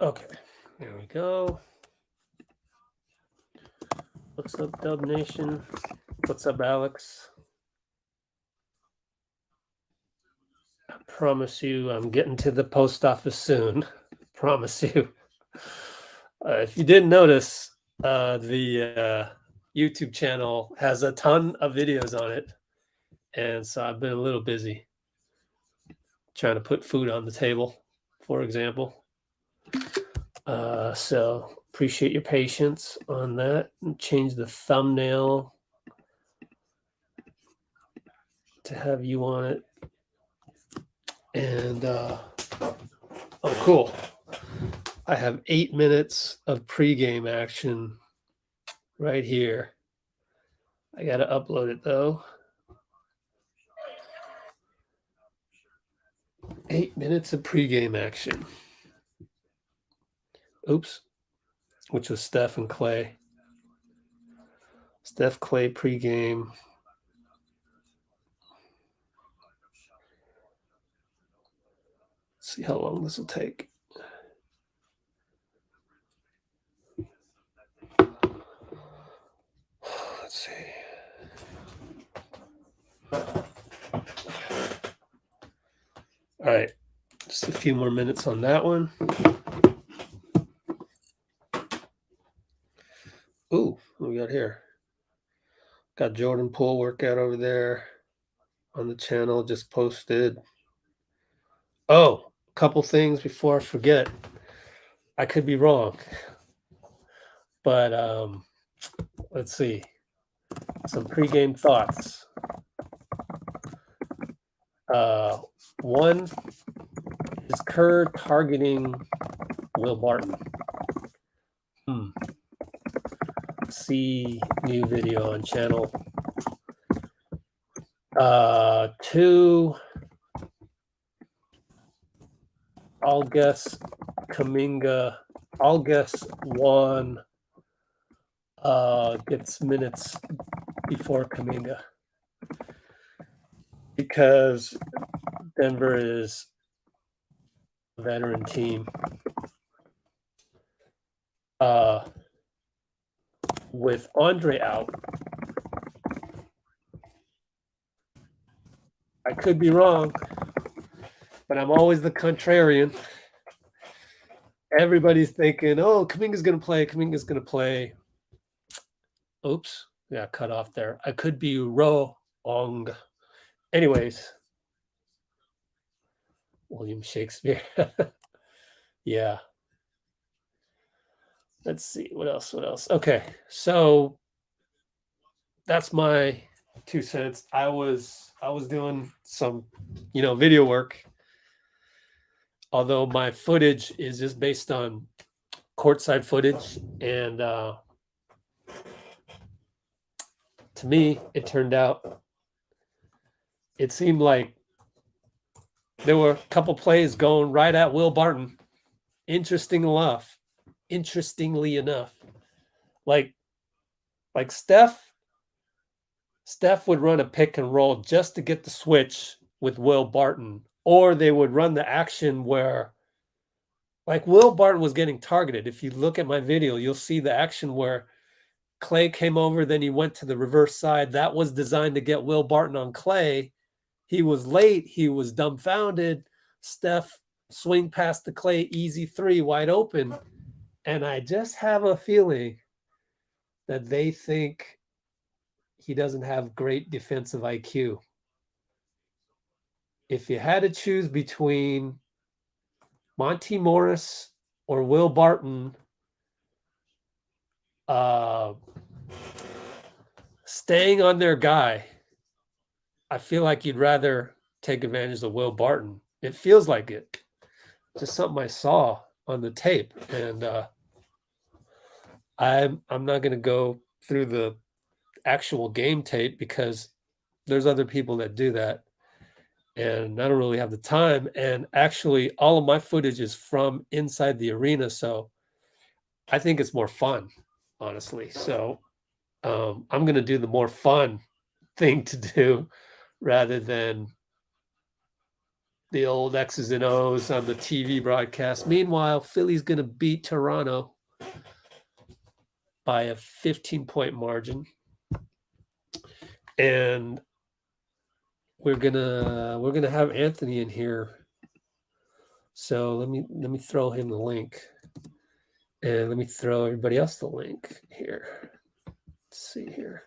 Okay, there we go. What's up, Dub Nation? What's up, Alex? I promise you I'm getting to the post office soon. Promise you. If you didn't notice, the YouTube channel has a ton of videos on it. And so I've been a little busy trying to put food on the table, for example. So appreciate your patience on that. Change the thumbnail to have you on it. And oh, cool. I have 8 minutes of pregame action right here. I got to upload it though. 8 minutes of pregame action. Oops. Which was Steph and Clay. Steph, Clay pregame. Let's see how long this will take. Let's see. All right, just a few more minutes on that one. Ooh, what we got here? Got Jordan Poole workout over there on the channel, just posted. Oh, a couple things before I forget. I could be wrong, but let's see. Some pregame thoughts. One, is Kerr targeting Will Barton? See new video on channel. 2, I'll guess Kuminga. I'll guess 1 gets minutes before Kuminga because Denver is a veteran team. With Andre out, I could be wrong, but I'm always the contrarian. Everybody's thinking, oh, Kuminga's going to play. Kuminga's going to play. Oops. Yeah, cut off there. I could be wrong. Anyways. William Shakespeare. Yeah. Let's see. What else? Okay. So that's my 2 cents. I was doing some, video work. Although my footage is just based on courtside footage. And to me, it turned out, it seemed like there were a couple plays going right at Will Barton. Interestingly enough, like Steph would run a pick and roll just to get the switch with Will Barton, or they would run the action where, like, Will Barton was getting targeted. If you look at my video, you'll see the action where Clay came over, then he went to the reverse side. That was designed to get Will Barton on Clay. He was late. He was dumbfounded. Steph swing past the Clay, easy 3, wide open. And I just have a feeling that they think he doesn't have great defensive IQ. If you had to choose between Monty Morris or Will Barton, staying on their guy, I feel like you'd rather take advantage of Will Barton. It feels like it. Just something I saw on the tape. And I'm not going to go through the actual game tape because there's other people that do that. And I don't really have the time. And actually, all of my footage is from inside the arena. So I think it's more fun, honestly. So I'm going to do the more fun thing to do rather than, the old X's and O's on the TV broadcast. Meanwhile, Philly's going to beat Toronto by a 15-point margin. And we're gonna have Anthony in here. So let me throw him the link. And let me throw everybody else the link here. Let's see here.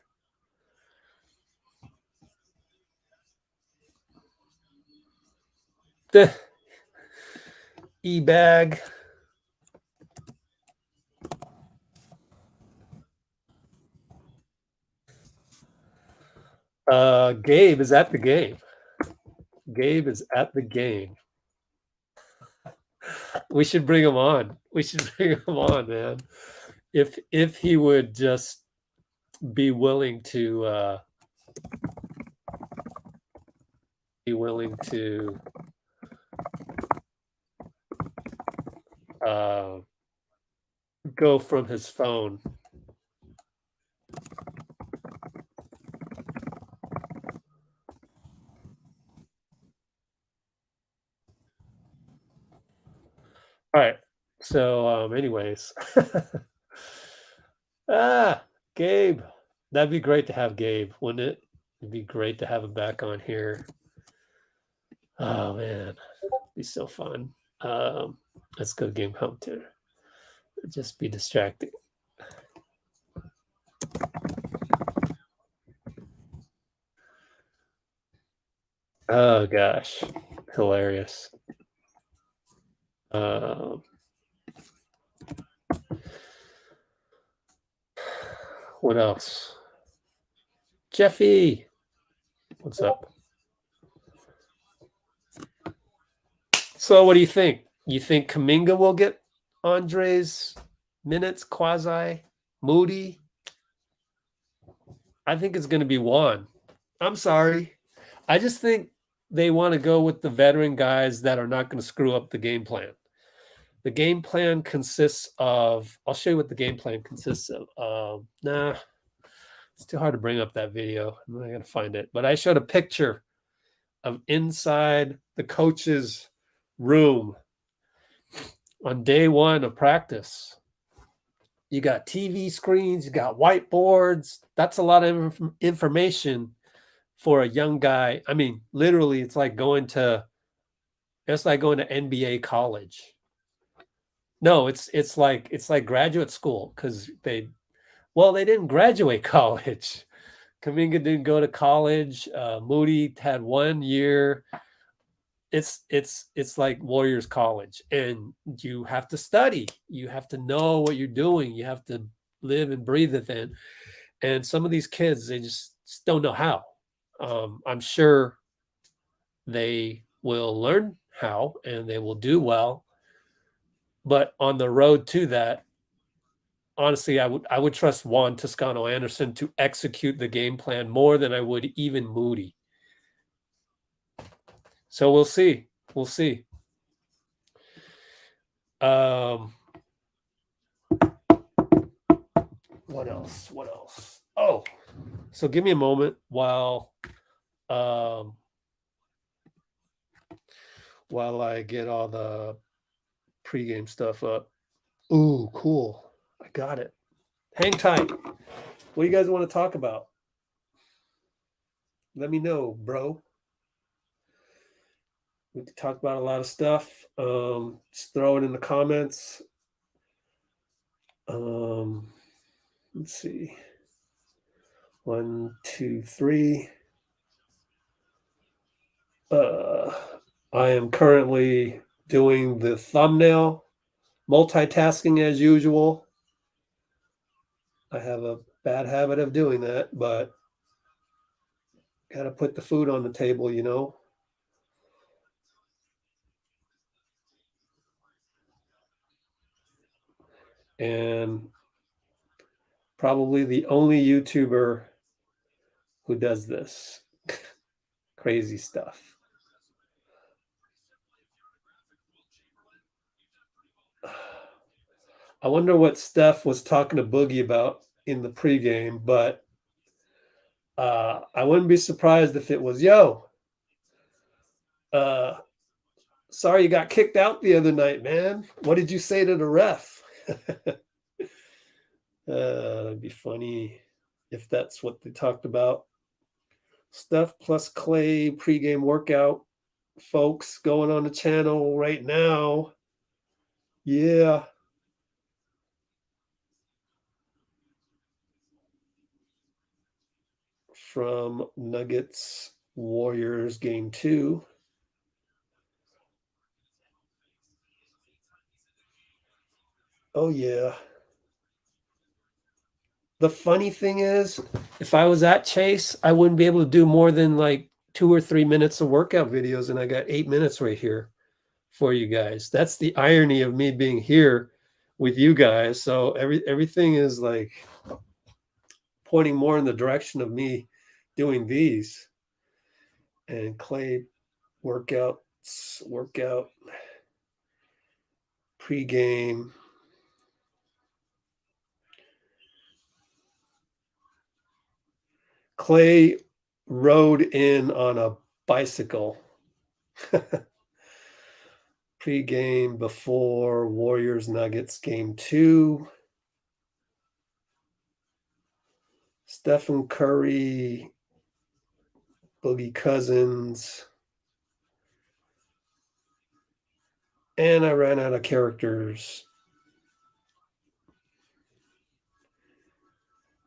E-bag. Gabe is at the game. Gabe is at the game. We should bring him on. We should bring him on, man. If he would just be willing to go from his phone. All right. So, anyways, Gabe, that'd be great to have Gabe, wouldn't it? It'd be great to have him back on here. Oh man, it'd be so fun. Let's go game hunter. Just be distracting. Oh gosh, hilarious. What else? Jeffy, what's up? So what do you think? You think Kuminga will get Andre's minutes, quasi, Moody? I think it's going to be Juan. I'm sorry. I just think they want to go with the veteran guys that are not going to screw up the game plan. The game plan consists of, I'll show you what the game plan consists of. It's too hard to bring up that video. I'm not going to find it. But I showed a picture of inside the coach's room on day one of practice. You got TV screens, you got whiteboards. That's a lot of information for a young guy. I mean, literally, it's like going to NBA college. No, it's like graduate school because they didn't graduate college. Kuminga didn't go to college. Moody had 1 year. It's like Warriors College, and you have to study. You have to know what you're doing. You have to live and breathe it in. And some of these kids, they just don't know how. I'm sure they will learn how, and they will do well. But on the road to that, honestly, I would trust Juan Toscano Anderson to execute the game plan more than I would even Moody. So we'll see. We'll see. What else? What else? Oh, so give me a moment while I get all the pregame stuff up. Ooh, cool. I got it. Hang tight. What do you guys want to talk about? Let me know, bro. We can talk about a lot of stuff. Just throw it in the comments. Let's see. 1, 2, 3. I am currently doing the thumbnail, multitasking as usual. I have a bad habit of doing that, but got to put the food on the table, you know. And probably the only YouTuber who does this crazy stuff. I wonder what Steph was talking to Boogie about in the pregame, but I wouldn't be surprised if it was, Sorry you got kicked out the other night, man. What did you say to the ref? That'd be funny if that's what they talked about. Steph plus Clay pregame workout, folks, going on the channel right now. Yeah. From Nuggets Warriors game 2. Oh, yeah. The funny thing is, if I was at Chase, I wouldn't be able to do more than like 2 or 3 minutes of workout videos, and I got 8 minutes right here for you guys. That's the irony of me being here with you guys. So everything is like pointing more in the direction of me doing these. And Clay workout pregame. Clay rode in on a bicycle. Pregame before Warriors Nuggets game 2. Stephen Curry, Boogie Cousins. And I ran out of characters.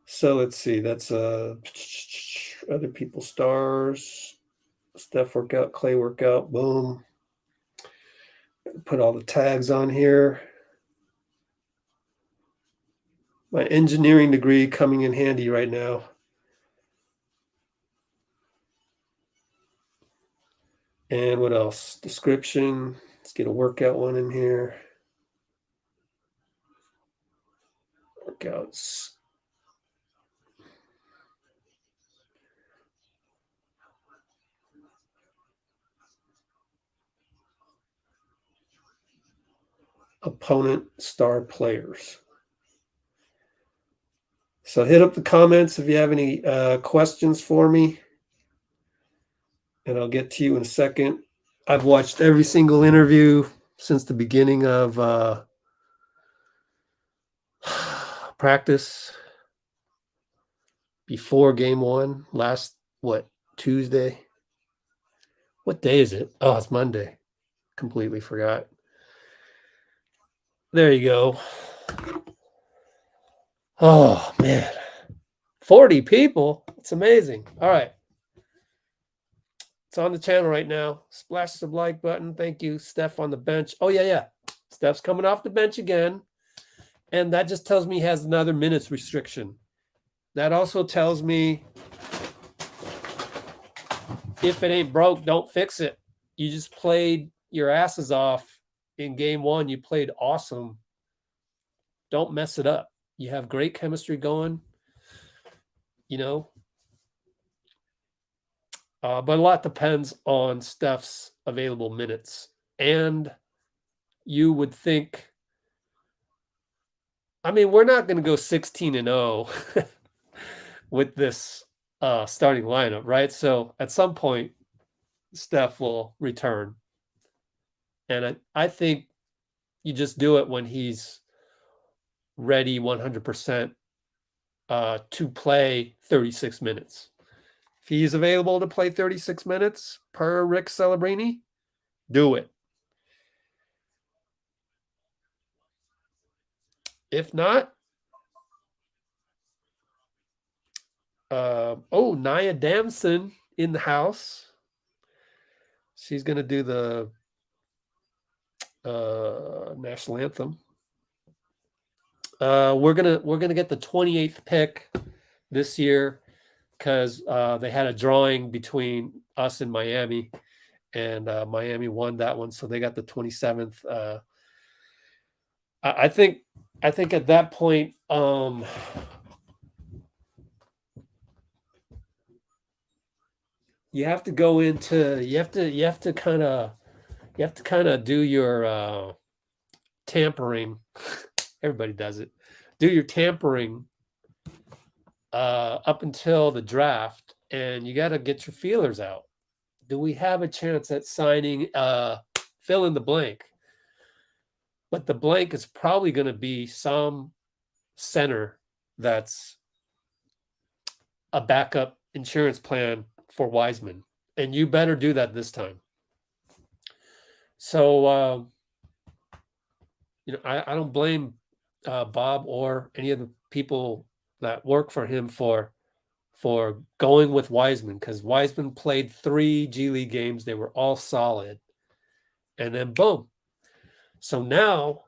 So let's see. That's other people's stars. Steph workout, Clay workout. Boom. Put all the tags on here. My engineering degree coming in handy right now. And what else? Description. Let's get a workout one in here. Workouts. Opponent star players. So hit up the comments if you have any questions for me, and I'll get to you in a second. I've watched every single interview since the beginning of practice before game 1 last, Tuesday? What day is it? Oh, it's Monday. Completely forgot. There you go. Oh, man. 40 people. It's amazing. All right. It's on the channel right now. Splash the like button. Thank you. Steph on the bench. Oh, yeah. Steph's coming off the bench again. And that just tells me he has another minutes restriction. That also tells me if it ain't broke, don't fix it. You just played your asses off in game 1. You played awesome. Don't mess it up. You have great chemistry going, but a lot depends on Steph's available minutes. And you would think, we're not going to go 16-0 with this starting lineup, right? So at some point, Steph will return. And I think you just do it when he's ready 100% to play 36 minutes. If he's available to play 36 minutes per Rick Celebrini, do it. If not, Nia Damson in the house. She's going to do the national anthem. We're gonna get the 28th pick this year because they had a drawing between us and Miami, and Miami won that one, so they got the 27th. I think at that point, you have to go into you have to kind of do your tampering. Everybody does it. Do your tampering up until the draft, and you got to get your feelers out. Do we have a chance at signing a fill in the blank. But the blank is probably going to be some center that's a backup insurance plan for Wiseman. And you better do that this time. So, I don't blame Bob or any of the people that work for him for going with Wiseman, because Wiseman played 3 G League games. They were all solid. And then boom. So now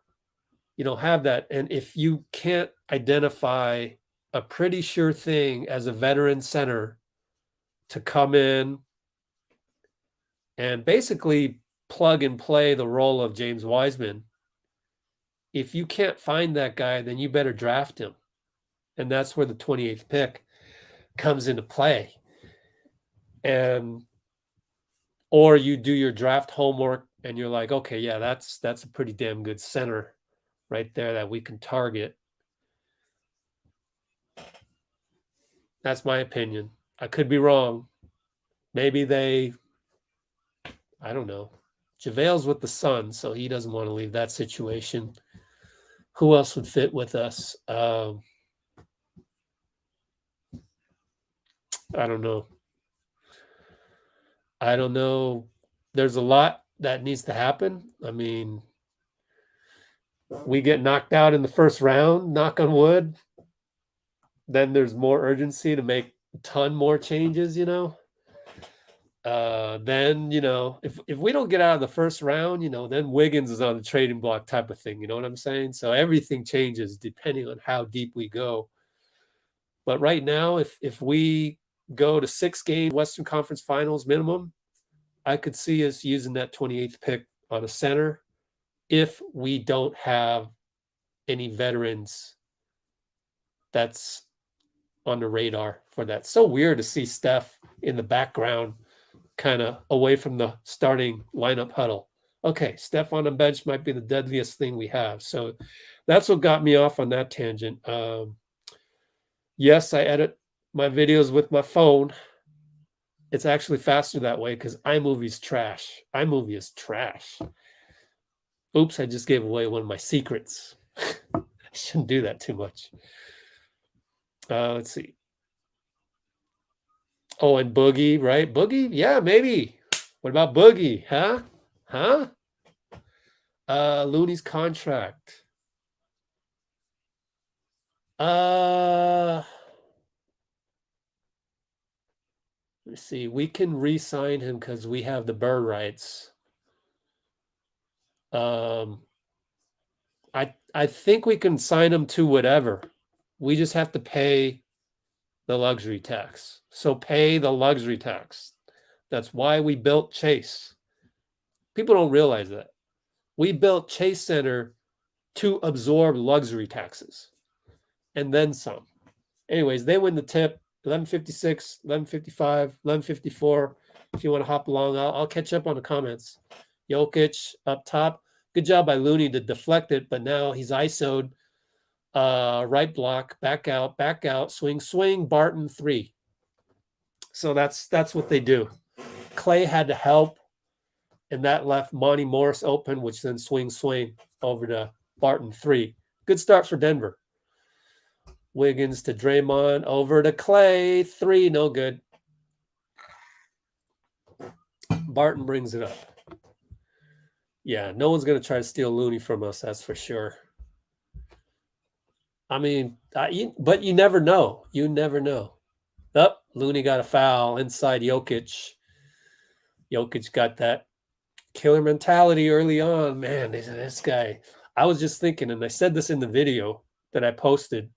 you don't have that. And if you can't identify a pretty sure thing as a veteran center to come in and basically plug and play the role of James Wiseman, if you can't find that guy, then you better draft him. And that's where the 28th pick comes into play. And or you do your draft homework and you're like, okay, yeah, that's a pretty damn good center right there that we can target. That's my opinion. I could be wrong. Maybe I don't know. JaVale's with the Suns, so he doesn't want to leave that situation. Who else would fit with us? I don't know. There's a lot that needs to happen. I mean, we get knocked out in the first round, knock on wood. Then there's more urgency to make a ton more changes, Then, if we don't get out of the first round, then Wiggins is on the trading block type of thing. You know what I'm saying? So everything changes depending on how deep we go. But right now, if we go to 6 games, Western Conference Finals minimum, I could see us using that 28th pick on a center if we don't have any veterans that's on the radar for that. So weird to see Steph in the background, kind of away from the starting lineup huddle. Okay, Steph on the bench might be the deadliest thing we have. So that's what got me off on that tangent. Yes, I edit my videos with my phone. It's actually faster that way because iMovie's trash. iMovie is trash. Oops, I just gave away one of my secrets. I shouldn't do that too much. Let's see. Oh, and Boogie, right? Boogie? Yeah, maybe. What about Boogie? Huh? Looney's contract. Let's see. We can re-sign him because we have the bird rights. I think we can sign him to whatever. We just have to pay the luxury tax. So pay the luxury tax. That's why we built Chase. People don't realize that. We built Chase Center to absorb luxury taxes and then some. Anyways, they win the tip. 11:56, 11:55, 11:54. If you want to hop along, I'll catch up on the comments. Jokic up top. Good job by Looney to deflect it, but now he's ISO'd. Right block, back out, swing, Barton 3. So that's what they do. Clay had to help, and that left Monty Morris open, which then swing over to Barton 3. Good start for Denver. Wiggins to Draymond, over to Clay, 3, no good. Barton brings it up. Yeah, no one's going to try to steal Looney from us, that's for sure. I mean, but you never know. You never know. Oh, Looney got a foul inside Jokic. Jokic got that killer mentality early on. Man, this guy. I was just thinking, and I said this in the video that I posted,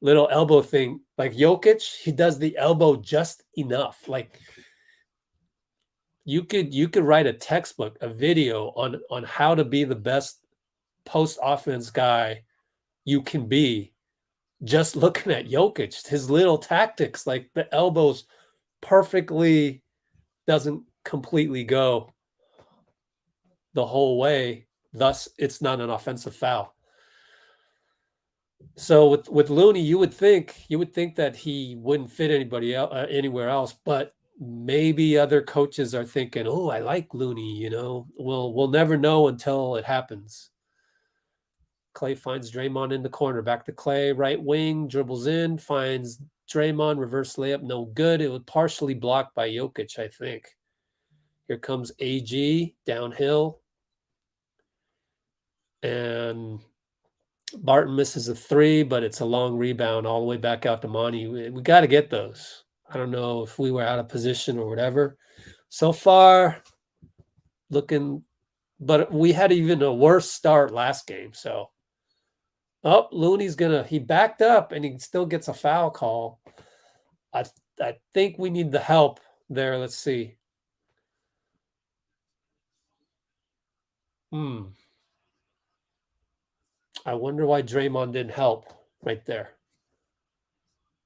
little elbow thing. Like Jokic, he does the elbow just enough. Like you could write a textbook, a video on how to be the best post offense guy you can be, just looking at Jokic, his little tactics, like the elbows perfectly doesn't completely go the whole way. Thus, it's not an offensive foul. So with Looney, you would think that he wouldn't fit anybody else, anywhere else, but maybe other coaches are thinking, "Oh, I like Looney." We'll never know until it happens. Clay finds Draymond in the corner. Back to Clay, right wing, dribbles in, finds Draymond, reverse layup, no good. It was partially blocked by Jokic, I think. Here comes AG downhill. And Barton misses a three, but it's a long rebound all the way back out to Monty. We got to get those. I don't know if we were out of position or whatever. So far, looking, but we had even a worse start last game. So, Looney's he backed up and he still gets a foul call. I think we need the help there. Let's see. I wonder why Draymond didn't help right there.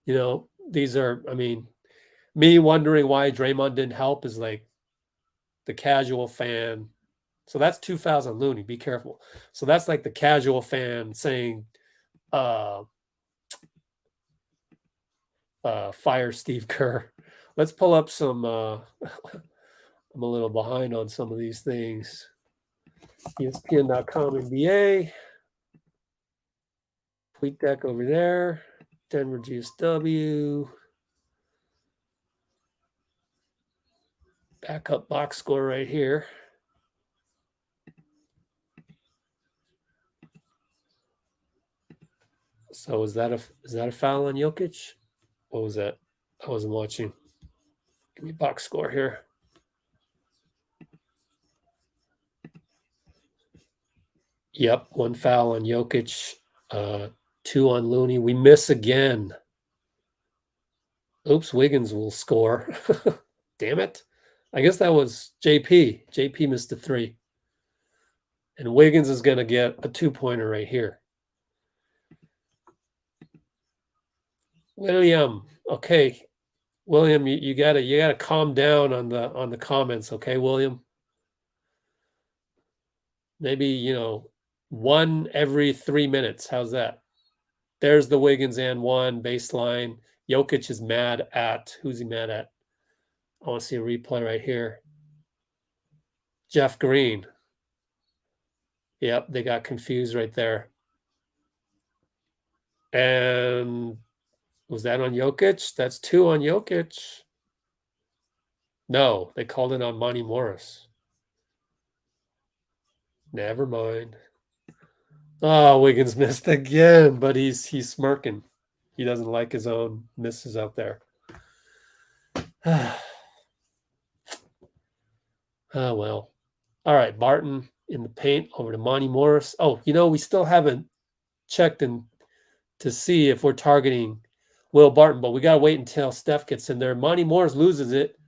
These are, me wondering why Draymond didn't help is like the casual fan. So that's 2,000 Looney. Be careful. So that's like the casual fan saying, fire Steve Kerr. Let's pull up some. I'm a little behind on some of these things. ESPN.com NBA. Tweet deck over there. Denver GSW. Backup box score right here. So is that a foul on Jokic? What was that? I wasn't watching. Give me box score here. Yep, one foul on Jokic, two on Looney. We miss again. Oops, Wiggins will score. Damn it. I guess that was JP. JP missed a three. And Wiggins is going to get a two-pointer right here. William, okay. William, you gotta calm down on the comments, okay, William? Maybe, one every 3 minutes. How's that? There's the Wiggins and one baseline. Jokic is mad at, who's he mad at? I want to see a replay right here. Jeff Green. Yep, they got confused right there. And was that on Jokic? That's two on Jokic. No, they called it on Monty Morris. Never mind. Oh, Wiggins missed again, but he's smirking. He doesn't like his own misses out there. Oh, well. All right, Barton in the paint over to Monty Morris. Oh, we still haven't checked in to see if we're targeting Will Barton, but we got to wait until Steph gets in there. Monty Morris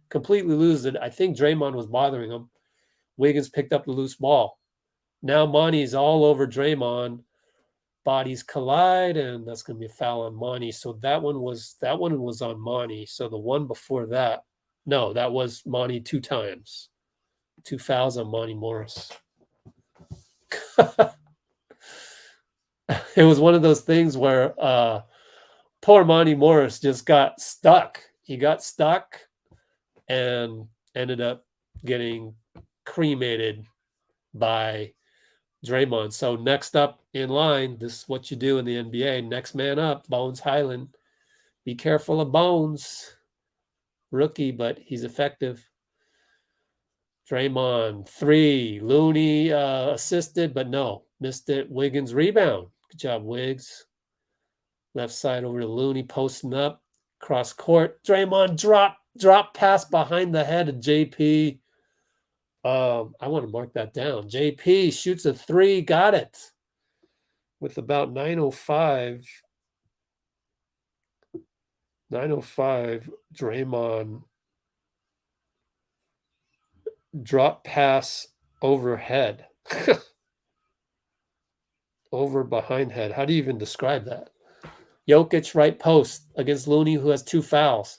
completely loses it. I think Draymond was bothering him. Wiggins picked up the loose ball. Now Monty's all over Draymond. Bodies collide, and that's going to be a foul on Monty. So that one was on Monty. So the one before that, no, that was Monty two times. 2 fouls on Monty Morris. It was one of those things where poor Monty Morris just got stuck. He got stuck and ended up getting cremated by Draymond. So next up in line, this is what you do in the NBA. Next man up, Bones Highland. Be careful of Bones. Rookie, but he's effective. Draymond, three. Looney assisted, but no. Missed it. Wiggins rebound. Good job, Wiggs. Left side over to Looney, posting up. Cross court. Draymond drop pass behind the head of JP. I want to mark that down. JP shoots a three. Got it. With about 9:05. 9:05, Draymond drop pass overhead. Over behind head. How do you even describe that? Jokic right post against Looney, who has 2 fouls.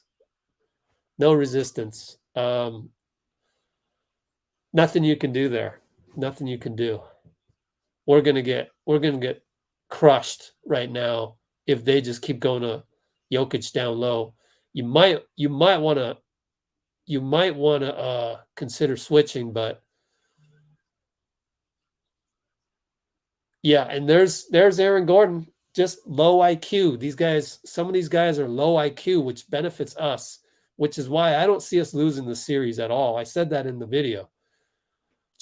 No resistance. Nothing you can do there. Nothing you can do. We're gonna get crushed right now if they just keep going to Jokic down low. You might want to you might want to consider switching, but yeah, and there's Aaron Gordon, just low IQ. These guys, some of these guys are low IQ, which benefits us, which is why I don't see us losing the series at all. I said that in the video.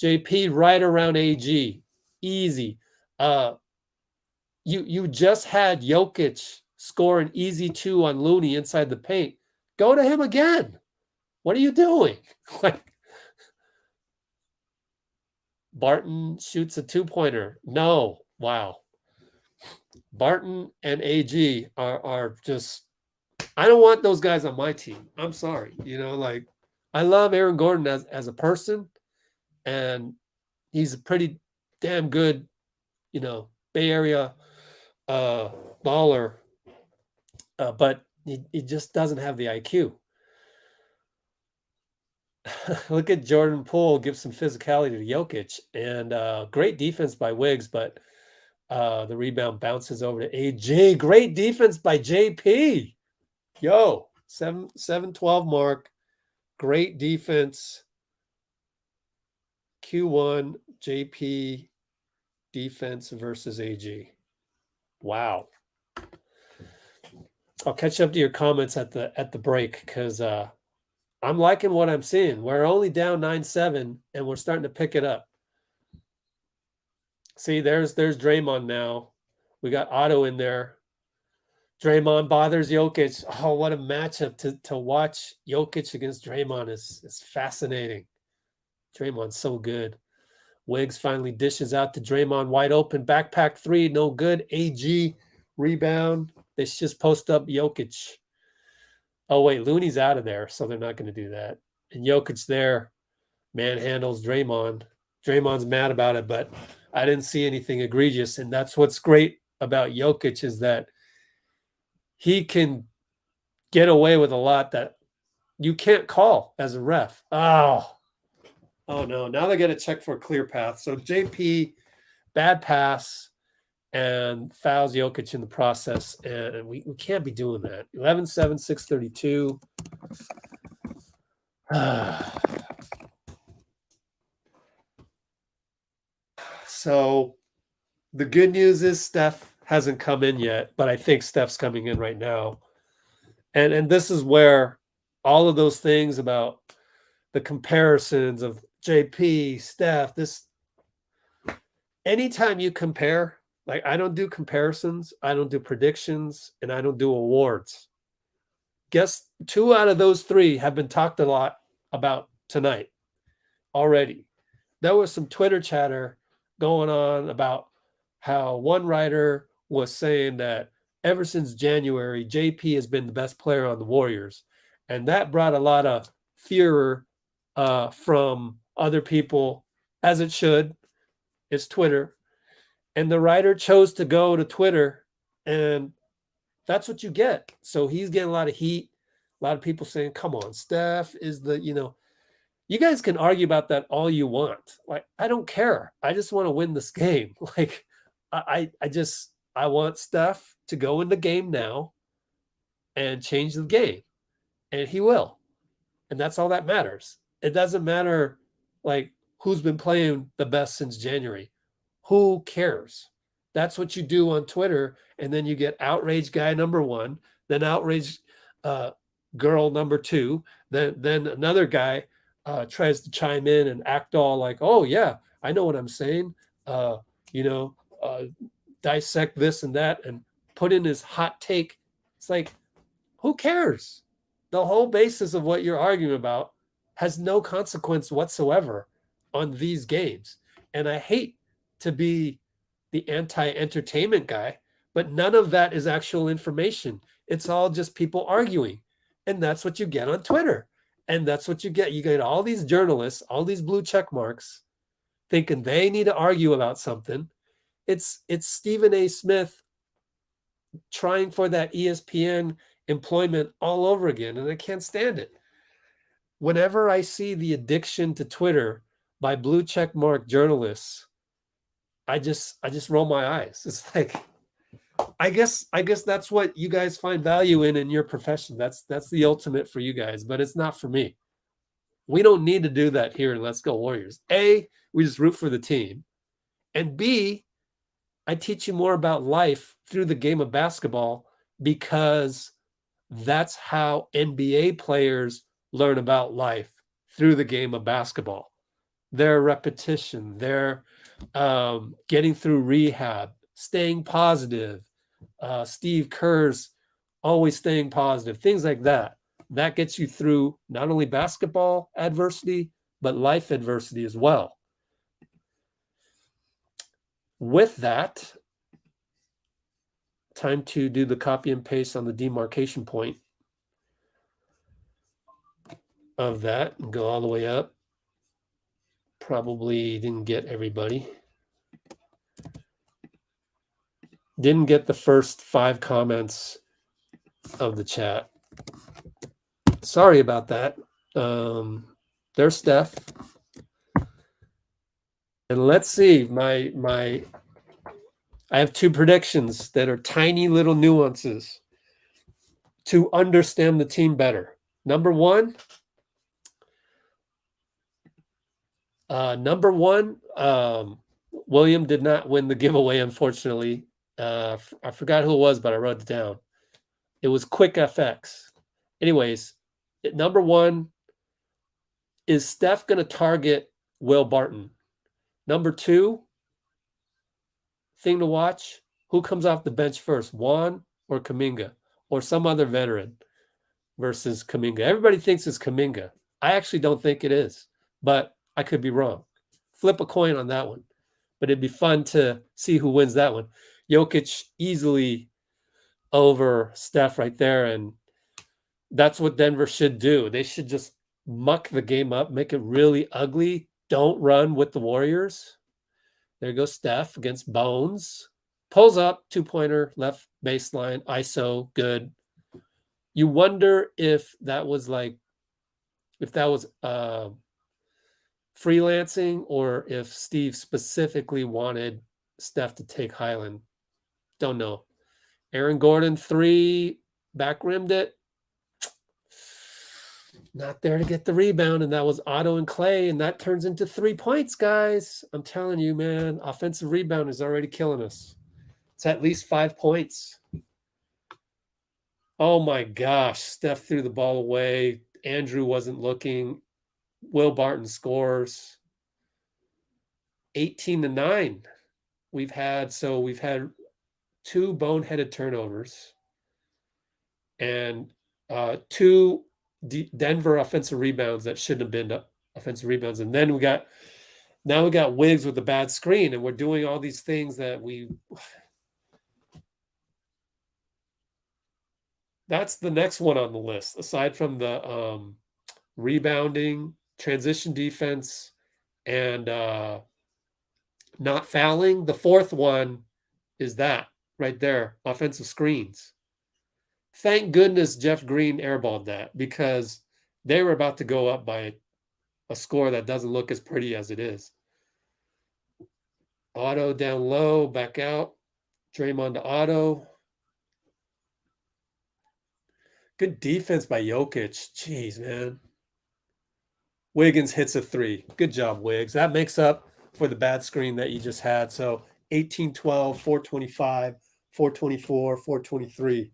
JP right around AG, easy. You just had Jokic score an easy 2 on Looney inside the paint. Go to him again. What are you doing? Like, Barton shoots a 2-pointer. No. Wow. Barton and AG are just, I don't want those guys on my team. I'm sorry. Like, I love Aaron Gordon as a person, and he's a pretty damn good, Bay Area baller, but he just doesn't have the IQ. Look at Jordan Poole give some physicality to Jokic, and great defense by Wiggs, but the rebound bounces over to AJ. Great defense by JP. Yo, 7-12 mark. Great defense. Q1 JP defense versus AG. Wow. I'll catch up to your comments at the break, because I'm liking what I'm seeing. We're only down 9-7, and we're starting to pick it up. See, there's Draymond now. We got Otto in there. Draymond bothers Jokic. Oh, what a matchup to watch. Jokic against Draymond is fascinating. Draymond's so good. Wiggs finally dishes out to Draymond, wide open. Backpack 3, no good. AG rebound. They just post up Jokic. Oh, wait, Looney's out of there, so they're not going to do that. And Jokic there manhandles Draymond. Draymond's mad about it, but I didn't see anything egregious. And that's what's great about Jokic, is that he can get away with a lot that you can't call as a ref. Oh no. Now they got to check for a clear path. So JP, bad pass, and fouls Jokic in the process. And we can't be doing that. 11-7, 6:32. So the good news is Steph hasn't come in yet, but I think Steph's coming in right now. And this is where all of those things about the comparisons of JP, Steph, anytime you compare, like, I don't do comparisons, I don't do predictions, and I don't do awards. Guess 2 out of those 3 have been talked a lot about tonight already. There was some Twitter chatter going on about how one writer was saying that ever since January, JP has been the best player on the Warriors. And that brought a lot of fear from other people, as it should. It's Twitter. And the writer chose to go to Twitter, and that's what you get. So he's getting a lot of heat. A lot of people saying, come on, Steph is the, you guys can argue about that all you want. Like, I don't care. I just want to win this game. Like, I want Steph to go in the game now and change the game. And he will. And that's all that matters. It doesn't matter, like, who's been playing the best since January. Who cares? That's what you do on Twitter. And then you get outraged guy number 1, then outraged girl number 2, then another guy tries to chime in and act all like, oh, yeah, I know what I'm saying. Dissect this and that and put in his hot take. It's like, who cares? The whole basis of what you're arguing about has no consequence whatsoever on these games. And I hate to be the anti-entertainment guy, but none of that is actual information. It's all just people arguing. And that's what you get on Twitter. And that's what you get. You get all these journalists, all these blue check marks, thinking they need to argue about something. It's Stephen A. Smith trying for that ESPN employment all over again, and I can't stand it. Whenever I see the addiction to Twitter by blue check mark journalists, I just roll my eyes. It's like, I guess that's what you guys find value in your profession. That's the ultimate for you guys, but it's not for me. We don't need to do that here in Let's Go Warriors. A, we just root for the team. And B, I teach you more about life through the game of basketball because that's how NBA players learn about life, through the game of basketball. Their repetition, their getting through rehab, staying positive. Steve Kerr's always staying positive, things like that. That gets you through not only basketball adversity, but life adversity as well. With that, time to do the copy and paste on the demarcation point of that and go all the way up. Probably didn't get everybody. Didn't get the first 5 comments of the chat. Sorry about that. There's Steph. And let's see, I have 2 predictions that are tiny little nuances to understand the team better. Number one, William did not win the giveaway, unfortunately. I forgot who it was, but I wrote it down. It was Quick FX. Anyways, number 1, is Steph going to target Will Barton? Number 2, thing to watch, who comes off the bench first, Juan or Kuminga, or some other veteran versus Kuminga? Everybody thinks it's Kuminga. I actually don't think it is, but I could be wrong. Flip a coin on that one. But it'd be fun to see who wins that one. Jokic easily over Steph right there, and that's what Denver should do. They should just muck the game up, make it really ugly. Don't run with the Warriors. There goes Steph against Bones. Pulls up, 2-pointer, left baseline, ISO, good. You wonder if that was freelancing or if Steve specifically wanted Steph to take Highland. Don't know. Aaron Gordon, 3, back rimmed it. Not there to get the rebound, and that was Otto and Clay, and that turns into 3 points, guys. I'm telling you, man, offensive rebound is already killing us. It's at least 5 points. Oh my gosh, Steph threw the ball away. Andrew wasn't looking. Will Barton scores. 18-9. We've had 2 boneheaded turnovers and 2 Denver offensive rebounds that shouldn't have been offensive rebounds. And then we got Wiggs with a bad screen, and we're doing all these things that that's the next one on the list, aside from the rebounding, transition defense, and not fouling. The 4th one is that right there, offensive screens. Thank goodness Jeff Green airballed that, because they were about to go up by a score that doesn't look as pretty as it is. Otto down low, back out. Draymond to Otto. Good defense by Jokic. Jeez, man. Wiggins hits a 3. Good job, Wiggs. That makes up for the bad screen that you just had. So 18-12, 425, 424, 423.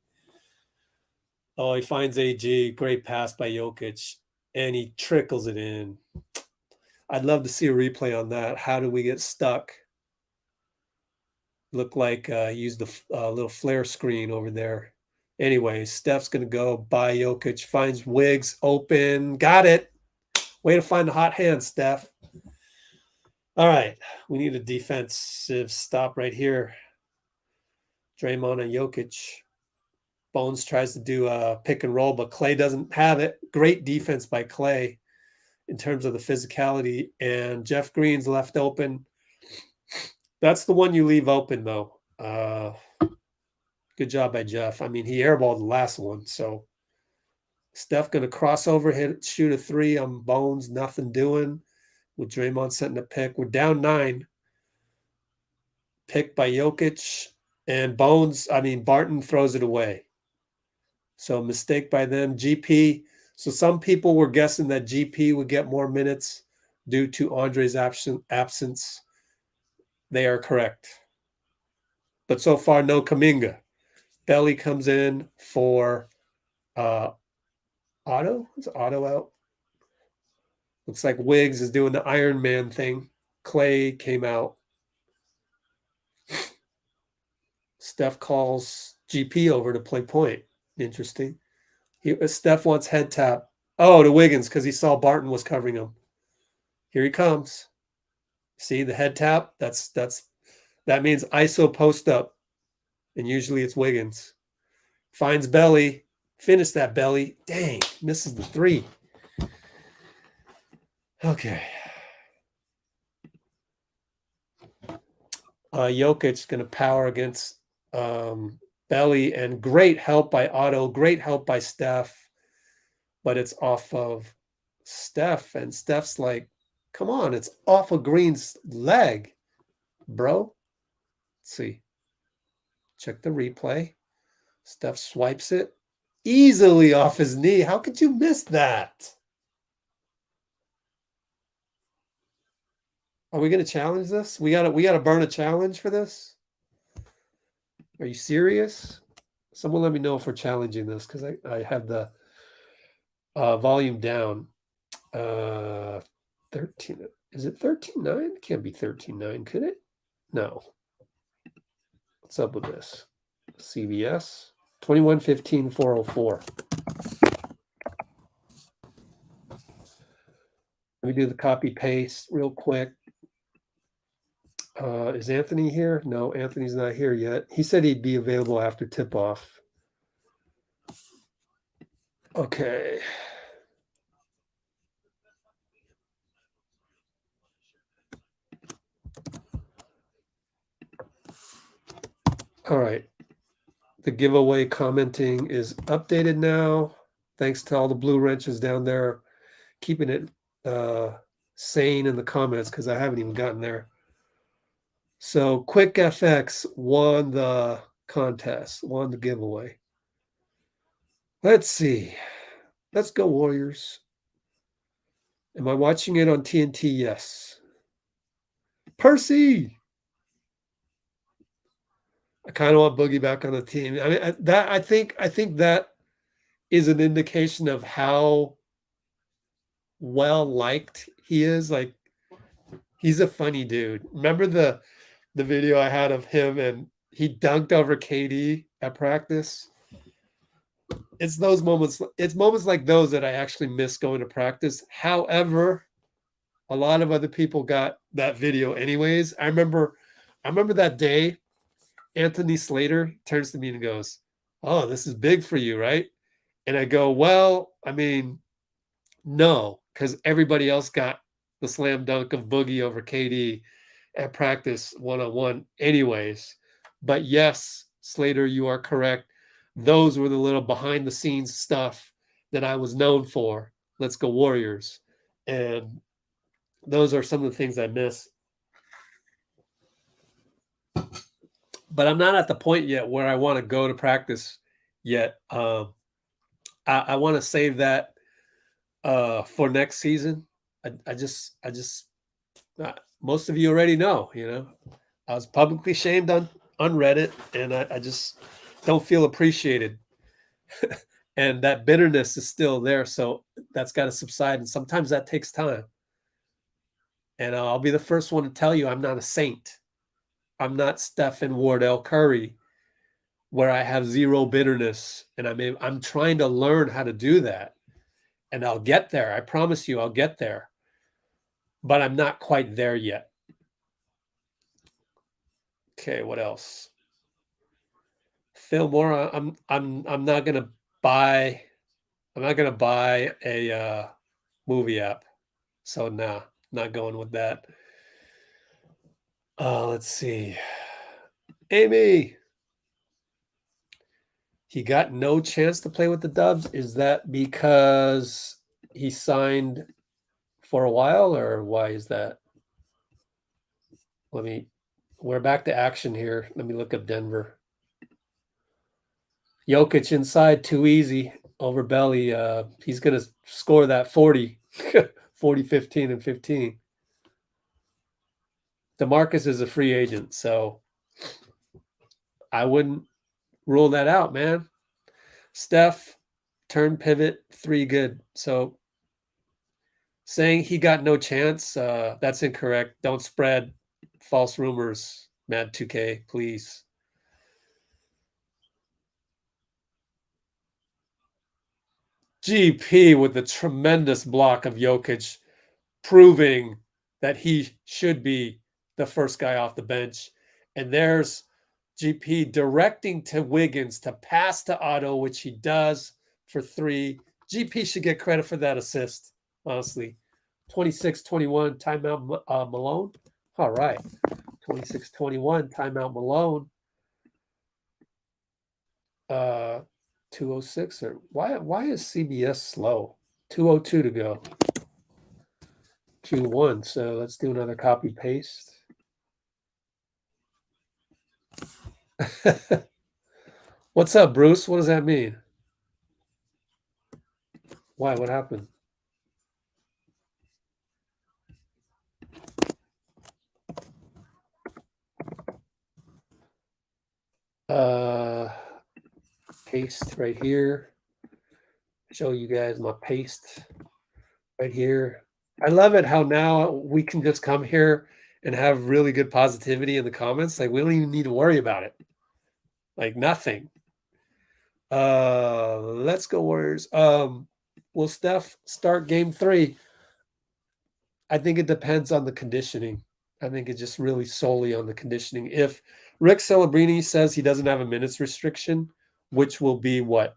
Oh, he finds AG. Great pass by Jokic. And he trickles it in. I'd love to see a replay on that. How did we get stuck? Looked like he used the little flare screen over there. Anyway, Steph's going to go by Jokic. Finds Wiggs open. Got it. Way to find the hot hand, Steph. All right. We need a defensive stop right here. Draymond and Jokic. Bones tries to do a pick and roll, but Clay doesn't have it. Great defense by Clay in terms of the physicality. And Jeff Green's left open. That's the one you leave open, though. Good job by Jeff. I mean, he airballed the last one. So Steph going to cross over, shoot a 3 on Bones. Nothing doing. With Draymond setting a pick. We're down 9. Pick by Jokic. And Barton throws it away. So mistake by them. GP So some people were guessing that GP would get more minutes due to Andre's absence. They are correct. But so far, no Kuminga. Belly comes in for Otto. Is Otto out? Looks like Wiggs is doing the Iron Man thing. Clay came out. Steph calls GP over to play point. Interesting. Steph wants head tap. Oh, to Wiggins because he saw Barton was covering him. Here he comes. See the head tap? That means ISO post up. And usually it's Wiggins. Finds Belly. Finish that, Belly. Dang, misses the three. Okay. Jokic's going to power against Belly, and great help by Otto. Great help by Steph. But it's off of Steph. And Steph's like, come on, it's off of Green's leg, bro. Let's see. Check the replay. Steph swipes it easily off his knee. How could you miss that? Are we going to challenge this? We got to burn a challenge for this? Are you serious? Someone let me know if we're challenging this because I have the volume down. 13. Is it 13.9? It can't be 13.9, could it? No. What's up with this? CBS 2115-404. Let me do the copy paste real quick. Is Anthony here? No, Anthony's not here yet. He said he'd be available after tip off. Okay. All right. The giveaway commenting is updated now. Thanks to all the blue wrenches down there, keeping it sane in the comments because I haven't even gotten there. So Quick FX won the contest, won the giveaway. Let's see. Let's go, Warriors. Am I watching it on TNT? Yes. Percy. I kind of want Boogie back on the team. I mean, I think that is an indication of how well liked he is. Like, he's a funny dude. Remember the video I had of him and he dunked over KD at practice? It's those moments. It's moments like those that I actually miss going to practice. However, a lot of other people got that video anyways. I remember that day. Anthony Slater turns to me and goes, "Oh, this is big for you, right?" And I go, "Well, I mean, no, because everybody else got the slam dunk of Boogie over KD at practice one-on-one anyways. But yes, Slater, you are correct. Those were the little behind the scenes stuff that I was known for. Let's go Warriors. And those are some of the things I miss. But I'm not at the point yet where I want to go to practice yet. I want to save that for next season. I just most of you already know, I was publicly shamed on Reddit, and I just don't feel appreciated. And that bitterness is still there. So that's got to subside. And sometimes that takes time. And I'll be the first one to tell you I'm not a saint. I'm not Steph and Wardell Curry, where I have zero bitterness. And I'm trying to learn how to do that. And I'll get there. I promise you I'll get there. But I'm not quite there yet. Okay, what else? Phil Moore, I'm not gonna buy a movie app. So nah, not going with that. Let's see. Amy. He got no chance to play with the Dubs. Is that because he signed for a while, or why is that? We're back to action here. Let me look up Denver. Jokic inside, too easy. over Belly. He's going to score that 40, 40, 15, and 15. DeMarcus is a free agent, so I wouldn't rule that out, man. Steph, turn pivot, 3 good. So saying he got no chance, that's incorrect. Don't spread false rumors, Mad 2K, please. GP with a tremendous block of Jokic, proving that he should be the first guy off the bench. And there's GP directing to Wiggins to pass to Otto, which he does for 3. GP should get credit for that assist, honestly. 26-21, timeout Malone. All right. 26-21, timeout Malone. 206 or why is CBS slow? 202 to go. 2-1. So let's do another copy paste. What's up, Bruce? What does that mean? Why? What happened? Paste right here. Show you guys my paste right here. I love it how now we can just come here and have really good positivity in the comments. Like we don't even need to worry about it. Like nothing. Let's go Warriors. Will Steph start game 3? I think it depends on the conditioning. I think it's just really solely on the conditioning. If Rick Celebrini says he doesn't have a minutes restriction, which will be what?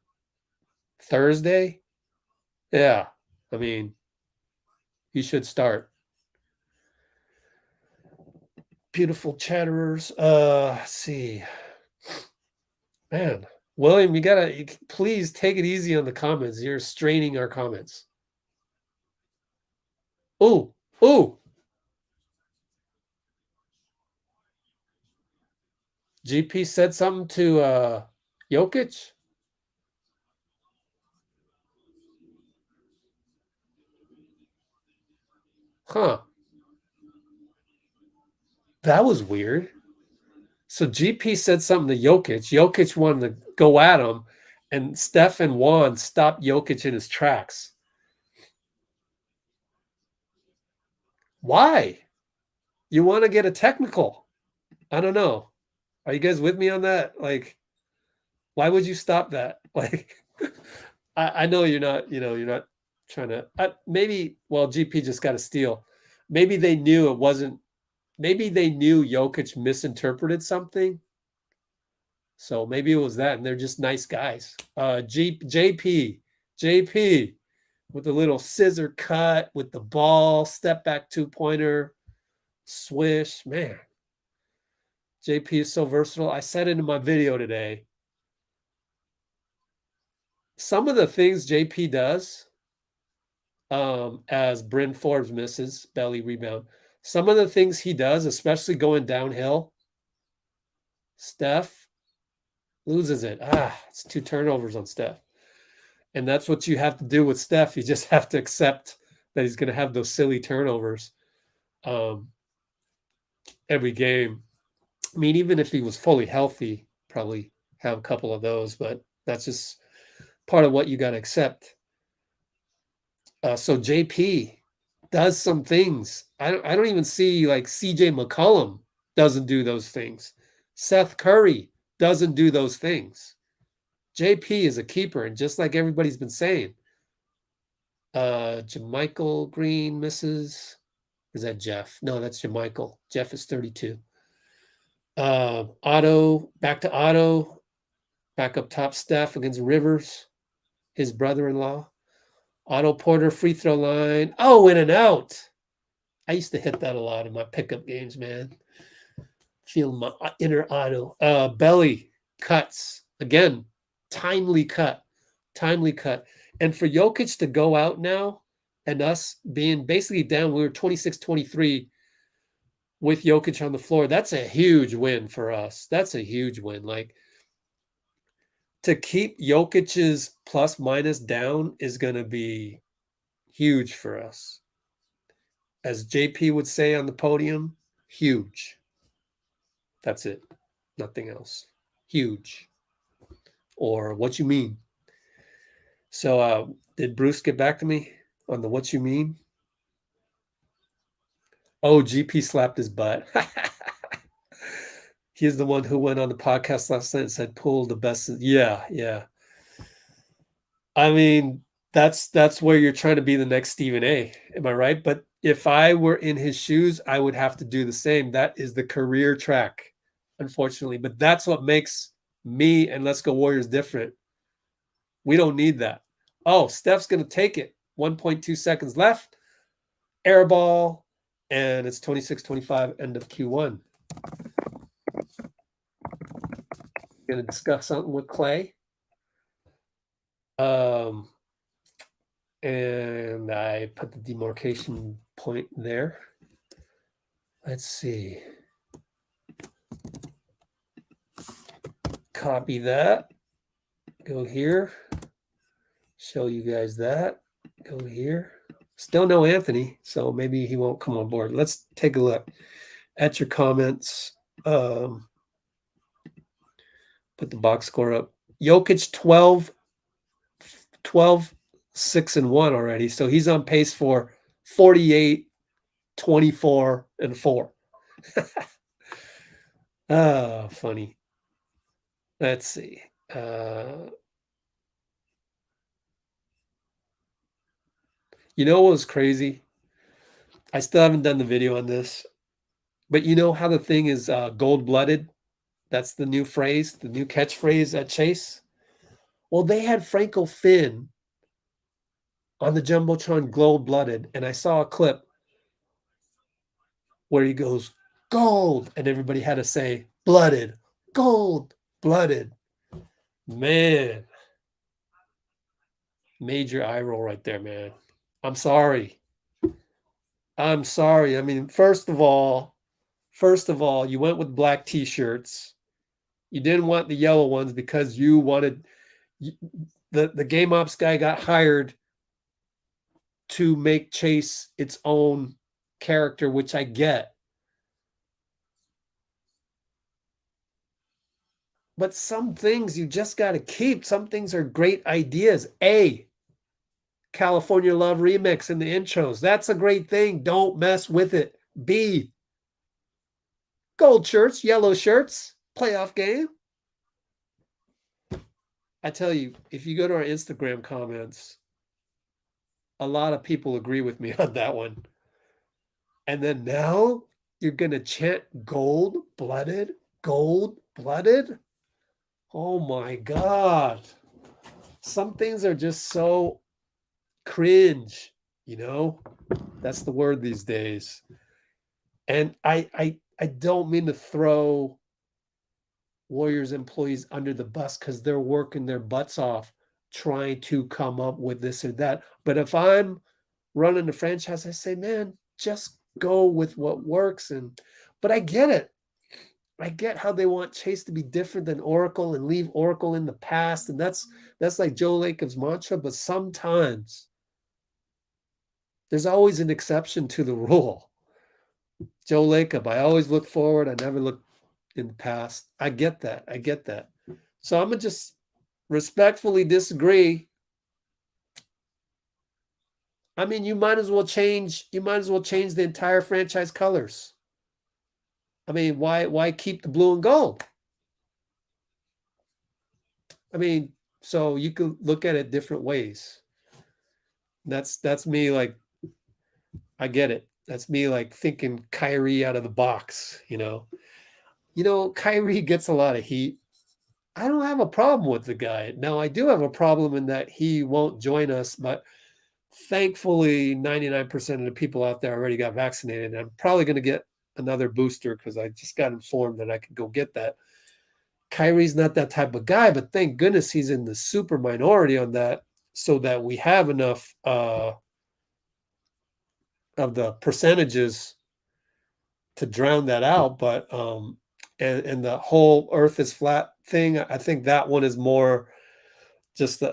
Thursday? Yeah. I mean, he should start. Beautiful chatterers. Let's see. Man, William, you please take it easy on the comments. You're straining our comments. Oh. GP said something to Jokic. Huh. That was weird. So GP said something to Jokic. Jokic wanted to go at him, and Steph and Juan stopped Jokic in his tracks. Why? You want to get a technical? I don't know. Are you guys with me on that? Like, why would you stop that? Like, I know you're not, you're not trying to. Maybe, well, GP just got a steal. Maybe they knew it wasn't. Maybe they knew Jokic misinterpreted something. So maybe it was that, and they're just nice guys. JP with the little scissor cut with the ball, step back 2-pointer, swish. Man, JP is so versatile. I said it in my video today. Some of the things JP does, as Bryn Forbes misses, belly rebound, some of the things he does, especially going downhill, Steph loses it. It's 2 turnovers on Steph. And that's what you have to do with Steph. You just have to accept that he's going to have those silly turnovers every game. I mean, even if he was fully healthy, probably have a couple of those, but that's just part of what you got to accept. So JP does some things. I don't even see like CJ McCollum doesn't do those things. Seth Curry doesn't do those things. JP is a keeper, and just like everybody's been saying, Jamichael Green misses. Is that Jeff? No, that's Jamichael. Jeff is 32. Otto, back to Otto. Back up top, Steph against Rivers, his brother-in-law. Otto Porter, free throw line. Oh, in and out. I used to hit that a lot in my pickup games, man. Feel my inner Otto. Belly cuts. Again, timely cut. And for Jokic to go out now and us being basically down, we were 26-23 with Jokic on the floor. That's a huge win for us. That's a huge win. Like, to keep Jokic's plus minus down is going to be huge for us. As JP would say on the podium, huge. That's it. Nothing else. Huge. Or what you mean. So did Bruce get back to me on the what you mean? Oh, GP slapped his butt. He's the one who went on the podcast last night and said Poole the best. Yeah, yeah. I mean, that's where you're trying to be the next Stephen A. Am I right? But if I were in his shoes, I would have to do the same. That is the career track, unfortunately. But that's what makes me and Let's Go Warriors different. We don't need that. Oh, Steph's going to take it. 1.2 seconds left. Air ball. And it's 26-25, end of Q1. Going to discuss something with Clay. And I put the demarcation point there. Let's see. Copy that. Go here. Show you guys that. Go here. Still no Anthony, so maybe he won't come on board. Let's take a look at your comments. Put the box score up. Jokic 12, 6 and 1 already. So he's on pace for 48, 24 and 4. Oh, funny. Let's see. You know what was crazy? I still haven't done the video on this, but you know how the thing is gold-blooded? That's the new phrase, the new catchphrase at Chase. Well, they had Franco Finn on the Jumbotron gold-blooded, and I saw a clip where he goes, gold, and everybody had to say, blooded, gold-blooded. Man. Major eye roll right there, man. I'm sorry. I'm sorry. I mean, first of all, you went with black T-shirts. You didn't want the yellow ones because you wanted the game ops guy got hired to make Chase its own character, which I get. But some things you just got to keep. Some things are great ideas. A, California Love remix in the intros. That's a great thing. Don't mess with it. B, gold shirts, yellow shirts, playoff game. I tell you, if you go to our Instagram comments, a lot of people agree with me on that one. And then now you're going to chant gold-blooded, gold-blooded? Oh my God. Some things are just so cringe, you know? That's the word these days. And I don't mean to throw Warriors employees under the bus because they're working their butts off trying to come up with this or that. But if I'm running the franchise, I say, man, just go with what works. But I get it. I get how they want Chase to be different than Oracle and leave Oracle in the past. And that's like Joe Lacob's mantra. But sometimes there's always an exception to the rule. Joe Lacob, I always look forward. I never look in the past. I get that. So I'm going to just respectfully disagree. I mean, you might as well change the entire franchise colors. I mean, why keep the blue and gold? I mean, so you can look at it different ways. That's me, like, I get it. That's me, like, thinking Kyrie out of the box, you know. Kyrie gets a lot of heat. I don't have a problem with the guy. Now, I do have a problem in that he won't join us, but thankfully, 99% of the people out there already got vaccinated. I'm probably going to get another booster because I just got informed that I could go get that. Kyrie's not that type of guy, but thank goodness he's in the super minority on that so that we have enough of the percentages to drown that out. But and the whole earth is flat thing, I think that one is more just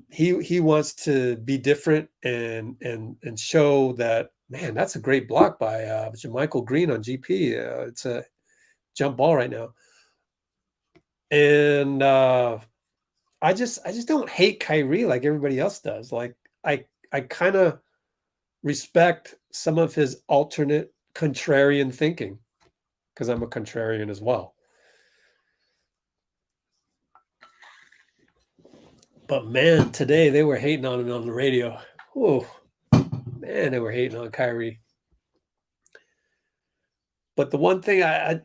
he wants to be different and show that, man, that's a great block by Jermichael Green on GP. It's a jump ball right now. And I just don't hate Kyrie like everybody else does. Like I kind of respect some of his alternate contrarian thinking, because I'm a contrarian as well. But man, today they were hating on him on the radio. Oh, man, they were hating on Kyrie. But the one thing I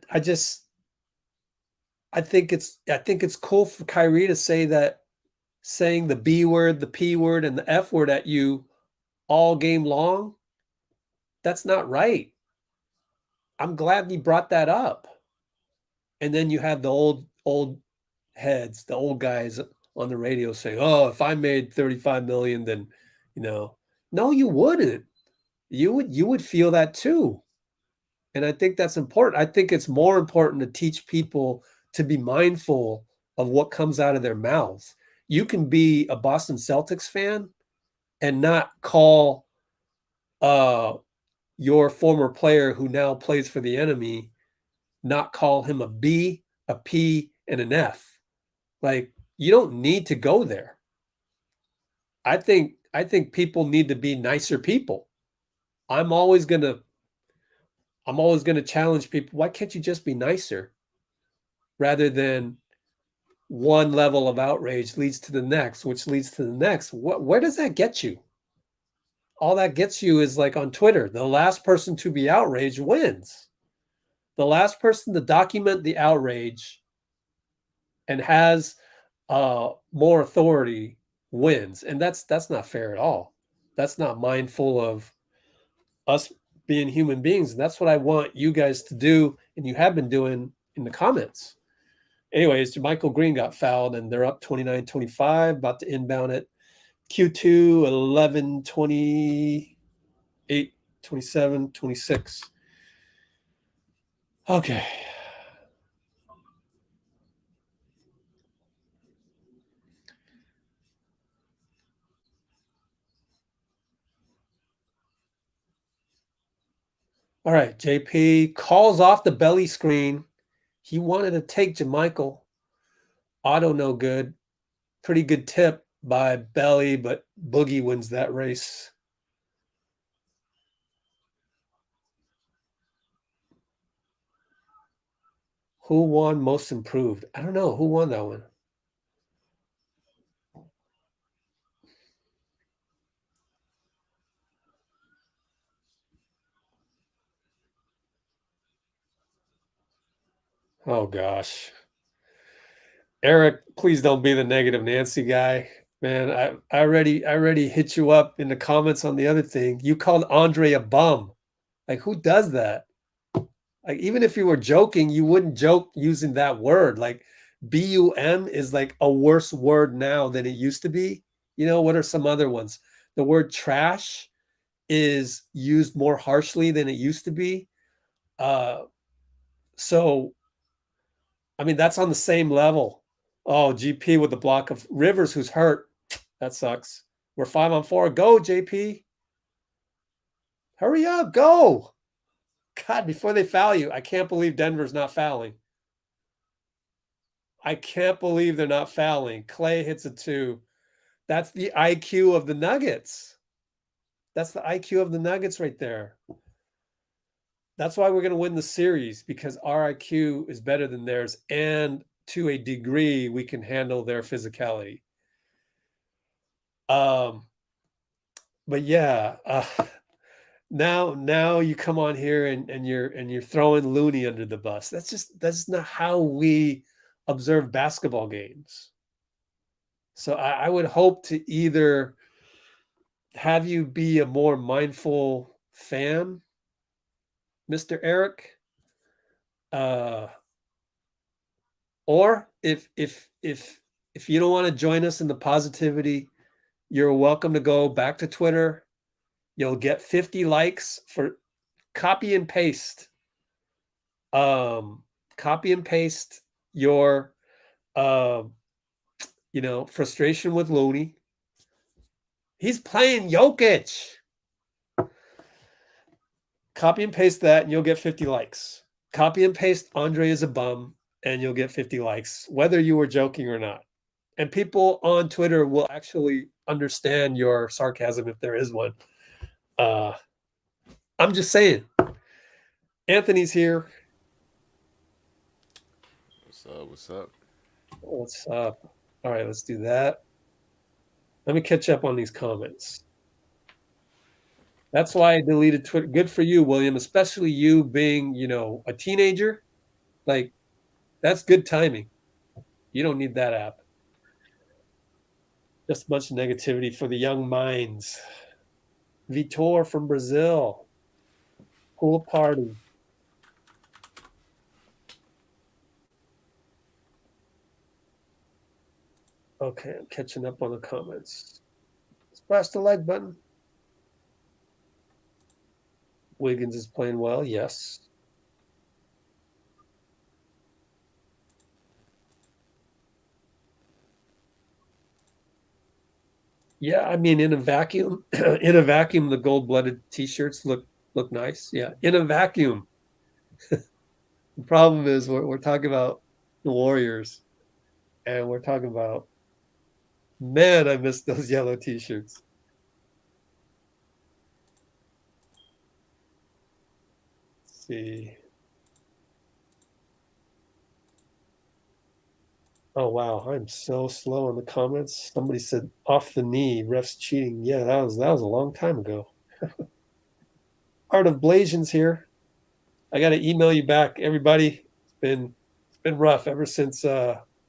think it's cool for Kyrie to say that, saying the B word, the P word, and the F word at you all game long. That's not right. I'm glad he brought that up. And then you have the old heads, the old guys on the radio saying, "Oh, if I made 35 million, then, no, you wouldn't. You would feel that too." And I think that's important. I think it's more important to teach people to be mindful of what comes out of their mouths. You can be a Boston Celtics fan and not call your former player who now plays for the enemy, not call him a B, a P, and an F. Like, you don't need to go there. I think people need to be nicer people. I'm always gonna challenge people. Why can't you just be nicer? Rather than one level of outrage leads to the next, which leads to the next. Where does that get you? All that gets you is, like on Twitter, the last person to be outraged wins. The last person to document the outrage and has more authority wins. And that's not fair at all. That's not mindful of us being human beings. And that's what I want you guys to do, and you have been doing in the comments. Anyways, Jermichael Green got fouled, and they're up 29-25, about to inbound it. Q2, 11, 28, 27, 26. Okay. All right, JP calls off the belly screen. He wanted to take Jermichael. Auto no good. Pretty good tip by Belly, but Boogie wins that race. Who won most improved? I don't know. Who won that one? Oh, gosh. Eric, please don't be the negative Nancy guy. Man, I already hit you up in the comments on the other thing. You called Andre a bum. Like, who does that? Like, even if you were joking, you wouldn't joke using that word. Like, BUM is like a worse word now than it used to be. What are some other ones? The word trash is used more harshly than it used to be. So, I mean, that's on the same level. Oh, GP with the block of Rivers, who's hurt. That sucks. We're 5-on-4. Go, JP. Hurry up. Go. God, before they foul you. I can't believe Denver's not fouling. I can't believe they're not fouling. Clay hits a 2. That's the IQ of the Nuggets. That's the IQ of the Nuggets right there. That's why we're going to win the series, because our IQ is better than theirs, and to a degree, we can handle their physicality. But yeah, now you come on here and you're throwing Looney under the bus. That's not how we observe basketball games. So I would hope to either have you be a more mindful fan, Mr. Eric, or if you don't want to join us in the positivity, you're welcome to go back to Twitter. You'll get 50 likes for copy and paste copy and paste your, frustration with Looney. He's playing Jokic. Copy and paste that, and you'll get 50 likes. Copy and paste Andre is a bum, and you'll get 50 likes, whether you were joking or not. And people on Twitter will actually understand your sarcasm if there is one. I'm just saying. Anthony's here. What's up? What's up? What's up? All right, let's do that. Let me catch up on these comments. That's why I deleted Twitter. Good for you, William, especially you being, a teenager. Like, that's good timing. You don't need that app. Just much negativity for the young minds. Vitor from Brazil. Pool party. Okay, I'm catching up on the comments. Splash the like button. Wiggins is playing well, yes. Yeah, I mean, in a vacuum, the gold-blooded T-shirts look nice. Yeah, in a vacuum. The problem is we're talking about the Warriors, and we're talking about, man, I miss those yellow T-shirts. Let's see. Oh wow, I'm so slow in the comments. Somebody said off the knee, refs cheating. Yeah, that was a long time ago. Art of Blasians here. I got to email you back, everybody. It's been rough ever since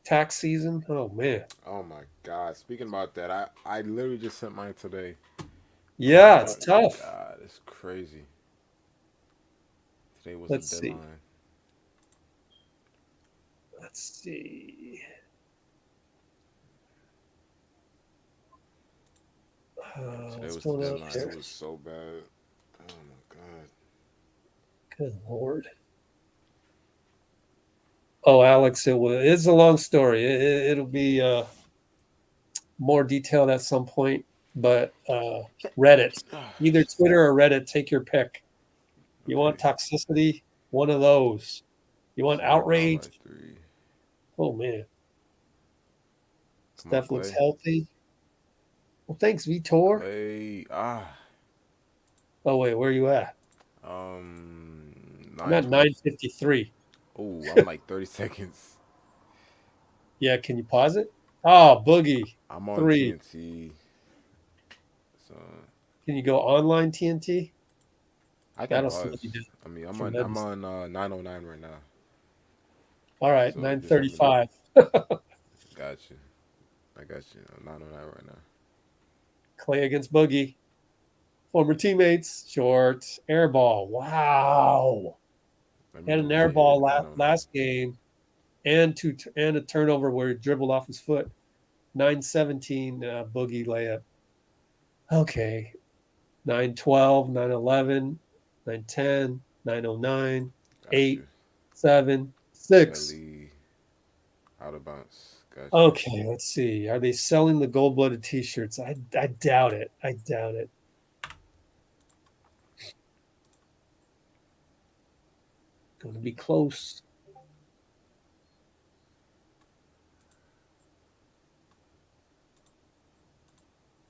tax season. Oh man. Oh my God! Speaking about that, I literally just sent mine today. Oh Yeah, my it's tough. God! It's crazy. Today was the Let's see. deadline. Let's see. Today What's was the going on deadline. It here? was so bad. Oh my God! Good Lord. Oh, Alex, it's a long story. It'll be more detailed at some point, but Reddit, either Twitter or Reddit, take your pick. You Okay, want toxicity? One of those. You want so we're down by outrage? 3. Oh man, Come on, Steph looks Clay. healthy. Well, thanks, Vitor. Clay. Oh wait, where are you at? I'm at 9:20. 9:53. Oh, I'm like 30 seconds. Yeah, can you pause it? Oh, Boogie I'm on 3. TNT. So Can you go online TNT? I can That'll slow you pause. down I mean, I'm tremendously. on 909 right now. All right, So just let me know. 9:35. Got you. I got you. I'm 909 right now. Clay against Boogie. Former teammates. Short air ball. Wow. Let me Had know an once air you hit ball 909. last game and a turnover where he dribbled off his foot. 9:17 Boogie layup. Okay. 9:12, 9:11, 9:10, 9:09, Got 8, you. 7, 6. Kelly out of bounds. Got you. Okay, let's see. Are they selling the gold-blooded T-shirts? I doubt it. I doubt it. Going to be close.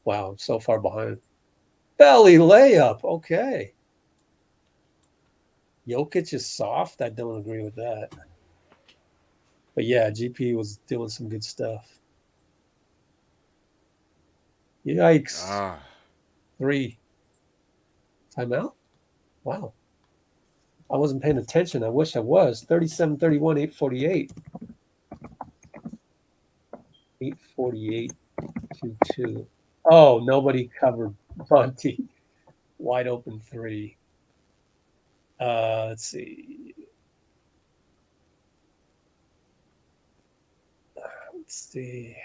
Wow, I'm so far behind. Belly layup. Okay. Jokic is soft. I don't agree with that. But yeah, GP was doing some good stuff. Yikes. Ah, 3. Timeout? Wow. I wasn't paying attention. I wish I was. 37-31, 8:48. 8:48 to 2. Oh, nobody covered Monty. Wide open 3. Let's see. Let's see.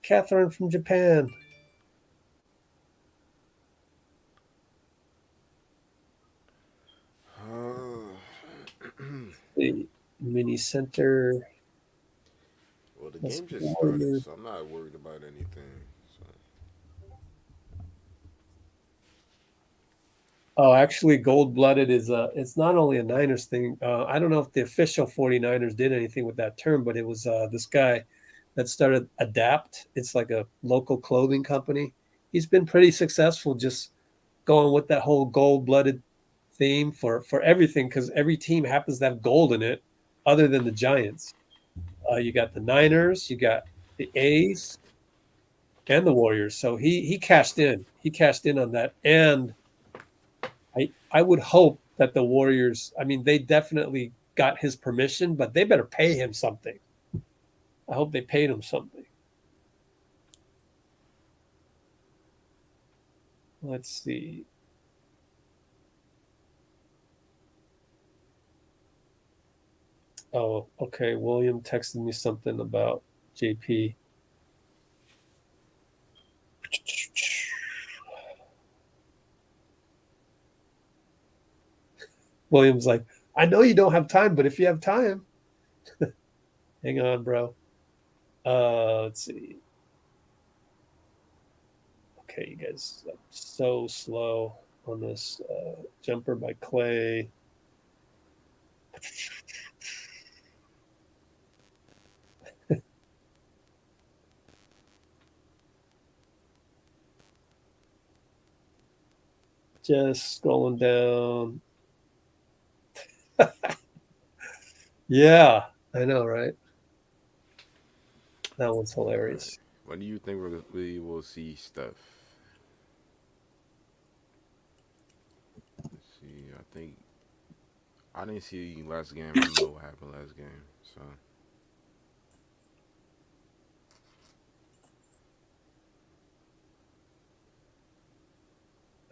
Catherine from Japan. The mini center. Well, the That's game just started, Warrior. so I'm not worried about anything. So Oh, actually, Gold Blooded is it's not only a Niners thing. I don't know if the official 49ers did anything with that term, but it was this guy that started Adapt. It's like a local clothing company. He's been pretty successful just going with that whole gold blooded theme for everything because every team happens to have gold in it, other than the Giants. You got the Niners, you got the A's, and the Warriors. So he cashed in. He cashed in on that, and I would hope that the Warriors. I mean, they definitely got his permission, but they better pay him something. I hope they paid him something. Let's see. Oh, okay. William texted me something about JP. William's like, I know you don't have time, but if you have time, hang on, bro. Let's see. Okay, you guys, I'm so slow on this jumper by Clay. Just scrolling down. Yeah, I know, right? That one's hilarious. when do you think we will see Steph? Let's see. I think I didn't see last game. I don't know what happened last game. So I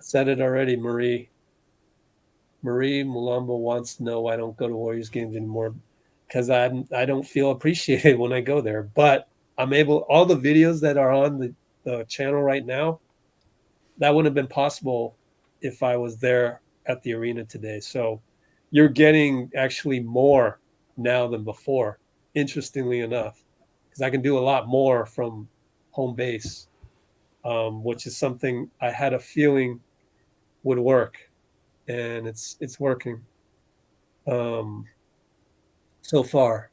said it already, Marie. Marie Mulumba wants to know why I don't go to Warriors games anymore because I don't feel appreciated when I go there. But I'm able all the videos that are on the channel right now, that wouldn't have been possible if I was there at the arena today. So you're getting actually more now than before, interestingly enough, because I can do a lot more from home base, which is something I had a feeling would work, and it's working um, so far.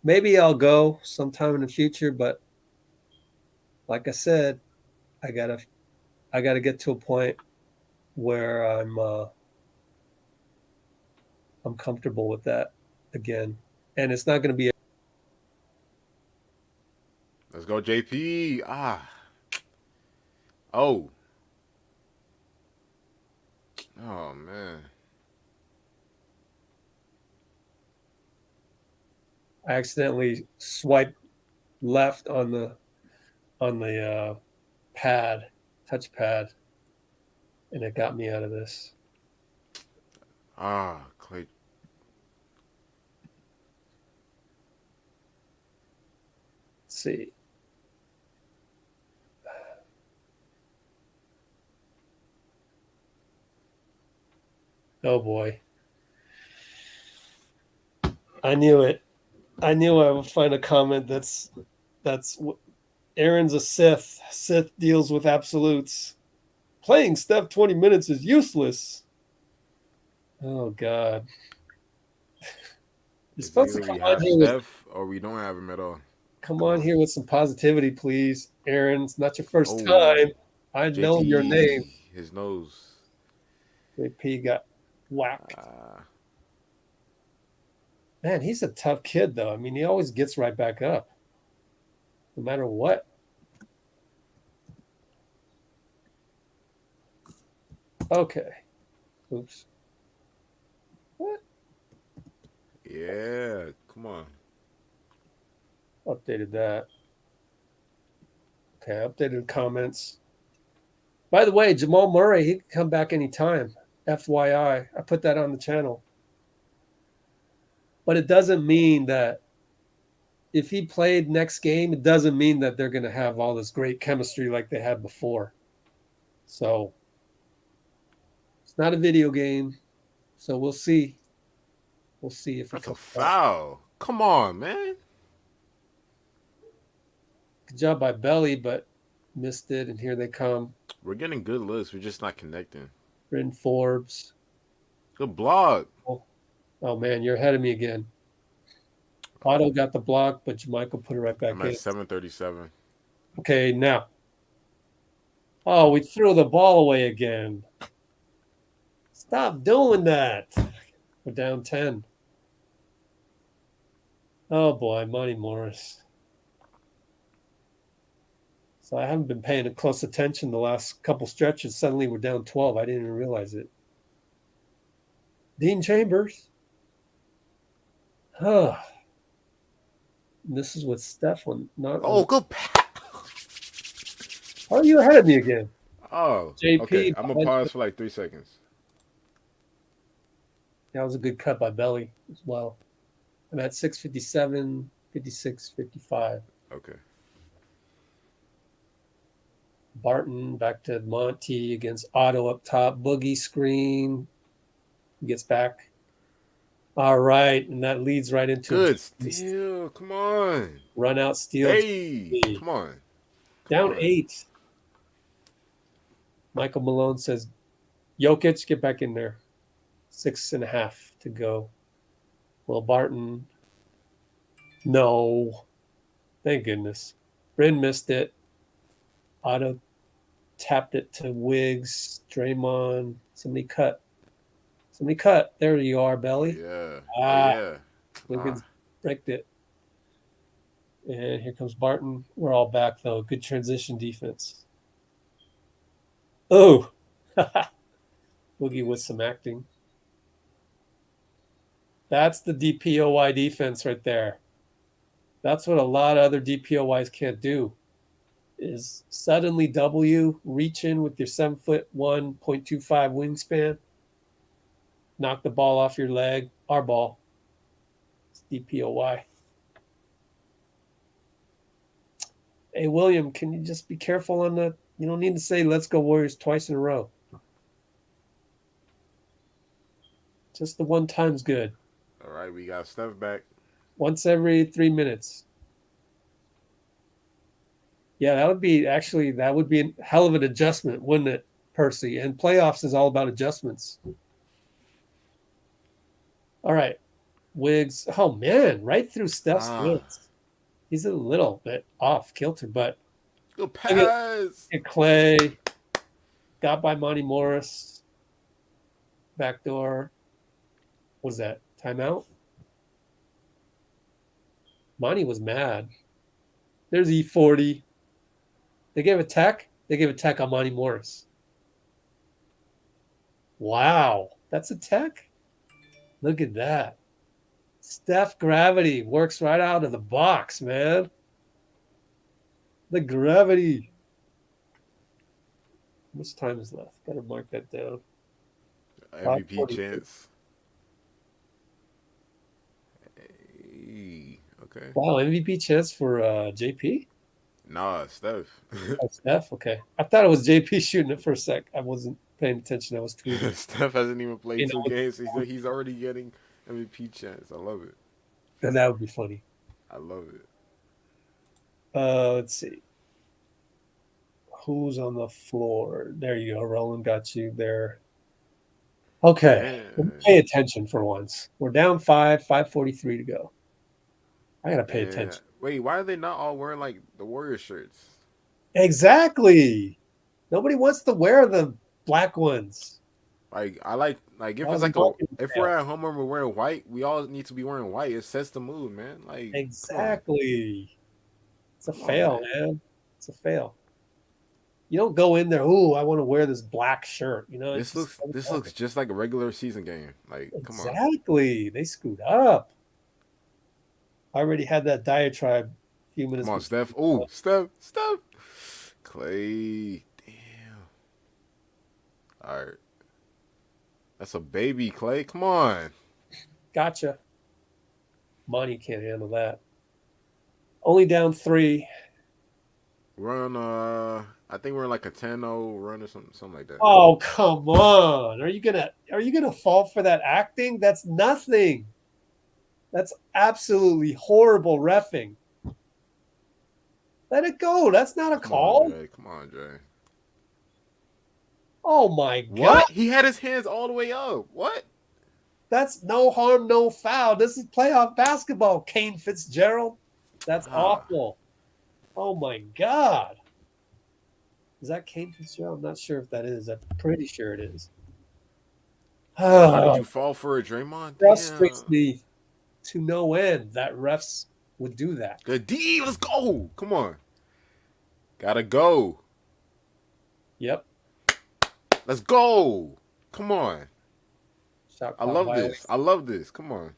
Maybe I'll go sometime in the future, but like I said, I gotta I gotta get to a point where I'm comfortable with that again, and it's not going to be. let's go, JP. Oh, oh man. I accidentally swiped left on the pad, touch pad, and it got me out of this. Clay. Let's see. Oh boy, I knew it. I knew I would find a comment that's Aaron's a Sith. Sith deals with absolutes. Playing Steph 20 minutes is useless. Oh God. You're It's supposed to either come we on have here with Steph or we don't have him at all. come Come on on. here with some positivity, please. Aaron, it's not your first Oh, time. I know your name. JT, his nose. JP got whacked. Uh, Man, he's a tough kid, though. I mean, he always gets right back up, no matter what. Okay. Oops. What? yeah, come on. Updated that. Okay, updated comments. By the way, Jamal Murray, he can come back anytime. FYI. I put that on the channel. But it doesn't mean that if he played next game, it doesn't mean that they're going to have all this great chemistry like they had before. So it's not a video game. So we'll see. We'll see if he That's a comes back. foul. Come on, man. Good job by Belly, but missed it. And here they come. We're getting good looks. We're just not connecting. Bryn Forbes. Good block. Oh man, you're ahead of me again. Otto got the block, but Michael put it right back I'm in. at 737. Okay, now. Oh, we threw the ball away again. Stop doing that. We're down 10. Oh boy, Monty Morris. So I haven't been paying close attention the last couple stretches. Suddenly we're down 12. I didn't even realize it. Dean Chambers. Huh. This is with Steph on not Oh, on. good pass. How are you ahead of me again? Oh, okay. JP. I'm going to pause for like 3 seconds. That was a good cut by Belly as well. I'm at 657, 56, 55. Okay. Barton back to Monty against Otto up top. Boogie screen. He gets back. All right. And that leads right into Good a steal. Come on. run out steal. Hey. Come on. Down 8. Michael Malone says, Jokic, get back in there. 6.5 to go. Will Barton. No. Thank goodness. Bryn missed it. Otto tapped it to Wiggs. Draymond. Somebody cut. There you are, Belly. Yeah. Ah, Yeah. Wiggins bricked it. And here comes Barton. We're all back, though. Good transition defense. Oh. Boogie with some acting. That's the DPOY defense right there. That's what a lot of other DPOYs can't do. Is suddenly W, reach in with your 7'1", 0.25 wingspan, knock the ball off your leg. Our ball. It's DPOY. Hey, William, can you just be careful on that? You don't need to say let's go Warriors twice in a row. Just the one time's good. All right. We got Steph back. Once every 3 minutes. Yeah, that would be a hell of an adjustment, wouldn't it, Percy? And playoffs is all about adjustments. All right. Wiggs. Oh, man, right through Steph's hands. He's a little bit off kilter, but good pass. Clay got by Monty Morris. Backdoor. What was that? Timeout? Monty was mad. There's E40. They gave a tech. They gave a tech on Monty Morris. Wow. That's a tech? Look at that. Steph gravity works right out of the box, man. The gravity. How much time is left? Better mark that down. MVP chance. Hey, okay. Wow, MVP chance for JP? Nah, Steph. Oh, Steph? Okay. I thought it was JP shooting it for a sec. I wasn't paying attention. I was tweeting. Steph hasn't even played 2 games. He's already getting MVP chance. I love it. And that would be funny. I love it. Let's see. Who's on the floor? There you go. Roland got you there. Okay. Pay attention for once. We're down 5:43 to go. I got to pay attention. Wait, why are they not all wearing like the Warrior shirts? Exactly. Nobody wants to wear the black ones. Like if it's like if we're at home and we're wearing white, we all need to be wearing white. It sets the mood, man. Like exactly. It's a fail, man. It's a fail. You don't go in there, I want to wear this black shirt. You know, this looks just like a regular season game. Like, come on. Exactly. They screwed up. I already had that diatribe a few minutes before. Steph. Oh, Steph. Clay. Damn. All right. That's a baby, Clay. Come on. Gotcha. Monty can't handle that. Only down 3. We're on I think we're in like a 10-0 run or something like that. Oh, come on. Are you gonna fall for that acting? That's nothing. That's absolutely horrible reffing. Let it go. That's not a Come on, call. Jay. Come on, Jay. Oh my god. What? He had his hands all the way up. What? That's no harm, no foul. This is playoff basketball, Kane Fitzgerald. That's Ah. awful. Oh my god. Is that Kane Fitzgerald? I'm not sure if that is. I'm pretty sure it is. Yo, how did you Oh, fall for it, Draymond? frustrates Damn. me to no end that refs would do that. Good D. Let's go. Come on. Gotta go. Yep. Let's go. Come on. Shot I clock love this. violation. I love this. Come on.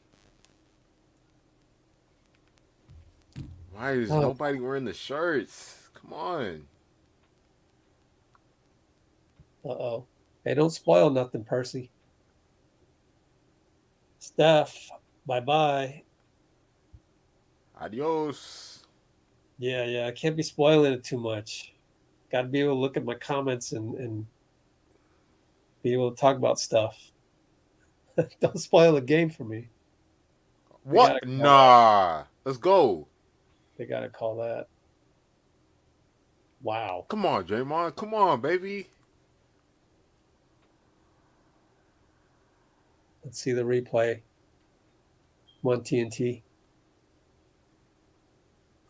Why is Oh, nobody wearing the shirts? Come on. uh-oh. Hey, don't spoil nothing, Percy. Steph, bye-bye. Adios. Yeah, I can't be spoiling it too much. Got to be able to look at my comments and be able to talk about stuff. Don't spoil the game for me. They got What? to call that. Nah. Let's go. They got to call that. Wow. Come on, Draymond. Come on, baby. Let's see the replay. One TNT.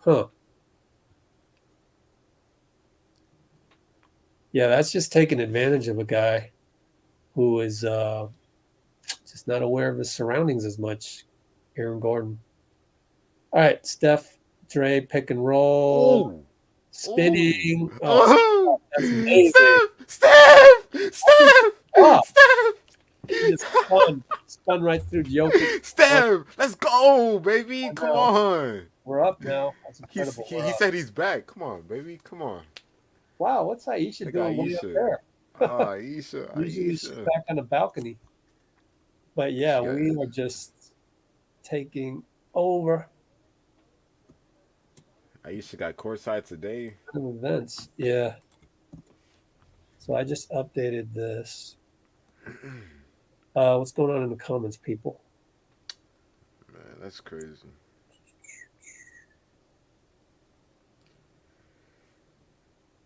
Huh. Yeah, that's just taking advantage of a guy who is just not aware of his surroundings as much. Aaron Gordon. All right, Steph, Dre, pick and roll, Ooh. Ooh. spinning. Oh, Oh. that's amazing. Steph! Steph! Oh, Steph! he just spun right through Jokic. Oh, Steph! Let's go, baby. Come no, on. we're up now. That's He's incredible. he, We're he up. said he's back. Come on, baby. Come on. Wow, what's Aisha Look at doing way up Aisha. there? Ah, Aisha. Usually she's Aisha. back on the balcony. But yeah, She got we are just taking over Aisha got courtside today. events. Yeah. So I just updated this. What's going on in the comments, people? Man, that's crazy.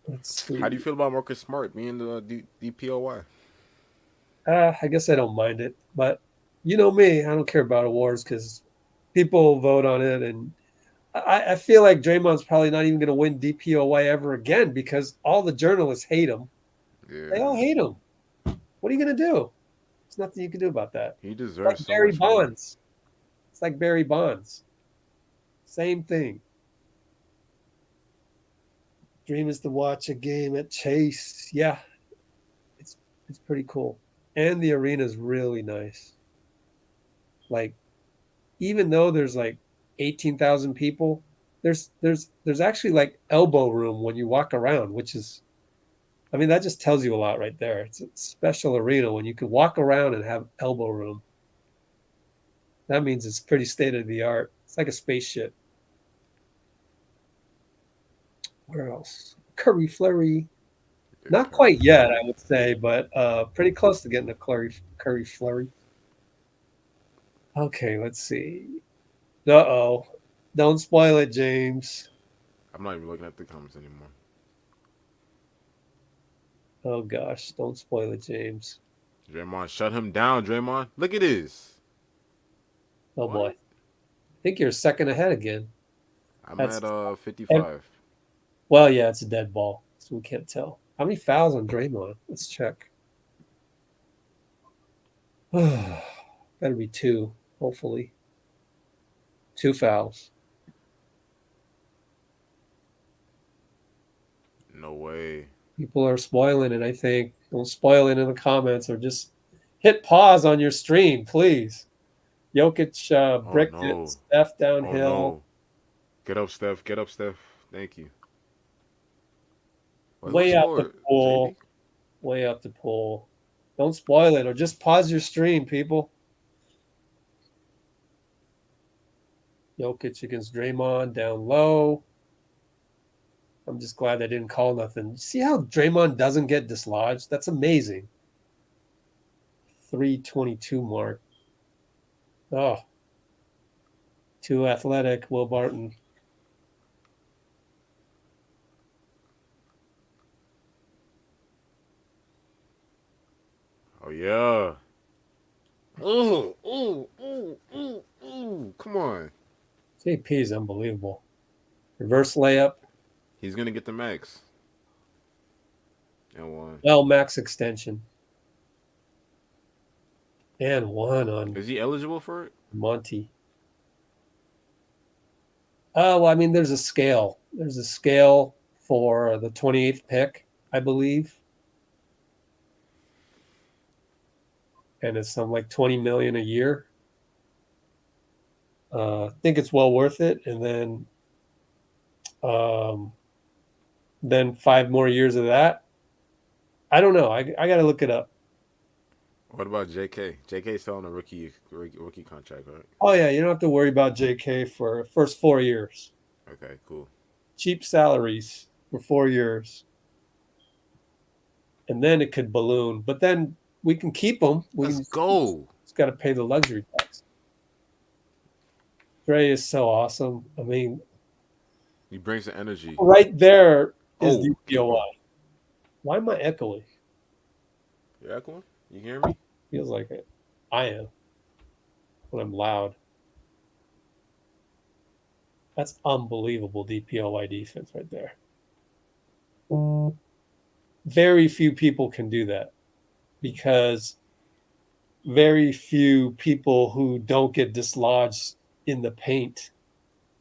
Let's see. How do you feel about Marcus Smart being the DPOY? I guess I don't mind it, but you know me, I don't care about awards because people vote on it, and I feel like Draymond's probably not even going to win DPOY ever again because all the journalists hate him. They all Yeah, hate him. What are you going to do? There's nothing you can do about that. he It's like deserves so Barry much more. Bonds. It's like Barry Bonds. Same thing. Dream is to watch a game at Chase. Yeah, it's pretty cool, and the arena is really nice. Like even though there's like 18,000 people, there's actually like elbow room when you walk around, which is, I mean, that just tells you a lot right there. It's a special arena when you can walk around and have elbow room. That means it's pretty state of the art. It's like a spaceship. Where else? Curry Flurry. Yeah, Not Curry quite yet, Flurry. I would say, but pretty close to getting a Curry Flurry. Okay, let's see. Uh-oh. Don't spoil it, James. I'm not even looking at the comments anymore. Oh gosh, don't spoil it, James. Draymond, shut him down, Draymond. Look at this. Oh boy. What? I think you're a second ahead again. I'm That's at 55. well, yeah, it's a dead ball, so we can't tell. How many fouls on Draymond? Let's check. Better be 2, hopefully. 2 fouls. No way. People are spoiling it, I think. Don't spoil it in the comments or just hit pause on your stream, please. Jokic Oh bricked it. no. Steph Oh downhill. no. Get up, Steph. Get up, Steph. Thank you. Wait, who Way out the scored? pool. JD? Way up the pool. Don't spoil it or just pause your stream, people. Jokic against Draymond down low. I'm just glad they didn't call nothing. See how Draymond doesn't get dislodged? That's amazing. 322 mark. Oh, too athletic, Will Barton. Oh yeah. Ooh, ooh, ooh, ooh, ooh. Come on. JP is unbelievable. Reverse layup. He's gonna get the max. And one. L max extension. And one on Is he eligible for it? Monty. Oh, well, I mean, there's a scale. There's a scale for the 28th pick, I believe. And it's some like 20 million a year. I think it's well worth it. And then 5 more years of that. I don't know. I got to look it up. What about JK? JK still on a rookie contract, right? Oh yeah, you don't have to worry about JK for first 4 years. Okay, cool. Cheap salaries for 4 years. And then it could balloon. But then we can keep them. Let's go. It's got to pay the luxury tax. Dre is so awesome. I mean, He brings the energy. right there is Oh, the keep him. POI. Why am I echoing? You echoing? You hear me? Feels like it. I am when I'm loud. That's unbelievable DPOY defense right there. Very few people can do that because very few people who don't get dislodged in the paint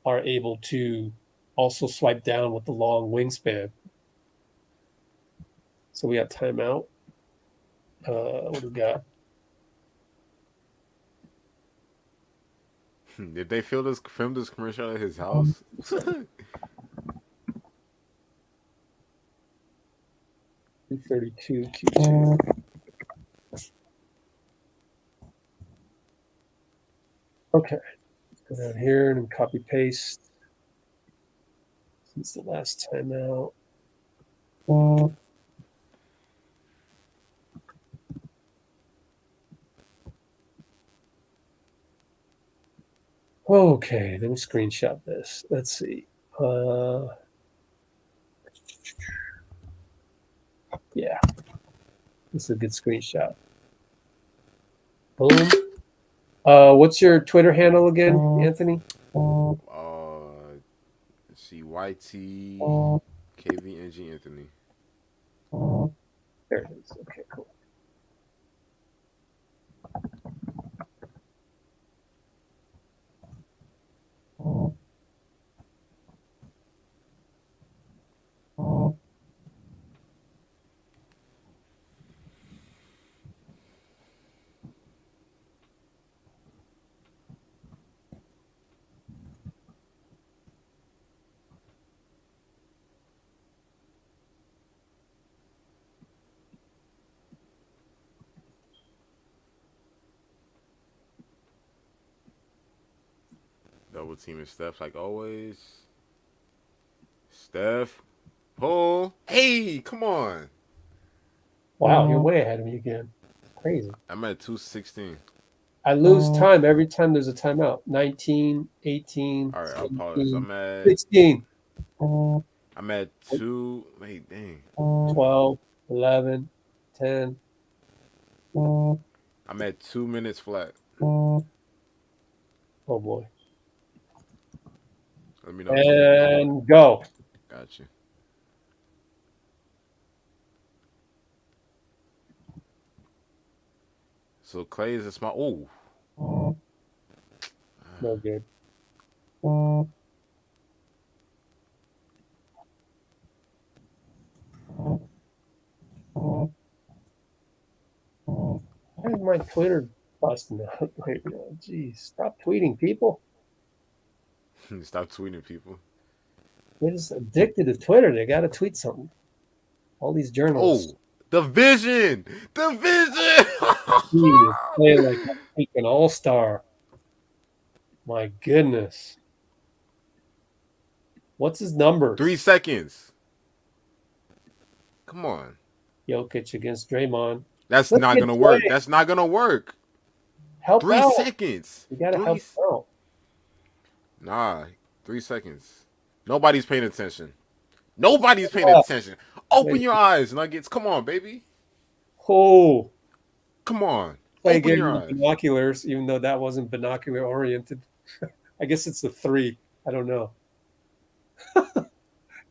are able to also swipe down with the long wingspan. So we got timeout. What do we got? Did they film this commercial at his house? 232 Q2. Okay. Go down here and copy paste. Since the last timeout. Okay, let me screenshot this. Let's see. Yeah, this is a good screenshot. Boom. What's your Twitter handle again, Anthony? Let's see, YT KVNG Anthony. There it is. Okay, cool. Double teaming Steph like always. Steph. Poole. Hey, come on. Wow, you're way ahead of me again. Crazy. I'm at 216. I lose time every time there's a timeout. 19, 18, All right, I'll pause. 17, 16. I'm at 2. Wait, dang. 12, 11, 10. I'm at 2 minutes flat. Oh boy. Let me know. And go. Gotcha. So Clay is a small. Oh. No good. Why is my Twitter busting out right now? Jeez, stop tweeting, people. Stop tweeting people. They're just addicted to Twitter. They got to tweet something. All these journalists. Oh, the vision. The vision. Jeez, play like an all-star. My goodness. What's his numbers? 3 seconds. Come on. Jokic against Draymond. That's Let's not get gonna work. Clay. That's not gonna work. Help 3 out. seconds. You gotta Three. help out. Nah. 3 seconds. Nobody's paying attention. Nobody's paying attention. Open Wait. your eyes, Nuggets. Come on, baby. Oh, Come on. Clay Open getting your the eyes. binoculars, even though that wasn't binocular oriented. I guess it's the 3. I don't know.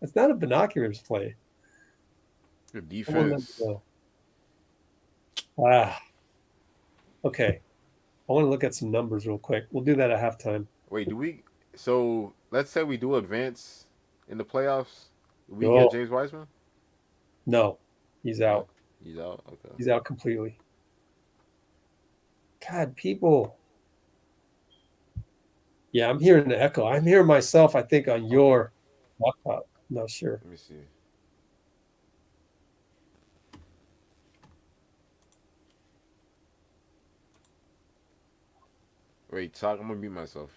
It's not a binoculars play. Your Someone let me defense. know. Ah, okay. I want to look at some numbers real quick. We'll do that at halftime. Wait, do we? So let's say we do advance in the playoffs. Do we get Oh, James Wiseman? no, he's No, out. he's out. Okay. He's out completely. God, people. Yeah, I'm hearing the echo. I'm hearing myself, I think, on Okay. your laptop. I'm not sure. Let me see. Wait, talk. I'm gonna mute myself.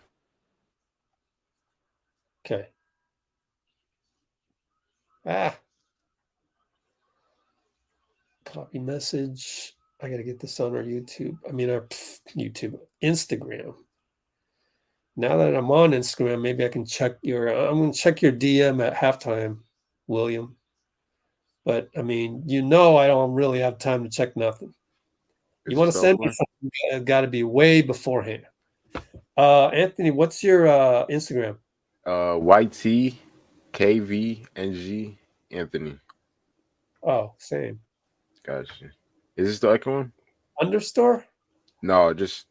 Okay. Ah, copy message. I got to get this on our YouTube. I mean, our YouTube, Instagram. Now that I'm on Instagram, maybe I can check your. I'm going to check your DM at halftime, William. But I mean, I don't really have time to check nothing. You Is it want to still send me playing? something? It's got to be way beforehand. Anthony, what's your Instagram? YT KVNG Anthony. Oh, same. Gotcha. Is this the echo one? Understore? No, just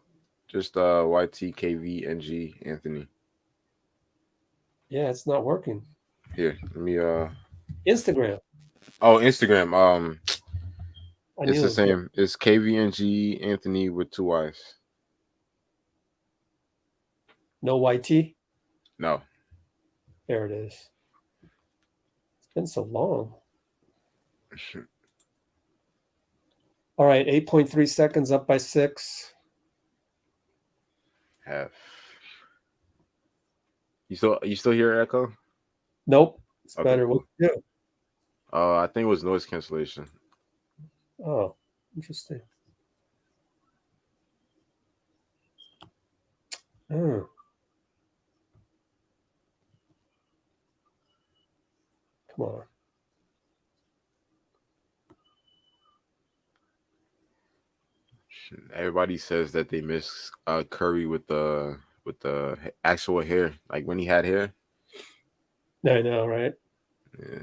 YTKVNG Anthony. Yeah, it's not working. Here, let me Instagram. Oh, Instagram. I It's knew the it was same. It's KVNG Anthony with 2 Y's. no YT. No. There it is. It's been so long. All right, 8.3 seconds up by 6. Half. You still hear echo? Nope. It's Okay, better. What cool. do you do? I think it was noise cancellation. Oh, interesting. Oh. Come on. Everybody says that they miss Curry with the actual hair, like when he had hair. I know, right? Yeah.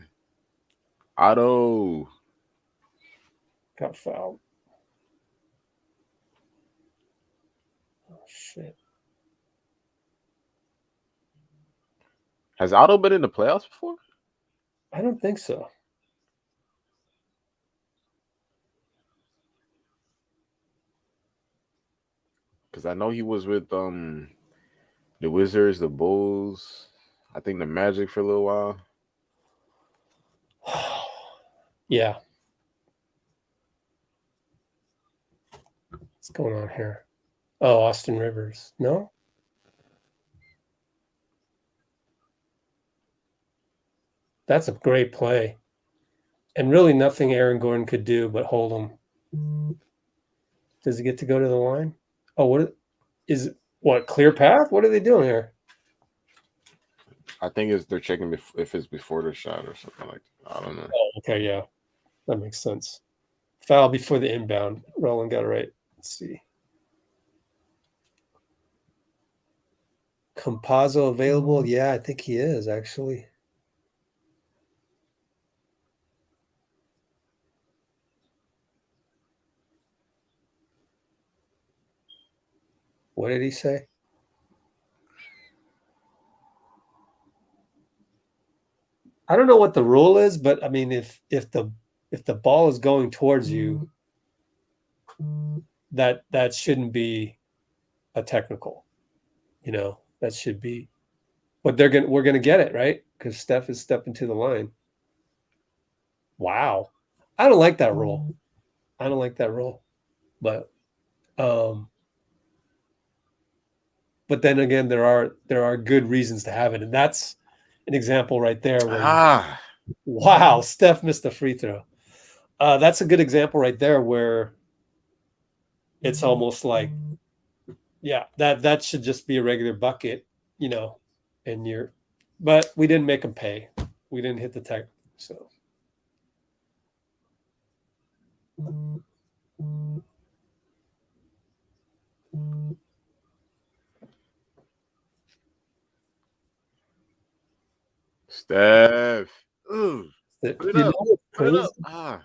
Otto. Got fouled. Oh, shit. Has Otto been in the playoffs before? I don't think so. Because I know he was with the Wizards, the Bulls, I think the Magic for a little while. Yeah. What's going on here? Oh, Austin Rivers. No? That's a great play. And really nothing Aaron Gordon could do but hold him. Does he get to go to the line? Oh, what is it? What, clear path? What are they doing here? I think they're checking if it's before the shot or something like that. I don't know. Oh, okay, yeah. That makes sense. Foul before the inbound. Roland got it right. Let's see. Compazzo available? Yeah, I think he is, actually. What did he say? I don't know what the rule is, but I mean, if the ball is going towards you, that shouldn't be a technical. That should be. But we're gonna get it, right? Because Steph is stepping to the line. Wow. I don't like that rule. I don't like that rule. But but then again, there are good reasons to have it, and that's an example right there where Ah, wow, Steph missed a free throw. That's a good example right there where it's almost like, yeah, that should just be a regular bucket, and but we didn't make them pay. We didn't hit the tech, so. Steph. Ooh, put it You up. know what's Put it crazy? up. Ah,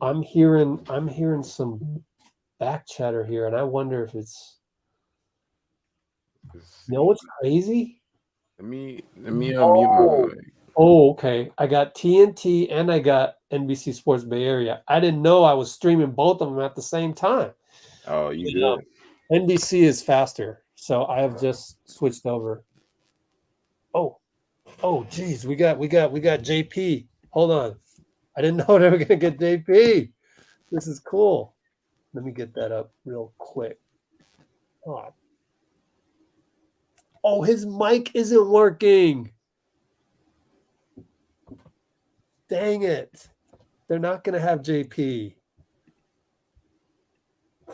I'm hearing some back chatter here, and I wonder if it's. let's You know see. what's crazy? Let me unmute my Oh, mic. okay. I got TNT and I got NBC Sports Bay Area. I didn't know I was streaming both of them at the same time. Oh, you You good? know, NBC is faster, so I have just switched over. Oh, geez, we got JP. Hold on, I didn't know they were gonna get JP. This is cool. Let me get that up real quick. Oh, his mic isn't working. Dang it. They're not going to have JP.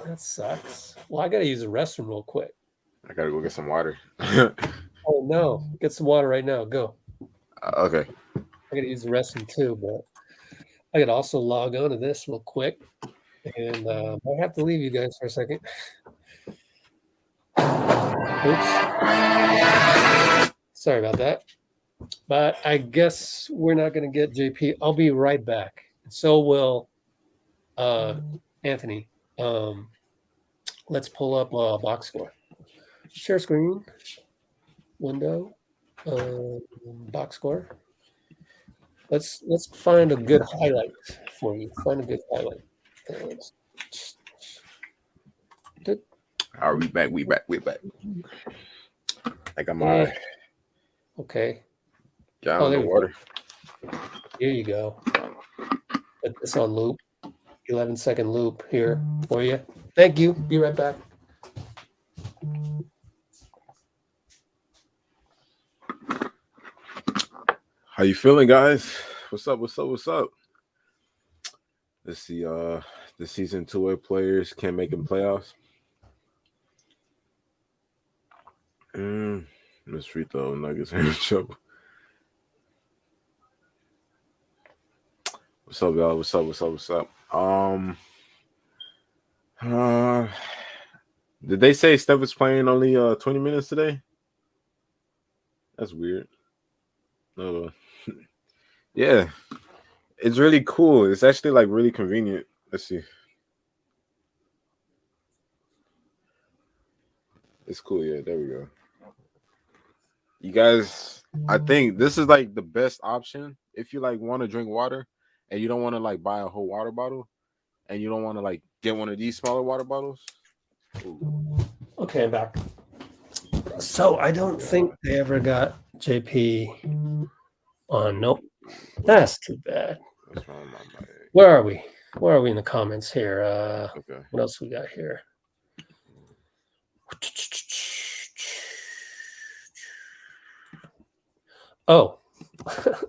That sucks. Well, I got to use the restroom real quick. I gotta go get some water. Oh, no. Get some water right now. Go. Okay. I got to use the restroom too, but I got to also log on to this real quick. And I have to leave you guys for a second. Oops. Sorry about that. But I guess we're not going to get JP. I'll be right back. So will Anthony. Let's pull up a box score. Share screen. Window. Box score. Let's find a good highlight for you. Find a good highlight. All right, we back. I got my Okay. gallon There of we water. go. Here you go. Put this on loop. 11-second loop here for you. Thank you. Be right back. How you feeling, guys? What's up? Let's see. The season 2A players can't make them playoffs. Miss free throw Nuggets are in trouble. What's up, y'all? What's up? Did they say Steph is playing only 20 minutes today? That's weird. Yeah. It's really cool. It's actually like really convenient. Let's see. It's cool. Yeah, there we go. You guys, I think this is like the best option if you like want to drink water and you don't want to like buy a whole water bottle and you don't want to like get one of these smaller water bottles. Ooh. Okay, I'm back. So I don't think they ever got JP on. Nope. That's too bad. What's wrong with my mic? Where are we? Where are we in the comments here? Okay. What else we got here? Oh,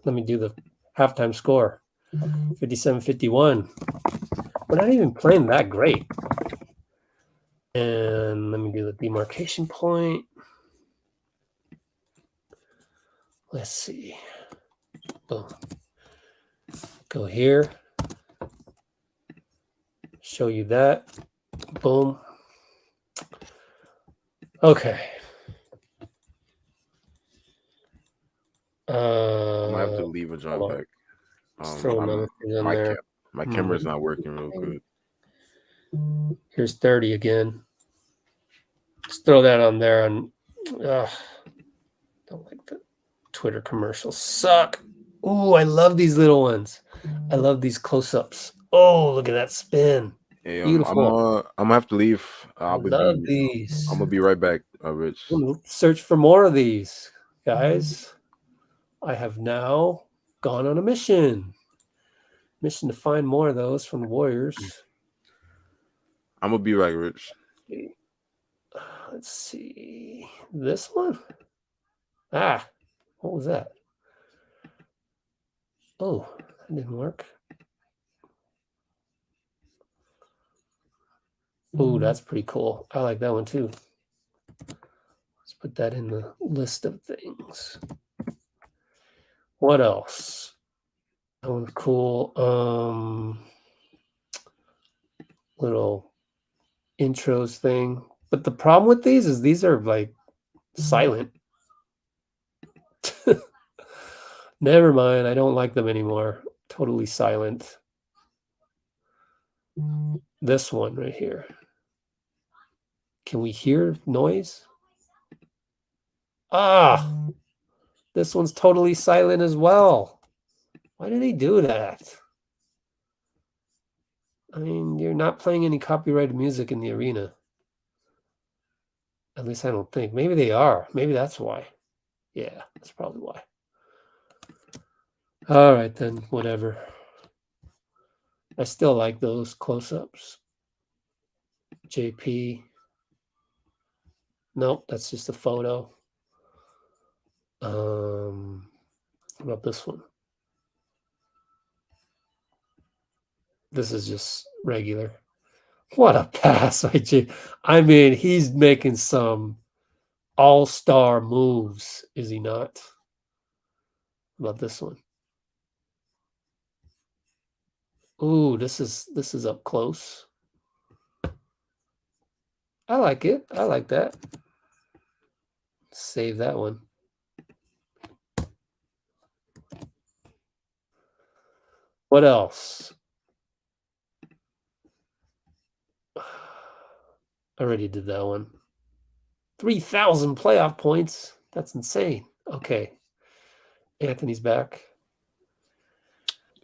let me do the halftime score. 57-51. We're not even playing that great. And let me do the demarcation point. Let's see. Boom. Go here. Show you that. Boom. Okay. I'm gonna have to leave and join back. Let's throw another thing in there. My camera's not working real good. Here's 30 again. Let's throw that on there. And don't like the Twitter commercials. Suck. Ooh, I love these little ones. I love these close-ups. Oh, look at that spin. Hey, Beautiful. I'm gonna have to leave. Love these. I'm gonna be right back, Rich. Search for more of these, guys. I have now gone on a mission. Mission to find more of those from the Warriors. I'm gonna be right, Rich. Let's see. This one? Ah, What was that? Oh, that didn't work. Oh, that's pretty cool. I like that one too. Let's put that in the list of things. What else? That one's cool. Little intros thing. But the problem with these are like silent. Never mind. I don't like them anymore. Totally silent. This one right here. Can we hear noise? Ah, this one's totally silent as well. Why do they do that? I mean, you're not playing any copyrighted music in the arena. At least I don't think. Maybe they are. Maybe that's why. Yeah, that's probably why. All right, then, whatever. I still like those close-ups. JP. Nope, that's just a photo. What about this one? This is just regular. What a pass, IJ. I mean, he's making some all-star moves, is he not? How about this one? Ooh, this is up close. I like it. I like that. Save that one. What else? I already did that one. 3,000 playoff points. That's insane. Okay. Anthony's back.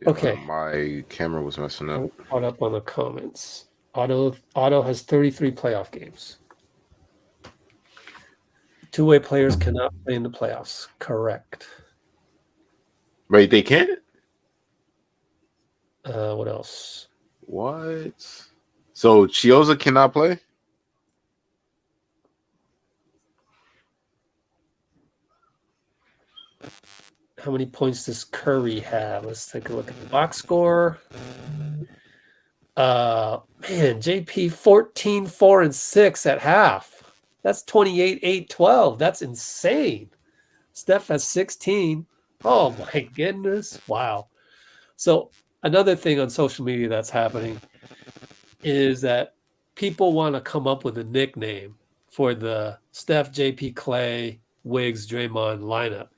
Yeah, Okay. my camera was messing up. Caught up on the comments. Otto has 33 playoff games. Two-way players cannot play in the playoffs. Correct. Wait, they can't? What else? What? So Chioza cannot play? How many points does Curry have? Let's take a look at the box score. Man, JP 14, 4, and 6 at half. That's 28, 8, 12. That's insane. Steph has 16. Oh my goodness. Wow. So another thing on social media that's happening is that people want to come up with a nickname for the Steph, JP, Clay, Wiggs, Draymond lineup.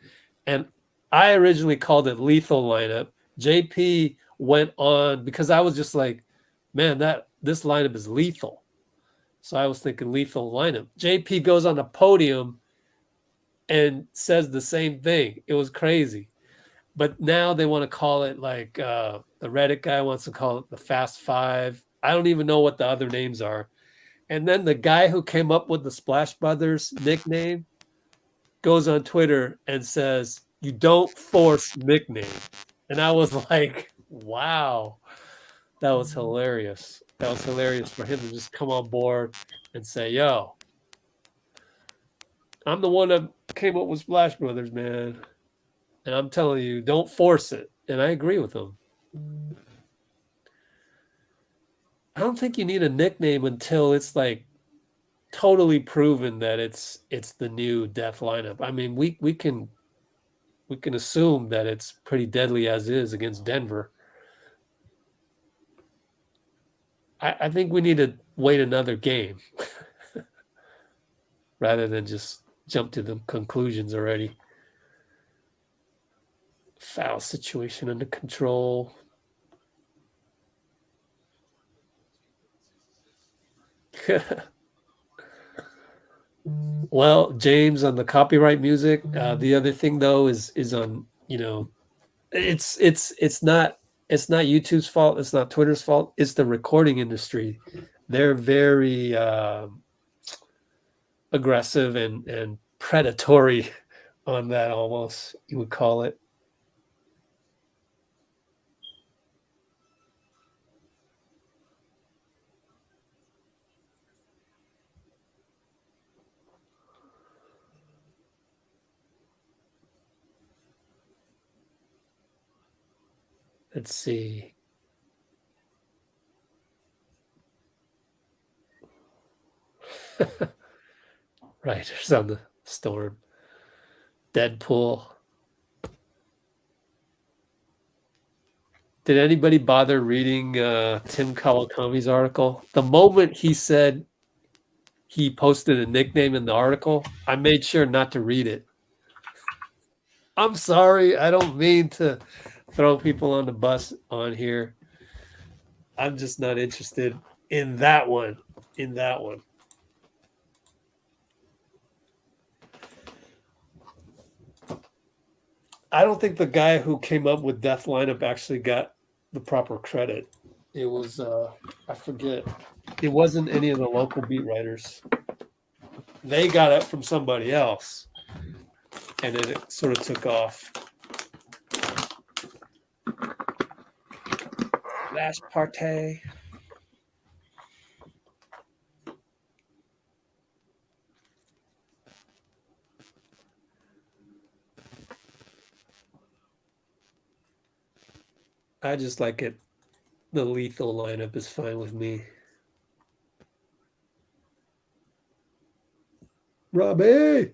And I originally called it lethal lineup. JP went on because I was just like, man, this lineup is lethal. So I was thinking lethal lineup. JP goes on the podium and says the same thing. It was crazy. But now they want to call it like the Reddit guy wants to call it the Fast Five. I don't even know what the other names are. And then the guy who came up with the Splash Brothers nickname goes on Twitter and says, "You don't force nickname." And I was like, wow, that was hilarious. That was hilarious for him to just come on board and say, yo, I'm the one that came up with Splash Brothers, man. And I'm telling you, don't force it. And I agree with him. I don't think you need a nickname until it's like totally proven that it's the new death lineup. I mean, we can assume that it's pretty deadly as is against Denver. I think we need to wait another game rather than just jump to the conclusions already. Foul situation under control. Well, James, on the copyright music. The other thing though is on, it's not YouTube's fault. It's not Twitter's fault. It's the recording industry. They're very aggressive and predatory on that. Almost you would call it. Let's see. Riders on the Storm. Deadpool. Did anybody bother reading Tim Kawakomi's article? The moment he said he posted a nickname in the article, I made sure not to read it. I'm sorry. I don't mean to throw people on the bus on here. I'm just not interested in that one. I don't think the guy who came up with Death Lineup actually got the proper credit. It was I forget. It wasn't any of the local beat writers. They got it from somebody else, and then it sort of took off. Last party. I just like it. The lethal lineup is fine with me. Robbie!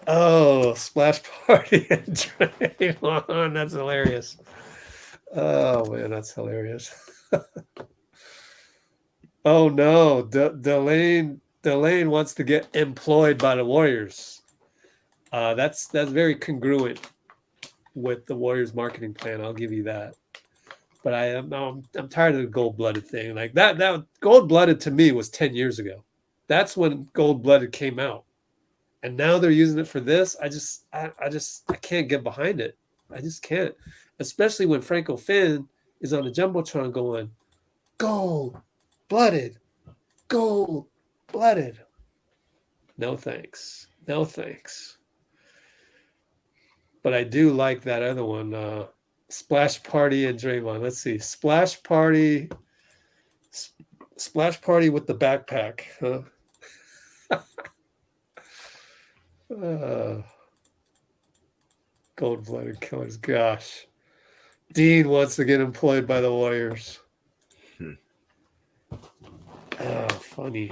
Oh, Splash Party and Draymond. That's hilarious. Oh, man, that's hilarious. Oh, no. Delane wants to get employed by the Warriors. That's very congruent with the Warriors marketing plan. I'll give you that. But I'm tired of the gold-blooded thing. Like that gold-blooded to me was 10 years ago. That's when gold-blooded came out. And now they're using it for this. I can't get behind it. I just can't. Especially when Franco Finn is on the Jumbotron going, gold-blooded, gold-blooded. No thanks. No thanks. But I do like that other one, Splash Party and Draymond. Let's see. Splash Party with the backpack, huh? Gold-blooded killers. Gosh. Dean wants to get employed by the Warriors. Oh, funny.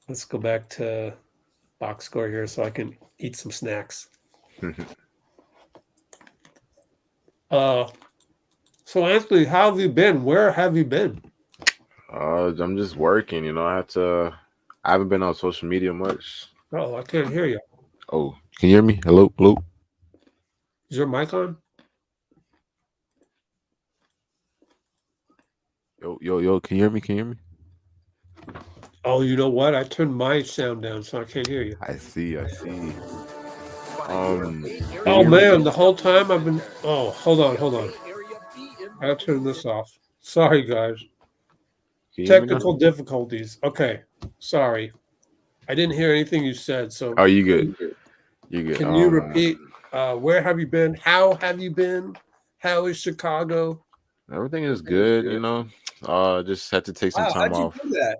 Let's go back to box score here so I can eat some snacks. So Anthony, how have you been? Where have you been? I'm just working, you know. I haven't been on social media much. Oh, I can't hear you. Oh, can you hear me? Hello? Is your mic on? Yo, can you hear me? Oh, you know what? I turned my sound down, so I can't hear you. I see. Oh man, the whole time I've been. Oh, hold on. I gotta turn this off. Sorry, guys. Technical difficulties. Okay, sorry. I didn't hear anything you said. So. Oh, you good? You good? Can you repeat? Where have you been? How have you been? How is Chicago? Everything is good, you know. Just had to take some time off. How'd you do that?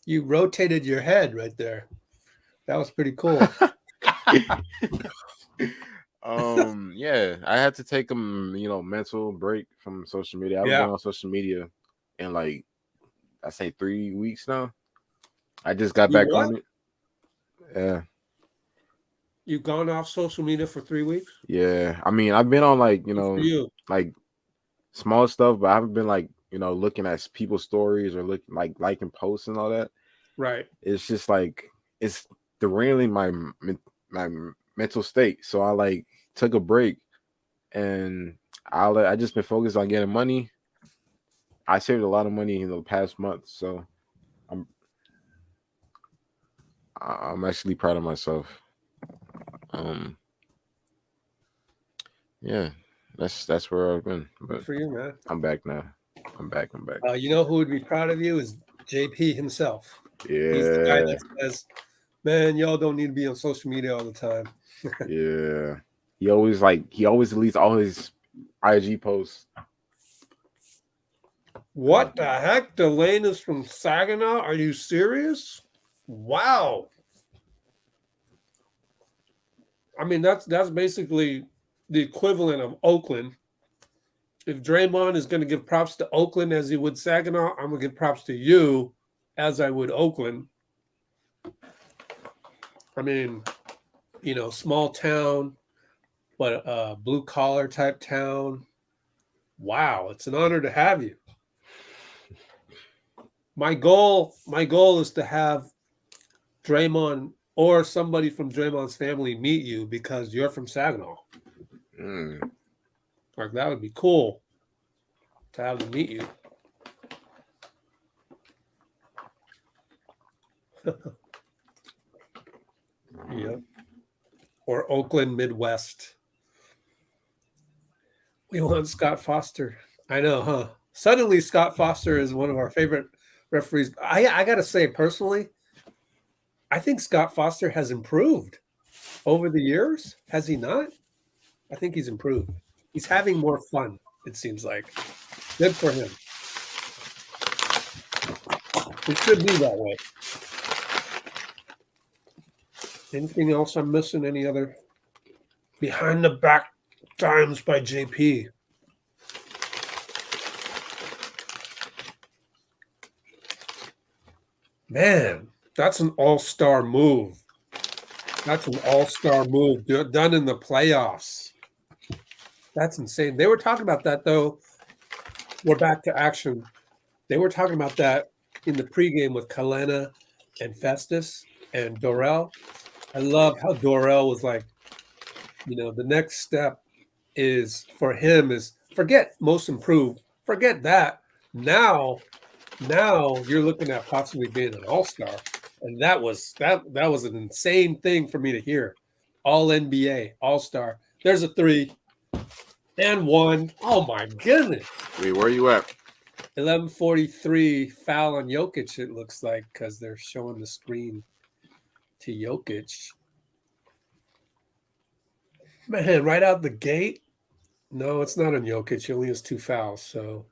You rotated your head right there. That was pretty cool. Yeah, I had to take a mental break from social media. I've been on social media in I say 3 weeks now. I just got back on it. Yeah. You've gone off social media for 3 weeks? Yeah. I mean, I've been on like small stuff, but I haven't been looking at people's stories or liking posts and all that. Right. It's just it's derailing my mental state. So I took a break and I just been focused on getting money. I saved a lot of money in the past month, so I'm actually proud of myself. Yeah, that's where I've been. But good for you, man. I'm back now. I'm back. You know who would be proud of you is JP himself. Yeah. He's the guy that says, man, y'all don't need to be on social media all the time. Yeah. He always deletes all his IG posts. What the heck? Delane is from Saginaw? Are you serious? Wow. I mean, that's basically the equivalent of Oakland. If Draymond is going to give props to Oakland as he would Saginaw, I'm going to give props to you as I would Oakland. I mean, small town, but blue collar type town. Wow, it's an honor to have you. My goal is to have Draymond or somebody from Draymond's family meet you because you're from Saginaw. Like, that would be cool to have them meet you. Yeah. Or Oakland, Midwest. We want Scott Foster. I know, huh? Suddenly, Scott Foster is one of our favorite referees. I got to say, personally, I think Scott Foster has improved over the years. Has he not? I think he's improved. He's having more fun, it seems like. Good for him. It should be that way. Anything else I'm missing? Any other behind the back times by JP? Man, that's an all-star move. That's an all-star move done in the playoffs. That's insane. They were talking about that, though. We're back to action. They were talking about that in the pregame with Kalena and Festus and Dorel. I love how Dorel was like, the next step is for him is forget most improved. Forget that. Now you're looking at possibly being an all-star. And that was an insane thing for me to hear. All NBA, all-star. There's a 3 and 1. Oh my goodness. Wait, where are you at? 11:43 foul on Jokic, it looks like, because they're showing the screen to Jokic. Man, right out the gate. No, it's not on Jokic. He only has 2 fouls. So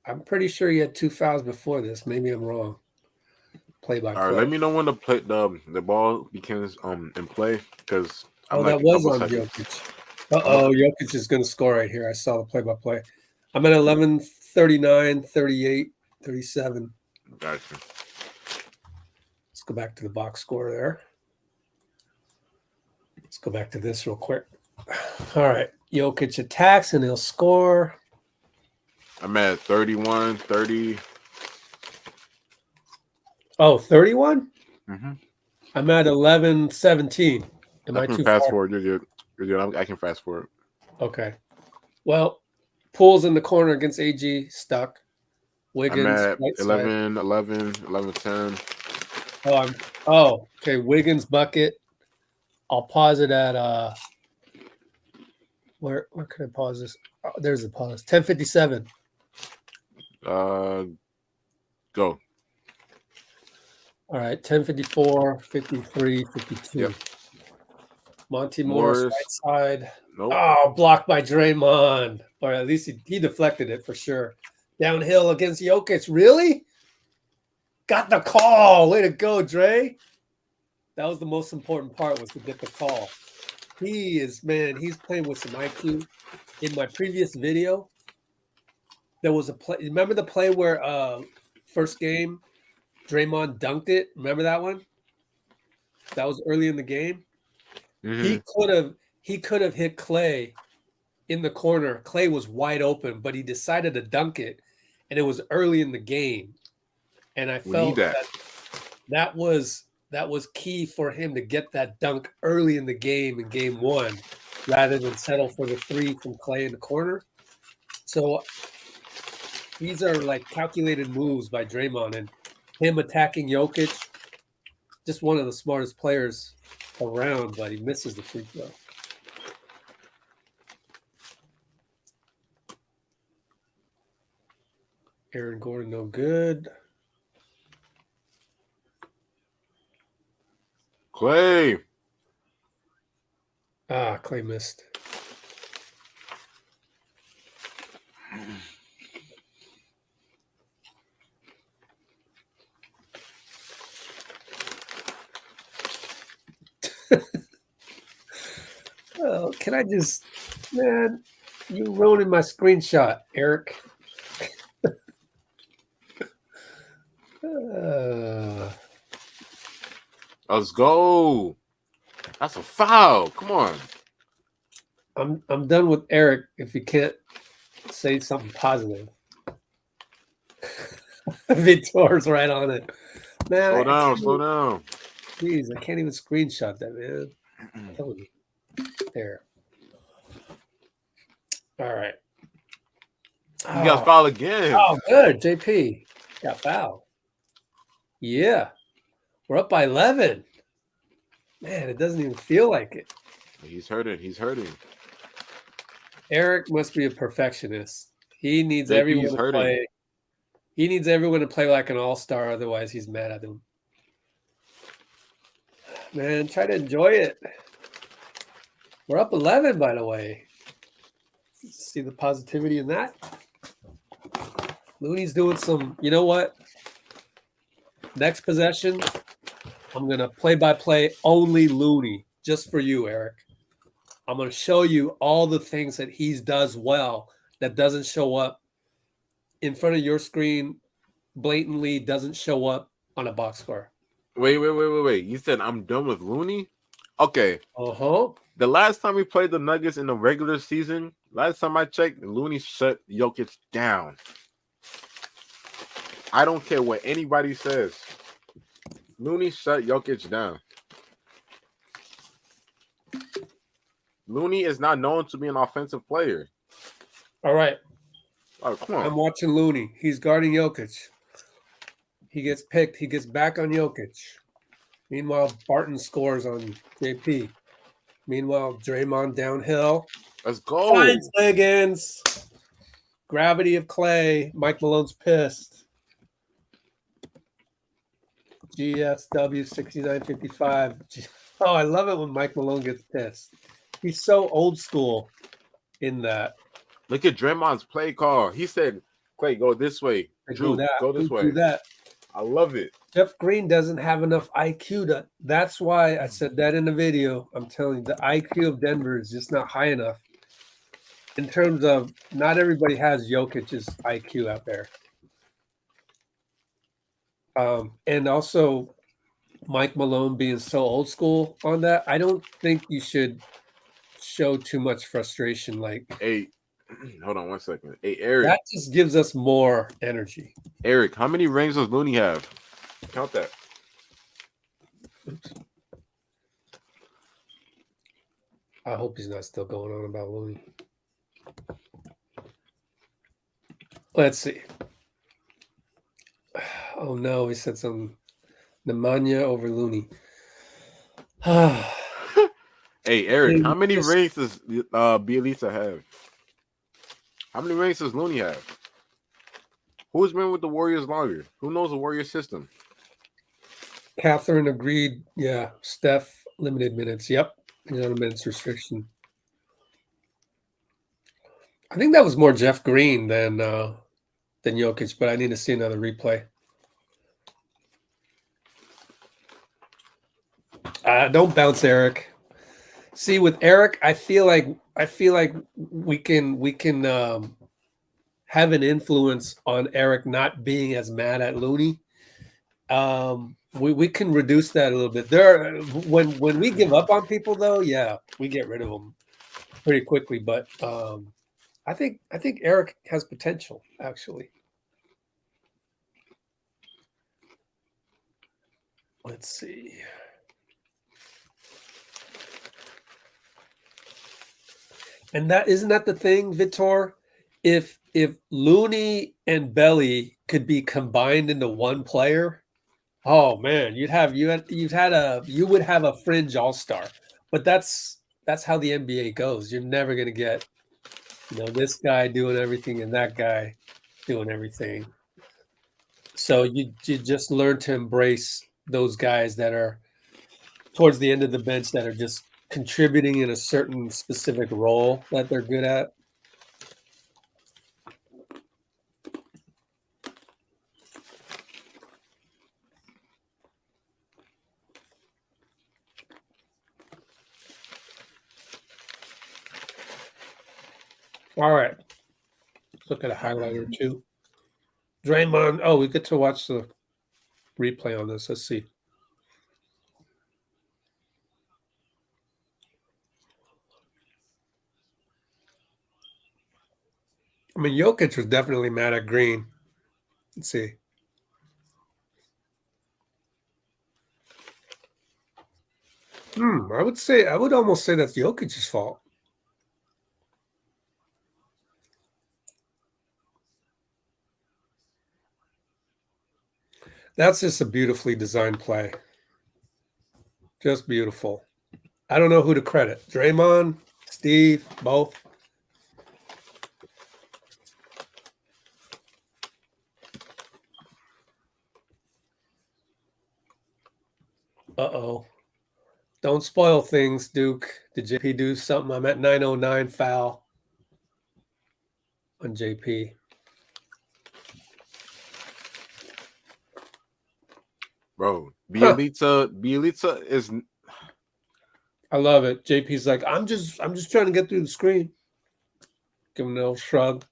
I'm pretty sure he had 2 fouls before this. Maybe I'm wrong. Play by All right, play. let me know when the ball begins in play because I'm Oh, that like a was couple on seconds. Jokic. Jokic is going to score right here. I saw the play by play. I'm at 11:39, 38, 37. Gotcha. Let's go back to the box score there. Let's go back to this real quick. All right. Jokic attacks and he'll score. I'm at 31, 30. Oh, 31? Mm-hmm. I'm at 11:17. Am I can too fast far? forward. You're good. I can fast forward. Okay. Well, Poole's in the corner against AG, stuck. I'm Wiggins, at right side. 11, 11, 11, 10. Okay. Wiggins bucket. I'll pause it at where can I pause this? Oh, there's the pause. 10:57. Go. All right, 10:54, 53, 52. Yep. Monty Morris, Morris. right side. Nope. Oh, blocked by Draymond. Or at least he deflected it for sure. Downhill against Jokic. Really? Got the call. Way to go, Dre. That was the most important part, was to get the call. He's playing with some IQ. In my previous video, there was a play. Remember the play where first game, Draymond dunked it? Remember that one? That was early in the game. Mm-hmm. He could have hit Clay in the corner. Clay was wide open, but he decided to dunk it, and it was early in the game. And I We need felt that. that was key for him to get that dunk early in the game in game 1, rather than settle for the 3 from Clay in the corner. So these are like calculated moves by Draymond, and him attacking Jokic. Just one of the smartest players around, but he misses the free throw. Aaron Gordon, no good. Clay. Clay missed. Oh, can I just, man, you ruining my screenshot, Eric. Uh, Let's go. That's a foul. Come on. I'm done with Eric if you can't say something positive. Vitor's right on it. Man, Slow down. Slow down. Jeez, I can't even screenshot that, man. Killing me. There. All right. You got foul again. Oh, good. JP got foul. Yeah. We're up by 11. Man, it doesn't even feel like it. He's hurting. He's hurting. Eric must be a perfectionist. He needs JP's everyone to hurting. play. He needs everyone to play like an all-star, otherwise he's mad at them. Man, try to enjoy it. We're up 11, by the way. See the positivity in that? Looney's doing some, you know what? Next possession, I'm going to play-by-play only Looney, just for you, Eric. I'm going to show you all the things that he does well that doesn't show up in front of your screen, blatantly doesn't show up on a box score. Wait. You said I'm done with Looney? Okay. Uh-huh. The last time we played the Nuggets in the regular season, last time I checked, Looney shut Jokic down. I don't care what anybody says. Looney shut Jokic down. Looney is not known to be an offensive player. All right. Oh, come on. I'm watching Looney. He's guarding Jokic. He gets picked. He gets back on Jokic. Meanwhile, Barton scores on JP. Meanwhile, Draymond downhill. Let's go. Finds Wiggins. Gravity of Clay. Mike Malone's pissed. GSW 6955. Oh, I love it when Mike Malone gets pissed. He's so old school in that. Look at Draymond's play call. He said, Clay, go this way. Drew, go this way. Do that. I love it. Jeff Green doesn't have enough IQ to. That's why I said that in the video. I'm telling you, the IQ of Denver is just not high enough. In terms of, not everybody has Jokic's IQ out there. And also, Mike Malone being so old school on that, I don't think you should show too much frustration. Like, hey, hold on 1 second. Hey, Eric. That just gives us more energy. Eric, how many rings does Looney have? Count that. Oops. I hope he's not still going on about Looney. Let's see. Oh no, he said some Nemanja over Looney. Hey, Eric, how many rings does Bielitsa have? How many rings does Looney have? Who's been with the Warriors longer? Who knows the Warriors system? Catherine agreed. Yeah, Steph limited minutes. Yep, he's on a minutes restriction. I think that was more Jeff Green than Jokic, but I need to see another replay. Don't bounce, Eric. See, with Eric, I feel like we can have an influence on Eric not being as mad at Looney. We can reduce that a little bit. When we give up on people, though, yeah, we get rid of them pretty quickly. But I think Eric has potential, actually. Let's see. And that isn't that the thing, Vitor? If Looney and Belly could be combined into one player, oh man, you would have a fringe all-star. But that's how the NBA goes. You're never gonna get, this guy doing everything and that guy doing everything. So you just learn to embrace those guys that are towards the end of the bench that are just contributing in a certain specific role that they're good at. All right. Let's look at a highlight or two. Draymond. Oh, we get to watch the replay on this. Let's see. I mean, Jokic was definitely mad at Green. Let's see. I would almost say that's Jokic's fault. That's just a beautifully designed play. Just beautiful. I don't know who to credit. Draymond, Steve, both. Uh-oh. Don't spoil things, Duke. Did JP do something? I'm at 909 foul on JP. Bro, Bielitsa is. I love it. JP's like, I'm just trying to get through the screen. Give him a little shrug.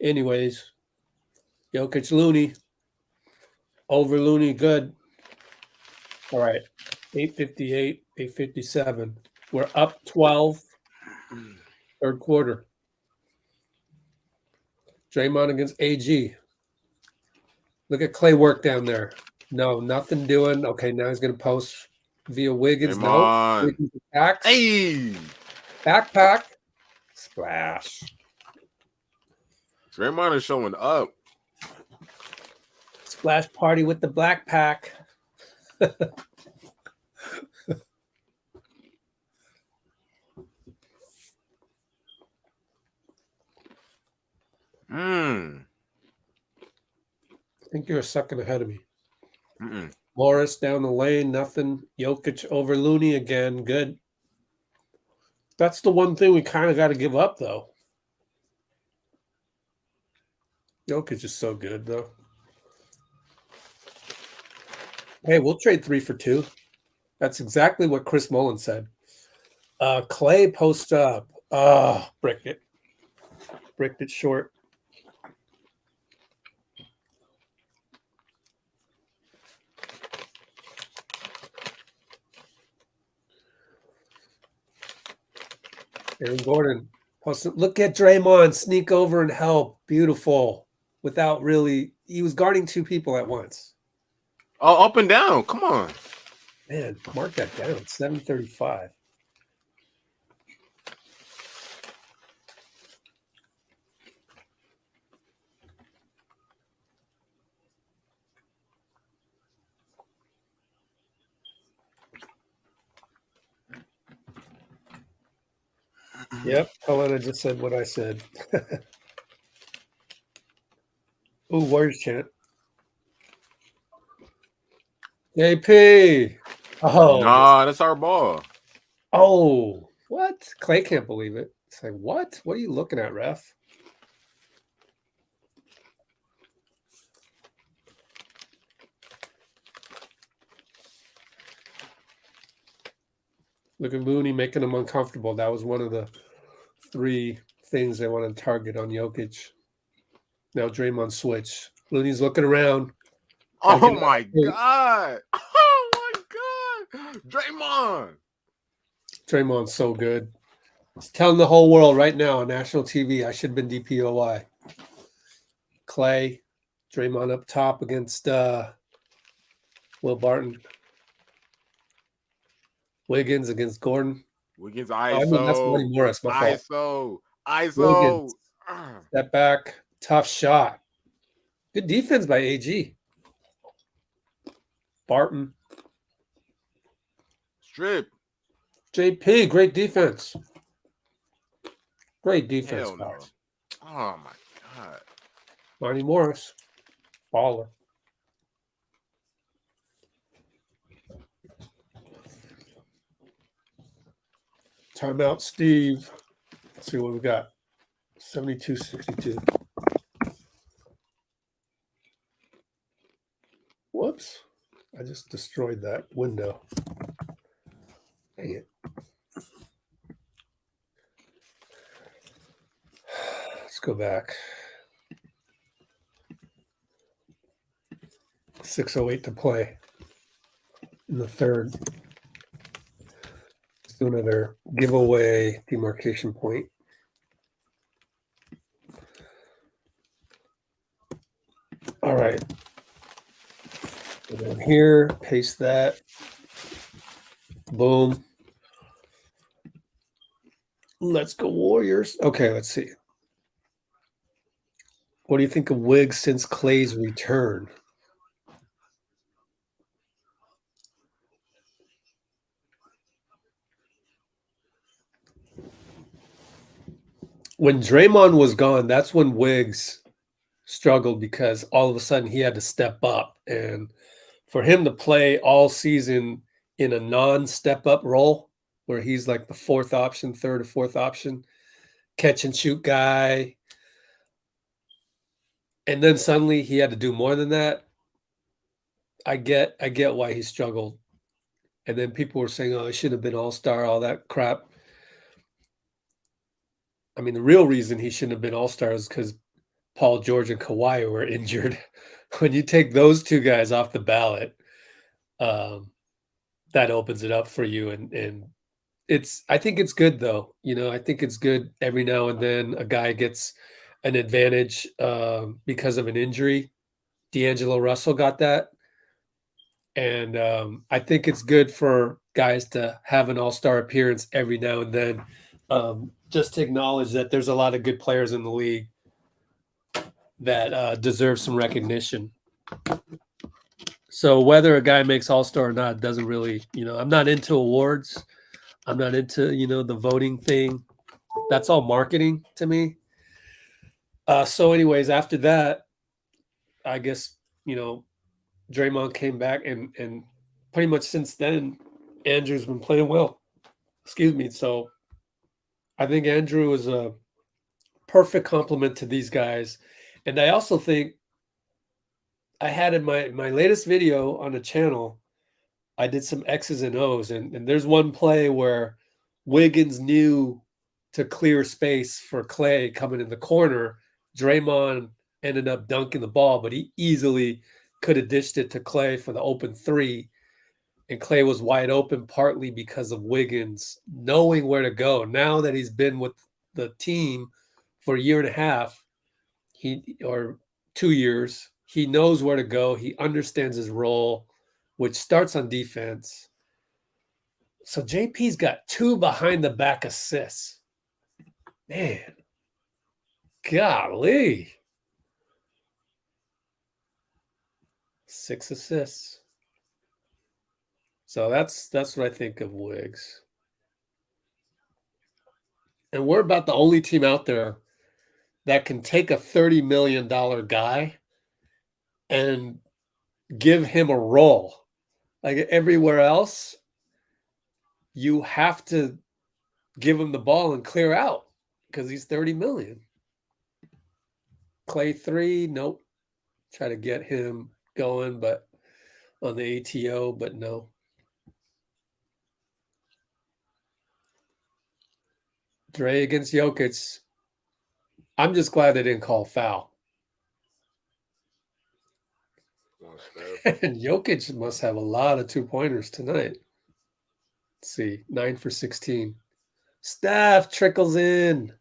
Anyways, Jokic Looney. Over Looney, good. All right. 858, 857. We're up 12. Third quarter. Draymond against AG. Look at Clay work down there. No, nothing doing. Okay, now he's going to post via Wiggins. Draymond. No. Wiggins attacks. Hey. Backpack. Splash. Draymond is showing up. Splash party with the black pack. I think you're a second ahead of me. Morris down the lane, nothing. Jokic over Looney again. Good. That's the one thing we kind of got to give up, though. Jokic is so good, though. Hey, we'll trade 3 for 2. That's exactly what Chris Mullen said. Clay post up. Bricked it. Bricked it short. Aaron Gordon posted. Look at Draymond sneak over and help. Beautiful. Without really, he was guarding 2 people at once. Oh, up and down. Come on. Man, mark that down. 735. Yep, Helena just said what I said. Ooh, Warriors chant. JP. Oh, Nah, that's our ball. Oh, what? Clay can't believe it. It's like, what? What are you looking at, ref? Look at Looney making him uncomfortable. That was one of the 3 things they want to target on Jokic. Now Draymond switch. Looney's looking around. Oh my God. Oh my God. Draymond. Draymond's so good. He's telling the whole world right now on national TV, I should have been DPOY. Clay, Draymond up top against Will Barton. Wiggins against Gordon. Wiggins I mean, that's Money ISO. Morris, my fault. ISO. Wiggins, step back, tough shot. Good defense by AG. Barton. Strip. JP, great defense. Great defense, Hell no. guys. Oh my God. Money Morris, baller. Timeout, Steve. Let's see what we got. 72-62. Whoops. I just destroyed that window. Dang it. Let's go back. 6:08 to play in the third. Let's do another giveaway demarcation point. All right. Go down here, paste that. Boom. Let's go Warriors. Okay, let's see. What do you think of Wiggs since Clay's return? When Draymond was gone, that's when Wiggs struggled because all of a sudden he had to step up. And for him to play all season in a non-step up role where he's like the fourth option, third or fourth option, catch and shoot guy, and then suddenly he had to do more than that. I get why he struggled. And then people were saying, oh, he should have been all-star, all that crap. I mean, the real reason he shouldn't have been all-star is because Paul George and Kawhi were injured. When you take those two guys off the ballot, that opens it up for you. And I think it's good though. I think it's good every now and then a guy gets an advantage because of an injury. D'Angelo Russell got that. And I think it's good for guys to have an all-star appearance every now and then, just to acknowledge that there's a lot of good players in the league that deserve some recognition. So whether a guy makes all-star or not doesn't really, I'm not into awards. I'm not into, the voting thing. That's all marketing to me. So anyways, after that, I guess, Draymond came back and pretty much since then, Andrew's been playing well. Excuse me. So I think Andrew is a perfect complement to these guys. And I also think I had in my latest video on the channel, I did some X's and O's. And there's one play where Wiggins knew to clear space for Clay coming in the corner. Draymond ended up dunking the ball, but he easily could have dished it to Clay for the open three. And Clay was wide open partly because of Wiggins knowing where to go. Now that he's been with the team for a year and a half, or 2 years, he knows where to go. He understands his role, which starts on defense. So JP's got 2 behind the back assists. Man, golly. 6 assists. So that's what I think of Wiggs. And we're about the only team out there that can take a $30 million guy and give him a role. Like everywhere else, you have to give him the ball and clear out because he's 30 million. Clay 3, nope. Try to get him going, but on the ATO, but no. Dre against Jokic. I'm just glad they didn't call foul. And Jokic must have a lot of 2-pointers tonight. Let's see, 9 for 16. Steph trickles in.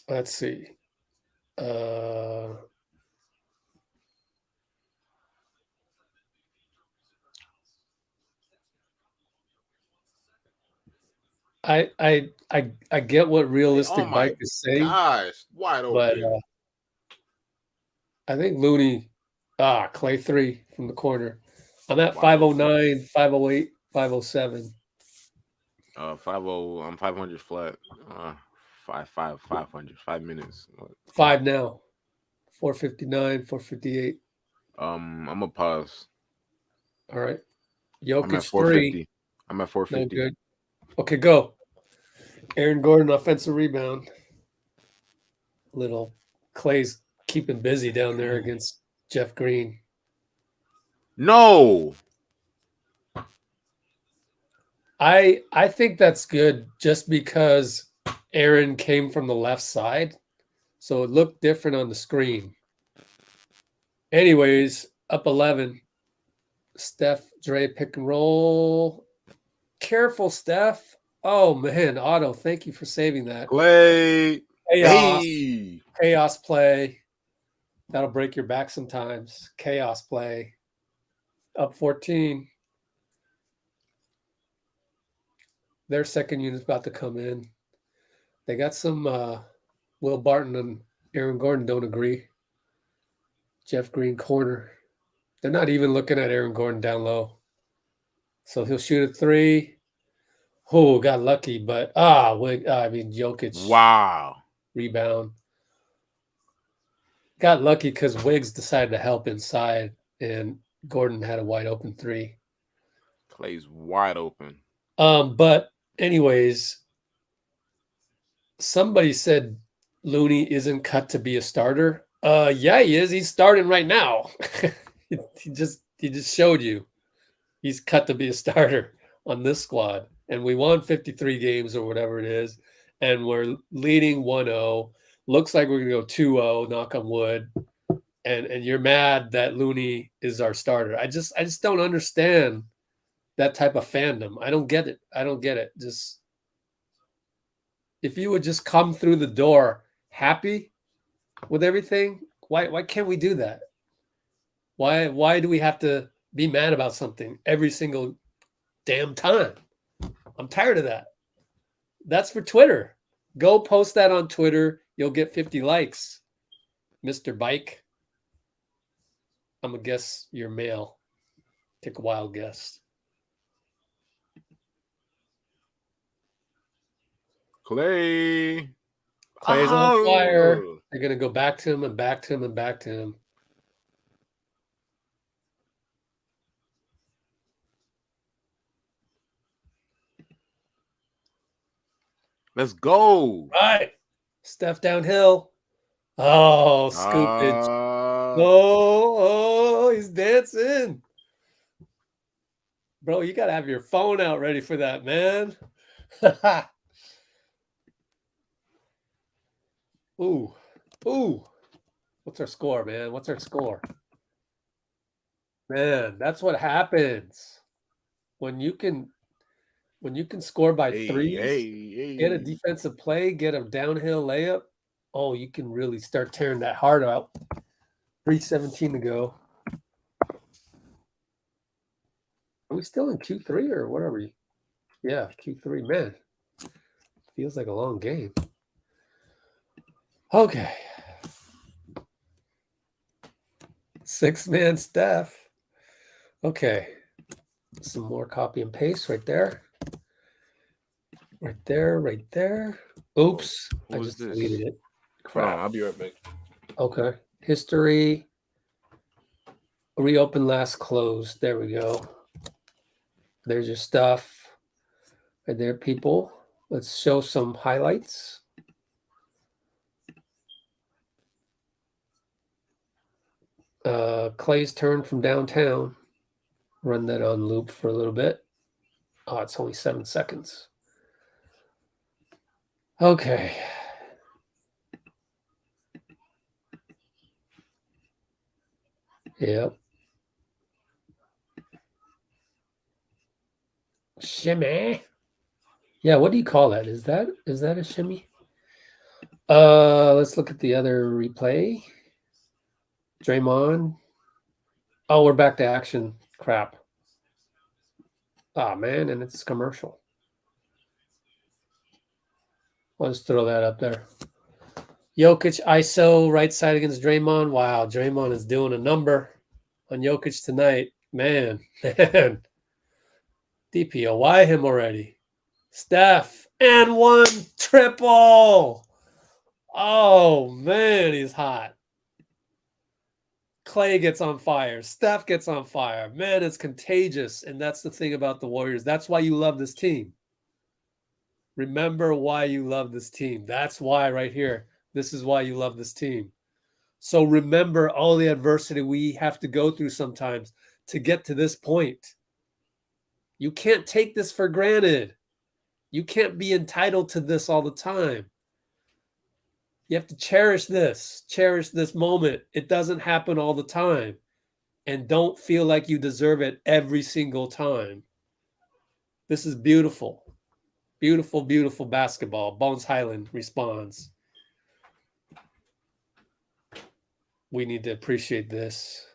Let's see. I get what realistic Mike is saying. Gosh, wide open. But I think Looney, Clay 3 from the corner. I'm at 509, 508, 507. 50. I'm 500 flat. 500. 5 minutes. 5 now. 459, 458. I'm gonna pause. All right. I'm at Jokic 450. 3. I'm at 450. No good. Okay, go. Aaron Gordon, offensive rebound. Little Clay's keeping busy down there against Jeff Green. No. I think that's good just because Aaron came from the left side, so it looked different on the screen. Anyways, up 11. Steph, Dre, pick and roll. Careful, Steph. Oh, man. Otto, thank you for saving that. Play. Chaos. Hey. Chaos play. That'll break your back sometimes. Chaos play. Up 14. Their second unit's about to come in. They got some Will Barton and Aaron Gordon don't agree. Jeff Green corner. They're not even looking at Aaron Gordon down low. So he'll shoot a 3. Oh, got lucky, but Jokic. Wow. Rebound. Got lucky because Wiggs decided to help inside, and Gordon had a wide open 3. Clay's wide open. But anyways, somebody said Looney isn't cut to be a starter. Yeah, he is. He's starting right now. he just showed you he's cut to be a starter on this squad. And we won 53 games or whatever it is, and we're leading 1-0. Looks like we're gonna go 2-0, knock on wood. And you're mad that Looney is our starter. I just don't understand that type of fandom. I don't get it. Just if you would just come through the door happy with everything, why can't we do that? Why do we have to be mad about something every single damn time? I'm tired of that. That's for Twitter. Go post that on Twitter. You'll get 50 likes, Mr. Bike. I'm going to guess you're male. Take a wild guess. Clay's on fire. They're going to go back to him and back to him and back to him. Let's go. Right. Steph downhill. Oh, scoopage. Oh, he's dancing. Bro, you got to have your phone out ready for that, man. Ooh. What's our score, man? What's our score? Man, that's what happens when you can score by threes, get a defensive play, get a downhill layup. Oh, you can really start tearing that heart out. 3:17 to go. Are we still in Q3 or what are we? Yeah, Q3. Man, feels like a long game. Okay. 6-man Steph. Okay. Some more copy and paste right there. Right there. Oops. I just deleted it. Crap. I'll be right back. Okay. History. Reopen last closed. There we go. There's your stuff. Right there, people. Let's show some highlights. Clay's turn from downtown. Run that on loop for a little bit. Oh, it's only 7 seconds. Okay. Yep. Shimmy. Yeah, what do you call that? Is that a shimmy? Let's look at the other replay. Draymond. Oh, we're back to action. Crap. Oh, man, and it's commercial. I'll just throw that up there. Jokic ISO, right side against Draymond. Wow, Draymond is doing a number on Jokic tonight. Man. DPOY him already. Steph, and 1 triple. Oh, man, he's hot. Clay gets on fire. Steph gets on fire. Man, it's contagious. And that's the thing about the Warriors. That's why you love this team. Remember why you love this team. That's why right here. This is why you love this team. So remember all the adversity we have to go through sometimes to get to this point. You can't take this for granted. You can't be entitled to this all the time. You have to cherish this moment. It doesn't happen all the time. And don't feel like you deserve it every single time. This is beautiful. Beautiful, beautiful basketball. Bones Highland responds. We need to appreciate this.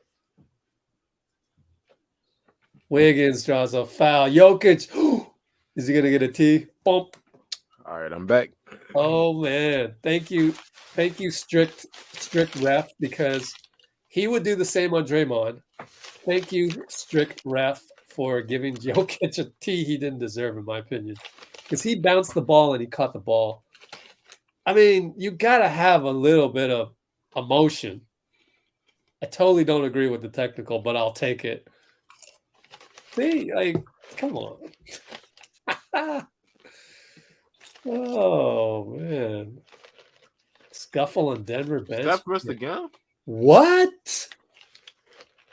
Wiggins draws a foul. Jokic. Is he going to get a T? Bump. All right, I'm back. Oh, man. Thank you. Thank you, strict ref, because he would do the same on Draymond. Thank you, strict ref, for giving Jokic a T he didn't deserve, in my opinion. Because he bounced the ball and he caught the ball. I mean, you got to have a little bit of emotion. I totally don't agree with the technical, but I'll take it. See, like, come on. Oh, man. Scuffle on Denver bench. Steph missed again? What?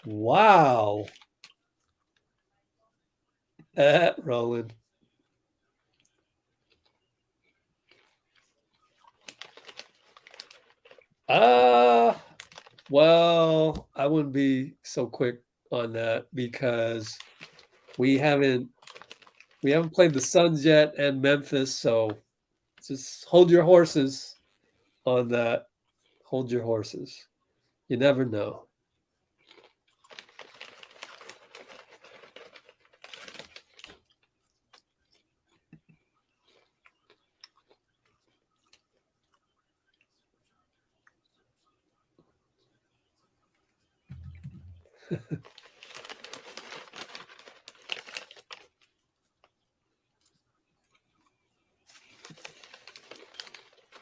Wow. Roland. Well, I wouldn't be so quick on that because we haven't played the Suns yet and Memphis, so just hold your horses on that. Hold your horses. You never know.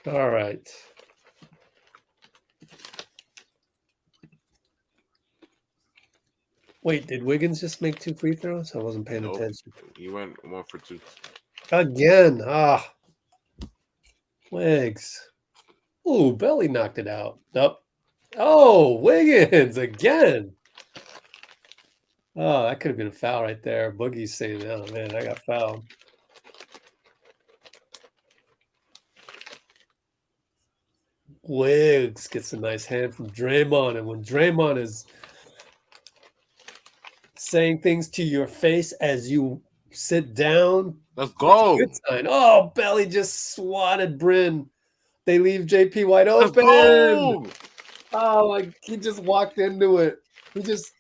All right. Wait, did Wiggins just make 2 free throws? I wasn't paying attention. He went 1 for 2. Again. Wiggs. Ooh, Belly knocked it out. Nope. Oh, Wiggins again. Oh, that could have been a foul right there. Boogie's saying, oh, man, I got fouled. Wiggs gets a nice hand from Draymond. And when Draymond is saying things to your face as you sit down, let's go. Good sign. Oh, Belly just swatted Bryn. They leave JP wide open. Let's go. Oh, like he just walked into it. He just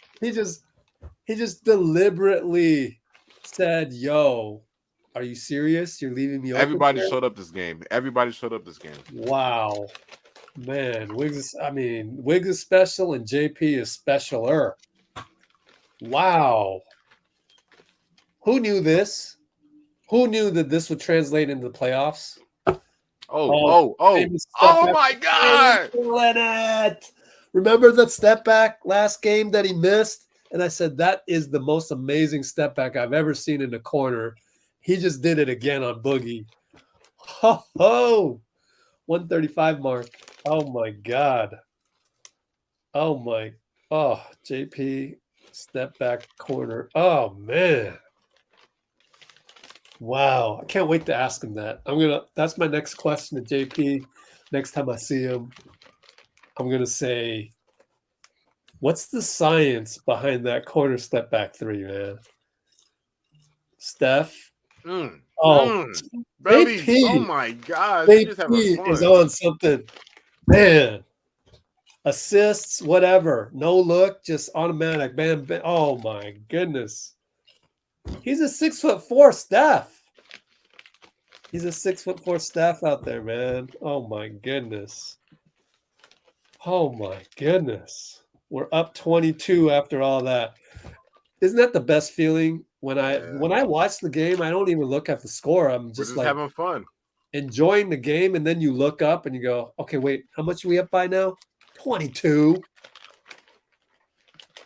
deliberately said, "Yo, are you serious? You're leaving me open." Everybody showed up this game. Wow. Man, Wiggs is special and JP is specialer. Wow. Who knew this? Who knew that this would translate into the playoffs? Oh my God. Leonard. Remember that step back last game that he missed? And I said, that is the most amazing step back I've ever seen in the corner. He just did it again on Boogie. Ho! 135 mark. Oh, my God. JP, step back corner. Oh, man. Wow. I can't wait to ask him that. That's my next question to JP. Next time I see him, I'm going to say, what's the science behind that corner step back 3, man? Steph? Baby. JP, oh my God. JP is on something. Man. Assists, whatever. No look, just automatic. Bam, bam. Oh my goodness. He's a 6'4" Steph. He's a 6'4" Steph out there, man. Oh my goodness. Oh my goodness. We're up 22 after all that. Isn't that the best feeling? When I watch the game, I don't even look at the score. I'm just like having fun. Enjoying the game, and then you look up and you go, okay, wait, how much are we up by now? 22.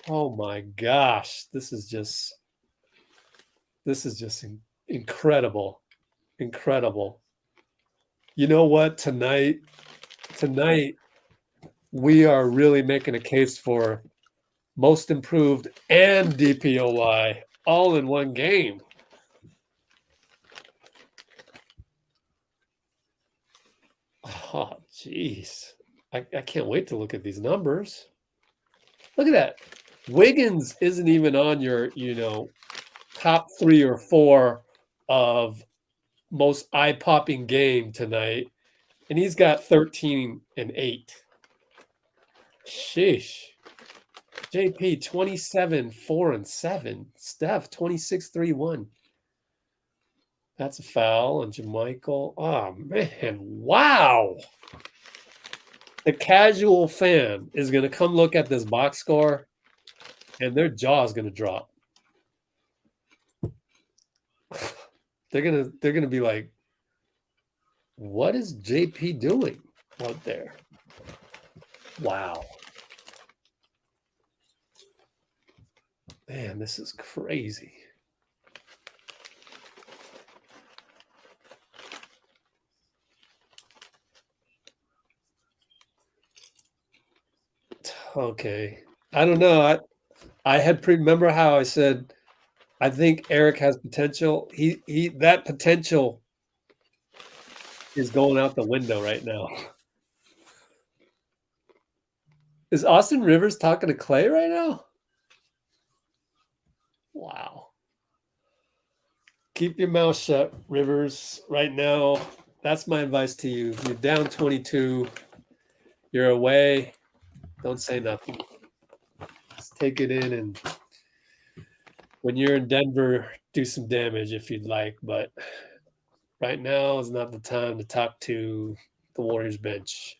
Oh my gosh. This is just incredible. Incredible. You know what? Tonight, we are really making a case for most improved and DPOY all in one game. Oh, jeez. I can't wait to look at these numbers. Look at that. Wiggins isn't even on your, top 3 or 4 of most eye-popping game tonight, and he's got 13 and 8. Sheesh. JP 27, 4 and 7. Steph 26, 3, 1. That's a foul on Jamichael. Oh man, wow. The casual fan is gonna come look at this box score and their jaw is gonna drop. They're gonna be like, what is JP doing out there? Wow. Man, this is crazy. Okay. I don't know. I had remember how I said I think Eric has potential. He that potential is going out the window right now. Is Austin Rivers talking to Clay right now? Wow. Keep your mouth shut, Rivers, right now. That's my advice to you. You're down 22. You're away. Don't say nothing. Just take it in, and when you're in Denver, do some damage if you'd like. But right now is not the time to talk to the Warriors bench.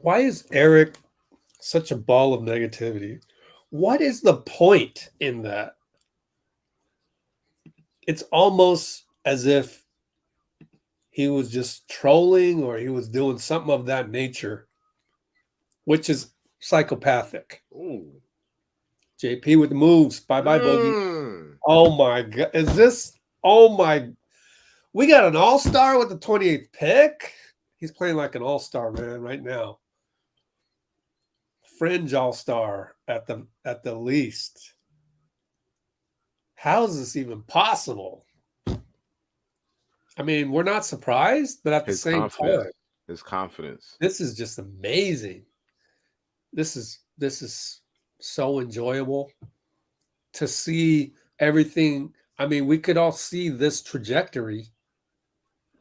Why is Eric such a ball of negativity? What is the point in that? It's almost as if he was just trolling or he was doing something of that nature, which is psychopathic. Ooh. JP with the moves. Bye-bye, Bogey. Oh, my God. Is this – oh, my – we got an all-star with the 28th pick? He's playing like an all-star, man, right now. Fringe all-star at the least. How is this even possible? I mean, we're not surprised, but at the same time, his confidence. This is just amazing. This is so enjoyable to see everything. I mean, we could all see this trajectory,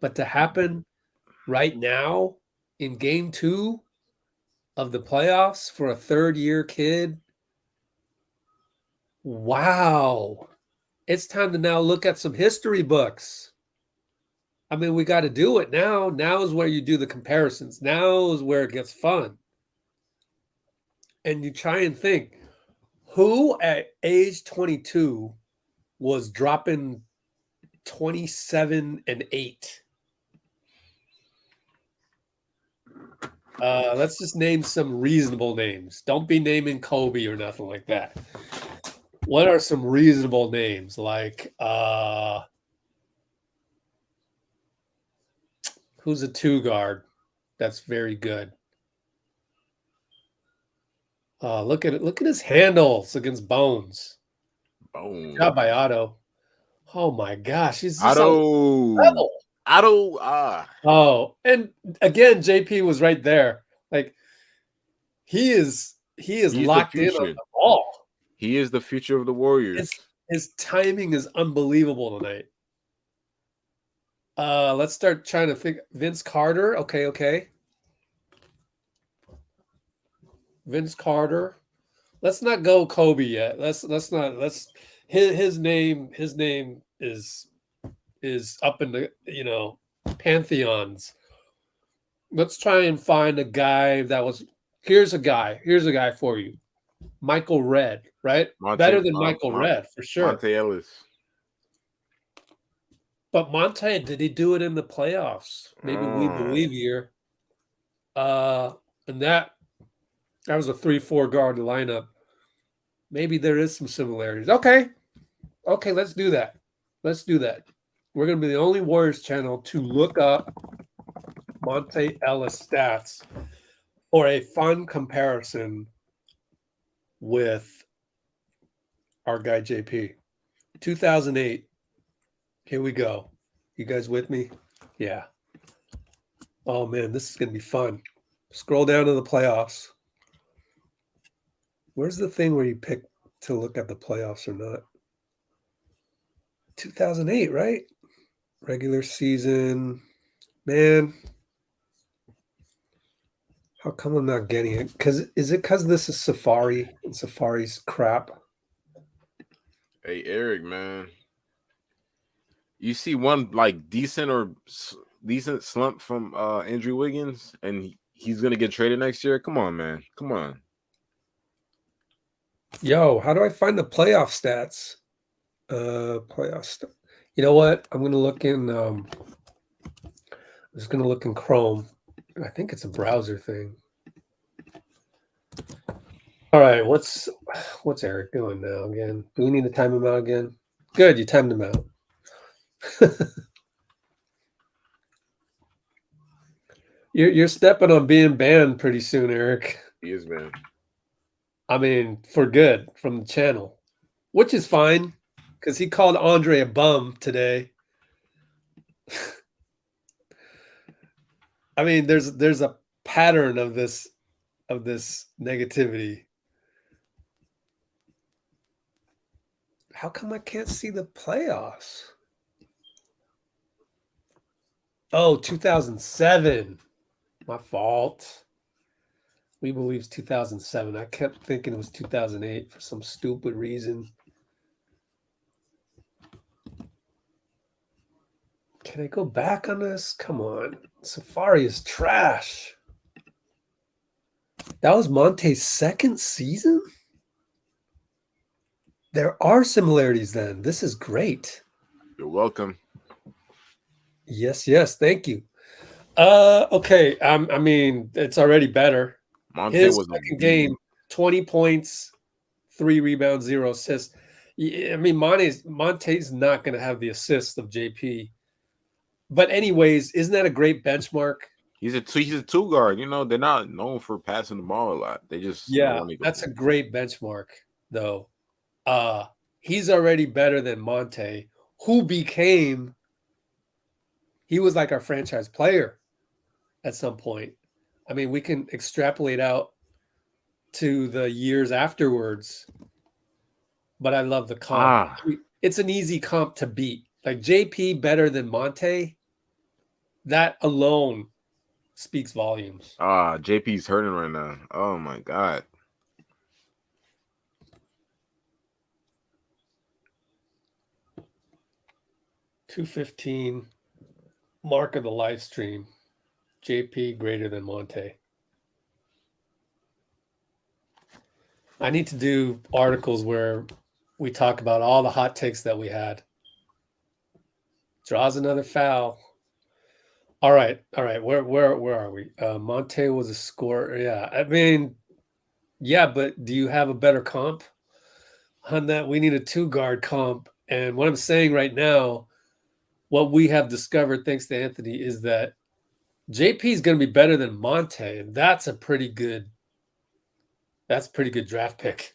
but to happen right now in game 2 of the playoffs for a third-year kid. Wow. It's time to now look at some history books. I mean, we got to do it now. Now is where you do the comparisons. Now is where it gets fun. And you try and think, who at age 22 was dropping 27 and 8? Let's just name some reasonable names. Don't be naming Kobe or nothing like that. What are some reasonable names? Like, who's a 2 guard that's very good? Look at it. Look at his handles against Bones. Boom. Good job by Otto. Oh my gosh, he's just Otto. Oh, and again, JP was right there. Like he's locked in on the ball. He is the future of the Warriors. His timing is unbelievable tonight. Let's start trying to think. Vince Carter. Okay. Vince Carter. Let's not go Kobe yet. Let's his name is up in the pantheons. Let's try and find a guy that was here's a guy for you. Michael Redd, right? Better than Michael Redd for sure. Monte Ellis. But Monte, did he do it in the playoffs? Maybe we believe here. And that was a 3-4 guard lineup. Maybe there is some similarities. Okay. Okay, let's do that. Let's do that. We're going to be the only Warriors channel to look up Monte Ellis stats for a fun comparison with our guy JP. 2008. Here we go. You guys with me? Yeah. Oh man, this is going to be fun. Scroll down to the playoffs. Where's the thing where you pick to look at the playoffs or not? 2008, right? Regular season. Man, how come I'm not getting it? Is it because this is Safari and Safari's crap? Hey, Eric, man. You see one like decent slump from Andrew Wiggins, and he's gonna get traded next year. Come on, man. Come on. Yo, how do I find the playoff stats? You know what? I'm gonna look in I'm just gonna look in Chrome. I think it's a browser thing. All right, what's Eric doing now again? Do we need to time him out again? Good, you timed him out. You're stepping on being banned pretty soon, Eric. He is, man. I mean, for good from the channel, which is fine because he called Andre a bum today. I mean, there's a pattern of this negativity. How come I can't see the playoffs? Oh, 2007. My fault. We believes 2007. I kept thinking it was 2008 for some stupid reason. Can I go back on this? Come on. Safari is trash. That was Monte's second season? There are similarities then. This is great. You're welcome. Yes, thank you. Okay. I mean, it's already better. Monte His was a second beast. game, 20 points, 3 rebounds, 0 assists. I mean, Monte's not going to have the assist of JP. But anyways, isn't that a great benchmark? He's a two guard. You know, they're not known for passing the ball a lot. They just Yeah, want to go. that's a great benchmark, though. He's already better than Monte, who he was like our franchise player at some point. I mean, we can extrapolate out to the years afterwards, but I love the comp. It's an easy comp to beat. Like JP better than Monte, that alone speaks volumes. JP's hurting right now. Oh my god. 215 mark of the live stream. JP greater than Monte. I need to do articles where we talk about all the hot takes that we had. Draws another foul. All right. Where are we? Monte was a scorer. Yeah. I mean, yeah, but do you have a better comp on that? We need a 2-guard comp. And what I'm saying right now, what we have discovered, thanks to Anthony, is that JP is going to be better than Monte, and that's a pretty good draft pick.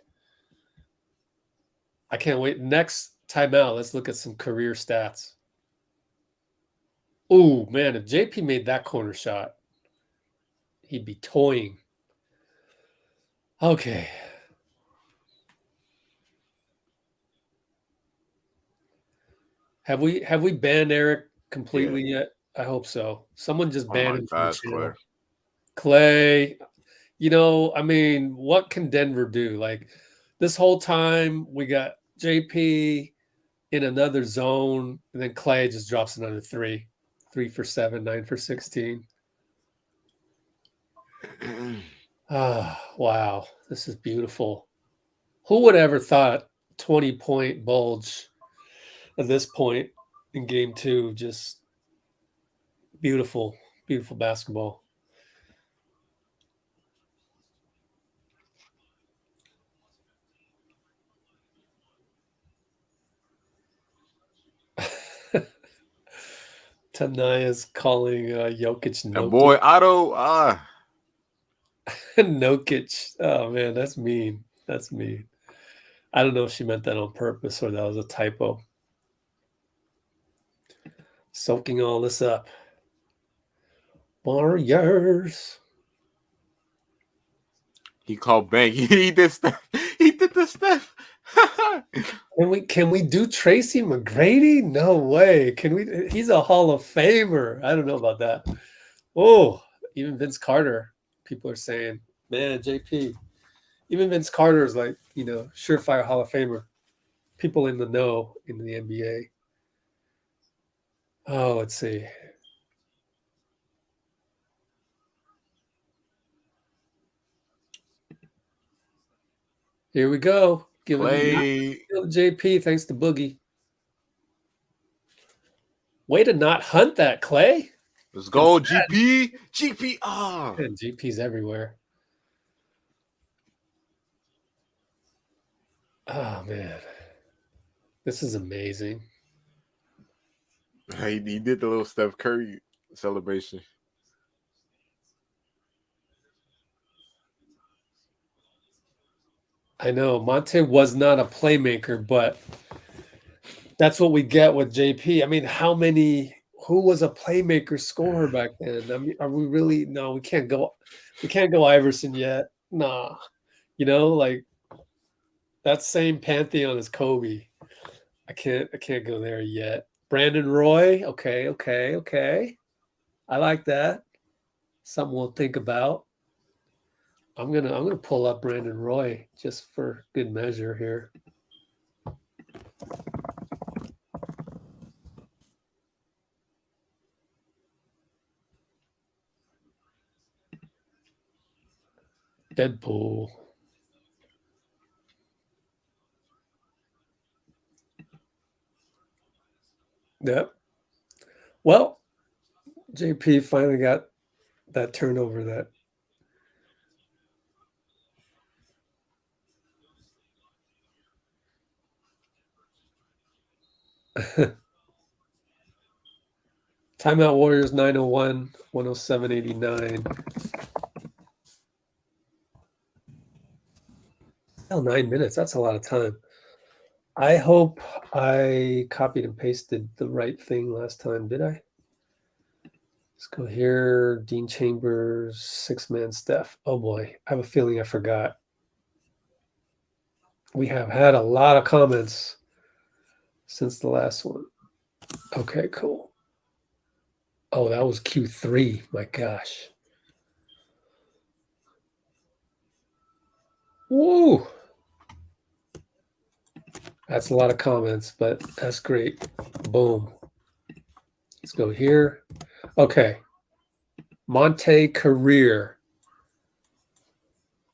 I can't wait. Next timeout, let's look at some career stats. Oh man, if JP made that corner shot, he'd be toying. Okay. Have we banned Eric completely yet? I hope so. Someone just banned him from the channel. Clay, I mean, what can Denver do? Like this whole time we got JP in another zone, and then Clay just drops another 3. 3 for 7, 9 for 16. Wow. This is beautiful. Who would ever thought 20-point bulge at this point in game 2? Just beautiful, beautiful basketball. Tanaya's calling Jokic And Nokic. boy, Otto, Nokic. Oh man, that's mean. That's mean. I don't know if she meant that on purpose or that was a typo. Soaking all this up. Warriors. he called bank. He did stuff. He did the stuff. Can we do Tracy McGrady? No way. Can we? He's a Hall of Famer. I don't know about that. Oh, even Vince Carter. People are saying, man, JP. Even Vince Carter is like, surefire Hall of Famer. People in the know in the NBA. Oh, let's see. Here we go. Giving Play. JP thanks to Boogie. Way to not hunt that, Clay. Let's go, GP. GP. Man, GP's everywhere. Oh, man. This is amazing. He did the little Steph Curry celebration. I know Monte was not a playmaker, but that's what we get with JP. I mean, who was a playmaker scorer back then? I mean, are we really? No, we can't go Iverson yet. Nah. Like that same pantheon as Kobe. I can't go there yet. Brandon Roy. Okay. I like that. Something we'll think about. I'm gonna pull up Brandon Roy just for good measure here. Deadpool. Yep. Well, JP finally got that turnover that Timeout Warriors 901, 107.89. Hell, 9 minutes. That's a lot of time. I hope I copied and pasted the right thing last time. Did I? Let's go here. Dean Chambers, 6-man Steph. Oh boy. I have a feeling I forgot. We have had a lot of comments since the last one. Okay, cool. Oh, that was Q3. My gosh. Woo! That's a lot of comments, but that's great. Boom. Let's go here. Okay. Monte career.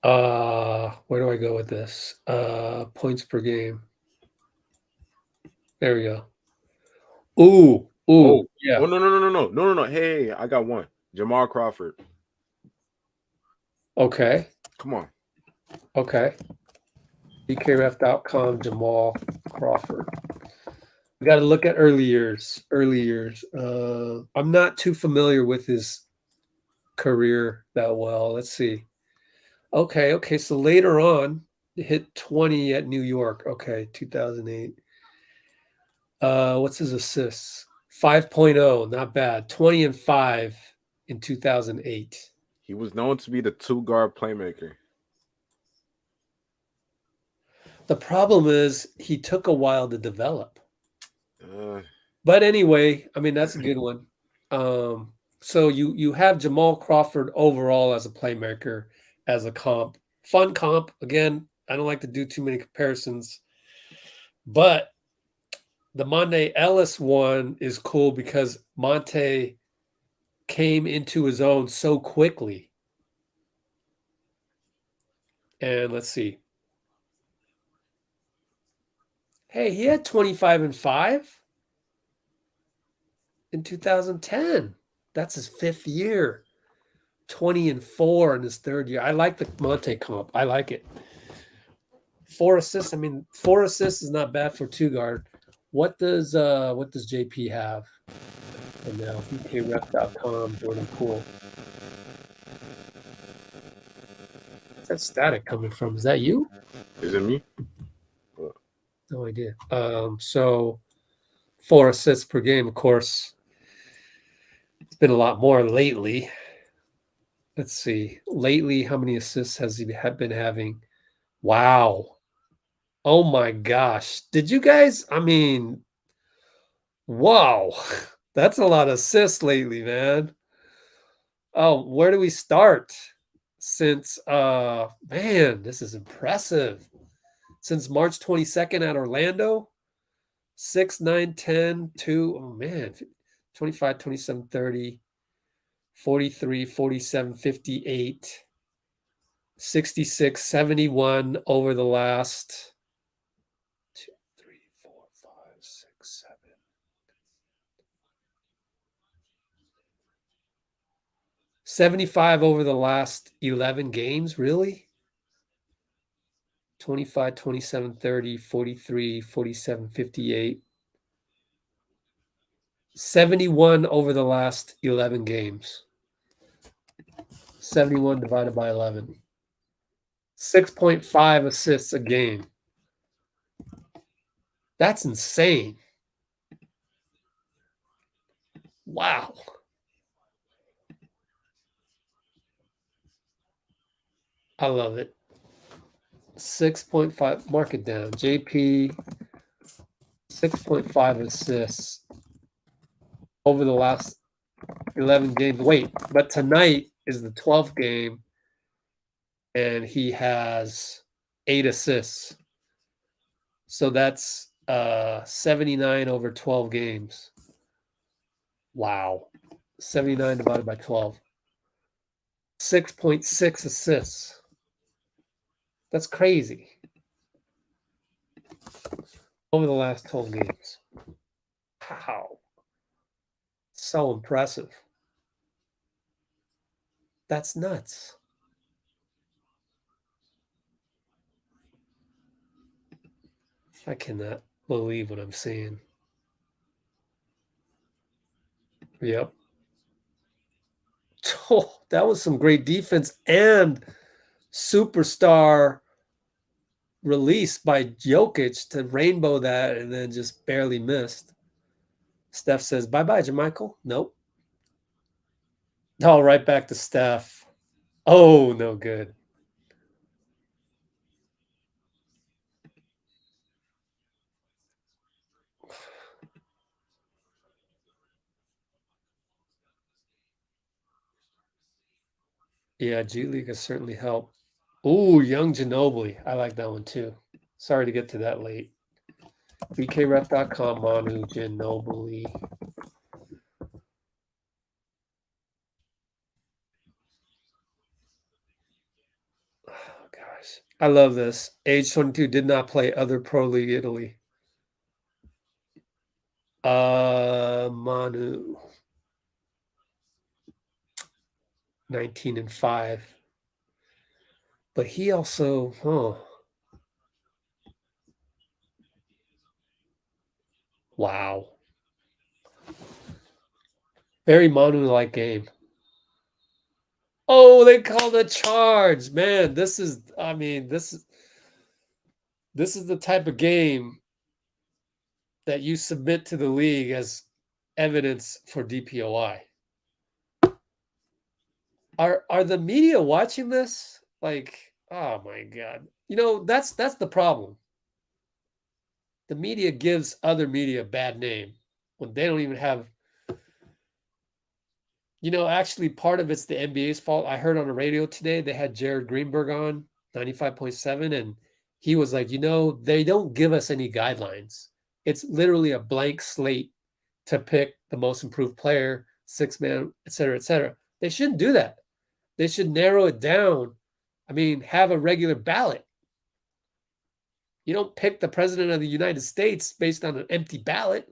Where do I go with this? Points per game. There we go. Ooh. Yeah. Oh no. Hey, I got one. Jamal Crawford. Okay. Come on. Okay. BKRF.com, Jamal Crawford. We got to look at early years. I'm not too familiar with his career that well. Let's see. Okay. So later on, hit 20 at New York. Okay, 2008. What's his assists? 5.0, not bad. 20 and 5 in 2008. He was known to be the 2-guard playmaker. The problem is he took a while to develop. But anyway, I mean, that's a good one. So you have Jamal Crawford overall as a playmaker, as a comp. Fun comp. Again, I don't like to do too many comparisons. But the Monte Ellis one is cool because Monte came into his own so quickly. And let's see. Hey, he had 25 and 5 in 2010. That's his 5th year. 20 and 4 in his 3rd year. I like the Monte comp. I like it. 4 assists. I mean, 4 assists is not bad for 2-guard. What does JP have? And now VKRef.com, Jordan Poole. Where's that static coming from? Is that you? Is it me? No idea. So 4 assists per game, of course. It's been a lot more lately. Let's see. Lately, how many assists has he been having? Wow. Oh my gosh. Did you guys? I mean, wow. That's a lot of assists lately, man. Oh, where do we start? Since man, this is impressive. Since March 22nd at Orlando, 6, 9, 10, 2. Oh man, 25, 27, 30, 43, 47, 58, 66, 71 over the last 2, 3, 4, 5, 6, 7. 75 over the last 11 games, really? 25, 27, 30, 43, 47, 58. 71 over the last 11 games. 71 divided by 11. 6.5 assists a game. That's insane. Wow. I love it. 6.5. Mark it down. JP, 6.5 assists over the last 11 games. Wait, but tonight is the 12th game, and he has 8 assists. So that's 79 over 12 games. Wow. 79 divided by 12. 6.6 assists. That's crazy. Over the last 12 games. Wow. So impressive. That's nuts. I cannot believe what I'm seeing. Yep. Oh, that was some great defense and superstar release by Jokic to rainbow that and then just barely missed. Steph says, bye-bye, Jermichael. Nope. Oh, right back to Steph. Oh, no good. Yeah, G League has certainly helped. Ooh, young Ginobili. I like that one too. Sorry to get to that late. BKRef.com, Manu Ginobili. Oh, gosh. I love this. Age 22 did not play other Pro League Italy. Manu. 19 and 5. But he also, wow. Very Manu-like game. Oh, they called a charge. Man, this is the type of game that you submit to the league as evidence for DPOI. Are the media watching this? Like, oh my God. That's the problem. The media gives other media a bad name when they don't even have. Actually, part of it's the NBA's fault. I heard on the radio today they had Jared Greenberg on 95.7, and he was like, they don't give us any guidelines. It's literally a blank slate to pick the most improved player, 6-man, et cetera, et cetera. They shouldn't do that. They should narrow it down. I mean, have a regular ballot. You don't pick the president of the United States based on an empty ballot.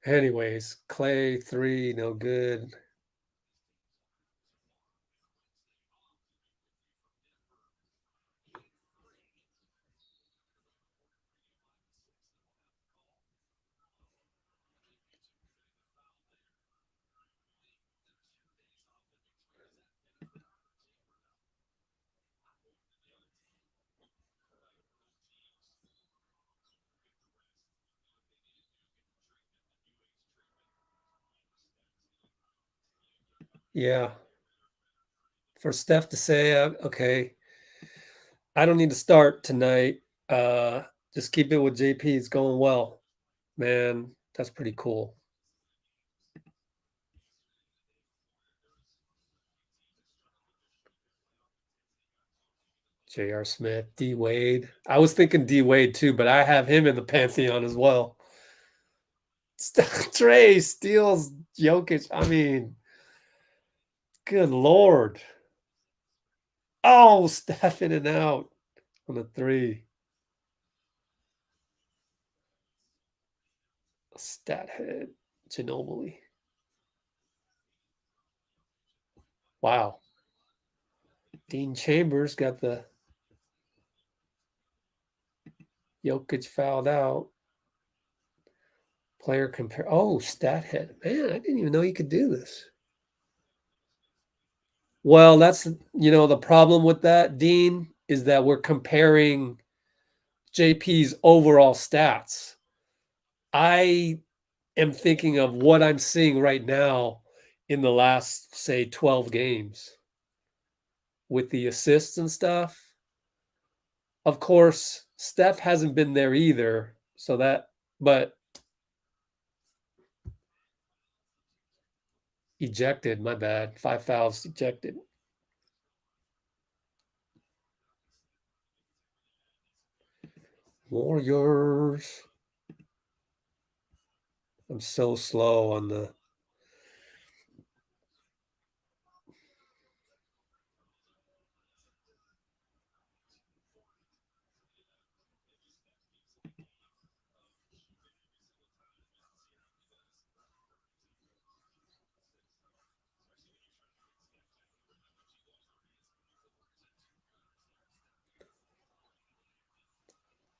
Anyways, Clay 3, no good. Yeah. For Steph to say, okay, I don't need to start tonight. Just keep it with JP. It's going well. Man, that's pretty cool. J.R. Smith, D. Wade. I was thinking D. Wade too, but I have him in the pantheon as well. Trey steals Jokic. I mean, good Lord. Oh, Steph in and out on the 3. Stat head, Ginobili. Wow. Dean Chambers got the Jokic fouled out. Player compare. Oh, stat head. Man, I didn't even know you could do this. Well, that's, the problem with that, Dean, is that we're comparing JP's overall stats. I am thinking of what I'm seeing right now in the last, say, 12 games with the assists and stuff. Of course, Steph hasn't been there either. But ejected, my bad. 5 fouls ejected. Warriors. I'm so slow on the.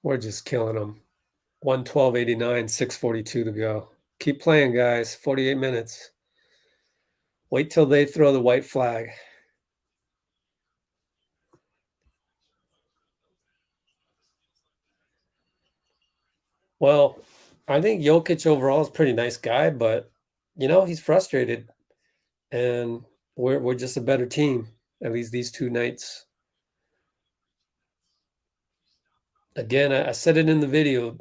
We're just killing them. 112.89, 6:42 to go. Keep playing, guys. 48 minutes. Wait till they throw the white flag. Well, I think Jokic overall is a pretty nice guy, but he's frustrated, and we're just a better team. At least these 2 nights. Again, I said it in the video.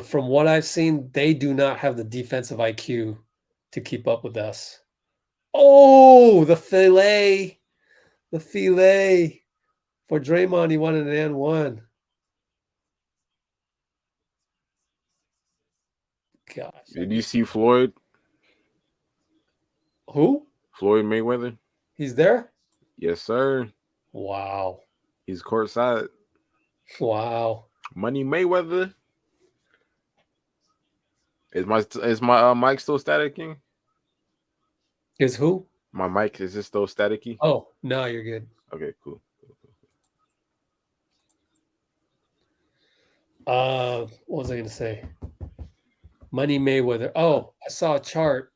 From what I've seen, they do not have the defensive IQ to keep up with us. Oh, the filet for Draymond. He wanted an and one. Gosh, Did you see Floyd? who? Floyd Mayweather? He's there? Yes, sir. Wow. He's courtside. Wow. Money Mayweather. Is my mic still staticky? Is who? My mic is it still staticky? Oh, no, you're good. Okay, cool. What was I going to say? Money Mayweather. Oh, I saw a chart.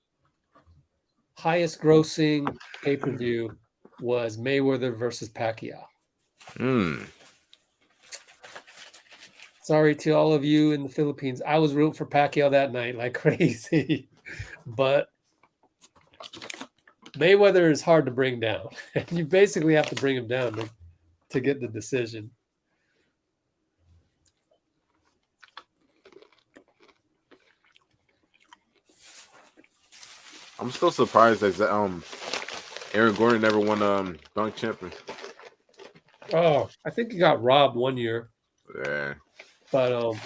Highest grossing pay-per-view was Mayweather versus Pacquiao. Sorry to all of you in the Philippines. I was rooting for Pacquiao that night like crazy. But Mayweather is hard to bring down. You basically have to bring him down to get the decision. I'm still surprised that Aaron Gordon never won dunk champion. Oh, I think he got robbed one year. Yeah. But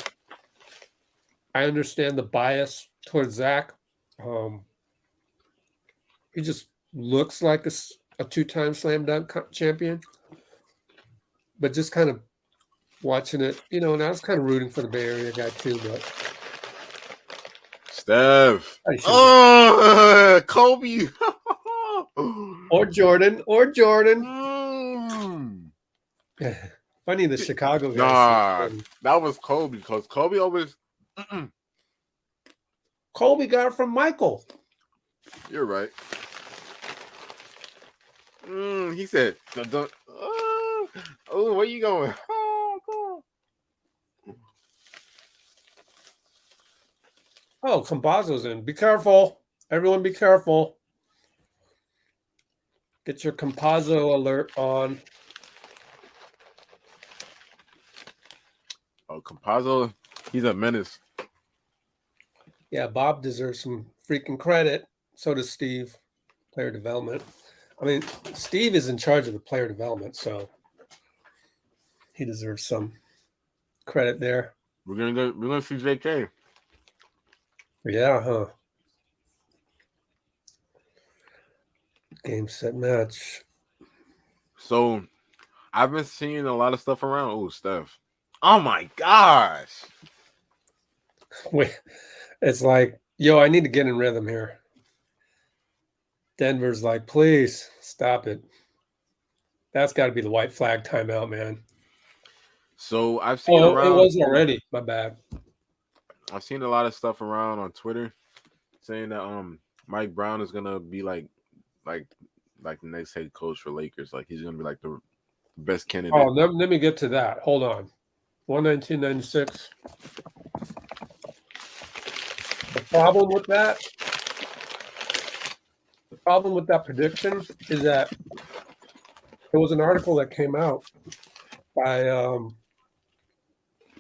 I understand the bias towards Zach. He just looks like a 2-time slam dunk champion. But just kind of watching it, and I was kind of rooting for the Bay Area guy too. But Steph. I should've- Oh, Kobe. Or Jordan. Mm. Funny, the Chicago guys. Nah, that was Kobe because Kobe always. Kobe got it from Michael. You're right. He said, "Oh, where you going?" Oh, Campazzo's in. Be careful. Everyone be careful. Get your Campazzo alert on. Oh, Campazzo, he's a menace. Yeah, Bob deserves some freaking credit. So does Steve, player development. I mean, Steve is in charge of the player development, so he deserves some credit there. We're gonna see JK. Yeah, huh? Game, set, match. So I've been seeing a lot of stuff around. Oh, Steph. Oh my gosh. Wait, it's like, yo, I need to get in rhythm here. Denver's like, please stop it. That's got to be the white flag timeout, man. So I've seen Oh, it around. was already. My bad. I've seen a lot of stuff around on Twitter saying that Mike Brown is gonna be like the next head coach for Lakers. Like he's gonna be like the best candidate. Oh, let me get to that. Hold on. 119.96. The problem with that prediction is that there was an article that came out by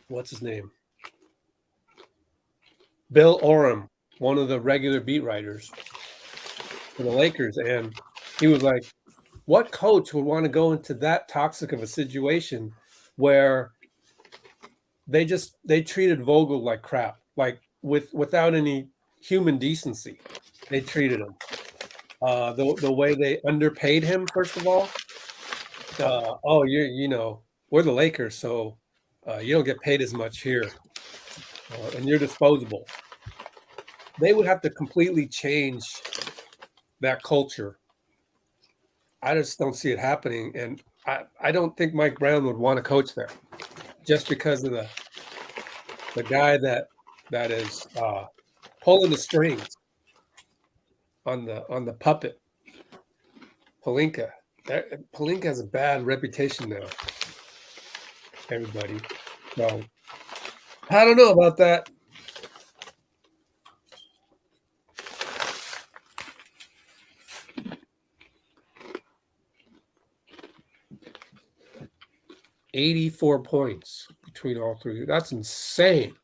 what's his name? Bill Oram, one of the regular beat writers for the Lakers, and he was like, what coach would want to go into that toxic of a situation where they treated Vogel like crap, like without any human decency. They treated him. The way they underpaid him, first of all. Oh, we're the Lakers, so you don't get paid as much here, and you're disposable. They would have to completely change that culture. I just don't see it happening, and I don't think Mike Brown would want to coach there, just because of the guy that is pulling the strings on the puppet, Pelinka. Pelinka has a bad reputation now, everybody. So I don't know about that. $84 points between all three. That's insane.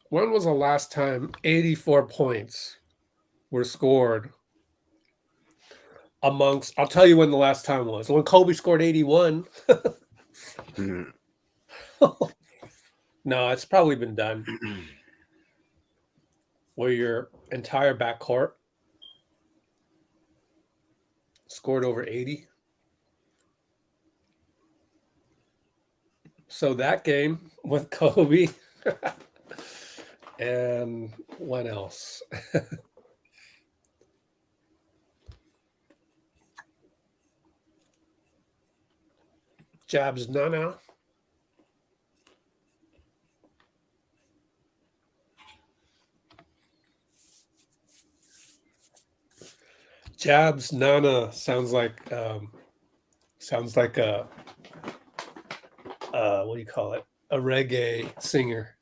When was the last time 84 points were scored amongst? I'll tell you when the last time was. When Kobe scored 81. No, it's probably been done. Where your entire backcourt scored over 80. So that game with Kobe and what else? Jabs Nana. Jabs Nana sounds like a what do you call it? A reggae singer.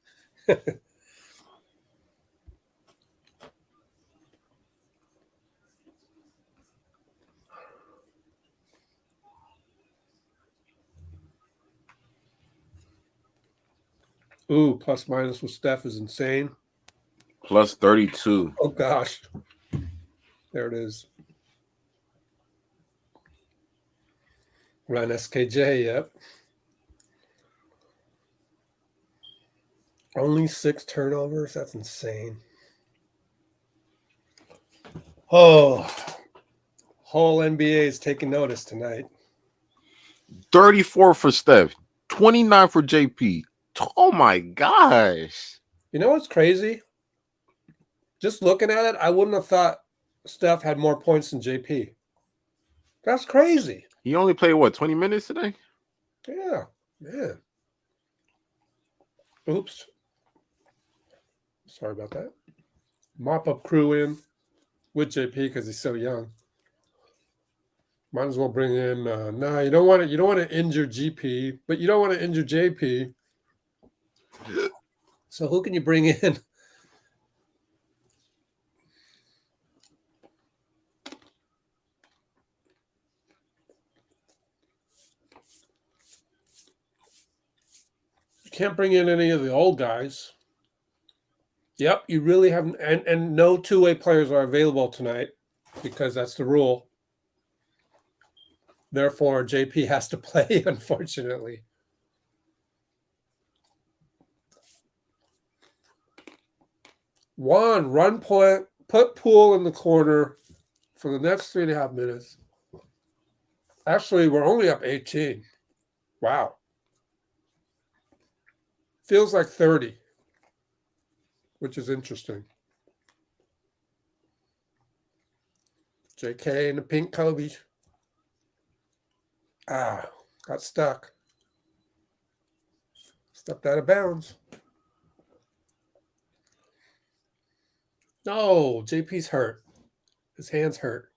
Ooh, plus minus with Steph is insane. Plus 32. Oh gosh. There it is. Run SKJ, yep. Only 6 turnovers. That's insane. Oh, whole NBA is taking notice tonight. 34 for Steph. 29 for JP. Oh my gosh. You know what's crazy? Just looking at it, I wouldn't have thought Steph had more points than JP. That's crazy. He only played what 20 minutes today? Yeah, man. Oops. Sorry about that. Mop up crew in with JP because he's so young. Might as well bring in. No, you don't want to. You don't want to injure GP, but you don't want to injure JP. So who can you bring in? You can't bring in any of the old guys. Yep, you really haven't. And no two-way players are available tonight because that's the rule. Therefore, JP has to play, unfortunately. One, run point, put Poole in the corner for the next 3.5 minutes. Actually, we're only up 18. Wow. Feels like 30, which is interesting. JK and the pink Kobe. Ah, got stuck. Stepped out of bounds. No, JP's hurt. His hand's hurt.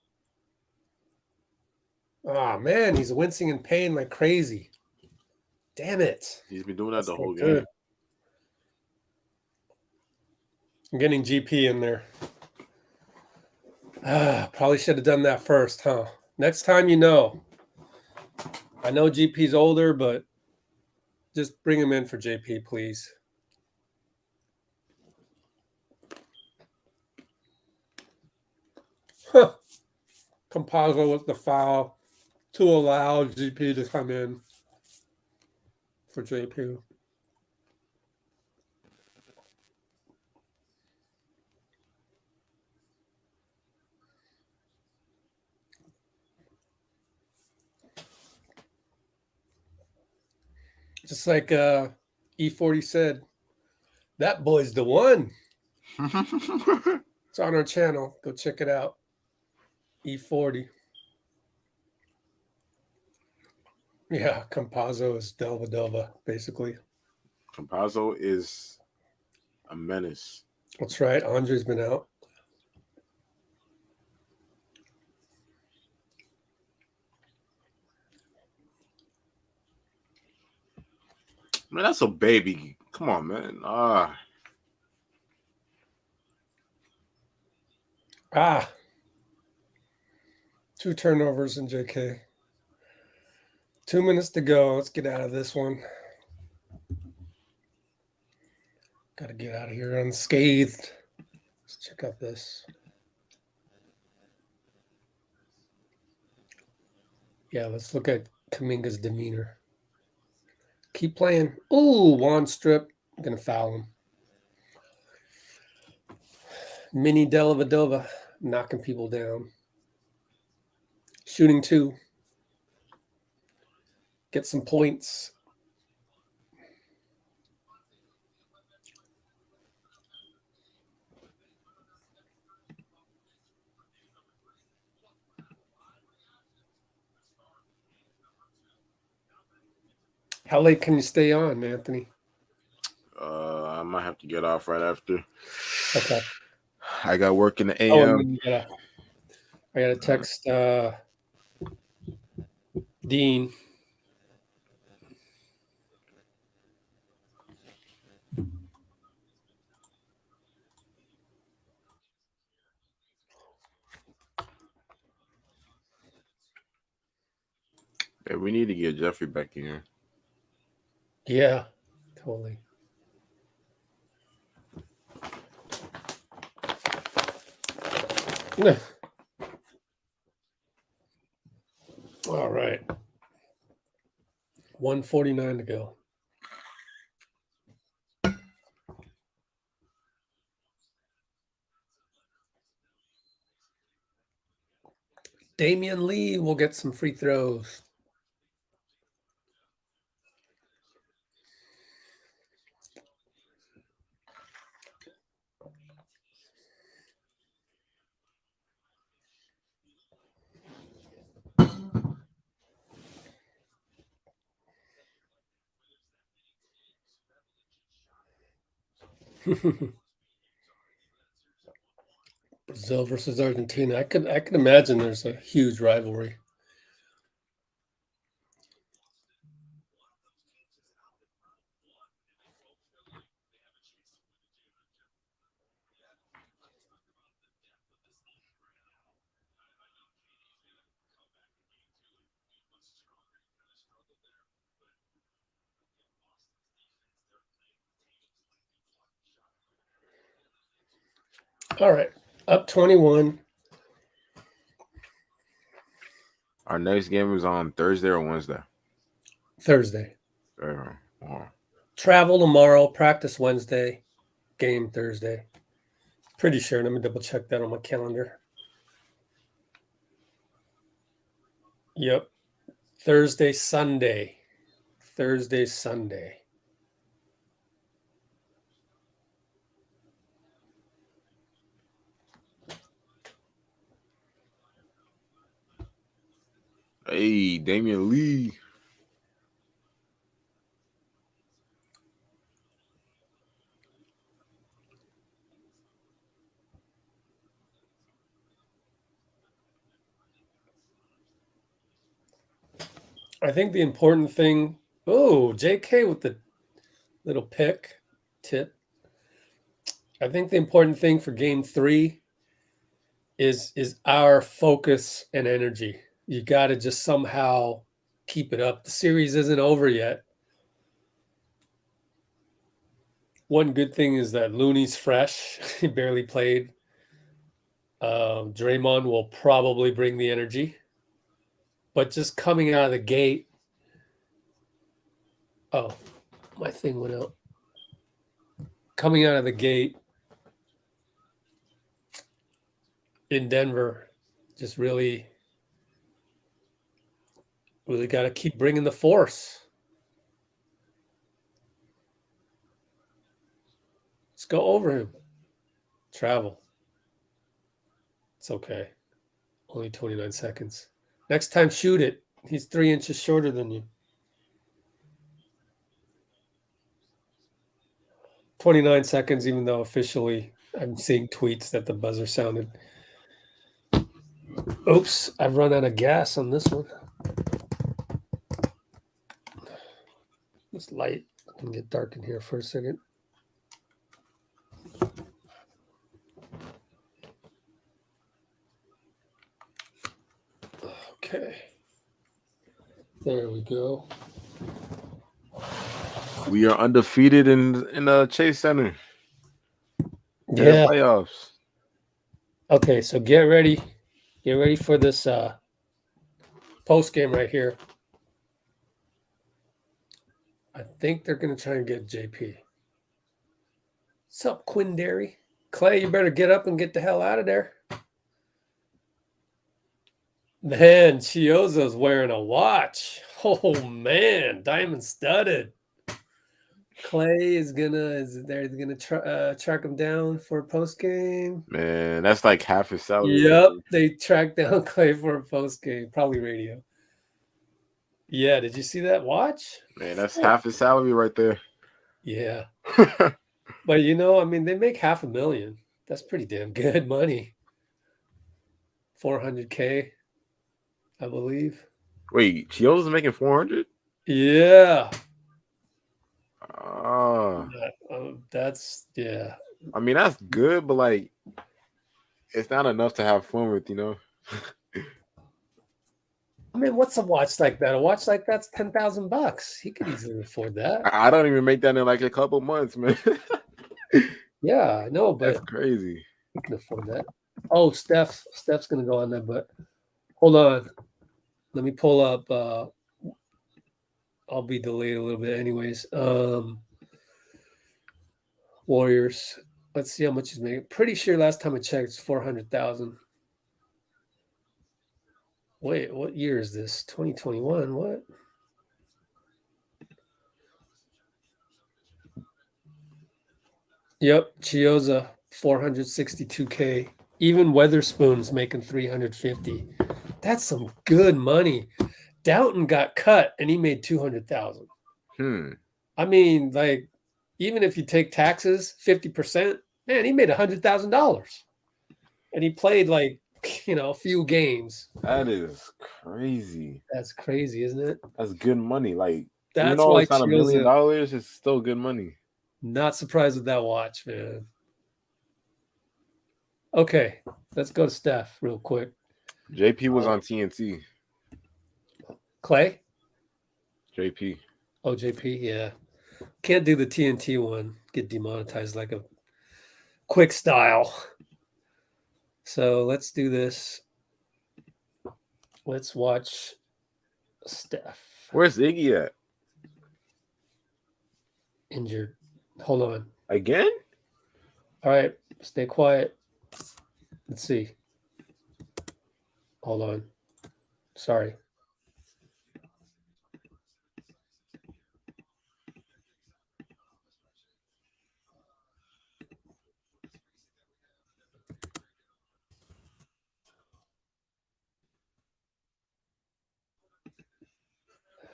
Oh, man, he's wincing in pain like crazy. Damn it. He's been doing that the whole Good. game. I'm getting GP in there. Probably should have done that first, huh? Next time, you know. I know GP's older, but just bring him in for JP, please. Huh. Compazzo with the foul to allow GP to come in for JP. Just like E40 said, that boy's the one. It's on our channel. Go check it out. E40. Yeah, Compazzo is Delva, basically. Compazzo is a menace. That's right. Andre's been out. Man, that's a baby. Come on, man. Two turnovers in JK. 2 minutes to go. Let's get out of this one. Got to get out of here unscathed. Let's check out this. Yeah, let's look at Kaminga's demeanor. Keep playing. Ooh, wand strip. I'm going to foul him. Mini Delavadova knocking people down. Shooting 2. Get some points. How late can you stay on, Anthony? I might have to get off right after. Okay. I got work in the AM. I gotta text Dean. Yeah, we need to get Jeffrey back in here. Yeah, totally. All right. 1:49 to go. Damian Lee will get some free throws. Brazil versus Argentina. I could imagine there's a huge rivalry. All right, up 21. Our next game is on Thursday or Wednesday. Thursday. Wow. Travel tomorrow, practice Wednesday, game Thursday. Pretty sure. Let me double check that on my calendar. Yep. Thursday, Sunday. Thursday, Sunday. Hey, Damian Lee. I think the important thing. Oh, JK with the little pick tip. I think the important thing for game 3 is our focus and energy. You got to just somehow keep it up. The series isn't over yet. One good thing is that Looney's fresh. He barely played. Draymond will probably bring the energy. But just coming out of the gate. Oh, my thing went out. Coming out of the gate in Denver, just really got to keep bringing the force. Let's go over him. Travel. It's okay. Only 29 seconds. Next time, shoot it. He's 3 inches shorter than you. 29 seconds, even though officially I'm seeing tweets that the buzzer sounded. Oops, I've run out of gas on this one. It's light. I can get dark in here for a second. Okay. There we go. We are undefeated in the Chase Center. Yeah. Playoffs. Okay, so get ready. Get ready for this post game right here. I think they're going to try and get JP. What's up, Quindary? Clay, you better get up and get the hell out of there. Man, Chiozo's wearing a watch. Oh, man, diamond studded. Clay is gonna track him down for a post game. Man, that's like half his salary. Yep, they tracked down Clay for a post game, probably radio. Yeah, did you see that watch? Man, that's half his salary right there. Yeah. But I mean, they make $500,000. That's pretty damn good money. $400K, I believe. Wait, Chio's making 400? Yeah. That's yeah. I mean, that's good, but like, it's not enough to have fun with, I mean, what's a watch like that? A watch like that's $10,000. He could easily afford that. I don't even make that in like a couple months, man. Yeah, I know, but that's crazy. he can afford that. Oh, Steph's gonna go on that, but hold on. Let me pull up. I'll be delayed a little bit, anyways. Warriors. Let's see how much he's making. Pretty sure last time I checked, it's 400,000. Wait, what year is this? 2021. What? Yep, Chioza 462K. Even Weatherspoon's making 350. That's some good money. Doughton got cut and he made 200,000. I mean, like, even if you take taxes, 50%, man, he made $100,000. And he played like, a few games. That is crazy. That's crazy, isn't it? That's good money. Like, even That's though why it's not $1 million, it's still good money. Not surprised with that watch, man. Okay, let's go to Steph real quick. JP was on TNT. Clay? JP. Oh, JP, yeah. Can't do the TNT one. Get demonetized like a quick style. So let's do this. Let's watch Steph. Where's Iggy at? Injured. Hold on. Again? All right, stay quiet. Let's see. Hold on. Sorry.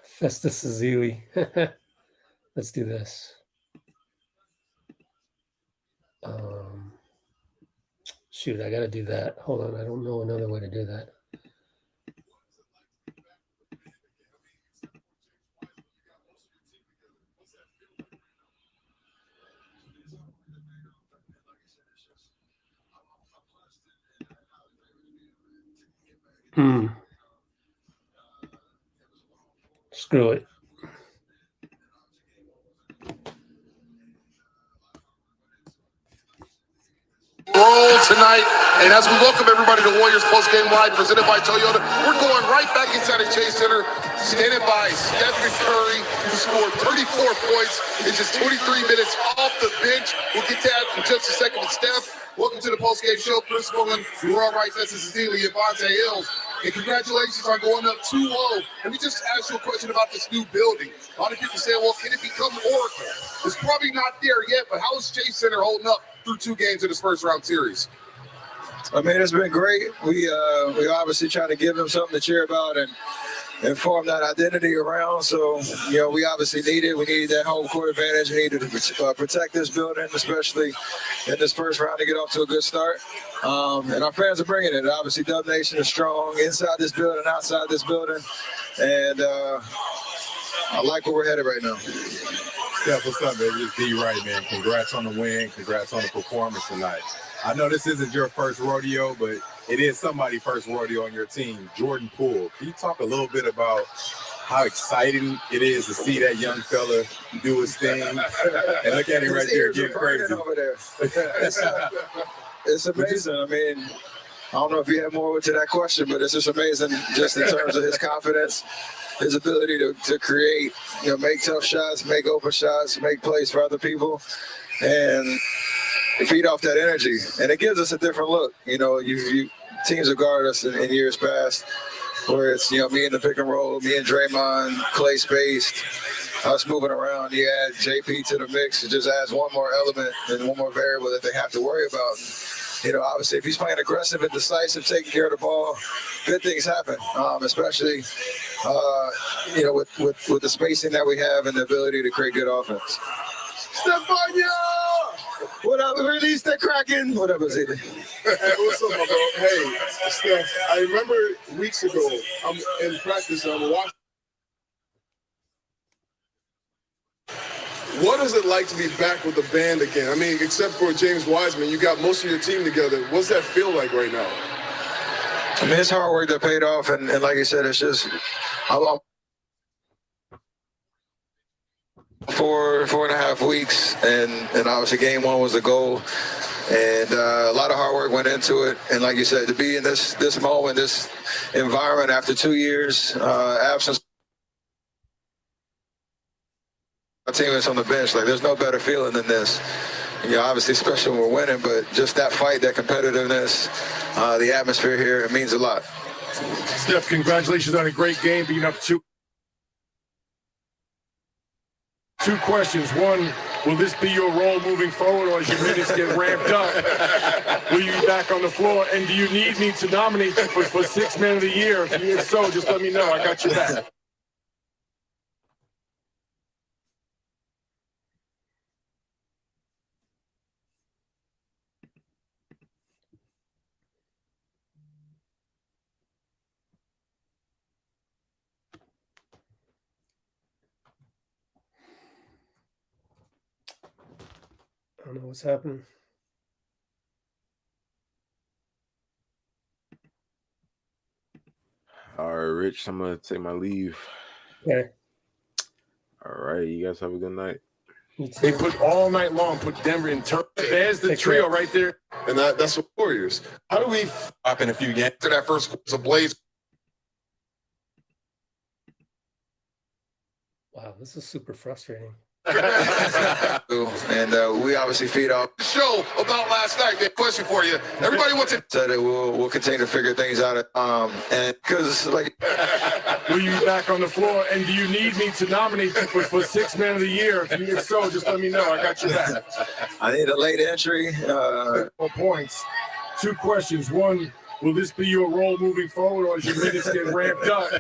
Festus Azili. Let's do this. Shoot, I got to do that. Hold on. I don't know another way to do that. Screw it. Roll tonight, and as we welcome everybody to Warriors post-game ride presented by Toyota, we're going right back inside the Chase Center, standing by Steph Curry, who scored 34 points in just 23 minutes off the bench. We'll get to that in just a second with Steph. Welcome to the post-game show. Chris Mullen, we're all right. This is Steely and Vontae Hill. And congratulations on going up 2-0. Let me just ask you a question about this new building. A lot of people say, well, can it become Oracle? It's probably not there yet, but how is Chase Center holding up through 2 games in this first-round series? I mean, it's been great. We obviously try to give them something to cheer about and form that identity around. So, we obviously need it. We need that home court advantage. We needed to protect this building, especially in this first round, to get off to a good start. And our fans are bringing it. Obviously, Dub Nation is strong inside this building, outside this building. And I like where we're headed right now. Steph, what's up, baby? It's D-Right, man. Congrats on the win. Congrats on the performance tonight. I know this isn't your first rodeo, but it is somebody's first rodeo on your team, Jordan Poole. Can you talk a little bit about how exciting it is to see that young fella do his thing? And look at him right there getting crazy. Over there. It's amazing. I mean, I don't know if you have more to that question, but it's just amazing just in terms of his confidence, his ability to create, make tough shots, make open shots, make plays for other people, and feed off that energy. And it gives us a different look. Teams have guarded us in years past, where it's, me in the pick and roll, me and Draymond, Clay spaced, us moving around. You add JP to the mix, it just adds one more element and one more variable that they have to worry about. Obviously, if he's playing aggressive and decisive, taking care of the ball, good things happen, especially, with the spacing that we have and the ability to create good offense. Stefania! What up? Release the Kraken. What up, Azili? What's up, my bro? Hey, Steph, I remember weeks ago, I'm in practice, I'm watching. What is it like to be back with the band again? I mean, except for James Wiseman, you got most of your team together. What's that feel like right now? I mean, it's hard work that paid off, and like you said, it's just I'm 4.5 weeks, and obviously game 1 was the goal, and a lot of hard work went into it. And like you said, to be in this moment, this environment after 2 years absence. Our teammates on the bench, like, there's no better feeling than this. Obviously, especially when we're winning, but just that fight, that competitiveness, the atmosphere here, it means a lot. Steph, congratulations on a great game, being up 2. 2 questions. One, will this be your role moving forward, or as your minutes get ramped up, will you be back on the floor? And do you need me to nominate you for 6th Man of the Year? If so, just let me know. I got your back. I don't know what's happening. All right, Rich, I'm gonna take my leave. Okay. All right, you guys have a good night. They put all night long, put Denver in turn. There's the trio right there. And that's the Warriors. How do we up in a few games to that first quarter Blaze? Wow, this is super frustrating. And we obviously feed off. Show about last night. Man, question for you. Everybody wants to Said that we'll continue to figure things out. And because like, will you be back on the floor? And do you need me to nominate you for Sixth Man of the Year? If so, just let me know. I got your back. I need a late entry. 4 points. 2 questions. One, will this be your role moving forward, or as your minutes get ramped up,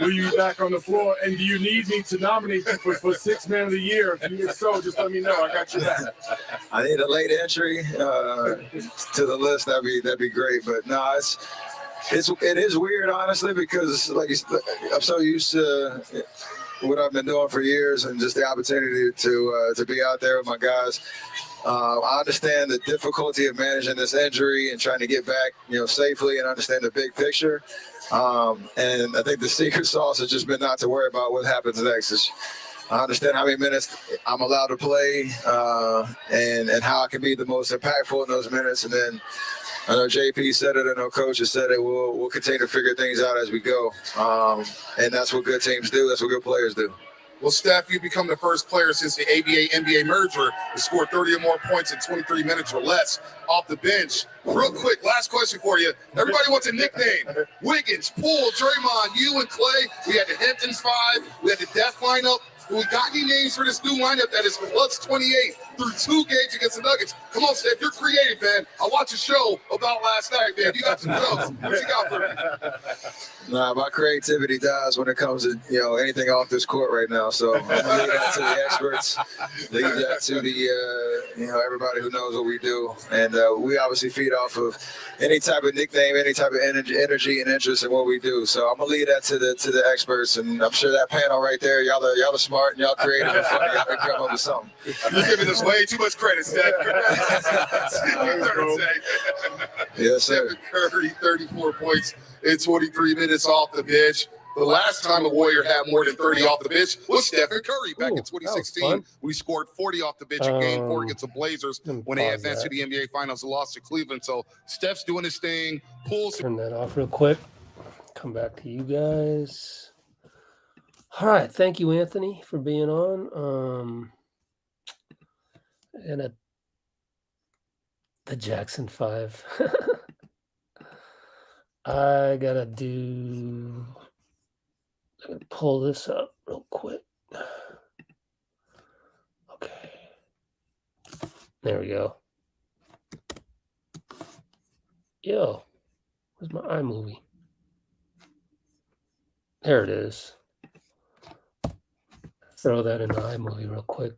will you be back on the floor? And do you need me to nominate you for Sixth Man of the Year? If so, just let me know. I got your back. I need a late entry to the list. That'd be great. But no, it is weird, honestly, because like I'm so used to what I've been doing for years, and just the opportunity to be out there with my guys. I understand the difficulty of managing this injury and trying to get back, safely, and understand the big picture. And I think the secret sauce has just been not to worry about what happens next. I understand how many minutes I'm allowed to play, and how I can be the most impactful in those minutes. And then I know JP said it, I know Coach has said it. We'll continue to figure things out as we go, and that's what good teams do. That's what good players do. Well, Steph, you become the first player since the ABA-NBA merger to score 30 or more points in 23 minutes or less off the bench. Real quick, last question for you. Everybody wants a nickname. Wiggins, Poole, Draymond, you and Clay. We had the Hamptons 5. We had the Death lineup. We got any names for this new lineup that is plus 28 through 2 games against the Nuggets? Come on, Steph, you're creative, man. I watched a show about last night, man. You got some jokes. What you got for me? Nah, my creativity dies when it comes to anything off this court right now. So I'm gonna leave that to the experts. Leave that to the everybody who knows what we do, and we obviously feed off of any type of nickname, any type of energy and interest in what we do. So I'm gonna leave that to the experts, and I'm sure that panel right there, y'all are smart and y'all creative and funny. Y'all can come up with something. You're giving us way too much credit, Steph. Yes, sir. Stephen Curry, 34 points in 23 minutes off the bench. The last time a Warrior had more than 30 off the bench was Stephen Curry back in 2016. We scored 40 off the bench in Game 4 against the Blazers when they advanced to the NBA Finals and lost to Cleveland. So Steph's doing his thing. Poole's Turn that off real quick. Come back to you guys. All right, thank you, Anthony, for being on. And the Jackson 5. I gotta pull this up real quick. Okay. There we go. Yo, where's my iMovie? There it is. Throw that in the iMovie real quick.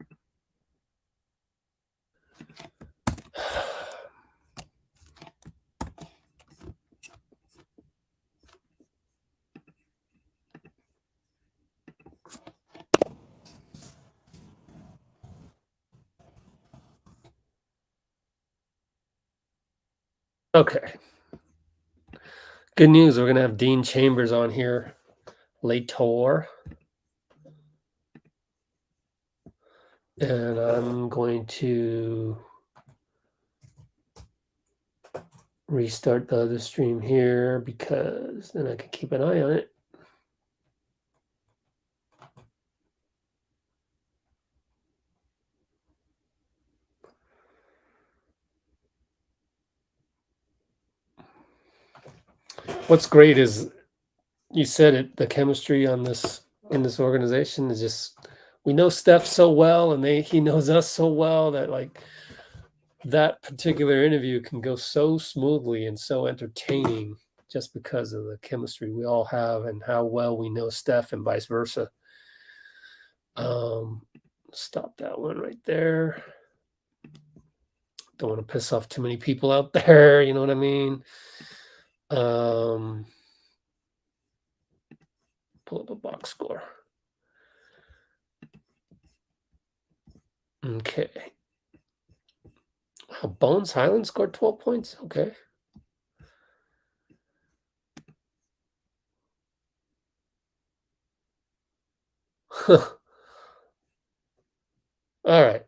Okay. Good news. We're going to have Dean Chambers on here later. And I'm going to restart the other stream here because then I can keep an eye on it. What's great is you said it, the chemistry on this in this organization is just, we know Steph so well and he knows us so well that like that particular interview can go so smoothly and so entertaining just because of the chemistry we all have and how well we know Steph and vice versa. Stop that one right there. Don't want to piss off too many people out there, you know what I mean? Pull up a box score. Okay. Oh, Bones Highland scored 12 points. Okay. All right.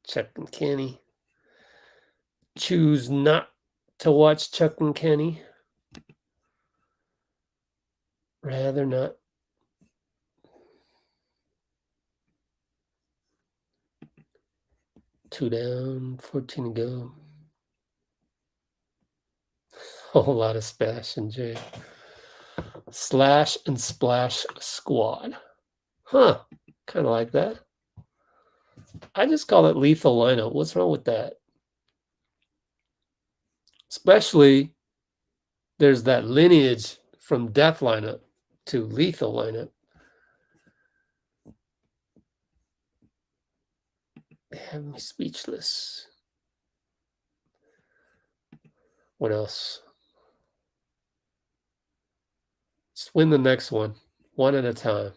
Chuck and Kenny. Choose not to watch Chuck and Kenny. Rather not. Two down, 14 to go. A whole lot of splash and J. Slash and splash squad. Huh. Kind of like that. I just call it lethal lineup. What's wrong with that? Especially there's that lineage from death lineup to lethal lineup. They have me speechless. What else? Just win the next one at a time.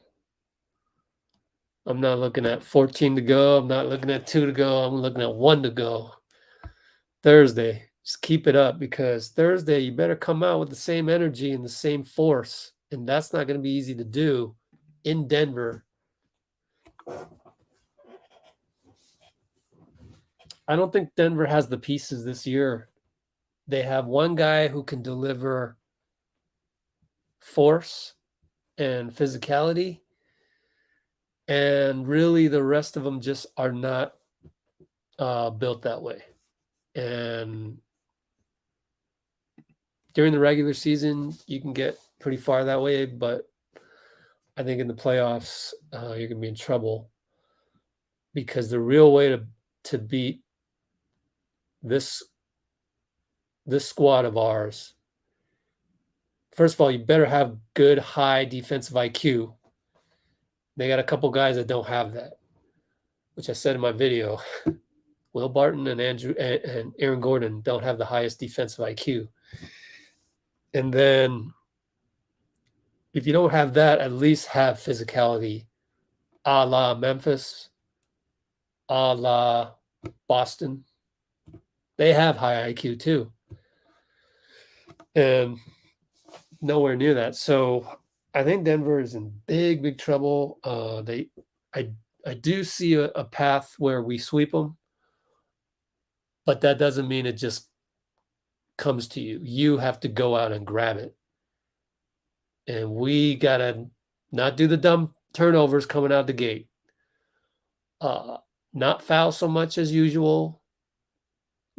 I'm not looking at 14 to go. I'm not looking at 2 to go. I'm looking at 1 to go. Thursday. Just keep it up, because Thursday you better come out with the same energy and the same force. And that's not going to be easy to do in Denver. I don't think Denver has the pieces this year. They have one guy who can deliver force and physicality, and really the rest of them just are not built that way. And during the regular season, you can get pretty far that way, but I think in the playoffs, you're going to be in trouble, because the real way to beat this squad of ours, first of all, you better have good, high defensive IQ. They got a couple guys that don't have that, which I said in my video. Will Barton and Aaron Gordon don't have the highest defensive IQ. And then if you don't have that, at least have physicality, a la Memphis, a la Boston. They have high IQ too. And nowhere near that. So I think Denver is in big, big trouble. I do see a path where we sweep them, but that doesn't mean it just comes to you. You have to go out and grab it. And we got to not do the dumb turnovers coming out the gate. Not foul so much as usual.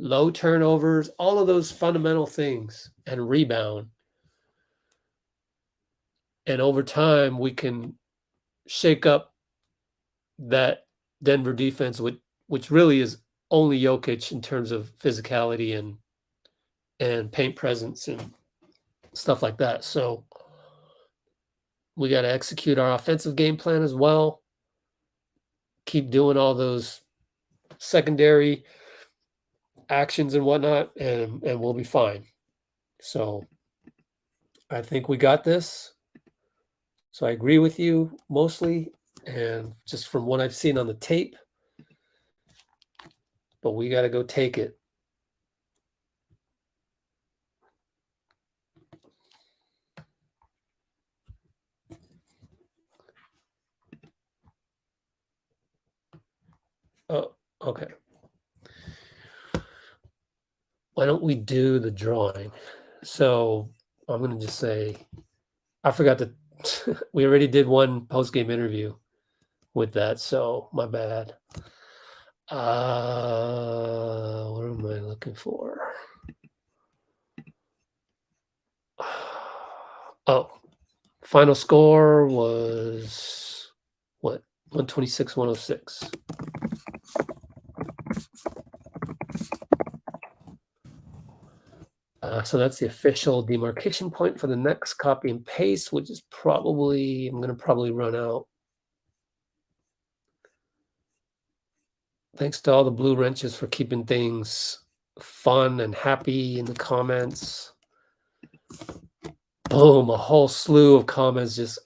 Low turnovers, all of those fundamental things, and rebound. And over time, we can shake up that Denver defense, which really is only Jokic in terms of physicality and paint presence and stuff like that. So we got to execute our offensive game plan as well. Keep doing all those secondary actions and whatnot, and we'll be fine. So I think we got this. So I agree with you mostly, and just from what I've seen on the tape, but we got to go take it. Oh, okay. Why don't we do the drawing? So I'm going to just say, I forgot to, we already did one post-game interview with that, so my bad. What am I looking for? Oh, final score was what? 126-106. So that's the official demarcation point for the next copy and paste, which is probably, I'm going to probably run out. Thanks to all the blue wrenches for keeping things fun and happy in the comments. Boom, a whole slew of comments just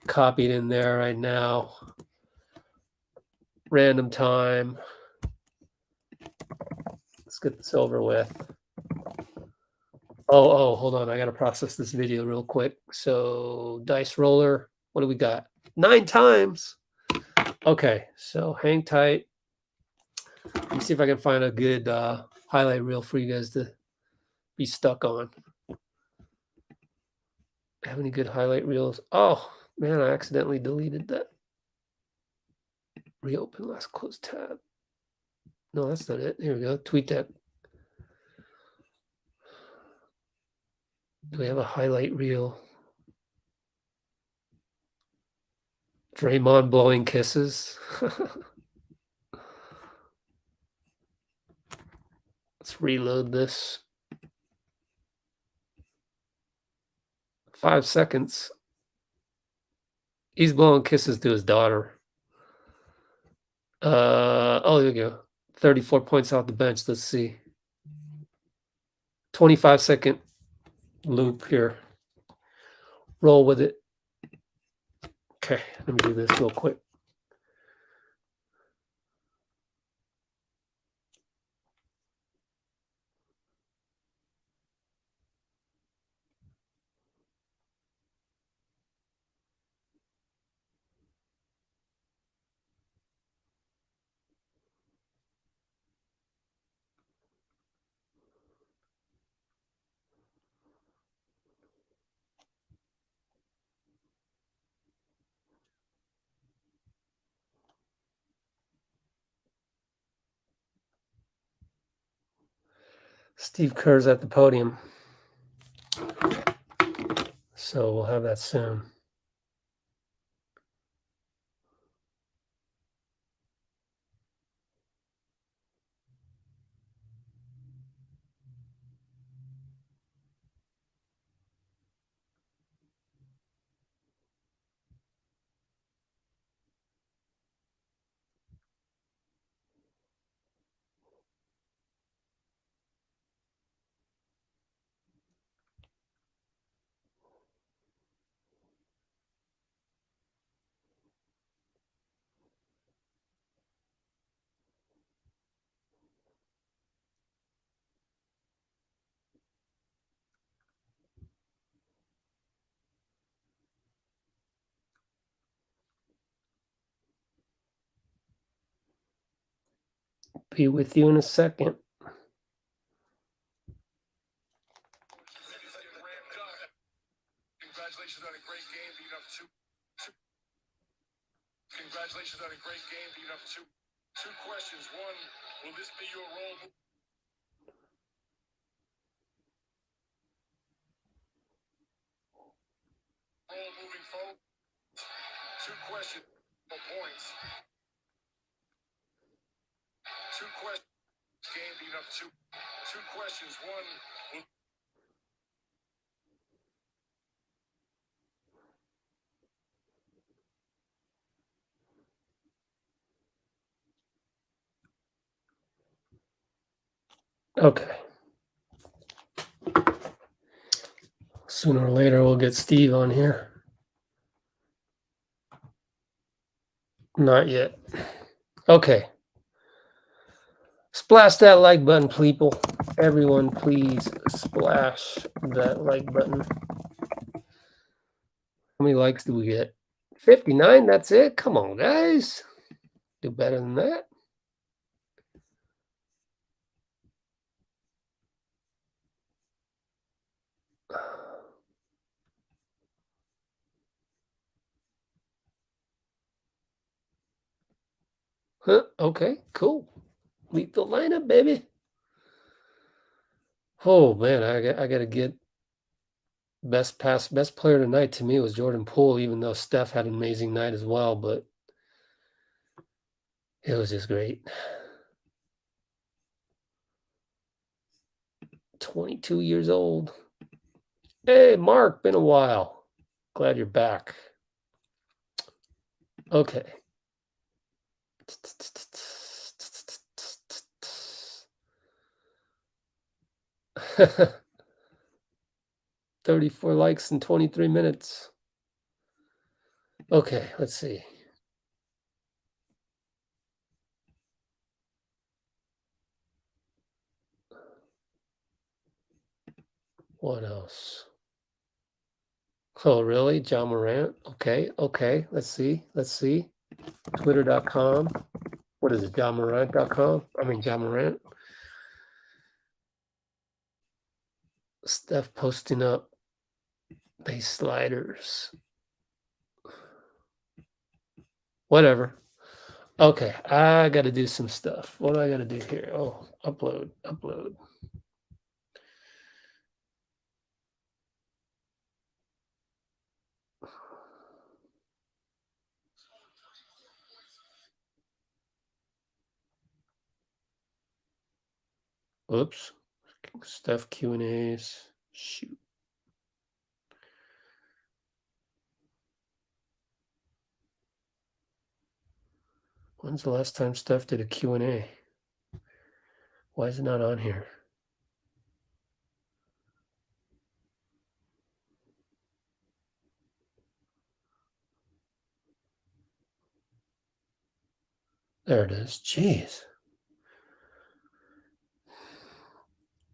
copied in there right now. Random time. Let's get this over with. Oh, hold on. I got to process this video real quick. So dice roller. What do we got? 9 times. Okay, so hang tight. Let me see if I can find a good highlight reel for you guys to be stuck on. Have any good highlight reels? Oh, man, I accidentally deleted that. Reopen last close tab. No, that's not it. Here we go. Tweet that. Do we have a highlight reel? Draymond blowing kisses. Let's reload this. 5 seconds. He's blowing kisses to his daughter. Oh, there we go. 34 points off the bench. Let's see. 25-second loop here. Roll with it. Okay, let me do this real quick. Steve Kerr's at the podium. So we'll have that soon. Be with you in a second. Congratulations on a great game, beating up two. Congratulations on a great game, beating up two questions. One, will this be your role moving forward? 2 questions, no points. 2 questions. Game beating up two questions. One, will Okay. Sooner or later, we'll get Steve on here. Not yet. Okay. Splash that like button, people. Everyone, please splash that like button. How many likes do we get? 59, that's it? Come on, guys. Do better than that. Huh, okay, cool. Lethal lineup, baby. Oh, man, I got to get best player tonight to me was Jordan Poole, even though Steph had an amazing night as well, but it was just great. 22 years old. Hey, Mark, been a while. Glad you're back. Okay. $34 likes in 23 minutes. Okay, let's see. What else? Oh, really? John Morant? Okay. Let's see. Twitter.com. What is it? JohnMorant.com? I mean, John Morant. Steph posting up base sliders. Whatever. Okay, I got to do some stuff. What do I got to do here? Oh, upload. Oops. Steph Q&As. Shoot. When's the last time Steph did a Q&A? Why is it not on here? There it is. Jeez.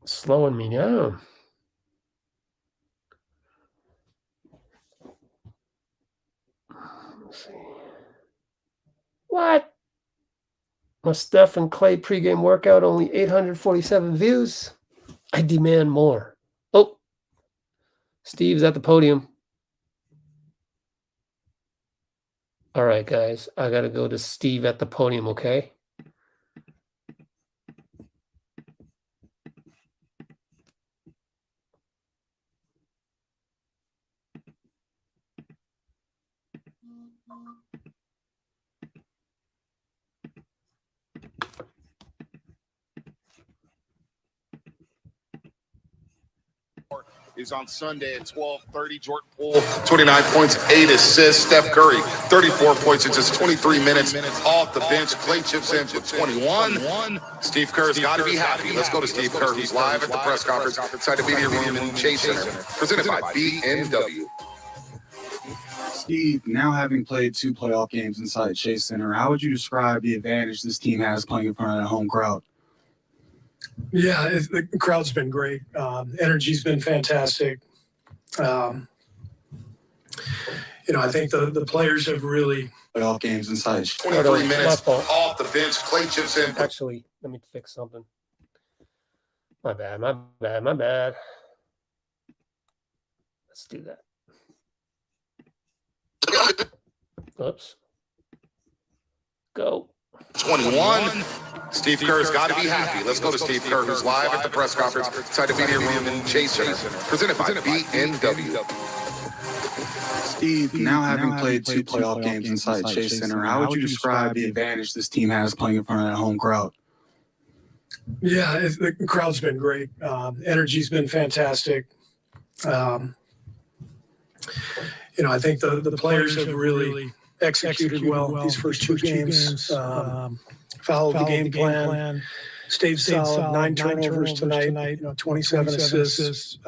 It's slowing me down. Let's see. What? My Steph and Clay pregame workout, only 847 views. I demand more. Oh, Steve's at the podium. All right, guys, I got to go to Steve at the podium, okay? Is on Sunday at 12:30. Jordan Poole, 29 points, 8 assists. Steph Curry, 34 points in just 23 minutes off the bench. Clay chips in for 21. Steve Kerr's got to be happy. Let's go to Steve Kerr, who's live at the press conference inside the media room in Chase Center, presented by BMW. Steve, now having played 2 playoff games inside Chase Center, how would you describe the advantage this team has playing in front of a home crowd? Yeah, the crowd's been great. Energy's been fantastic. I think the players have really Playoff games inside. 23 minutes off the bench. Clay chips in. Actually, let me fix something. My bad. Let's do that. Oops. Go. 21. Steve Kerr's got to be happy. Let's go to Steve Kerr, who's live at the press conference inside the media room in Chase Center, presented by BMW. Steve, now having played 2 playoff games inside Chase Center, how would you describe the advantage this team has playing in front of a home crowd? Yeah, the crowd's been great. Energy's been fantastic. I think the players have really executed well these first 2 games. Followed the game plan. Stayed solid. 9 turnovers tonight. 27 assists.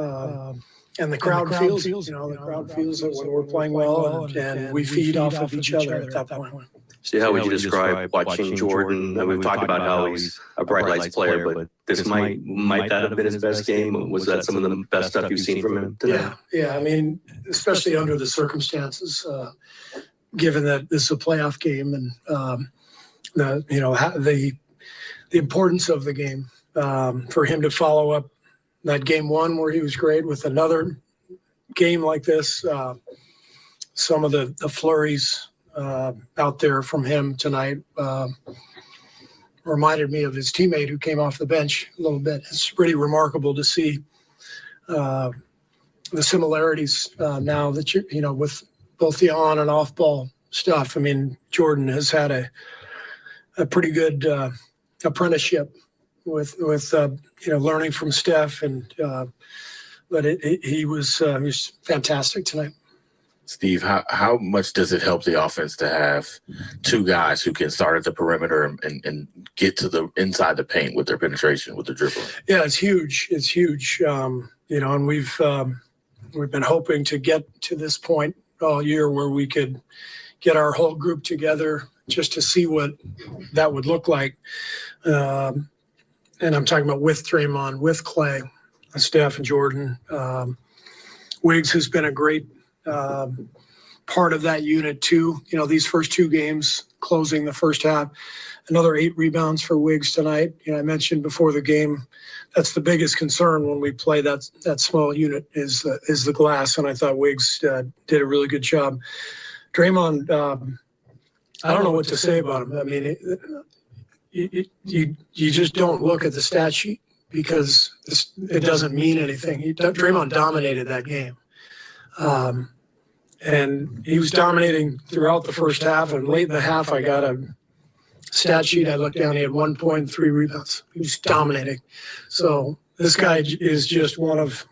And the crowd feels that when we're playing well, and we feed off of each other at that point. So how would you describe watching Jordan? We've talked about how he's a bright lights player, but this might that have been his best game? Was that some of the best stuff you've seen from him today? Yeah. I mean, especially under the circumstances, given that this is a playoff game, and the importance of the game, for him to follow up that game 1 where he was great with another game like this. Some of the flurries out there from him tonight reminded me of his teammate who came off the bench a little bit. It's pretty remarkable to see the similarities now that with both the on and off ball stuff. I mean, Jordan has had a pretty good apprenticeship with learning from Steph, and but he was fantastic tonight. Steve, how much does it help the offense to have 2 guys who can start at the perimeter and get to the inside the paint with their penetration, with their dribbling? Yeah, it's huge. It's huge. And we've been hoping to get to this point all year where we could get our whole group together just to see what that would look like. And I'm talking about with Draymond, with Clay, Steph and Jordan. Wiggs has been a great part of that unit too. You know, these first two games, closing the first half, another 8 rebounds for Wiggs tonight. You know, I mentioned before the game, that's the biggest concern when we play that small unit is the glass, and I thought Wiggs did a really good job. Draymond, I don't know what to say about him. I mean, you just don't look at the stat sheet because it doesn't mean anything. Draymond dominated that game. And he was dominating throughout the first half, and late in the half, I got a stat sheet. I looked down, he had 1.3 rebounds. He was dominating. So this guy is just one of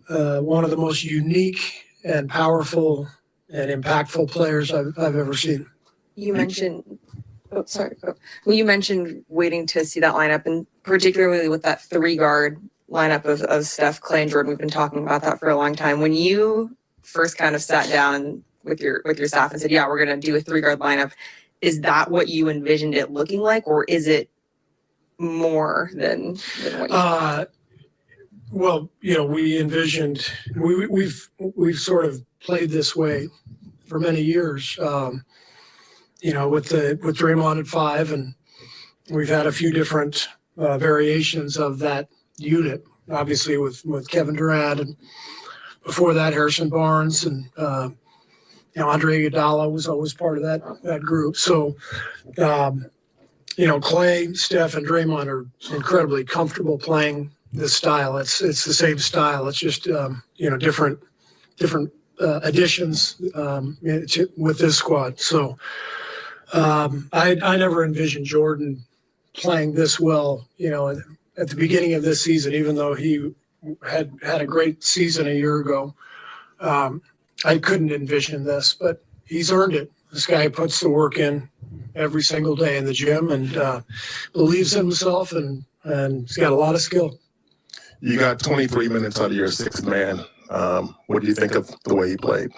the most unique and powerful and impactful players I've ever seen. You mentioned, well, you mentioned waiting to see that lineup, and particularly with that 3-guard lineup of Steph, Clay, and Jordan. We've been talking about that for a long time. When you first kind of sat down with your staff and said, yeah, we're going to do a 3-guard lineup, is that what you envisioned it looking like, or is it more than what you well, you know, we envisioned, we've sort of played this way for many years, you know, with Draymond at 5, and we've had a few different variations of that unit, obviously with Kevin Durant, and before that Harrison Barnes, and you know, Andre Iguodala was always part of that group. So you know, Clay, Steph, and Draymond are incredibly comfortable playing this style. It's the same style. It's just you know, different additions with this squad. So I never envisioned Jordan playing this well, you know, at the beginning of this season, even though he had a great season a year ago. I couldn't envision this, but he's earned it. This guy puts the work in every single day in the gym and believes in himself, and he's got a lot of skill. You got 23 minutes out of your 6th man. What do you think of the way he played?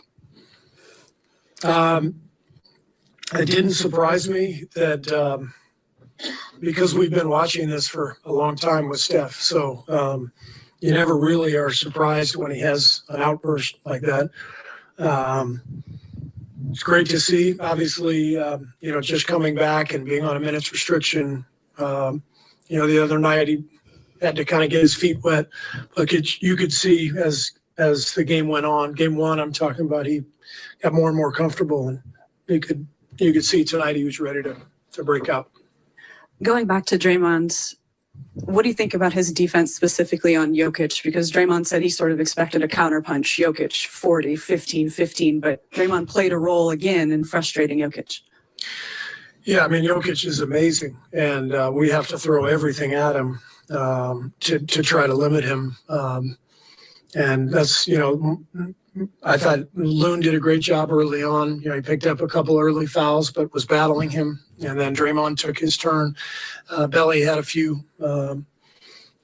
It didn't surprise me that because we've been watching this for a long time with Steph, so you never really are surprised when he has an outburst like that. It's great to see. Obviously, you know, just coming back and being on a minutes restriction. You know, the other night he had to kind of get his feet wet. But you could see as the game went on, game 1, I'm talking about, he got more and more comfortable, and you could see tonight he was ready to break out. Going back to Draymond, what do you think about his defense specifically on Jokic? Because Draymond said he sort of expected a counterpunch. Jokic 40, 15, 15, but Draymond played a role again in frustrating Jokic. Yeah, I mean, Jokic is amazing, and we have to throw everything at him to try to limit him. And that's, you know, I thought Loon did a great job early on. You know, he picked up a couple early fouls, but was battling him. And then Draymond took his turn. Belly had a few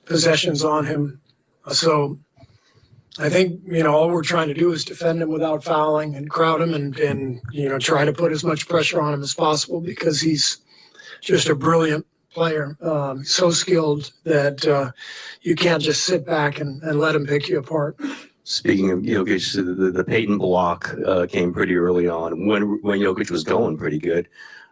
possessions on him. So I think, you know, all we're trying to do is defend him without fouling and crowd him and you know, try to put as much pressure on him as possible, because he's just a brilliant player, so skilled that you can't just sit back and let him pick you apart. Speaking of Jokic, the Peyton block came pretty early on when Jokic was going pretty good.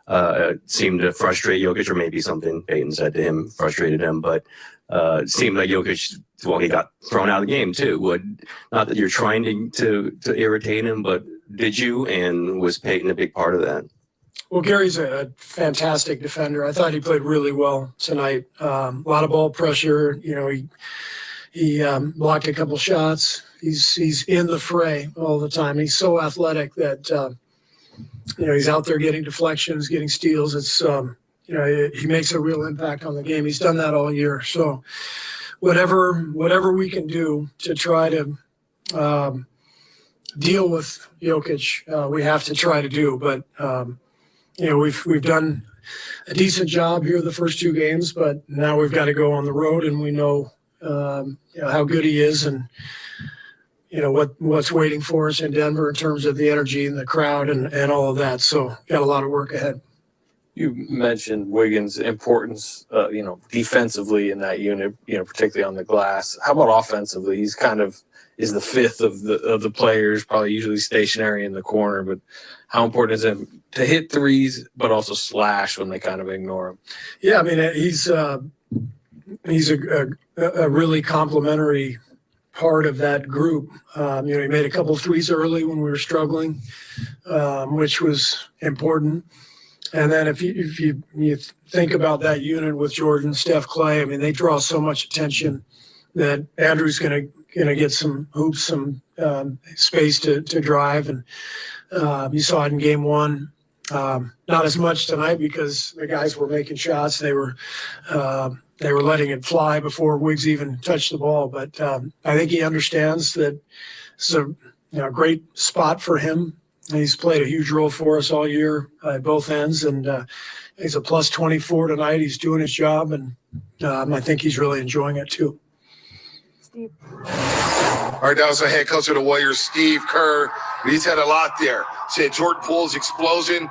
It seemed to frustrate Jokic, or maybe something Peyton said to him frustrated him, but it seemed like Jokic, well, he got thrown out of the game too. Not that you're trying to irritate him, but did you? And was Peyton a big part of that? Well, Gary's a fantastic defender. I thought he played really well tonight. A lot of ball pressure. You know, he blocked a couple shots. He's in the fray all the time. He's so athletic that you know, he's out there getting deflections, getting steals. It's you know, he makes a real impact on the game. He's done that all year. So whatever we can do to try to deal with Jokic, we have to try to do. But you know, we've done a decent job here the first 2 games, but now we've got to go on the road, and we know, you know, how good he is, and you know what's waiting for us in Denver in terms of the energy and the crowd and all of that. So got a lot of work ahead. You mentioned Wiggins' importance, defensively in that unit, particularly on the glass. How about offensively? He's kind of is the fifth of the players, probably usually stationary in the corner. But how important is it to hit threes, but also slash when they kind of ignore him? Yeah, I mean, he's a really complimentary part of that group. He made a couple threes early when we were struggling, which was important. And then if you think about that unit with Jordan, Steph, Clay, I mean, they draw so much attention that Andrew's gonna get some hoops, some space to drive, and you saw it in game one. Not as much tonight because the guys were making shots. They were letting it fly before Wiggs even touched the ball. But I think he understands that it's a great spot for him. He's played a huge role for us all year at both ends, and he's a plus 24 tonight. He's doing his job, and I think he's really enjoying it too. Steve. All right, that was the head coach of the Warriors, Steve Kerr. He's had a lot there. Said Jordan Poole's explosion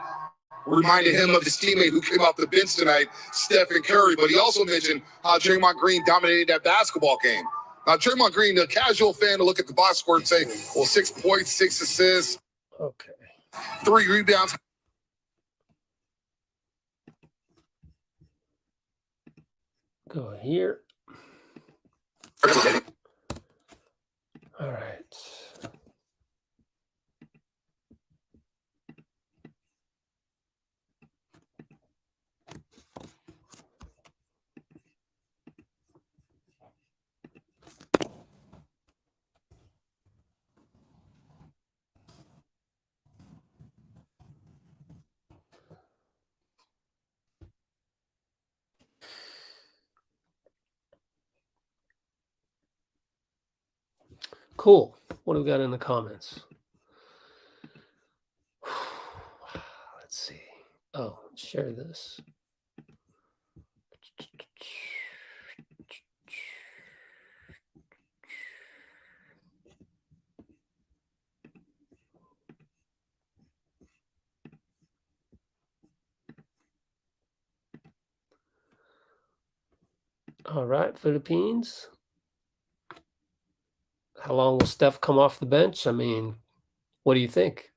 reminded him of his teammate who came off the bench tonight, Stephen Curry. But he also mentioned how Draymond Green dominated that basketball game. Now, Draymond Green, the casual fan to look at the box score and say, well, 6 points, 6 assists, Okay. 3 rebounds. Go here. All right. Cool. What do we got in the comments? Let's see. Oh, share this. All right, Philippines. How long will Steph come off the bench? I mean, what do you think?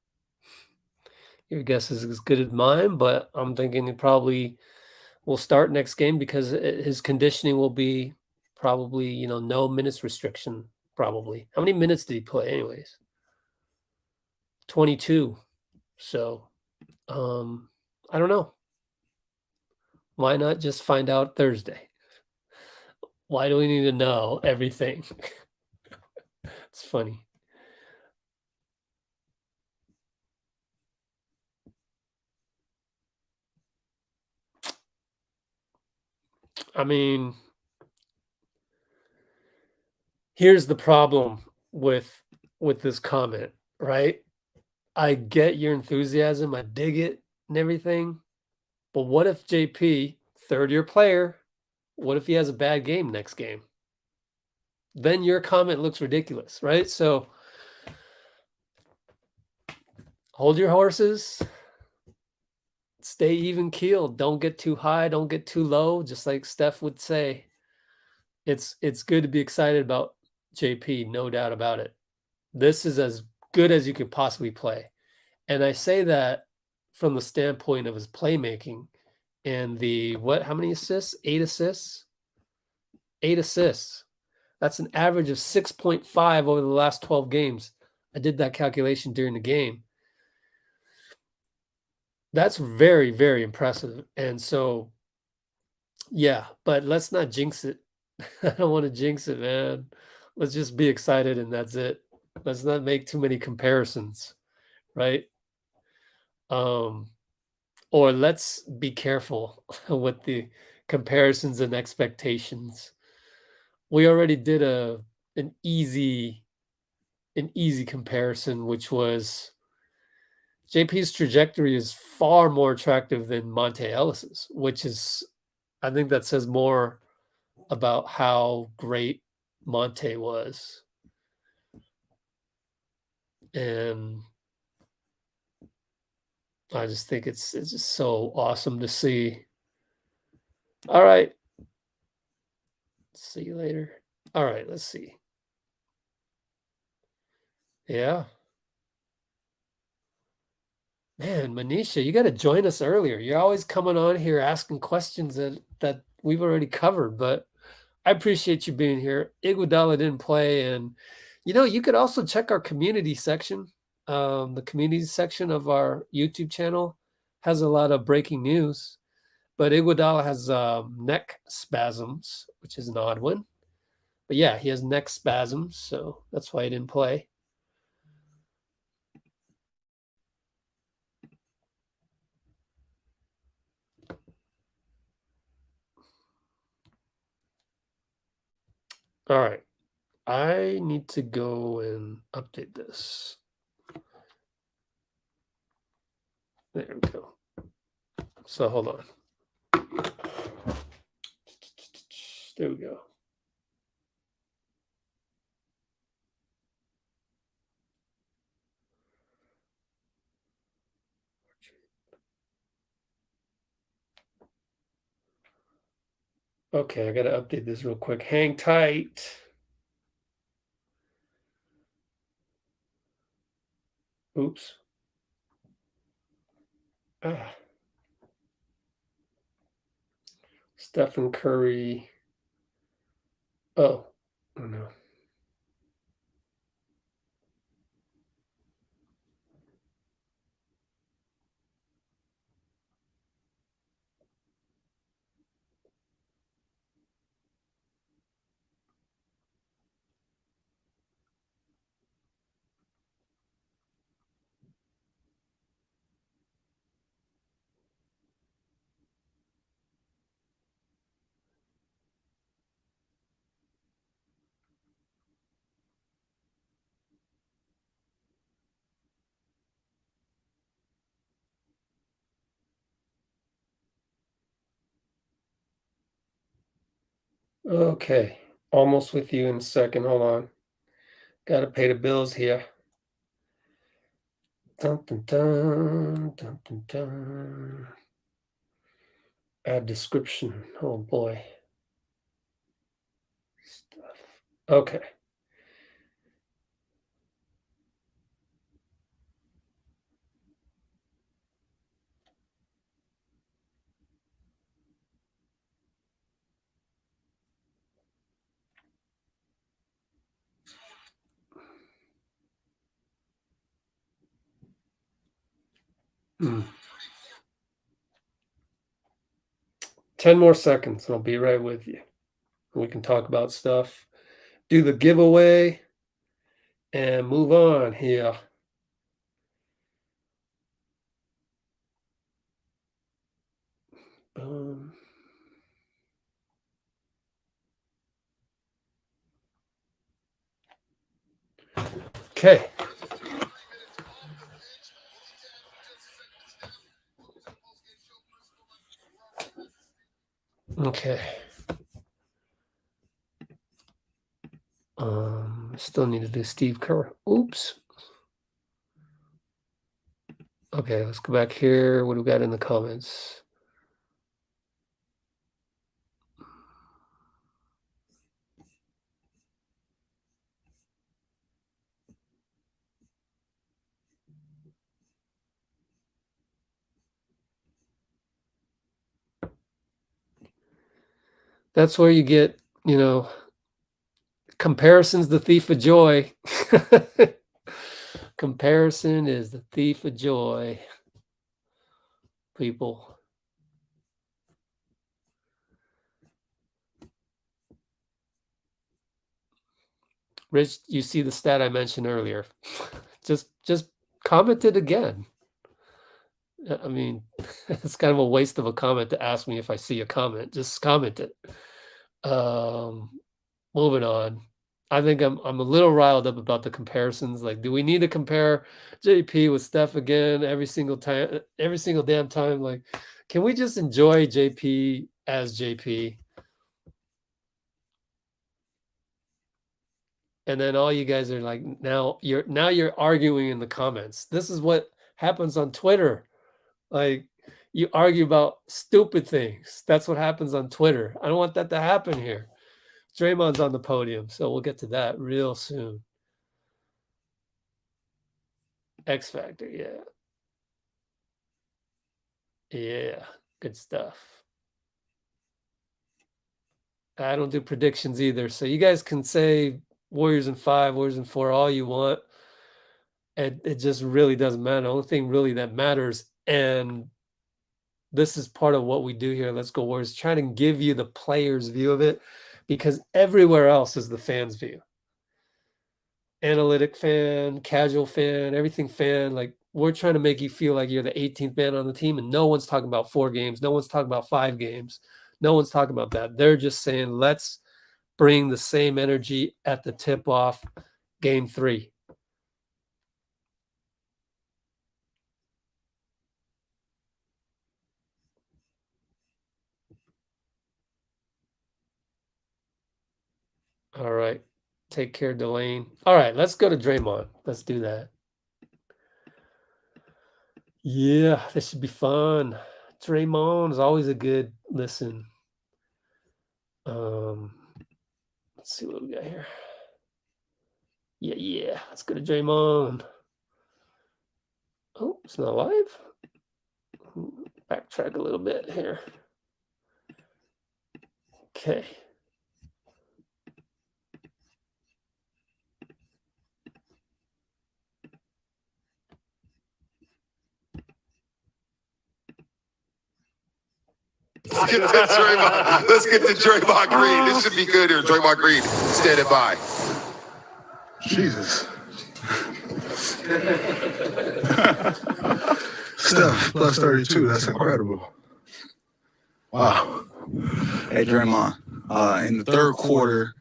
Your guess is as good as mine, but I'm thinking he probably will start next game because his conditioning will be probably, no minutes restriction, probably. How many minutes did he play anyways? 22. So, I don't know. Why not just find out Thursday? Why do we need to know everything? It's funny. I mean, here's the problem with this comment, right? I get your enthusiasm, I dig it and everything. But what if JP, third-year player, what if he has a bad game next game? Then your comment looks ridiculous, right? So hold your horses. Stay even keeled. Don't get too high. Don't get too low. Just like Steph would say, it's good to be excited about JP, no doubt about it. This is as good as you could possibly play. And I say that from the standpoint of his playmaking and how many assists? 8 assists? 8 assists. That's an average of 6.5 over the last 12 games. I did that calculation during the game. That's very, very impressive. And so, yeah, but let's not jinx it. I don't want to jinx it, man. Let's just be excited and that's it. Let's not make too many comparisons, right? Or let's be careful with the comparisons and expectations. We already did an easy comparison, which was JP's trajectory is far more attractive than Monte Ellis's, which is, I think that says more about how great Monte was. And I just think it's just so awesome to see. All right. See you later. All right, let's see. Yeah. Man, Manisha, you got to join us earlier. You're always coming on here asking questions that we've already covered, but I appreciate you being here. Iguodala didn't play, and you could also check our community section. The community section of our YouTube channel has a lot of breaking news, but Iguodala has neck spasms, which is an odd one. But yeah, he has neck spasms, so that's why he didn't play. All right. I need to go and update this. There we go. So hold on. There we go. Okay, I got to update this real quick. Hang tight. Oops. Stephen Curry. Oh no. Okay, almost with you in a second. Hold on. Got to pay the bills here. Dun, dun, dun, dun, dun, dun. Add description. Oh boy. Stuff. Okay. Hmm. 10 more seconds, and I'll be right with you. We can talk about stuff, do the giveaway, and move on here. Boom. Okay. Okay. Still need to do Steve Kerr. Oops. Okay, let's go back here. What do we got in the comments? That's where you get, comparison's the thief of joy. Comparison is the thief of joy, people. Rich, you see the stat I mentioned earlier. just comment it again. I mean, it's kind of a waste of a comment to ask me if I see a comment. Just comment it. Moving on. I think I'm a little riled up about the comparisons. Like, do we need to compare JP with Steph again every single time, every single damn time? Like, can we just enjoy JP as JP? And then all you guys are like, now you're arguing in the comments. This is what happens on Twitter Like, you argue about stupid things. That's what happens on Twitter. I don't want that to happen here. Draymond's on the podium, so we'll get to that real soon. X Factor, yeah. Yeah, good stuff. I don't do predictions either, so you guys can say Warriors in 5, Warriors in 4, all you want. It just really doesn't matter. The only thing really that matters, and this is part of what we do here, Let's Go Warriors, trying to give you the player's view of it, because everywhere else is the fan's view. Analytic fan, casual fan, everything fan. Like, we're trying to make you feel like you're the 18th man on the team, and no one's talking about 4 games. No one's talking about 5 games. No one's talking about that. They're just saying, let's bring the same energy at the tip-off game 3. All right. Take care, Delane. All right, let's go to Draymond. Let's do that. Yeah, this should be fun. Draymond is always a good listen. Let's see what we got here. Yeah. Let's go to Draymond. Oh, it's not live. Backtrack a little bit here. Okay. Let's get to Draymond. Let's get to Draymond Green. This should be good here. Draymond Green, standing by. Jesus. Steph plus 32. That's incredible. Wow. Hey, Draymond, in the third quarter,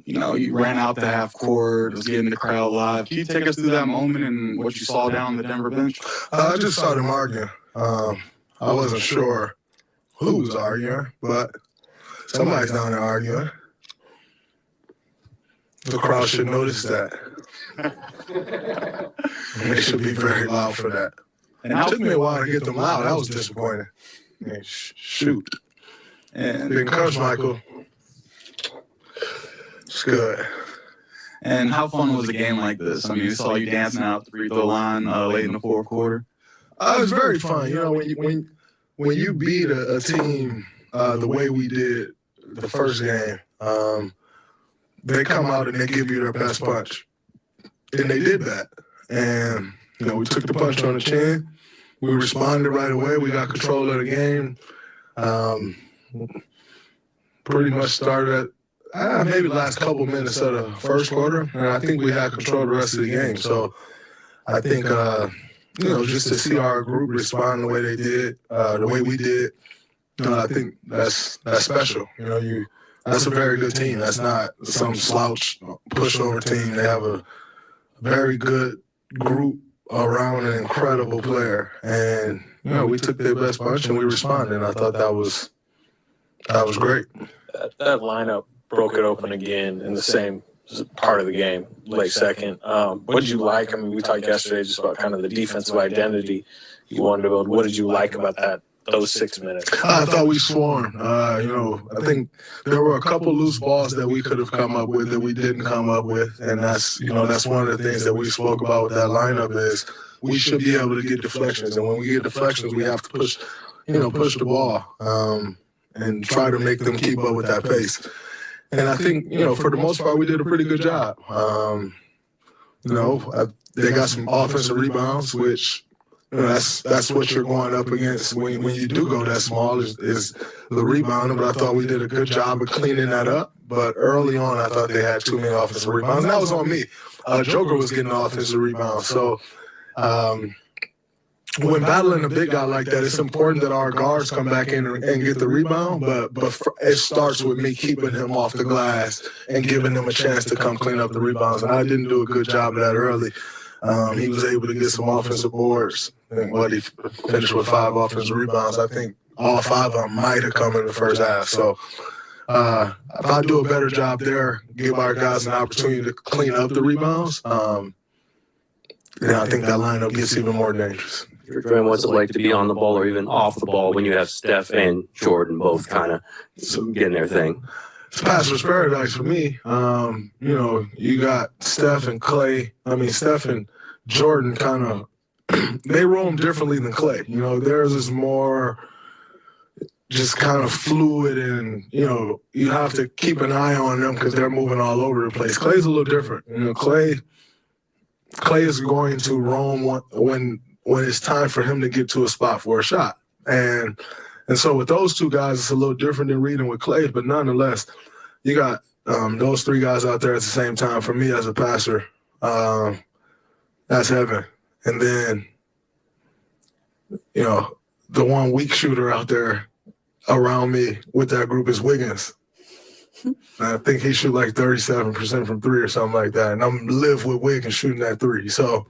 you ran out the half court, was getting the crowd live. Can you take us through that moment and what you saw down the Denver bench? I just saw them arguing. I wasn't sure who was arguing, but somebody's down there arguing. The crowd should notice that. They should be very loud for that. And it took me a while to get them loud. That was disappointing. I mean, shoot. And Big coach, Michael. It's good. And how fun was a game like this? I mean, we saw you dancing out the free throw line late in the fourth quarter. It was very fun. You know, when you beat a team the way we did the first game, they come out and they give you their best punch. And they did that. And, we took the punch on the chin. We responded right away. We got control of the game. Pretty much started at maybe the last couple minutes of the first quarter. And I think we had control of the rest of the game. So I think, just to see our group respond the way they did, the way we did, I think that's special. That's a very good team. That's not some slouch pushover team. They have a very good group around an incredible player. And, we took their best punch and we responded. And I thought that was great. That lineup broke it open again in the same part of the game, late second. What did you like? I mean, we talked yesterday just about kind of the defensive identity you wanted to build. What did you like about those 6 minutes? I thought we swarmed. I think there were a couple loose balls that we could have come up with that we didn't come up with, and that's one of the things that we spoke about with that lineup is we should be able to get deflections, and when we get deflections, we have to push the ball and try to make them keep up with that pace. And I think for the most part we did a pretty good job. They got some offensive rebounds, which. That's what you're going up against when you do go that small is the rebounding. But I thought we did a good job of cleaning that up. But early on, I thought they had too many offensive rebounds. And that was on me. Joker was getting offensive rebounds. So when battling a big guy like that, it's important that our guards come back in and get the rebound. But it starts with me keeping him off the glass and giving him a chance to come clean up the rebounds. And I didn't do a good job of that early. He was able to get some offensive boards. He finished with 5 offensive rebounds. I think all 5 of them might have come in the first half. So if I do a better job there, give our guys an opportunity to clean up the rebounds, I think that lineup gets even more dangerous. Draymond, what's it like to be on the ball or even off the ball when you have Steph and Jordan both kind of getting their thing? It's pastor's paradise for me. You got Steph and Clay. Steph and Jordan kind of they roam differently than Clay. Theirs is more just kind of fluid, and you have to keep an eye on them because they're moving all over the place. Clay's a little different. Clay is going to roam when it's time for him to get to a spot for a shot, and so with those two guys, it's a little different than reading with Clay, but nonetheless, you got those three guys out there at the same time. For me as a passer, that's heaven. And then, the one weak shooter out there around me with that group is Wiggins. I think he shoot like 37% from three or something like that. And I'm live with Wiggins shooting that three. So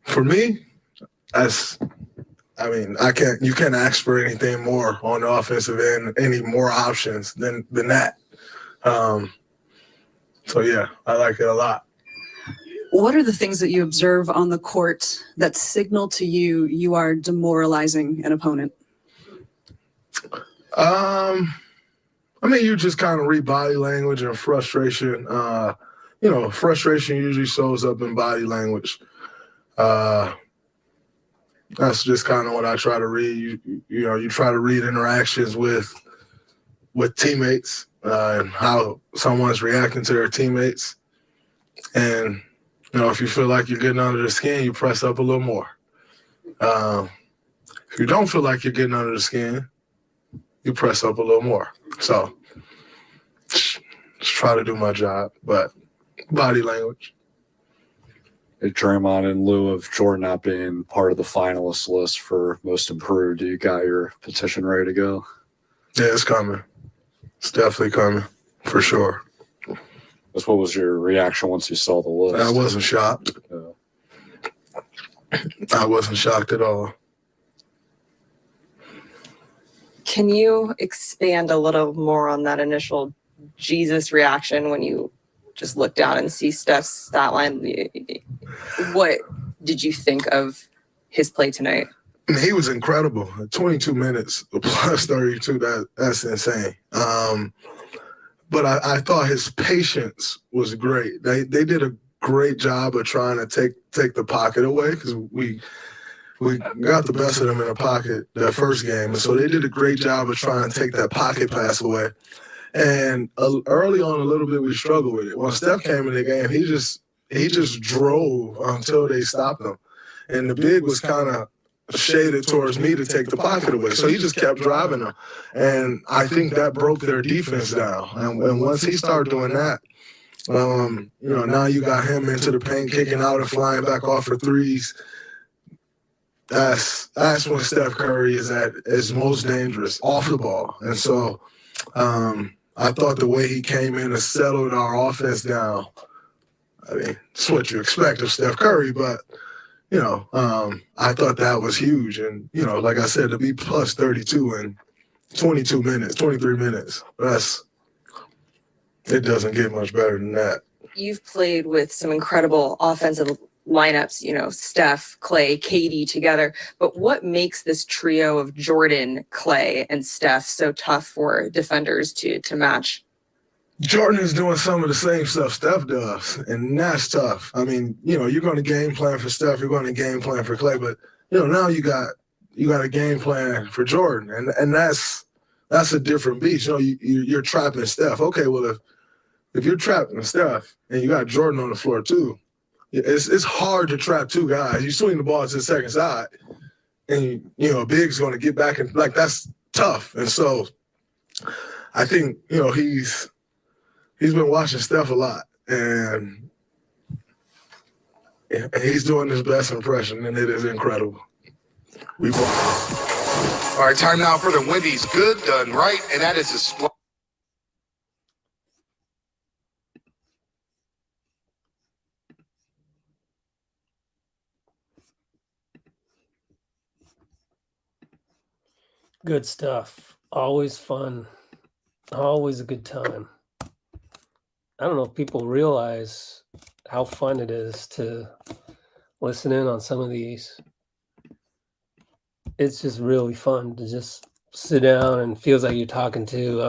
for me, you can't ask for anything more on the offensive end, any more options than that. So yeah, I like it a lot. What are the things that you observe on the court that signal to you are demoralizing an opponent? You just kind of read body language and frustration. Frustration usually shows up in body language. That's just kind of what I try to read. You try to read interactions with teammates and how someone's reacting to their teammates. And, if you feel like you're getting under the skin, you press up a little more. If you don't feel like you're getting under the skin, you press up a little more. So just try to do my job, but body language. Hey, Draymond, in lieu of Jordan not being part of the finalist list for most improved, you got your petition ready to go? Yeah, it's coming. It's definitely coming, for sure. What was your reaction once you saw the list? I wasn't shocked. I wasn't shocked at all. Can you expand a little more on that initial Jesus reaction when you just look down and see Steph's stat line? What did you think of his play tonight? He was incredible. 22 minutes plus 32, that's insane. But I thought his patience was great. They did a great job of trying to take the pocket away because we got the best of them in the pocket that first game. And so they did a great job of trying to take that pocket pass away. And early on a little bit, we struggled with it. When Steph came in the game, he just drove until they stopped him. And the big was kind of shaded towards me to take the pocket away. So he just kept driving them. And I think that broke their defense down. And once he started doing that, now you got him into the paint, kicking out and flying back off for threes. That's when Steph Curry is at his most dangerous, off the ball. And so I thought the way he came in and settled our offense down, it's what you expect of Steph Curry, but I thought that was huge. And, like I said, to be plus 32 in 23 minutes, it doesn't get much better than that. You've played with some incredible offensive lineups, Steph, Clay, KD together. But what makes this trio of Jordan, Clay, and Steph so tough for defenders to match? Jordan is doing some of the same stuff Steph does, and that's tough. You're going to game plan for Steph, you're going to game plan for Clay, but now you got a game plan for Jordan, and that's a different beast. You're trapping Steph. Okay, well if you're trapping Steph and you got Jordan on the floor too, it's hard to trap two guys. You swing the ball to the second side, and a big's going to get back, and that's tough. And so I think he's been watching Steph a lot, and he's doing his best impression, and it is incredible. We won. All right, time now for the Wendy's Good Done Right, and that is a split. Good stuff. Always fun. Always a good time. I don't know if people realize how fun it is to listen in on some of these. it's just really fun to just sit down and feels like you're talking to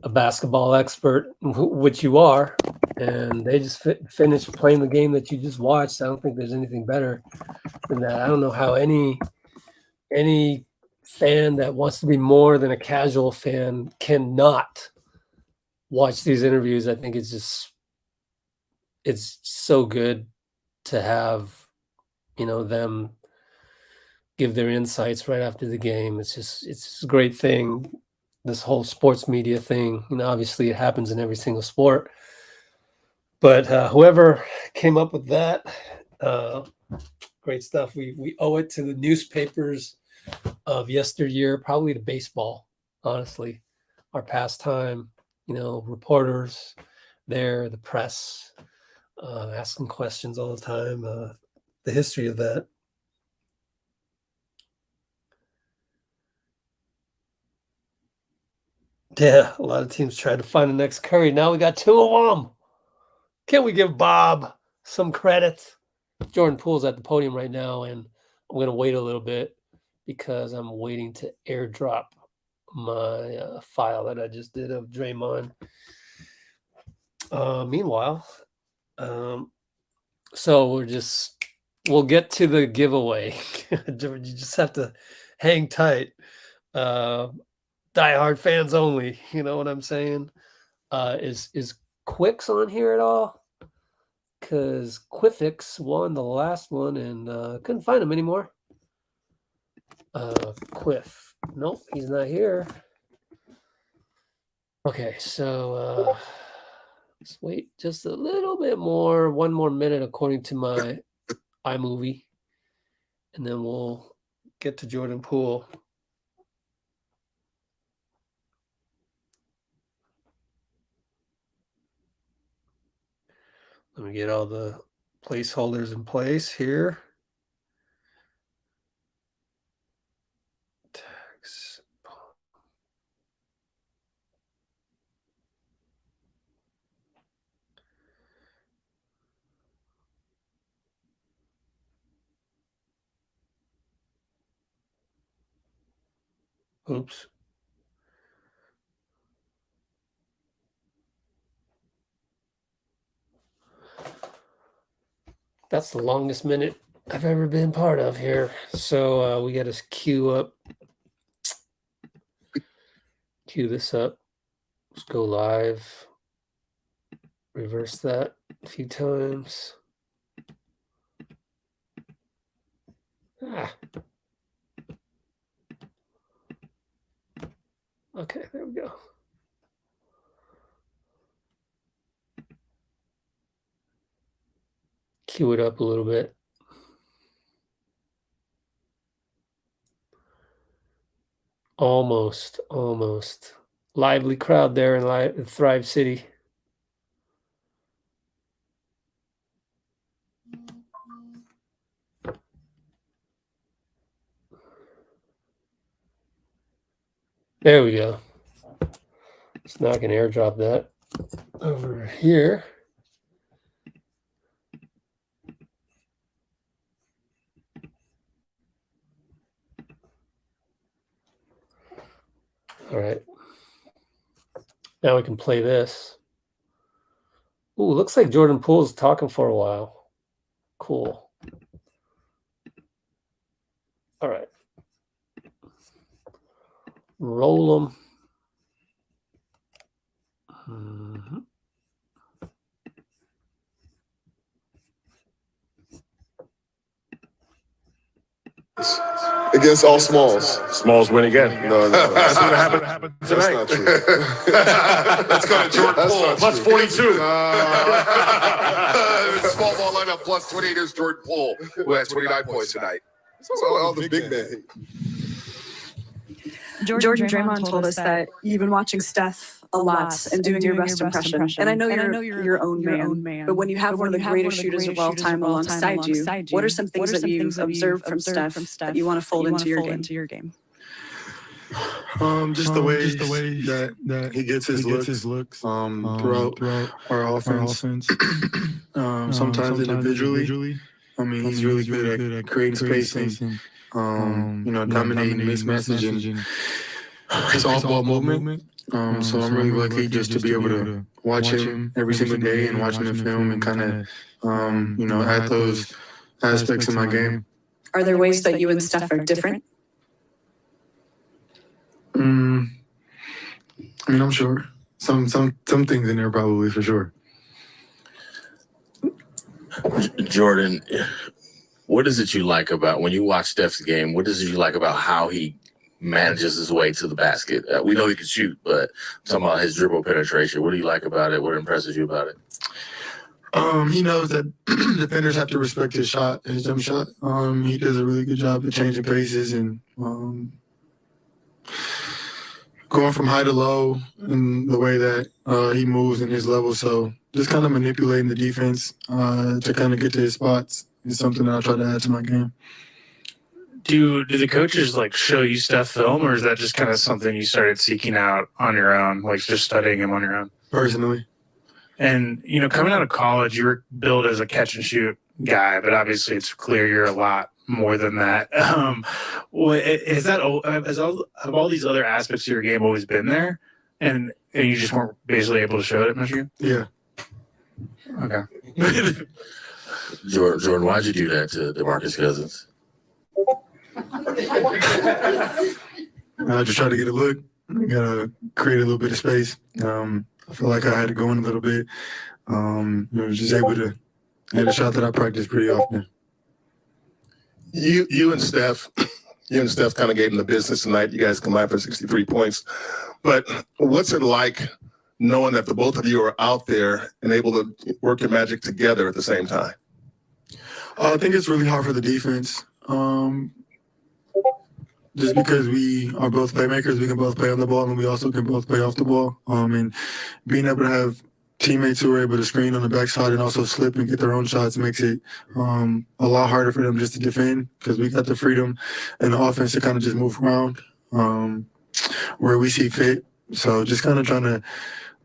a basketball expert, which you are, and they just finish playing the game that you just watched. I don't think there's anything better than that. I don't know how any fan that wants to be more than a casual fan cannot watch these interviews. I think it's so good to have, them give their insights right after the game. It's a great thing. This whole sports media thing, obviously it happens in every single sport, but whoever came up with that, great stuff. We owe it to the newspapers of yesteryear, probably to baseball, honestly, our pastime, reporters there, the press, asking questions all the time, the history of that. Yeah, a lot of teams tried to find the next Curry. Now we got two of them. Can we give Bob some credit? Jordan Poole's at the podium right now, and I'm going to wait a little bit because I'm waiting to airdrop my file that I just did of Draymond. Meanwhile, so we'll get to the giveaway. You just have to hang tight. Diehard fans only. You know what I'm saying? Is Quicks on here at all? Because Quiffix won the last one and couldn't find him anymore. Quiff. Nope, he's not here. Okay, so let's wait just a little bit more, 1 more minute according to my iMovie, and then we'll get to Jordan Poole. Let me get all the placeholders in place here. Tags. Oops. That's the longest minute I've ever been part of here. So we got to cue this up. Let's go live. Reverse that a few times. Okay, there we go. Cue it up a little bit. Almost. Lively crowd there in Thrive City. There we go. So now I can airdrop that over here. All right. Now we can play this. Ooh, looks like Jordan Poole's talking for a while. Cool. All right. Roll them. Mm-hmm. Against all smalls. Smalls win again. No. That's what happened tonight. That's not true. Let's go to Jordan Poole. Plus 42. Small ball lineup plus 28 is Jordan Poole, who had 29 points tonight. So all the big men. Jordan Draymond told us that you've been watching Steph a lot and doing your best impression. And I know you're your own man, but when you have one of the greatest shooters of all time alongside you, what are some things that you've observed from Steph that you want to fold into your game? Just the way that he gets his looks throughout our offense. Sometimes individually. I mean, he's really good at creating spacing dominating mismatches and his off-ball movement. So I'm really lucky just to be able to watch him every single day and watch him in film and kind of, add those aspects in my game. Are there ways that you and Steph are different? I'm sure some things in there probably for sure. Jordan, what is it you like about when you watch Steph's game? What is it you like about how he manages his way to the basket? We know he can shoot, but I'm talking about his dribble penetration. What do you like about it? What impresses you about it? He knows that defenders have to respect his shot, his jump shot. He does a really good job of changing paces and going from high to low in the way that he moves in his level. So just kind of manipulating the defense to kind of get to his spots is something that I try to add to my game. Do the coaches like show you Steph film, or is that just kind of something you started seeking out on your own, like just studying him on your own? Personally. And, coming out of college, you were billed as a catch and shoot guy, but obviously it's clear you're a lot more than that. Have all these other aspects of your game always been there, and you just weren't basically able to show it at Michigan? Yeah. Okay. Jordan, why'd you do that to DeMarcus Cousins? I just try to get a look. I gotta create a little bit of space. I feel like I had to go in a little bit. Just able to hit a shot that I practice pretty often. You and Steph kind of gave him the business tonight. You guys combined for 63 points. But what's it like knowing that the both of you are out there and able to work your magic together at the same time? I think it's really hard for the defense. Just because we are both playmakers, we can both play on the ball and we also can both play off the ball. And being able to have teammates who are able to screen on the backside and also slip and get their own shots makes it a lot harder for them just to defend, because we got the freedom and the offense to kind of just move around where we see fit. So just kind of trying to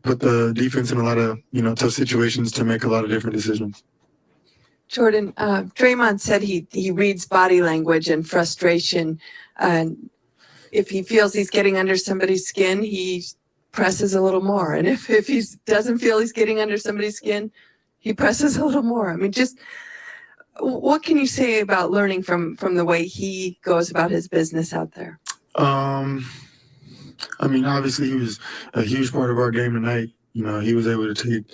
put the defense in a lot of tough situations to make a lot of different decisions. Jordan, Draymond said he reads body language and frustration, and if he feels he's getting under somebody's skin, he presses a little more. And if he doesn't feel he's getting under somebody's skin, he presses a little more. I mean, just what can you say about learning from the way he goes about his business out there? Obviously he was a huge part of our game tonight. He was able to take,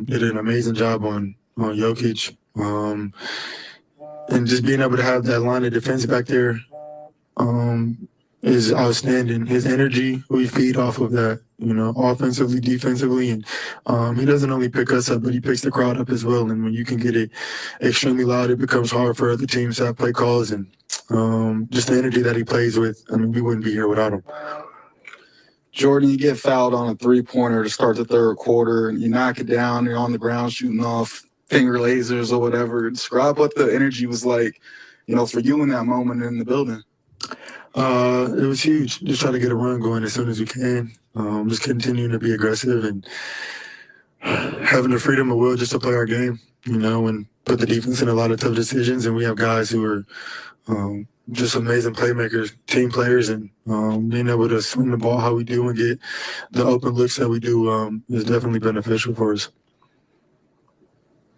did an amazing job on Jokic. And just being able to have that line of defense back there is outstanding. His energy, we feed off of that, offensively, defensively. And he doesn't only pick us up, but he picks the crowd up as well. And when you can get it extremely loud, it becomes hard for other teams to have play calls. And just the energy that he plays with, we wouldn't be here without him. Jordan, you get fouled on a three-pointer to start the third quarter, and you knock it down, you're on the ground shooting off finger lasers or whatever. Describe what the energy was like, for you in that moment in the building. It was huge. Just try to get a run going as soon as we can. Just continuing to be aggressive and having the freedom of will just to play our game, and put the defense in a lot of tough decisions. And we have guys who are just amazing playmakers, team players, and being able to swing the ball how we do and get the open looks that we do is definitely beneficial for us.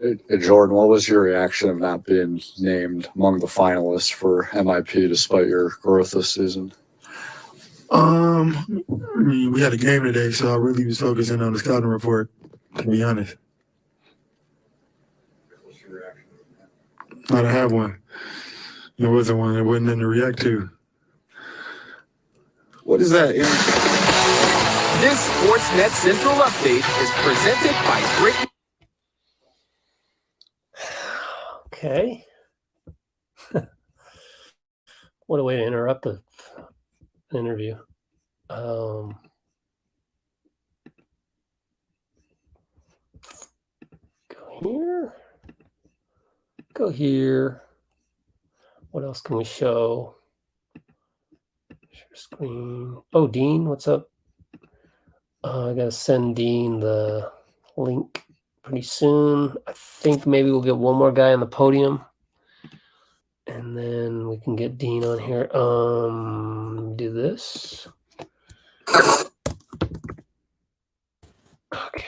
Hey, Jordan, what was your reaction of not being named among the finalists for MIP despite your growth this season? We had a game today, so I really was focusing on the scouting report, to be honest. I don't have one. There wasn't one. There wasn't nothing to react to. What is that? This Sportsnet Central update is presented by Britain. Okay. What a way to interrupt an interview. Go here. Go here. What else can we show? Share screen. Oh, Dean, what's up? I gotta send Dean the link pretty soon. I think maybe we'll get one more guy on the podium, And then we can get Dean on here. Do this. Okay.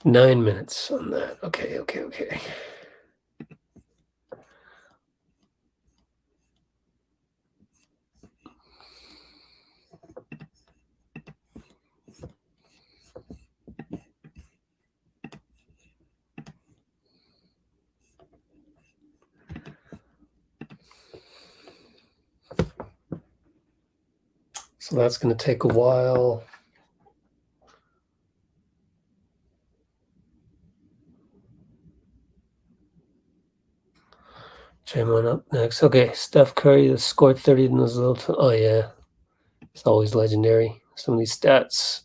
Nine minutes on that. Okay. So that's going to take a while. Draymond up next. Okay, Steph Curry that scored 30 in those little. Oh yeah, it's always legendary. Some of these stats.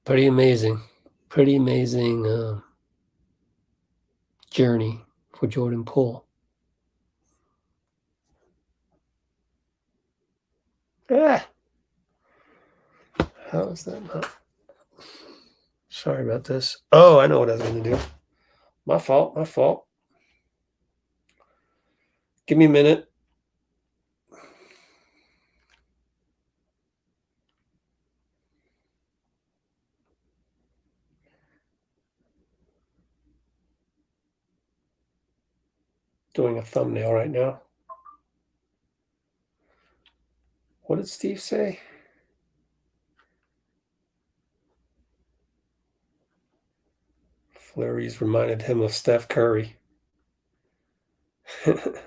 Pretty amazing. Journey for Jordan Poole. Ah. How is that not? Sorry about this. Oh, I know what I was going to do. My fault. Give me a minute. Doing a thumbnail right now. What did Steve say? Flurries reminded him of Steph Curry. I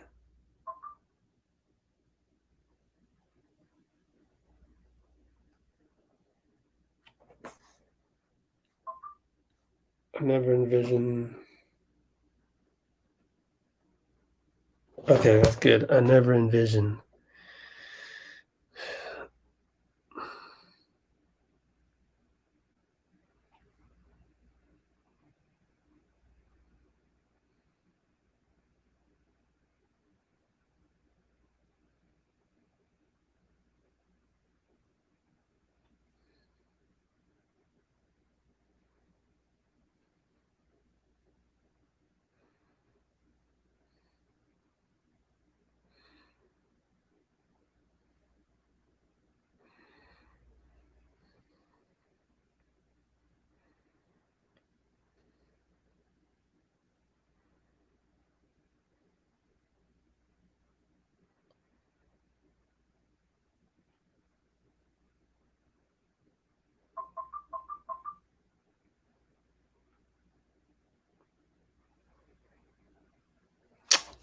never envisioned. Okay, that's good. I never envisioned.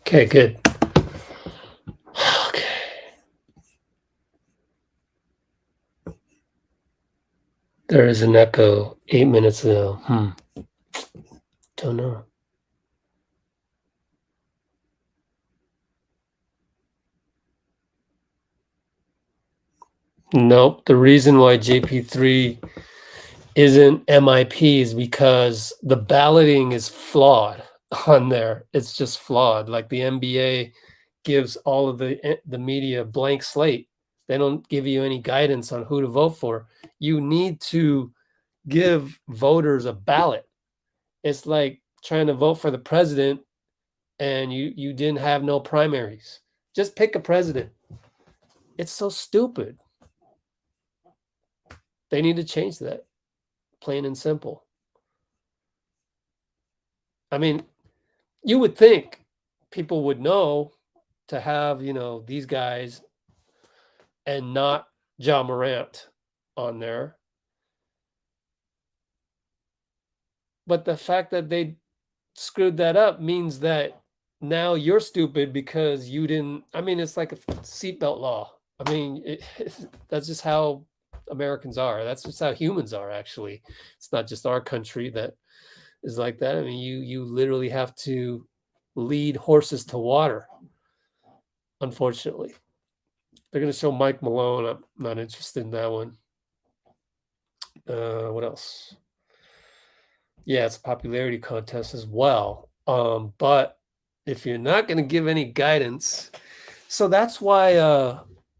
Okay, good. Okay. There is an echo 8 minutes ago. Don't know. Nope. The reason why JP3 isn't MIP is because the balloting is flawed on there. It's just flawed. Like the NBA gives all of the media a blank slate. They don't give you any guidance on who to vote for. You need to give voters a ballot. It's like trying to vote for the president and you didn't have no primaries. Just pick a president. It's so stupid. They need to change that. Plain and simple. I mean, you would think people would know to have, these guys and not Ja Morant on there. But the fact that they screwed that up means that now you're stupid because you didn't. I mean, it's like a seatbelt law. I mean, that's just how Americans are. That's just how humans are, actually. It's not just our country that is like that. I mean, you literally have to lead horses to water, unfortunately. They're going to show Mike Malone. I'm not interested in that one. What else? Yeah, it's a popularity contest as well. But if you're not going to give any guidance, so that's why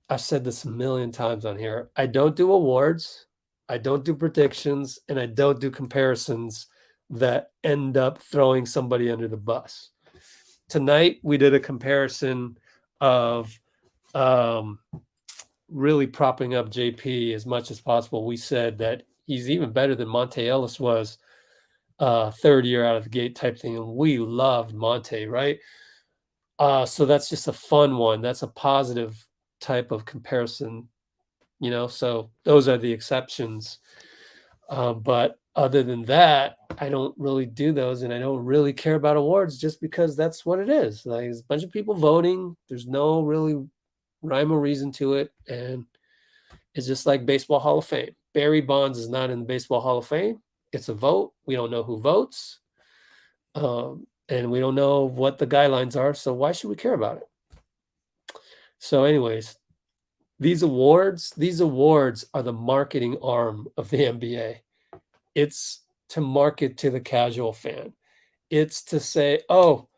I've said this a million times on here. I don't do awards, I don't do predictions, and I don't do comparisons that end up throwing somebody under the bus. Tonight, we did a comparison of really propping up JP as much as possible. We said that he's even better than Monte Ellis was third year out of the gate type thing. And we loved Monte, right? So that's just a fun one. That's a positive type of comparison, you know, so those are the exceptions. But other than that, I don't really do those, and I don't really care about awards just because that's what it is. Like, there's a bunch of people voting. There's no really rhyme or reason to it, and it's just like Baseball Hall of Fame. Barry Bonds is not in the Baseball Hall of Fame. It's a vote. We don't know who votes, and we don't know what the guidelines are, so why should we care about it? So anyways, these awards are the marketing arm of the NBA. It's to market to the casual fan. It's to say, oh,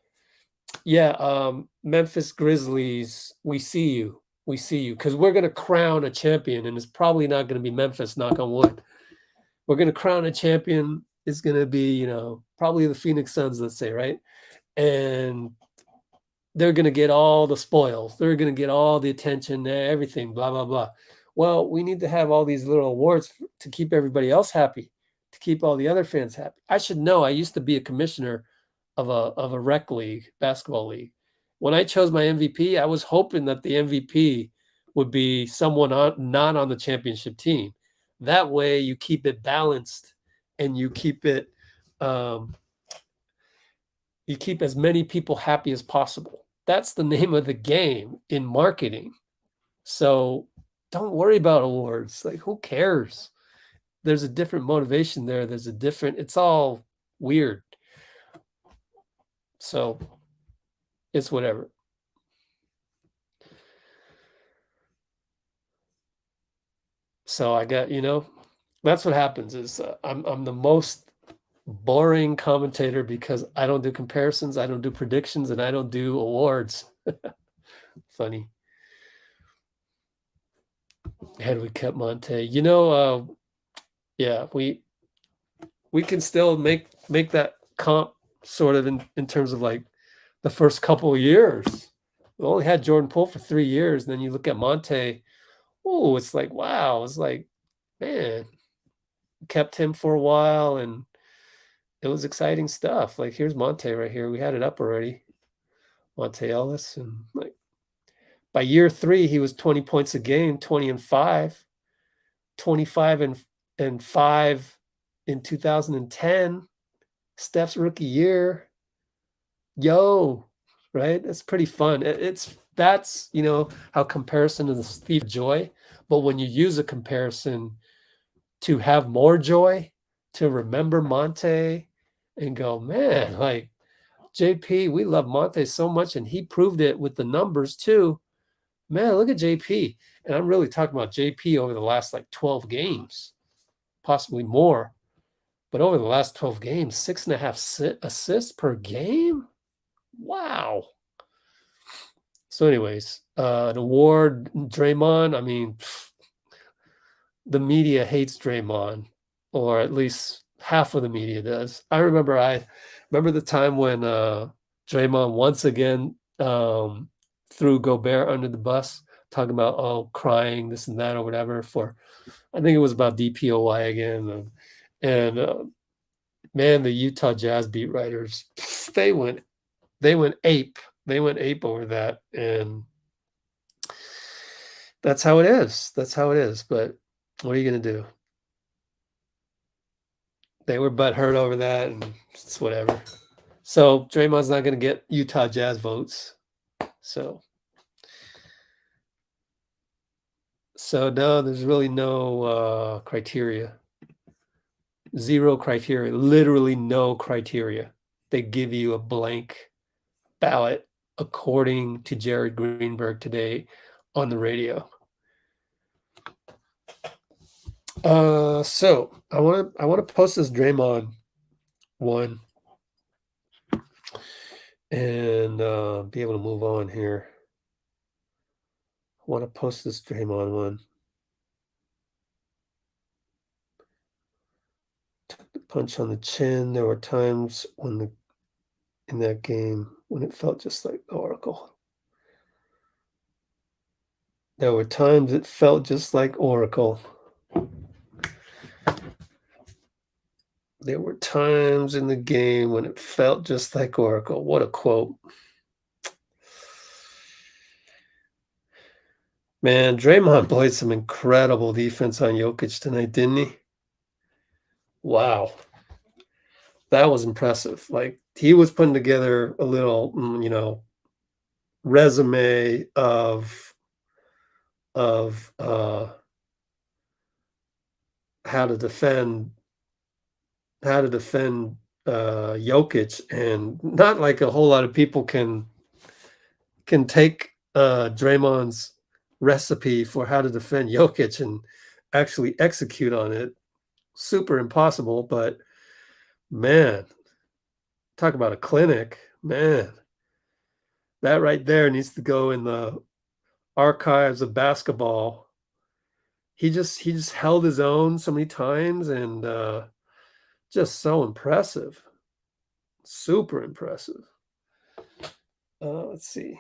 yeah, Memphis Grizzlies, we see you, because we're going to crown a champion, and it's probably not going to be Memphis, knock on wood. We're going to crown a champion. It's going to be, you know, probably the Phoenix Suns, let's say, right? And they're going to get all the spoils. They're going to get all the attention, everything, blah, blah, blah. Well, we need to have all these little awards to keep everybody else happy, to keep all the other fans happy. I should know. I used to be a commissioner of a rec league, basketball league. When I chose my MVP, I was hoping that the MVP would be someone not on the championship team. That way you keep it balanced, and you keep it you keep as many people happy as possible. That's the name of the game in marketing. So don't worry about awards. Like, who cares? There's a different motivation there. It's all weird. So it's whatever. So I got, you know, that's what happens is I'm the most boring commentator because I don't do comparisons, I don't do predictions, and I don't do awards. Funny. Had we kept Monte, you know, yeah, we can still make that comp sort of in terms of like the first couple of years. We only had Jordan Poole for 3 years, and then you look at Monte. Oh, it's like, wow. It's like, man, kept him for a while, and it was exciting stuff. Like, here's Monte right here. We had it up already. Monte Ellis. And like by year 3, he was 20 points a game, 20-5, 25-5 in 2010. Steph's rookie year. Yo, right? That's pretty fun. That's, you know, how comparison is the thief of joy. But when you use a comparison to have more joy, to remember Monte and go, man, like JP, we love Monte so much, and he proved it with the numbers too. Man, look at JP. And I'm really talking about JP over the last like 12 games, possibly more. But over the last 12 games, 6.5 assists per game. Wow. So anyways, an award, Draymond, I mean, the media hates Draymond, or at least half of the media does. I remember the time when Draymond once again threw Gobert under the bus, talking about, crying, this and that or whatever, for, I think it was about DPOY again. And man, the Utah Jazz beat writers, they went ape. They went ape over that, and that's how it is. That's how it is. But what are you going to do? They were butthurt over that, and it's whatever. So Draymond's not going to get Utah Jazz votes. So no, there's really no criteria. Zero criteria. Literally no criteria. They give you a blank ballot, according to Jared Greenberg today on the radio. So I want to post this Draymond one and be able to move on here. I want to post this Draymond one. Took the punch on the chin. There were times when in that game when it felt just like the Oracle. There were times it felt just like Oracle. There were times in the game when it felt just like Oracle. What a quote. Man, Draymond played some incredible defense on Jokic tonight, didn't he? Wow. That was impressive. Like, he was putting together a little, resume of how to defend Jokic, and not like a whole lot of people can take Draymond's recipe for how to defend Jokic and actually execute on it. Super impossible, but man, talk about a clinic, man. That right there needs to go in the archives of basketball. He just held his own so many times, and just so impressive. Super impressive. Let's see.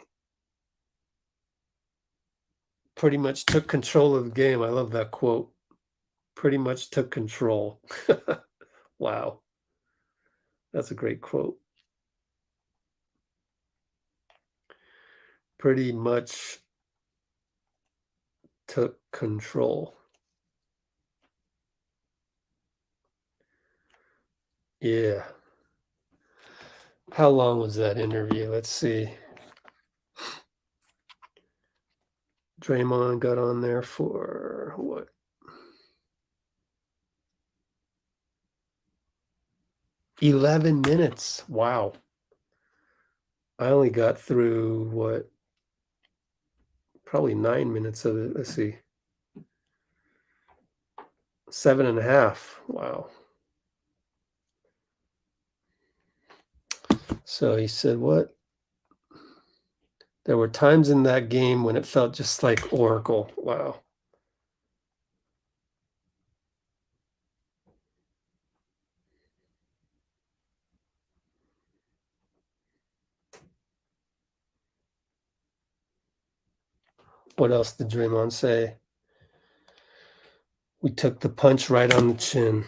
Pretty much took control of the game. I love that quote. Pretty much took control. Wow. That's a great quote. Pretty much took control. Yeah. How long was that interview? Let's see. Draymond got on there for what? $11 minutes. Wow. I only got through what? Probably 9 minutes of it. Let's see. 7.5. Wow. So he said, what? There were times in that game when it felt just like Oracle. Wow. What else did Draymond say? We took the punch right on the chin.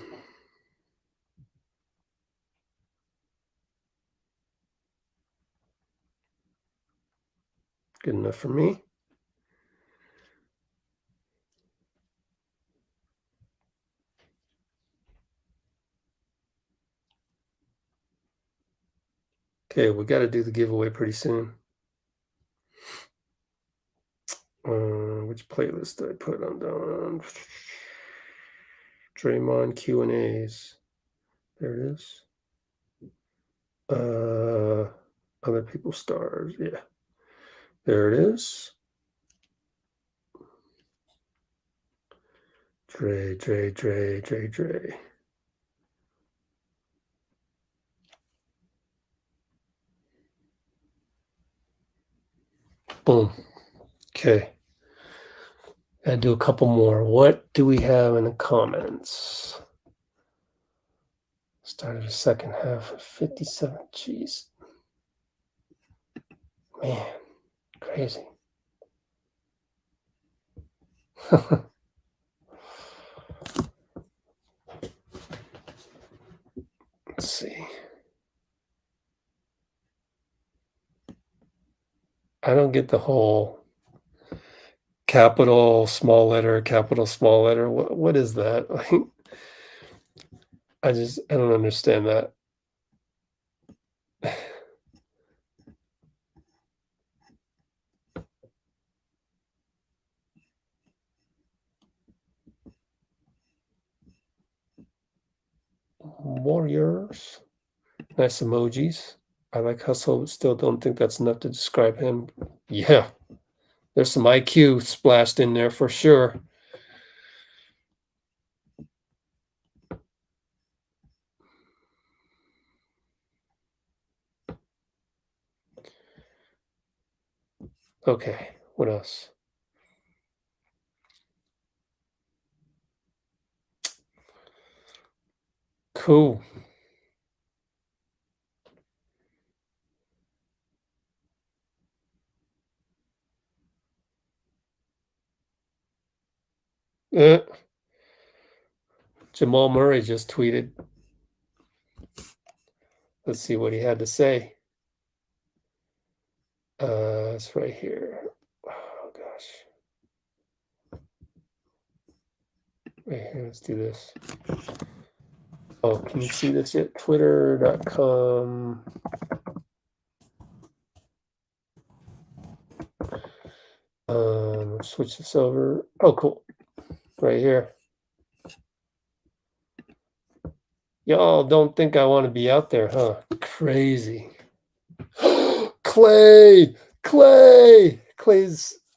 Good enough for me. Okay, we got to do the giveaway pretty soon. Which playlist did I put on down? Draymond Q&As. There it is. Other people's stars. Yeah. There it is. Dre. Boom. Okay. Gotta do a couple more. What do we have in the comments? Started the second half at 57. Jeez. Man, crazy. Let's see. I don't get the whole capital small letter. What is that? I don't understand that. Warriors. Nice emojis. I like hustle, but still don't think that's enough to describe him. Yeah, There's some IQ splashed in there for sure. Okay, what else? Cool. Jamal Murray just tweeted. Let's see what he had to say. It's right here. Oh gosh. Right here, let's do this. Oh, can you see this yet? Twitter.com. Let's switch this over. Oh, cool. Right here. Y'all don't think I want to be out there, huh? Crazy. Clay's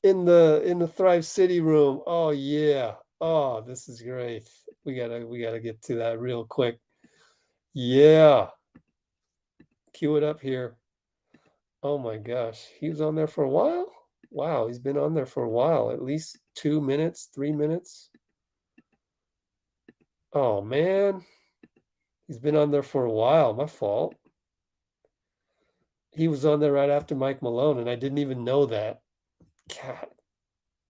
in the Thrive City room. Oh yeah. Oh, this is great. We gotta get to that real quick. Yeah. Cue it up here. Oh my gosh. He was on there for a while? Wow, he's been on there for a while. At least 2 minutes, 3 minutes. Oh man. He's been on there for a while. My fault. He was on there right after Mike Malone, and I didn't even know that. God.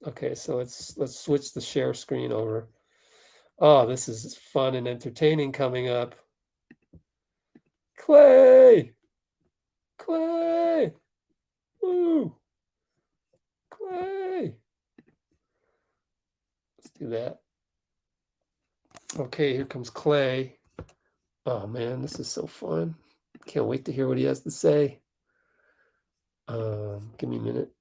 Okay, so let's switch the share screen over. Oh, this is fun and entertaining coming up. Clay! Woo! Clay! Let's do that. Okay, here comes Clay. Oh man, this is so fun. Can't wait to hear what he has to say. Give me a minute.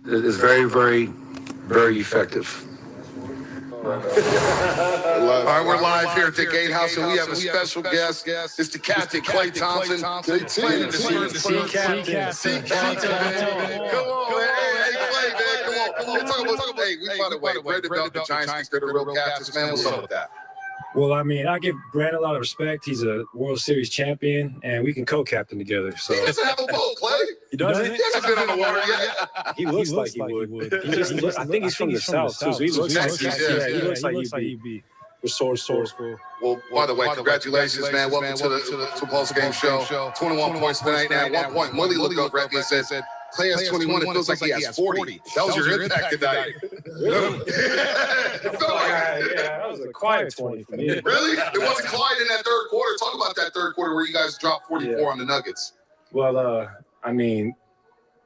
It is very, very, very effective. All right, we're live here at the Gatehouse, and we have a special guest. It's the captain, Klay Thompson. Playing the Sea Captain. Come on, man. Hey, Klay, man. Come on. Hey, we, by the way, read about the Giants considered real captains, man. What's up with that? Well, I mean, I give Grant a lot of respect. He's a World Series champion, and we can co-captain together. So He doesn't have a vote, Klay. He doesn't? He hasn't been on the water yet. He looks like he would. I think he's from the South, too. So he looks like he'd be resourceful. Well, by the way, congratulations, man. Welcome to the post-game show. 21 points tonight. Now, at one point, Willie looked over at me and said, Klay has 21. It feels like he has 40. That was your impact tonight. That was a quiet 20 for me. Really? It wasn't quiet in that third quarter. Talk about that third quarter where you guys dropped 44 on the Nuggets. Well, I mean,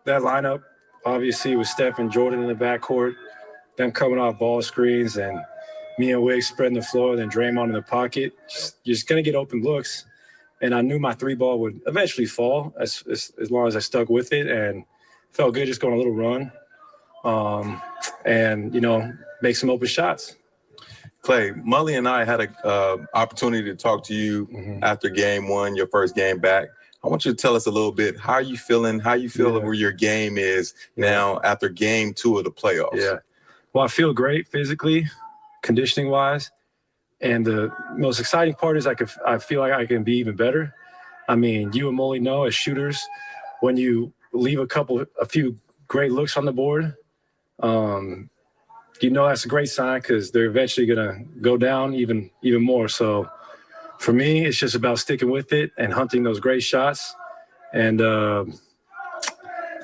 that lineup, obviously, with Steph and Jordan in the backcourt, them coming off ball screens, and me and Wiggs spreading the floor, then Draymond in the pocket. Just going to get open looks. And I knew my three ball would eventually fall as long as I stuck with it, and felt good just going a little run and, make some open shots. Klay, Mully and I had an opportunity to talk to you after game one, your first game back. I want you to tell us a little bit, how are you feeling? How you feel where your game is now after game two of the playoffs? Yeah. Well, I feel great physically, conditioning wise. And the most exciting part is I feel like I can be even better. I mean, you and Mully know as shooters, when you leave a few great looks on the board, that's a great sign because they're eventually going to go down even more. So for me, it's just about sticking with it and hunting those great shots and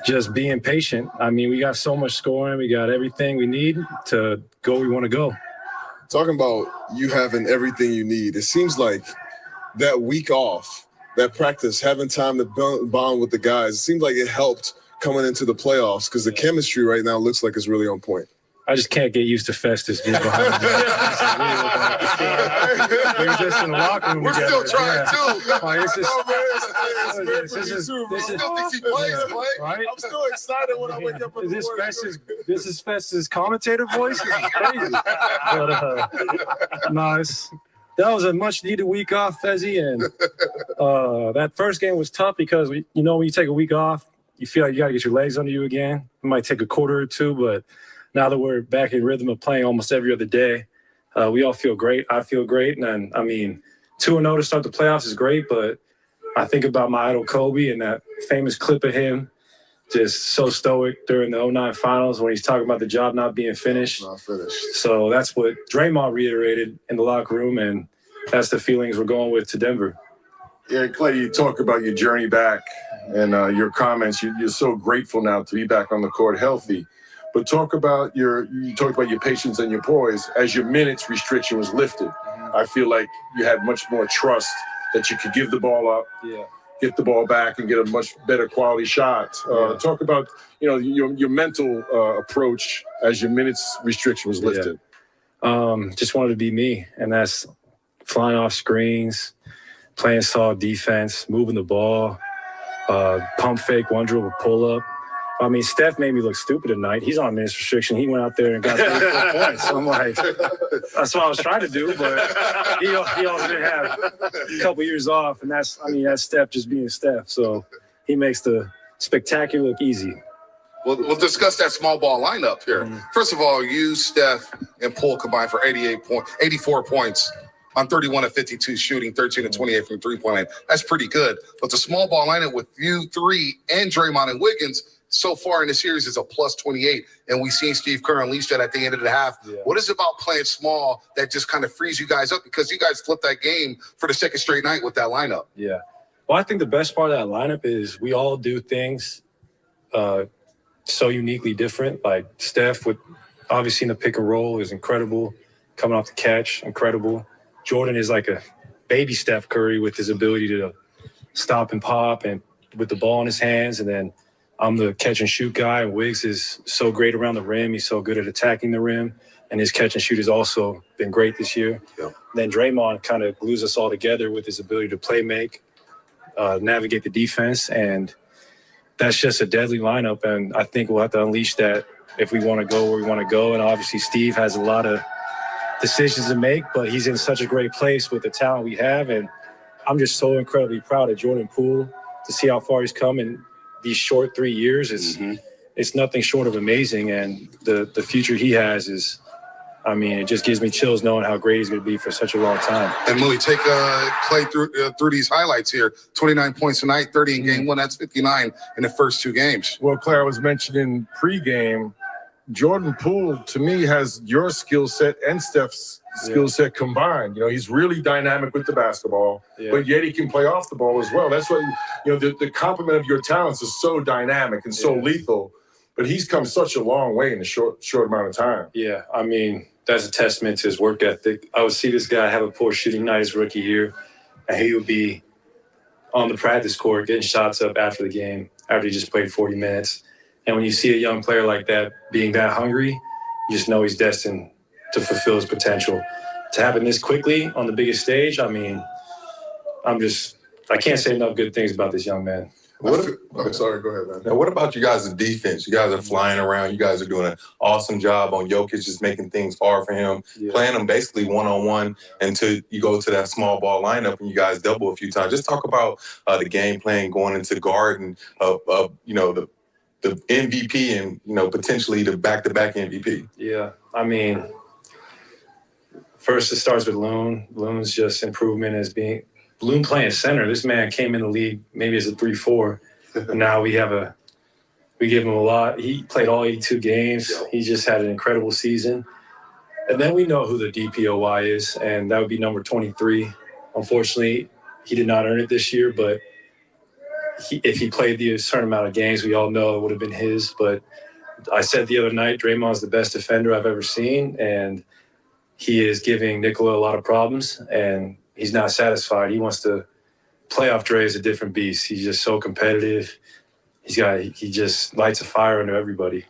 just being patient. I mean, we got so much scoring. We got everything we need to go where we want to go. Talking about you having everything you need, it seems like that week off, that practice, having time to bond with the guys, it seems like it helped coming into the playoffs because the chemistry right now looks like it's really on point. I just can't get used to Festus being behind me. We were just in the locker room We're together. still trying too. Like, it's just, This is still thinks he plays, Clay. right? I'm still excited when I wake up in the morning. This is Festus' commentator voice? This is crazy. But, that was a much needed week off, Fezzy, and that first game was tough because when you take a week off, you feel like you got to get your legs under you again. It might take a quarter or two, but now that we're back in rhythm of playing almost every other day, we all feel great. I feel great, and I mean, 2-0 to start the playoffs is great, but I think about my idol Kobe and that famous clip of him just so stoic during the 2009 finals when he's talking about the job not being finished. Not finished. So that's what Draymond reiterated in the locker room, and that's the feelings we're going with to Denver. Yeah, Clay, you talk about your journey back and your comments. You're so grateful now to be back on the court healthy. But you talked about your patience and your poise as your minutes restriction was lifted. I feel like you had much more trust that you could give the ball up, get the ball back, and get a much better quality shot. Talk about your mental approach as your minutes restriction was lifted. Just wanted to be me, and that's flying off screens, playing solid defense, moving the ball, pump fake, one dribble pull up. I mean, Steph made me look stupid tonight. He's on minutes restriction. He went out there and got 34 points. So I'm like, that's what I was trying to do, but he also did have a couple years off, and that's Steph just being Steph. So he makes the spectacular look easy. We'll discuss that small ball lineup here. First of all, you, Steph, and Poole combined for 84 points on 31 of 52 shooting, 13 of 28 from three-point line. That's pretty good. But the small ball lineup with you three and Draymond and Wiggins so far in the series is a plus 28, and we've seen Steve Kerr unleash that at the end of the half. What is it about playing small that just kind of frees you guys up? Because you guys flipped that game for the second straight night with that lineup. Yeah. Well, I think the best part of that lineup is we all do things so uniquely different. Like Steph, with obviously in the pick and roll, is incredible. Coming off the catch, incredible. Jordan is like a baby Steph Curry with his ability to stop and pop and with the ball in his hands, and then I'm the catch and shoot guy, and Wiggs is so great around the rim. He's so good at attacking the rim, and his catch and shoot has also been great this year. Then Draymond kind of glues us all together with his ability to play make, navigate the defense, and that's just a deadly lineup, and I think we'll have to unleash that if we want to go where we want to go. And obviously Steve has a lot of decisions to make, but he's in such a great place with the talent we have, and I'm just so incredibly proud of Jordan Poole to see how far he's come in these short 3 years. It's nothing short of amazing, and the future he has is, I mean, it just gives me chills knowing how great he's going to be for such a long time. And Millie, take Clay through these highlights here. 29 points tonight, 30 in game one. That's 59 in the first two games. Well, Claire, I was mentioning pregame, Jordan Poole, to me, has your skill set and Steph's skill set combined. He's really dynamic with the basketball, but yet he can play off the ball as well. That's what, the complement of your talents is so dynamic and so lethal, but he's come such a long way in a short amount of time. Yeah, I mean, that's a testament to his work ethic. I would see this guy have a poor shooting night his rookie year, and he would be on the practice court getting shots up after the game, after he just played 40 minutes. And when you see a young player like that being that hungry, you just know he's destined to fulfill his potential. To happen this quickly on the biggest stage, I mean, I can't say enough good things about this young man. Sorry, go ahead, man. Now, what about you guys' defense? You guys are flying around. You guys are doing an awesome job on Jokic, just making things hard for him, playing him basically one-on-one until you go to that small ball lineup and you guys double a few times. Just talk about the game plan going into Garden of the MVP and, potentially the back-to-back MVP. Yeah, I mean, first it starts with Loon. Loon's just improvement as being Loon playing center. This man came in the league maybe as a 3-4, and now we give him a lot. He played all 82 games. He just had an incredible season. And then we know who the DPOY is, and that would be number 23. Unfortunately, he did not earn it this year, but if he played the certain amount of games, we all know it would have been his. But I said the other night, Draymond's the best defender I've ever seen, and he is giving Nikola a lot of problems, and he's not satisfied. He wants to play off Dre as a different beast. He's just so competitive. He just lights a fire under everybody.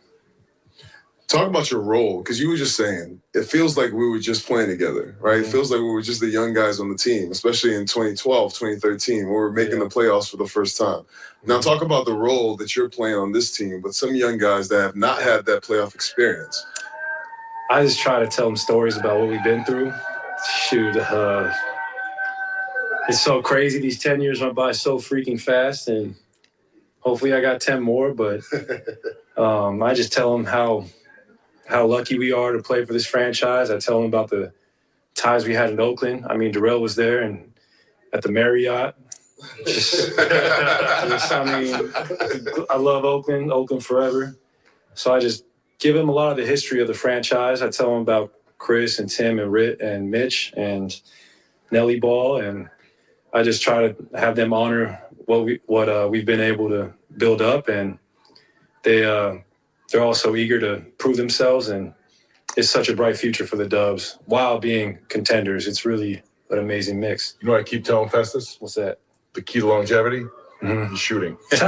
Talk about your role, because you were just saying, it feels like we were just playing together, right? It feels like we were just the young guys on the team, especially in 2012, 2013, when we were making the playoffs for the first time. Now talk about the role that you're playing on this team, but some young guys that have not had that playoff experience. I just try to tell them stories about what we've been through. Shoot, it's so crazy. These 10 years went by so freaking fast, and hopefully I got 10 more, but I just tell them how lucky we are to play for this franchise. I tell them about the ties we had in Oakland. I mean, Darrell was there and at the Marriott. I love Oakland forever. So I just give them a lot of the history of the franchise. I tell them about Chris and Tim and Rit and Mitch and Nelly Ball, and I just try to have them honor what we've been able to build up, and they're all so eager to prove themselves, and it's such a bright future for the Dubs while being contenders. It's really an amazing mix. You know what I keep telling Festus? What's that? The key to longevity is shooting. That's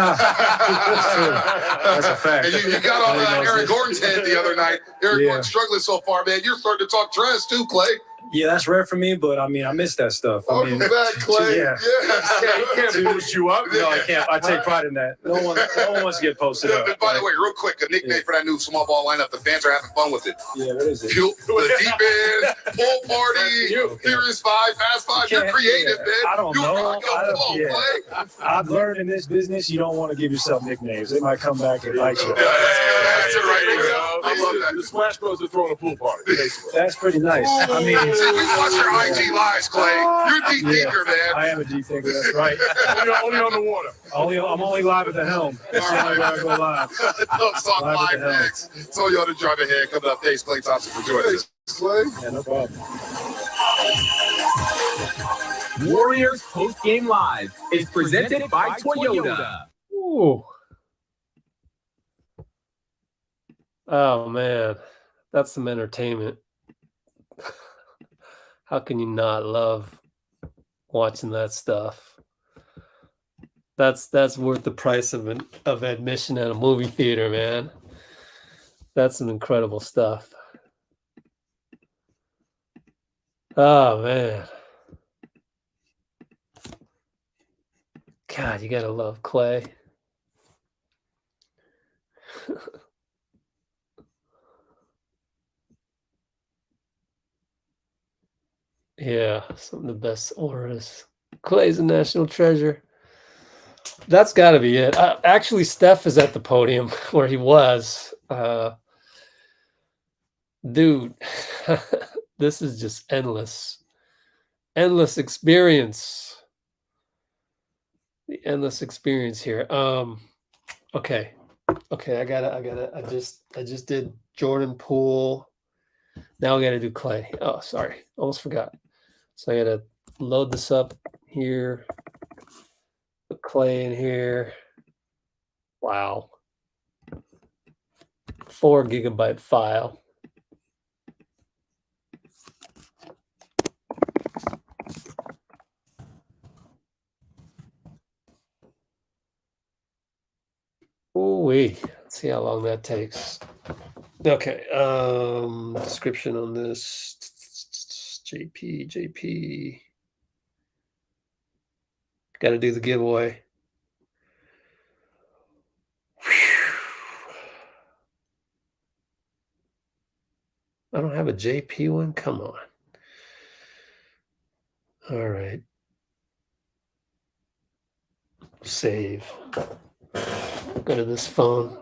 a fact. And you got on Aaron Gordon's head the other night. Aaron Gordon's struggling so far, man. You're starting to talk trash too, Clay. Yeah, that's rare for me, but I mean, I miss that stuff. Welcome back, Clay. Yeah. He can't boost you up. No, I can't. I take pride in that. No one wants to get posted up. By the way, real quick, a nickname for that new small ball lineup. The fans are having fun with it. Yeah, what is it? The deep end, full party, Furious 5, Fast 5. You're creative, man. I don't know. I've learned in this business, you don't want to give yourself nicknames. They might come back and bite you. That's it right there. I love that. The Splash Bros are throwing a pool party. That's pretty nice. I mean, we watch your IG lives, Clay. You're a deep thinker, man. I am a deep thinker. That's right. Only on the water. I'm only live at the helm. That's the only way I go live. Let's talk live next. So y'all to drive ahead. Coming up, thanks, Clay Thompson, for joining us. Clay? Yeah, no problem. Warriors Post Game Live is presented by Toyota. Ooh. Oh man, that's some entertainment. How can you not love watching that stuff? That's worth the price of admission at a movie theater, man. That's some incredible stuff. Oh man. God, you gotta love Clay. Yeah, some of the best auras. Clay's a national treasure. That's got to be it. Actually, Steph is at the podium where he was. Dude, this is just endless. Endless experience. The endless experience here. Okay, I just did Jordan, Poole. Now I gotta do Clay. Oh, sorry, almost forgot. So I gotta load this up here. Put Clay in here. Wow. 4 GB file. Ooh-wee. Let's see how long that takes. Okay. Description on this. JP. Got to do the giveaway. I don't have a JP one. Come on. All right. Save. Go to this phone.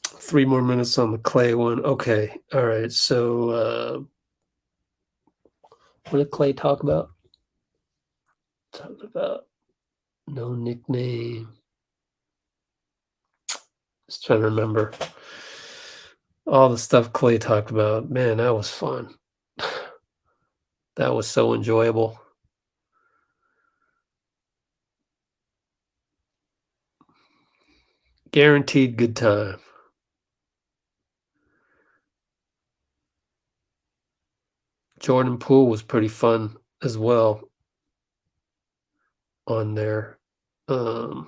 3 more minutes on the Clay one. Okay. All right. So what did Clay talk about? Talking about no nickname. Just trying to remember all the stuff Clay talked about. Man, that was fun. That was so enjoyable. Guaranteed good time. Jordan Poole was pretty fun as well on there. On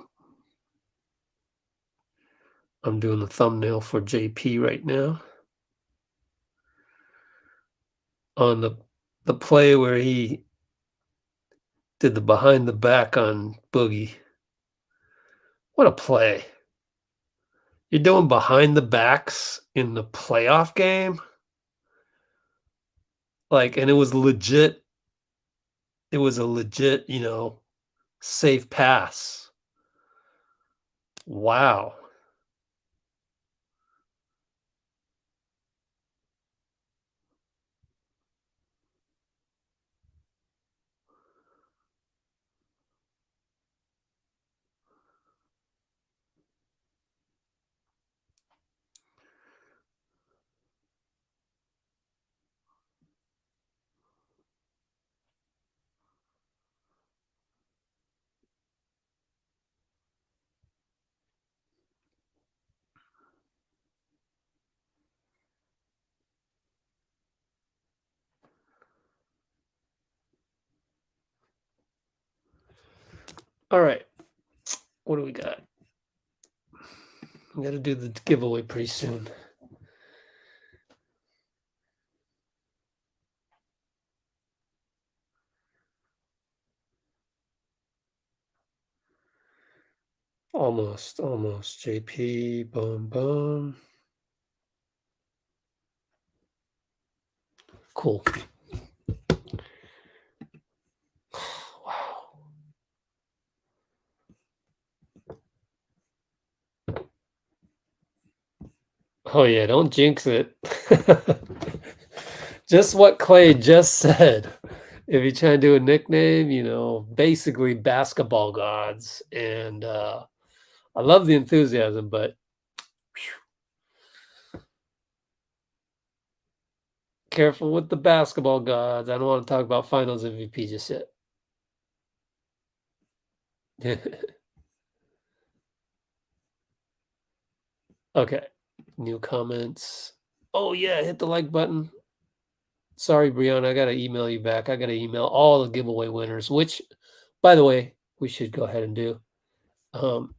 I'm doing the thumbnail for JP right now. On the play where he did the behind the back on Boogie. What a play. You're doing behind the backs in the playoff game? Like, and it was legit. It was a legit, safe pass. Wow. All right. What do we got? We got to do the giveaway pretty soon. Almost. JP, boom, boom. Cool. Wow. Oh, yeah, don't jinx it. Just what Clay just said. If you try to do a nickname, basically basketball gods. And I love the enthusiasm, but careful with the basketball gods. I don't want to talk about finals MVP just yet. Okay. New comments. Oh, yeah. Hit the like button. Sorry, Brianna. I got to email you back. I got to email all the giveaway winners, which, by the way, we should go ahead and do. I'm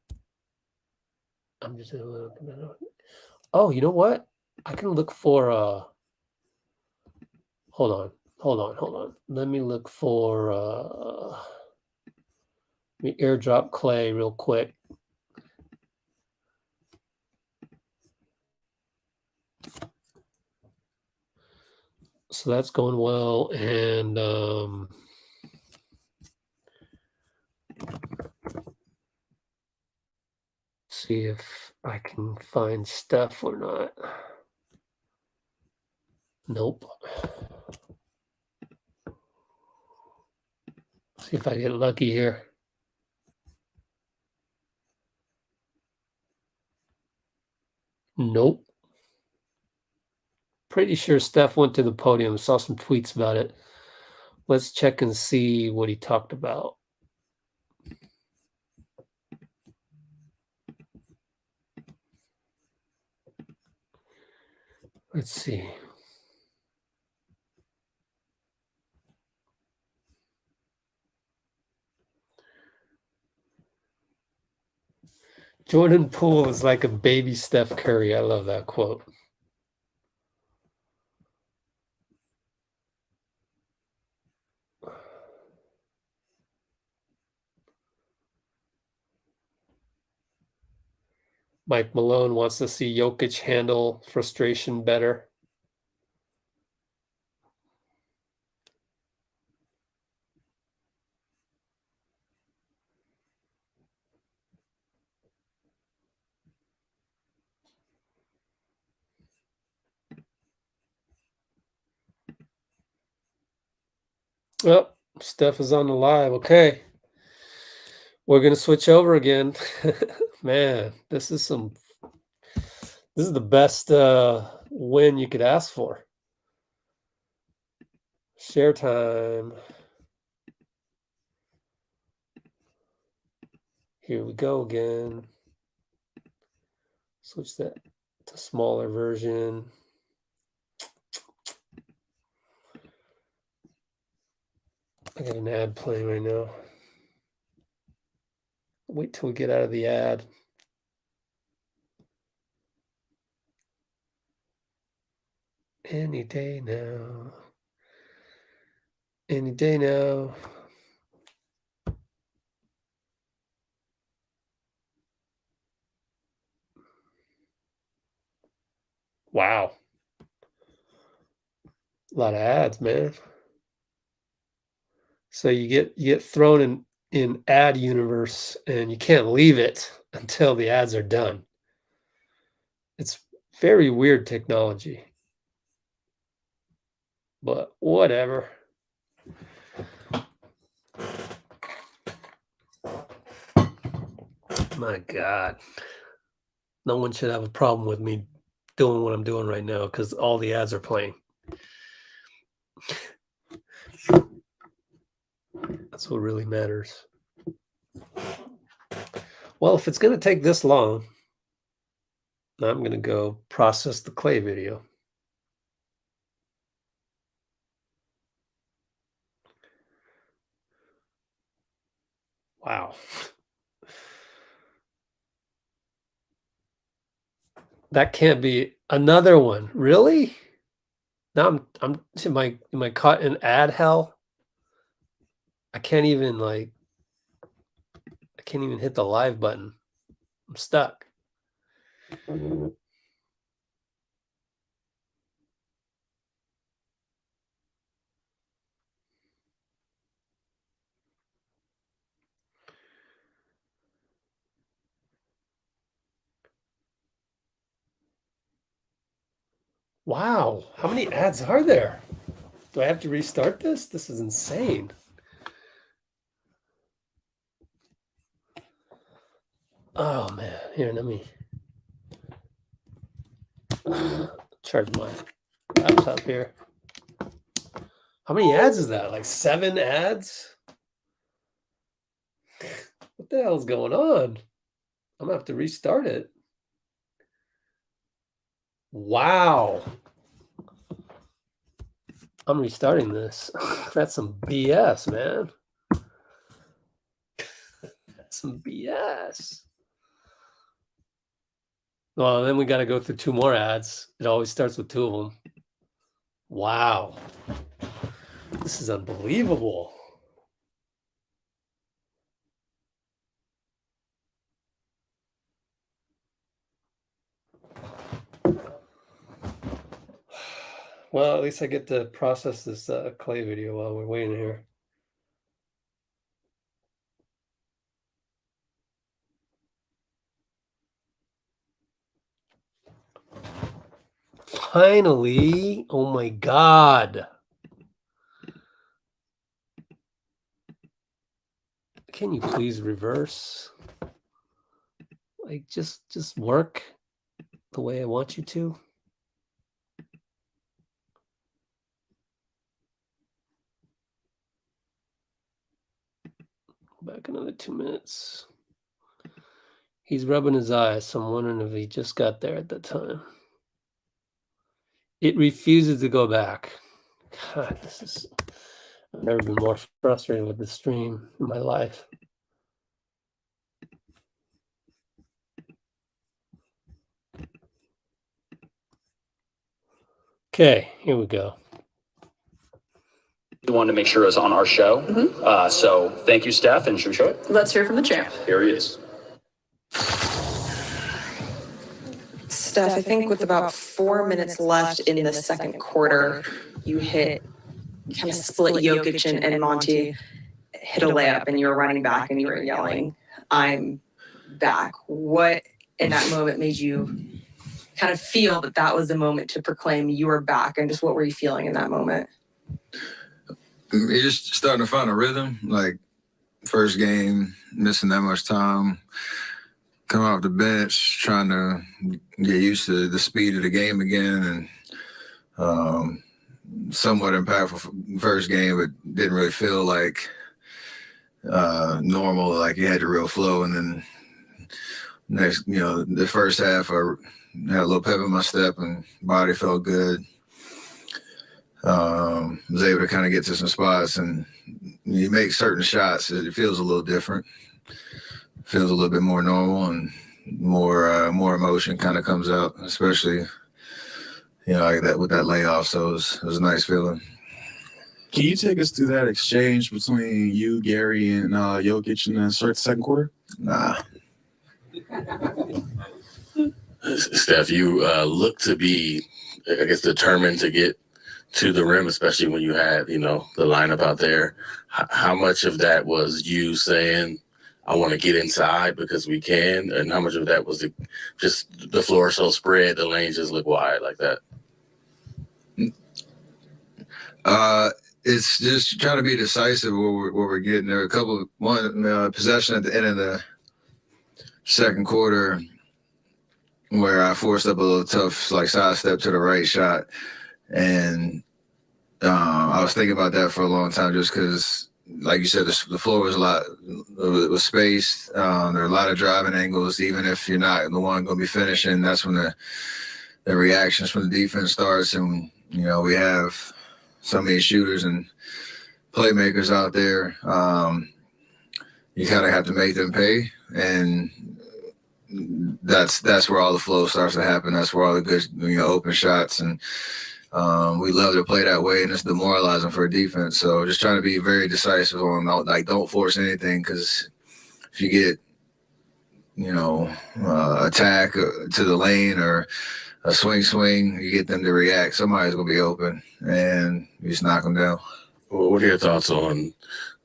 just. Oh, you know what? I can look for. Hold on. Let me look for. Let me airdrop Clay real quick. So that's going well, and see if I can find Steph or not. Nope. See if I get lucky here. Nope. Pretty sure Steph went to the podium. Saw some tweets about it. Let's check and see what he talked about. Let's see. Jordan Poole is like a baby Steph Curry. I love that quote. Mike Malone wants to see Jokic handle frustration better. Oh, Steph is on the live. Okay. We're going to switch over again. Man, this is the best win you could ask for. Share time. Here we go again. Switch that to smaller version. I got an ad playing right now. Wait till we get out of the ad. Any day now. Any day now. Wow. A lot of ads, man. So you get thrown in ad universe and you can't leave it until the ads are done. It's very weird technology. But whatever. My God. No one should have a problem with me doing what I'm doing right now because all the ads are playing. That's what really matters. Well, if it's going to take this long, I'm going to go process the clay video. Wow. That can't be another one. Really? Now am I caught in ad hell? I can't even hit the live button. I'm stuck. Wow, how many ads are there? Do I have to restart this? This is insane. Oh man, here, let me charge my laptop here. How many ads is that? Like 7 ads? What the hell is going on? I'm gonna have to restart it. Wow. I'm restarting this. That's some BS, man. That's some BS. Well, then we got to go through 2 more ads. It always starts with 2 of them. Wow. This is unbelievable. Well, at least I get to process this clay video while we're waiting here. Finally. Oh my God. Can you please reverse? Like just work the way I want you to. Back another 2 minutes. He's rubbing his eyes, so I'm wondering if he just got there at that time. It refuses to go back. God, I've never been more frustrated with the stream in my life. Okay, here we go. We wanted to make sure it was on our show. So thank you, Steph, and should we show it? Let's hear from the champ. Here he is. Steph, I think with about 4 minutes left in the second quarter, you kind of split Jokic and Monty, hit a layup, and you were running back and you were yelling, "I'm back." What in that moment made you kind of feel that was the moment to proclaim you were back, and just what were you feeling in that moment? You're just starting to find a rhythm. Like first game, missing that much time, coming off the bench, trying to get used to the speed of the game again, and somewhat impactful first game, but didn't really feel like normal. Like you had the real flow, and then next, the first half, I had a little pep in my step, and body felt good. Was able to kind of get to some spots, and you make certain shots, it feels a little different. Feels a little bit more normal, and more emotion kind of comes out, especially like that with that layoff. So it was a nice feeling. Can you take us through that exchange between you, Gary, and Jokic in the second quarter? Nah. Steph, you look to be, I guess, determined to get to the rim, especially when you had, the lineup out there. How much of that was you saying, I want to get inside because we can, and how much of that was just the floor so spread, the lanes just look wide like that? It's just trying to be decisive where we're getting. There were one possession at the end of the second quarter where I forced up a little tough side step to the right shot, and I was thinking about that for a long time just because, like you said, the floor was it was spaced. There are a lot of driving angles. Even if you're not the one going to be finishing, that's when the reactions from the defense starts, and we have so many shooters and playmakers out there. You kind of have to make them pay, and that's where all the flow starts to happen. That's where all the good open shots, and we love to play that way, and it's demoralizing for a defense. So just trying to be very decisive on don't force anything, because if you get attack to the lane or a swing, you get them to react, somebody's going to be open, and you just knock them down. Well, what are your thoughts on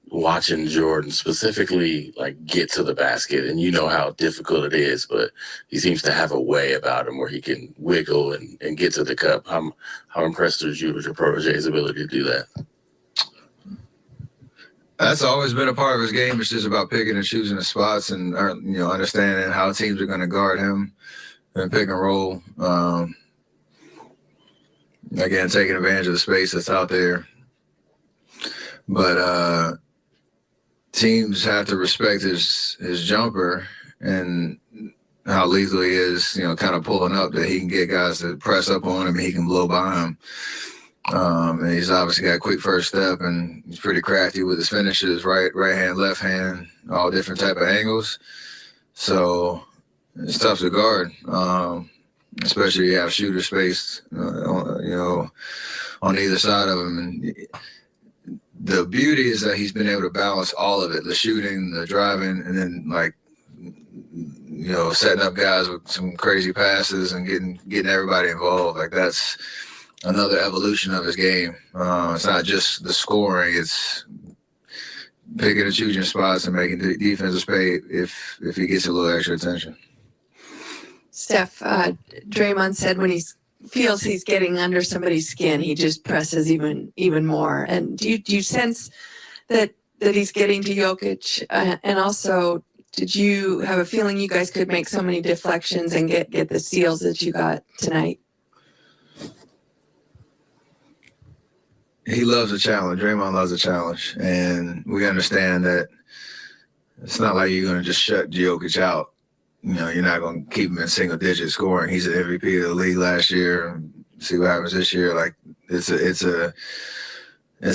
watching Jordan specifically get to the basket? And you know how difficult it is, but he seems to have a way about him where he can wiggle and get to the cup. How impressed was you with your protege's ability to do that? That's always been a part of his game. It's just about picking and choosing the spots and understanding how teams are going to guard him and pick and roll. Again, taking advantage of the space that's out there. But teams have to respect his jumper and how lethal he is, kind of pulling up, that he can get guys to press up on him and he can blow by him. And he's obviously got a quick first step, and he's pretty crafty with his finishes, right hand, left hand, all different type of angles. So it's tough to guard, especially if you have shooter space, on either side of him. And the beauty is that he's been able to balance all of it: the shooting, the driving, and then setting up guys with some crazy passes and getting everybody involved. That's another evolution of his game. It's not just the scoring; it's picking and choosing spots and making the defensive pay if he gets a little extra attention. Steph, Draymond said when he feels he's getting under somebody's skin, he just presses even more. And do you sense that he's getting to Jokic? And also, did you have a feeling you guys could make so many deflections and get the steals that you got tonight? He loves a challenge. Draymond loves a challenge. And we understand that it's not like you're going to just shut Jokic out. You're not going to keep him in single digit scoring. He's an MVP of the league last year. See what happens this year. It's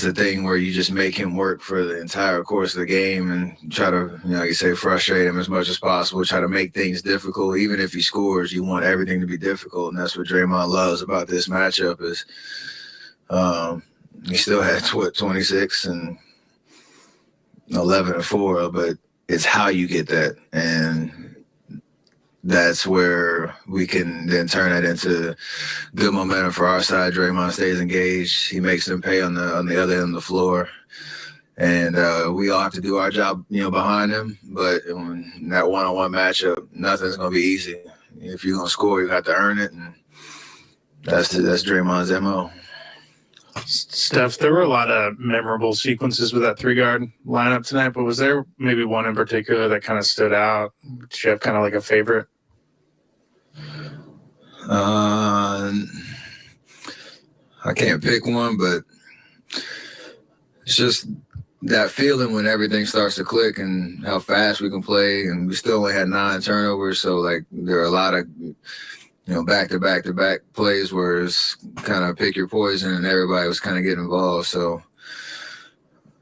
a thing where you just make him work for the entire course of the game and try to, like you say, frustrate him as much as possible, try to make things difficult. Even if he scores, you want everything to be difficult. And that's what Draymond loves about this matchup is he still had 26 and 11 and 4, but it's how you get that. And that's where we can then turn that into good momentum for our side. Draymond stays engaged. He makes them pay on the other end of the floor. And we all have to do our job, behind him. But in that one-on-one matchup, nothing's going to be easy. If you're going to score, you have to earn it. And that's Draymond's MO. Steph, there were a lot of memorable sequences with that three-guard lineup tonight, but was there maybe one in particular that kind of stood out? Did you have kind of a favorite? I can't pick one, but it's just that feeling when everything starts to click and how fast we can play. And we still only had 9 turnovers, so there are a lot of back-to-back plays where it's kind of pick your poison and everybody was kind of getting involved. So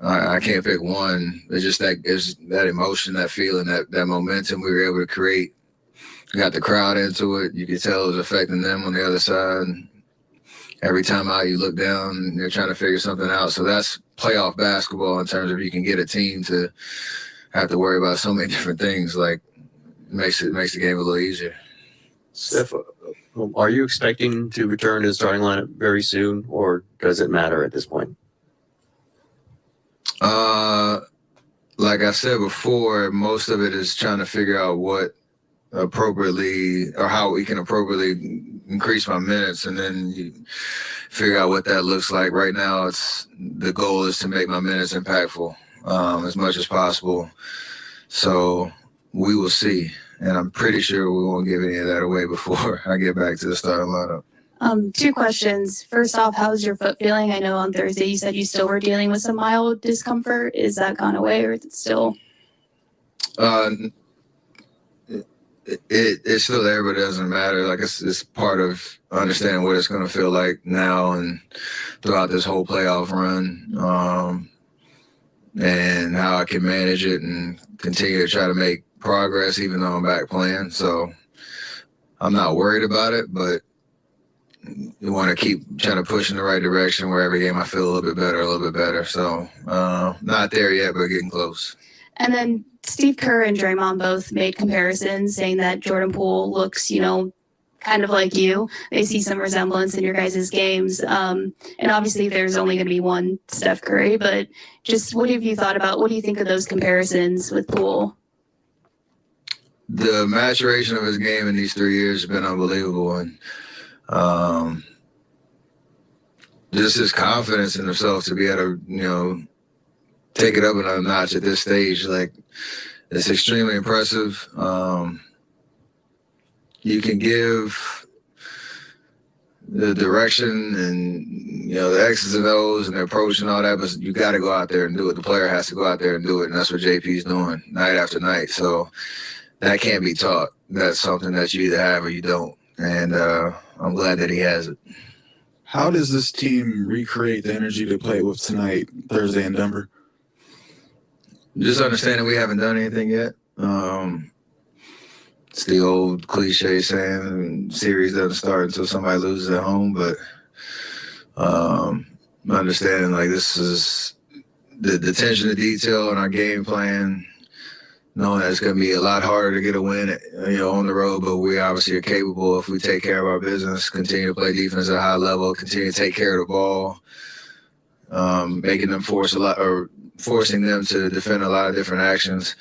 I can't pick one. It's just that emotion, that feeling, that momentum we were able to create. We got the crowd into it. You could tell it was affecting them on the other side. every time out you look down and they're trying to figure something out. So that's playoff basketball in terms of you can get a team to have to worry about so many different things. Like makes the game a little easier. Steph, are you expecting to return to the starting lineup very soon, or does it matter at this point? Like I said before, most of it is trying to figure out what appropriately or how we can appropriately increase my minutes, and then you figure out what that looks like. Right now, the goal is to make my minutes impactful as much as possible. So we will see, and I'm pretty sure we won't give any of that away before I get back to the starting lineup. 2 questions. First off, how's your foot feeling? I know on Thursday you said you still were dealing with some mild discomfort. Is that gone away, or is it still? It's still there, but it doesn't matter. Like it's part of understanding what it's going to feel like now and throughout this whole playoff run, and how I can manage it and continue to try to make progress even though I'm back playing. So I'm not worried about it, but you want to keep trying to push in the right direction where every game I feel a little bit better. So not there yet, but getting close. And then Steve Kerr and Draymond both made comparisons saying that Jordan Poole looks, kind of like you. They see some resemblance in your guys' games. And obviously there's only going to be one Steph Curry, but just what do you think of those comparisons with Poole? The maturation of his game in these 3 years has been unbelievable. And just his confidence in himself to be able to, take it up another notch at this stage, like it's extremely impressive. You can give the direction and the X's and O's and the approach and all that, but you got to go out there and do it. The player has to go out there and do it, and that's what JP's doing night after night. So that can't be taught. That's something that you either have or you don't, and I'm glad that he has it. How does this team recreate the energy they played with tonight, Thursday in Denver? Just understanding we haven't done anything yet. It's the old cliche saying, series doesn't start until somebody loses at home, but understanding like this is the attention to detail in our game plan, knowing that it's going to be a lot harder to get a win, on the road, but we obviously are capable if we take care of our business, continue to play defense at a high level, continue to take care of the ball, making them forcing them to defend a lot of different actions.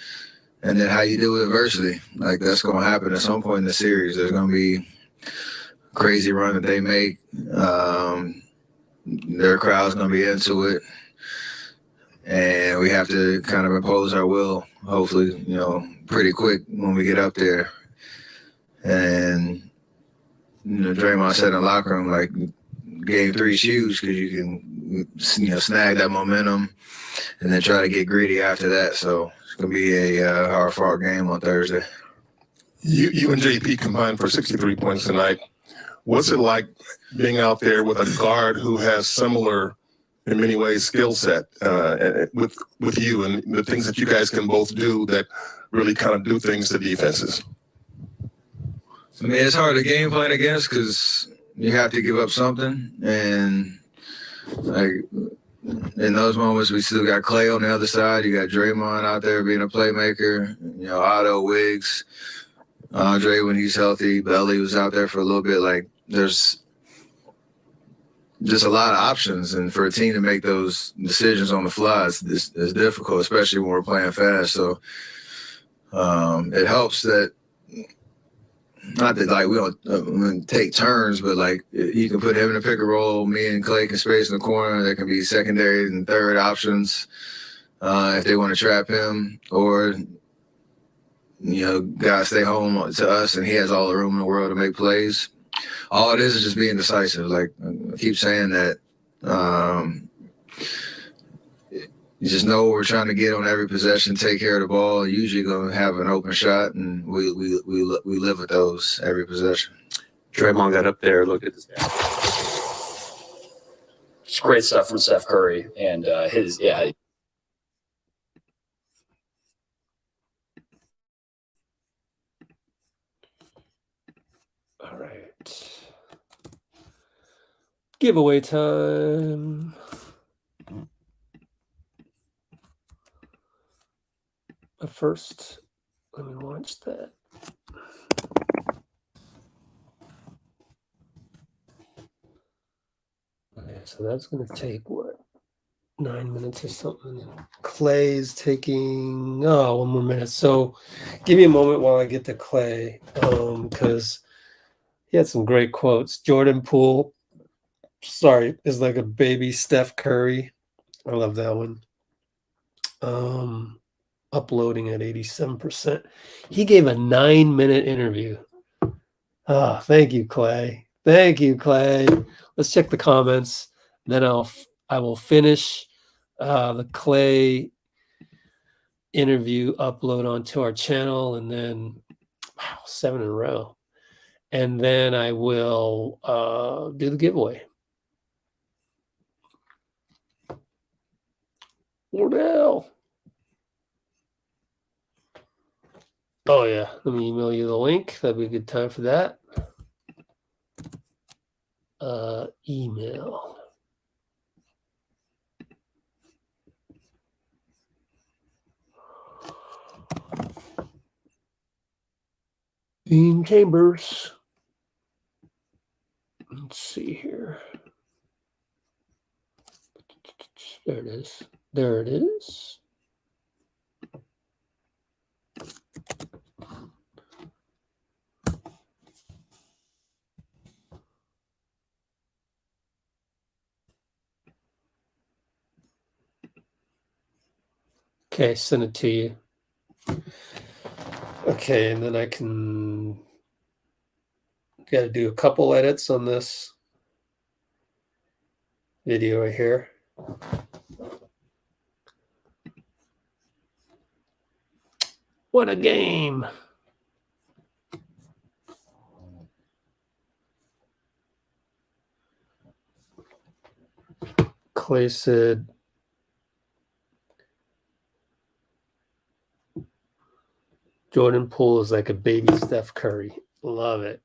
And then how you deal with adversity. Like that's going to happen at some point in the series. There's going to be a crazy run that they make. Their crowd's going to be into it. And we have to kind of impose our will, hopefully, pretty quick when we get up there. And, Draymond said in the locker room, like, game 3 is huge because you can, snag that momentum and then try to get greedy after that. So it's going to be a hard-fought game on Thursday. You and JP combined for 63 points tonight. What's it like being out there with a guard who has similar, in many ways, skill set with you and the things that you guys can both do that really kind of do things to defenses? I mean, it's hard to game plan against because you have to give up something. And, like, in those moments, we still got Clay on the other side. You got Draymond out there being a playmaker. Otto, Wiggs, Andre when he's healthy. Belly was out there for a little bit. Like, there's just a lot of options. And for a team to make those decisions on the fly is difficult, especially when we're playing fast. So it helps that, not that like we don't take turns, but like you can put him in a pick and roll. Me and Clay can space in the corner. There can be secondary and third options if they want to trap him, or guys stay home to us, and he has all the room in the world to make plays. All it is just being decisive. Like I keep saying that. You just know what we're trying to get on every possession, take care of the ball. Usually going to have an open shot, and we live with those every possession. Draymond got up there, looked at this guy. It's great stuff from Steph Curry and his. All right. Giveaway time. But first, let me watch that. Okay, so that's going to take what? 9 minutes or something. Clay's taking 1 more minute. So give me a moment while I get to Clay, because he had some great quotes. Jordan Poole, is like a baby Steph Curry. I love that one. Uploading at 87%. He gave a 9-minute interview. Oh, thank you, Clay. Thank you, Clay. Let's check the comments. Then I will finish the Clay interview upload onto our channel, and then 7 in a row. And then I will do the giveaway. Wardell. Oh yeah, let me email you the link. That'd be a good time for that. Email. Dean Chambers. Let's see here. There it is. There it is. Okay, send it to you. Okay, and then I can got to do a couple edits on this video right here. What a game. Clay said, Jordan Poole is like a baby Steph Curry. Love it.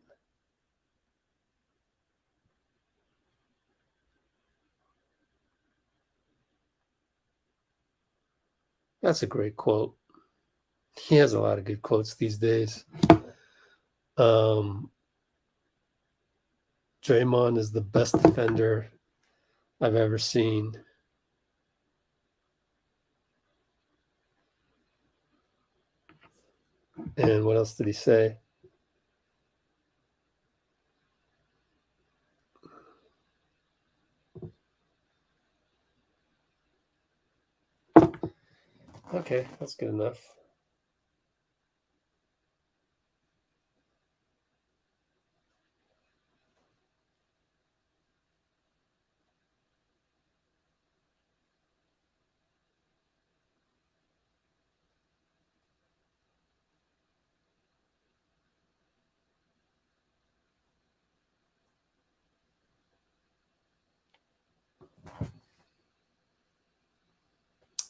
That's a great quote. He has a lot of good quotes these days. Draymond is the best defender I've ever seen. And what else did he say? Okay, that's good enough.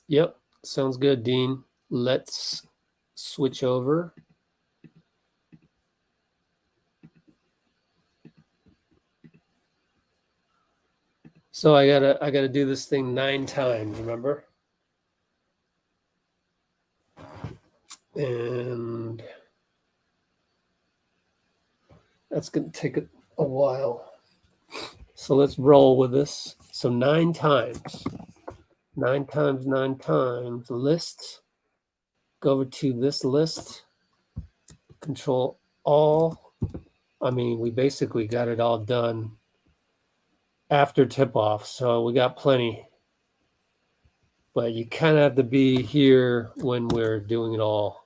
Yep, sounds good, Dean. Let's switch over. So I gotta do this thing 9 times, remember? And that's gonna take a while. So let's roll with this. So 9 times. 9 times, 9 times. List. Go over to this list. Control all. I mean, we basically got it all done after tip-off, so we got plenty. But you kind of have to be here when we're doing it all.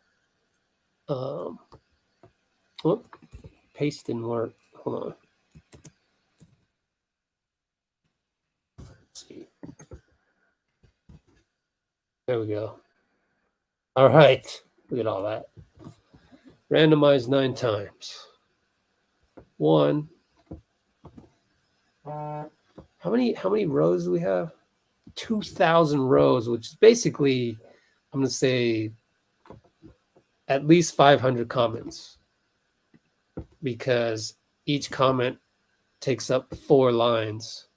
Whoop, paste didn't work. Hold on. Let's see. There we go. All right. Look at all that. Randomize 9 times. 1. How many rows do we have? 2,000 rows, which is basically, I'm going to say, at least 500 comments, because each comment takes up 4 lines.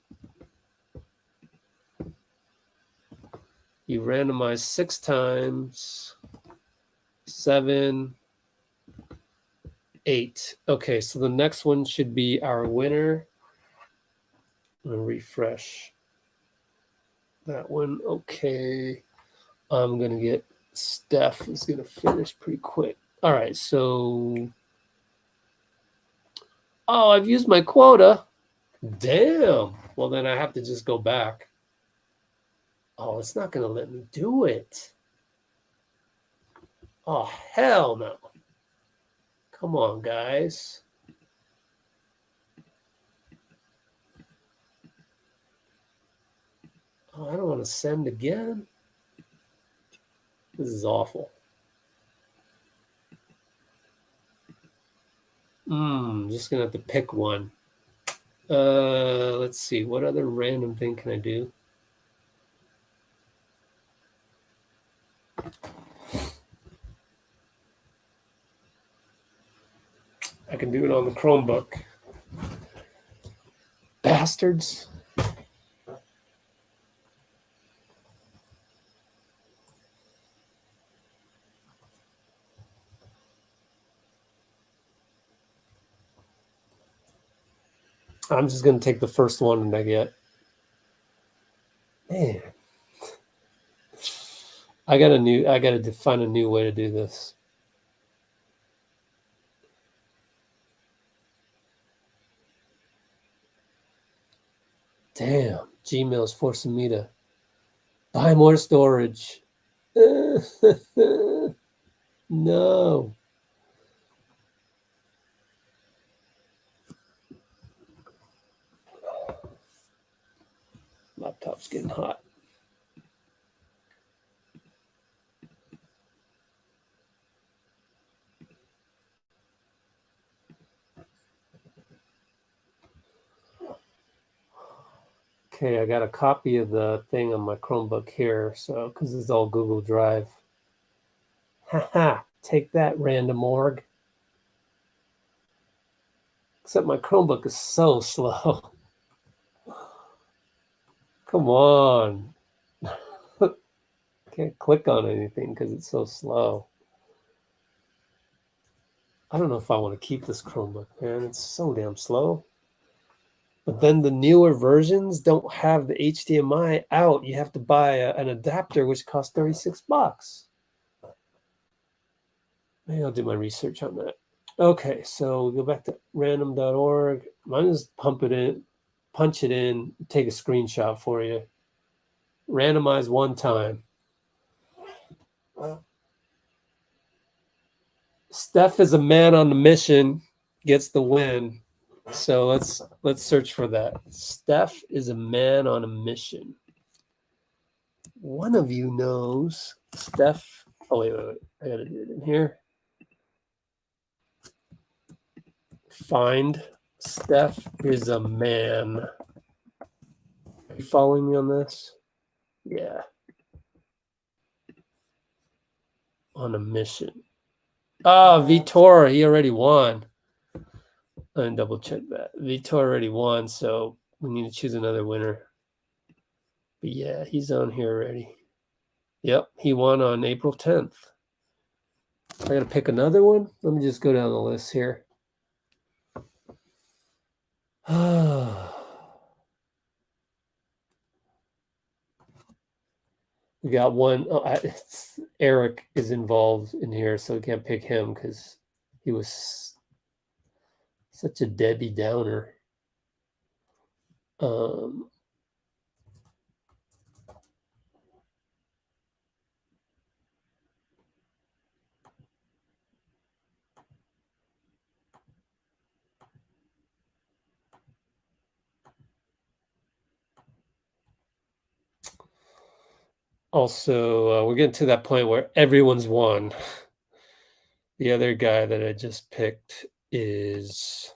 You randomized 6 times. 7, 8. Okay, so the next one should be our winner. I'm gonna refresh that one. Okay. I'm gonna get Steph is gonna finish pretty quick. All right, so I've used my quota. Damn. Well, then I have to just go back. Oh, it's not gonna let me do it. Oh, hell no. Come on, guys. Oh, I don't want to send again. This is awful. Just gonna have to pick one. Let's see. What other random thing can I do? I can do it on the Chromebook. Bastards. I'm just gonna take the first one that I get. Man. I gotta find a new way to do this. Damn, Gmail's forcing me to buy more storage. No. Laptop's getting hot. Okay, I got a copy of the thing on my Chromebook here, so because it's all Google Drive. Haha, take that, random org. Except my Chromebook is so slow. Come on. Can't click on anything because it's so slow. I don't know if I want to keep this Chromebook, man. It's so damn slow. But then the newer versions don't have the HDMI out. You have to buy an adapter, which costs $36. Maybe I'll do my research on that. Okay, so we'll go back to random.org. Mine is punch it in, take a screenshot for you. Randomize one time. Steph is a man on the mission, gets the win. So let's search for that. Steph is a man on a mission. One of you knows Steph. Oh, wait. I gotta do it in here. Find Steph is a man. Are you following me on this? Yeah. On a mission. Vitor, he already won. Let me double check that. Vitor already won, so we need to choose another winner. But yeah, he's on here already. Yep, he won on April 10th. I gotta pick another one. Let me just go down the list here. We got one. Eric is involved in here, so we can't pick him because he was such a Debbie Downer. Also, we're getting to that point where everyone's won. The other guy that I just picked is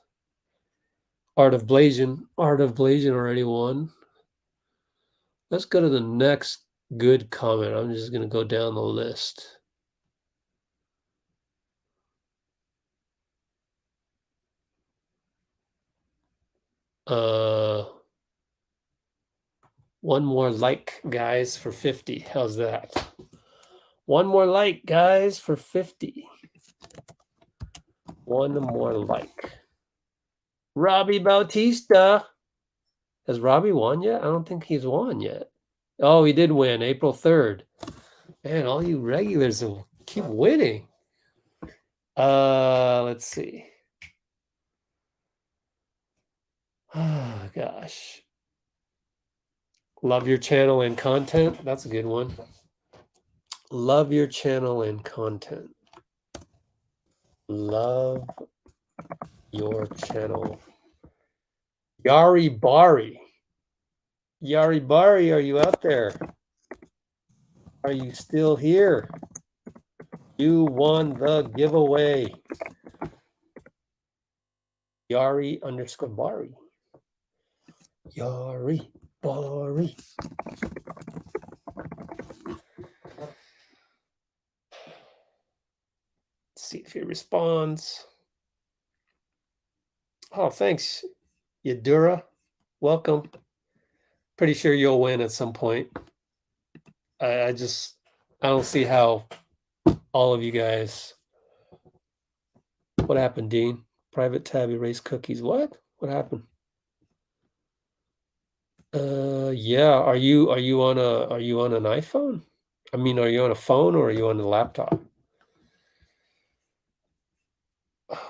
Art of Blasian. Art of Blasian already won. Let's go to the next good comment. I'm just going to go down the list. One more like, guys, for 50. How's that? One more like, guys, for 50. One more like. Robbie Bautista. Has Robbie won yet? I don't think he's won yet. Oh, he did win April 3rd. Man, all you regulars will keep winning. Let's see. Oh, gosh. Love your channel and content. That's a good one. Love your channel and content. Love your channel. Yari Bari. Yari Bari, are you out there? Are you still here? You won the giveaway. Yari_Bari. Yari Bari. Let's see if he responds. Oh, thanks, Yadura. Welcome. Pretty sure you'll win at some point. I don't see how all of you guys. What happened, Dean? Private tab erase cookies. What? What happened? Yeah. Are you on an iPhone? I mean, are you on a phone or are you on a laptop?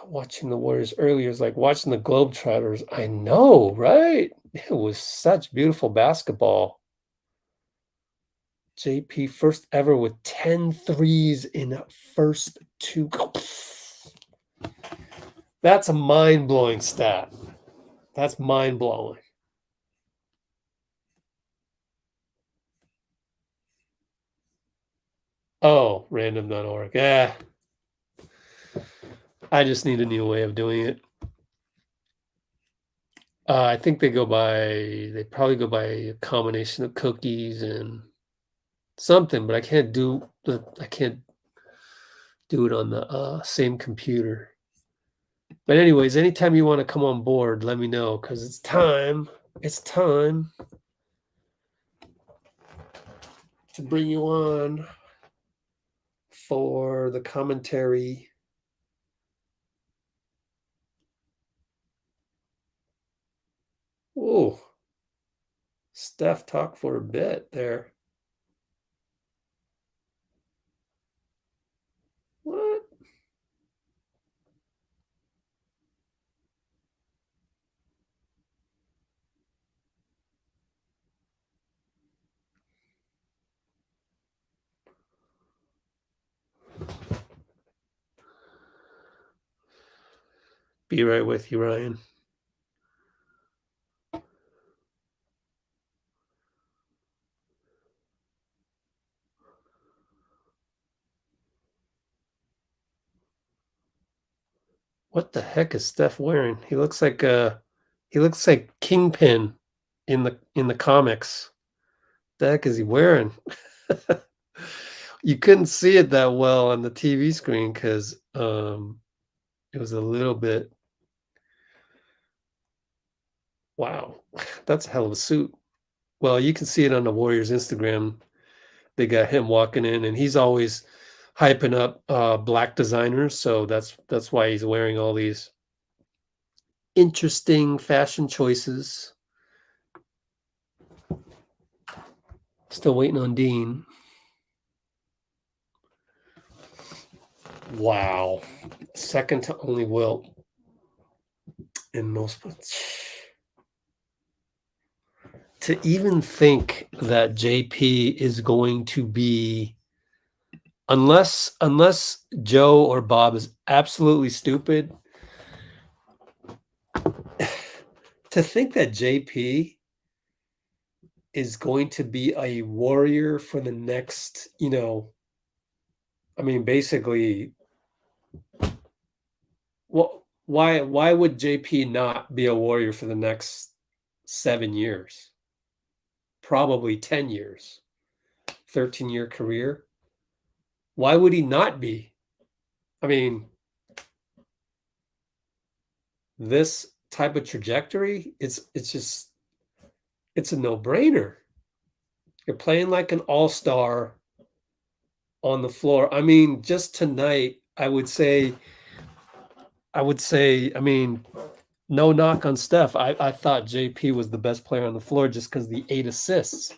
Watching the Warriors earlier is like watching the Globetrotters. I know, right? It was such beautiful basketball. JP first ever with 10 threes in first two. That's a mind-blowing stat. That's mind-blowing. Oh, random.org. Yeah. I just need a new way of doing it. I think they probably go by a combination of cookies and something, but I can't do it on the same computer. But anyways, anytime you want to come on board, let me know because it's time. It's time to bring you on for the commentary. Whoa. Steph talked for a bit there. What? Be right with you, Ryan. What the heck is Steph wearing? He looks like Kingpin in the comics. The heck is he wearing? You couldn't see it that well on the TV screen because it was a little bit. Wow, that's a hell of a suit. Well, you can see it on the Warriors Instagram. They got him walking in, and he's always hyping up black designers, so that's why he's wearing all these interesting fashion choices. Still waiting on Dean. Wow. Second to only Wilt in most. To even think that JP is going to be, unless Joe or Bob is absolutely stupid, to think that JP is going to be a Warrior for the next, I mean, basically, well, why would JP not be a Warrior for the next 7 years? Probably 10 years, 13-year career. Why would he not be? I mean, this type of trajectory, it's a no-brainer. You're playing like an all-star on the floor. I mean, just tonight, I would say, I mean, no knock on Steph. I thought JP was the best player on the floor just because the 8 assists.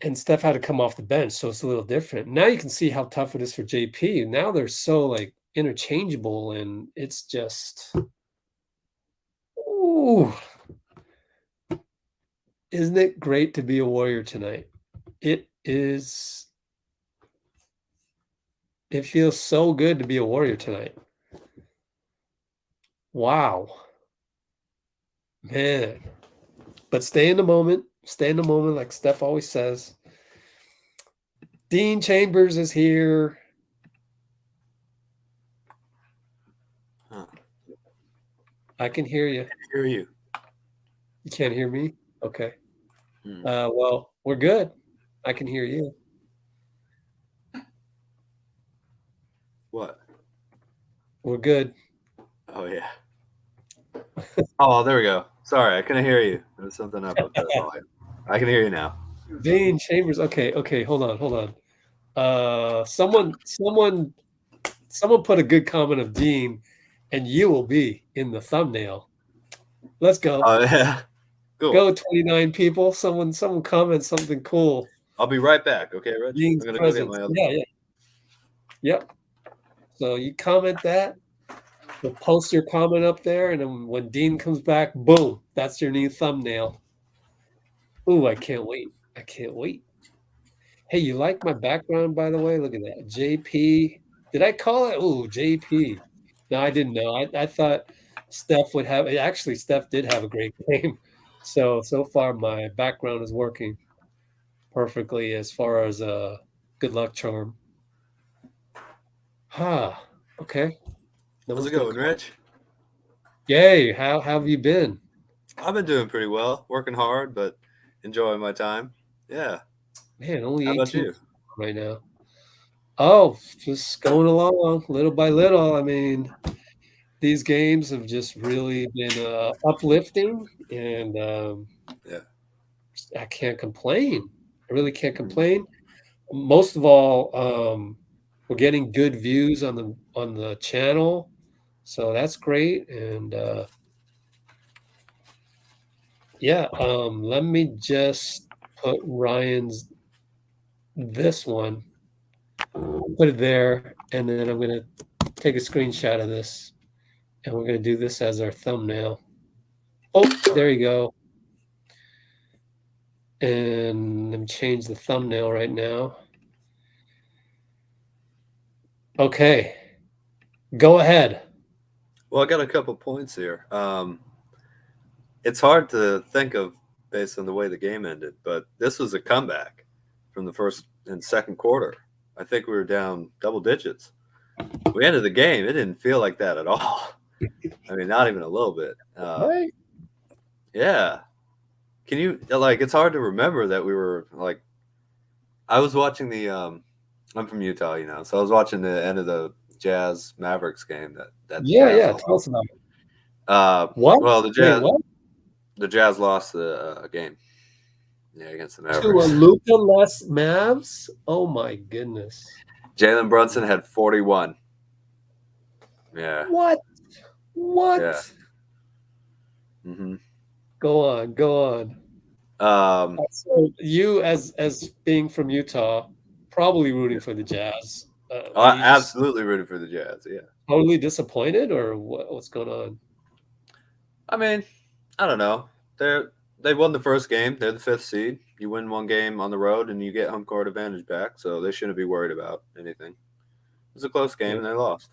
And Steph had to come off the bench, so it's a little different. Now you can see how tough it is for JP. Now they're so like interchangeable, and it's just, ooh, isn't it great to be a Warrior tonight? It is. It feels so good to be a Warrior tonight. Wow. Man. But stay in the moment. Stay in the moment, like Steph always says. Dean Chambers is here. Huh. I can hear you. I hear you. You can't hear me? Okay. Hmm. Well, we're good. I can hear you. What? We're good. Oh yeah. Oh, there we go. Sorry, I couldn't hear you. There's something up with the volume. I can hear you now. Dean Chambers. Okay. Hold on. Someone put a good comment of Dean, and you will be in the thumbnail. Let's go. Oh yeah. Cool. Go 29 people. Someone comment something cool. I'll be right back. Okay, Rich? Dean's I'm gonna presence. go get my other. Yeah. Yep. So you comment that. We'll post your comment up there, and then when Dean comes back, boom, that's your new thumbnail. Ooh, I can't wait. Hey, you like my background, by the way? Look at that. JP. Did I call it? Ooh, JP. No, I didn't know. I thought Steph would have. Actually, Steph did have a great game. So far, my background is working perfectly as far as a good luck charm. Okay. How's it going, Rich? Yay, how have you been? I've been doing pretty well, working hard, but enjoying my time. Yeah. Man, only How about 18 you? right now. Oh, just going along little by little. I mean, these games have just really been uplifting, and Yeah. I can't complain. I really can't complain. Most of all, we're getting good views on the channel, so that's great. And yeah, let me just put Ryan's this one, put it there, and then I'm gonna take a screenshot of this, and we're gonna do this as our thumbnail. Oh, there you go. And let me change the thumbnail right now. Okay, go ahead. Well, I got a couple points here. It's hard to think of based on the way the game ended, but this was a comeback from the first and second quarter. I think we were down double digits. We ended the game. It didn't feel like that at all. I mean, not even a little bit. Right. Yeah. Can you it's hard to remember that we were like. I was watching the. I'm from Utah, so I was watching the end of the Jazz Mavericks game that Yeah. Jazz Tell us about it. What? What? Well, Wait, the Jazz lost the game. Yeah, against the to a Mavericks. Luka-less Mavs? Oh my goodness. Jalen Brunson had 41. Yeah. What? Yeah. Mm-hmm. Go on. So you, as being from Utah, probably rooting for the Jazz. Absolutely rooting for the Jazz. Yeah. Totally disappointed, or what's going on? I mean, I don't know. They won the first game. They're the 5th seed. You win one game on the road, and you get home court advantage back. So they shouldn't be worried about anything. It was a close game, and they lost.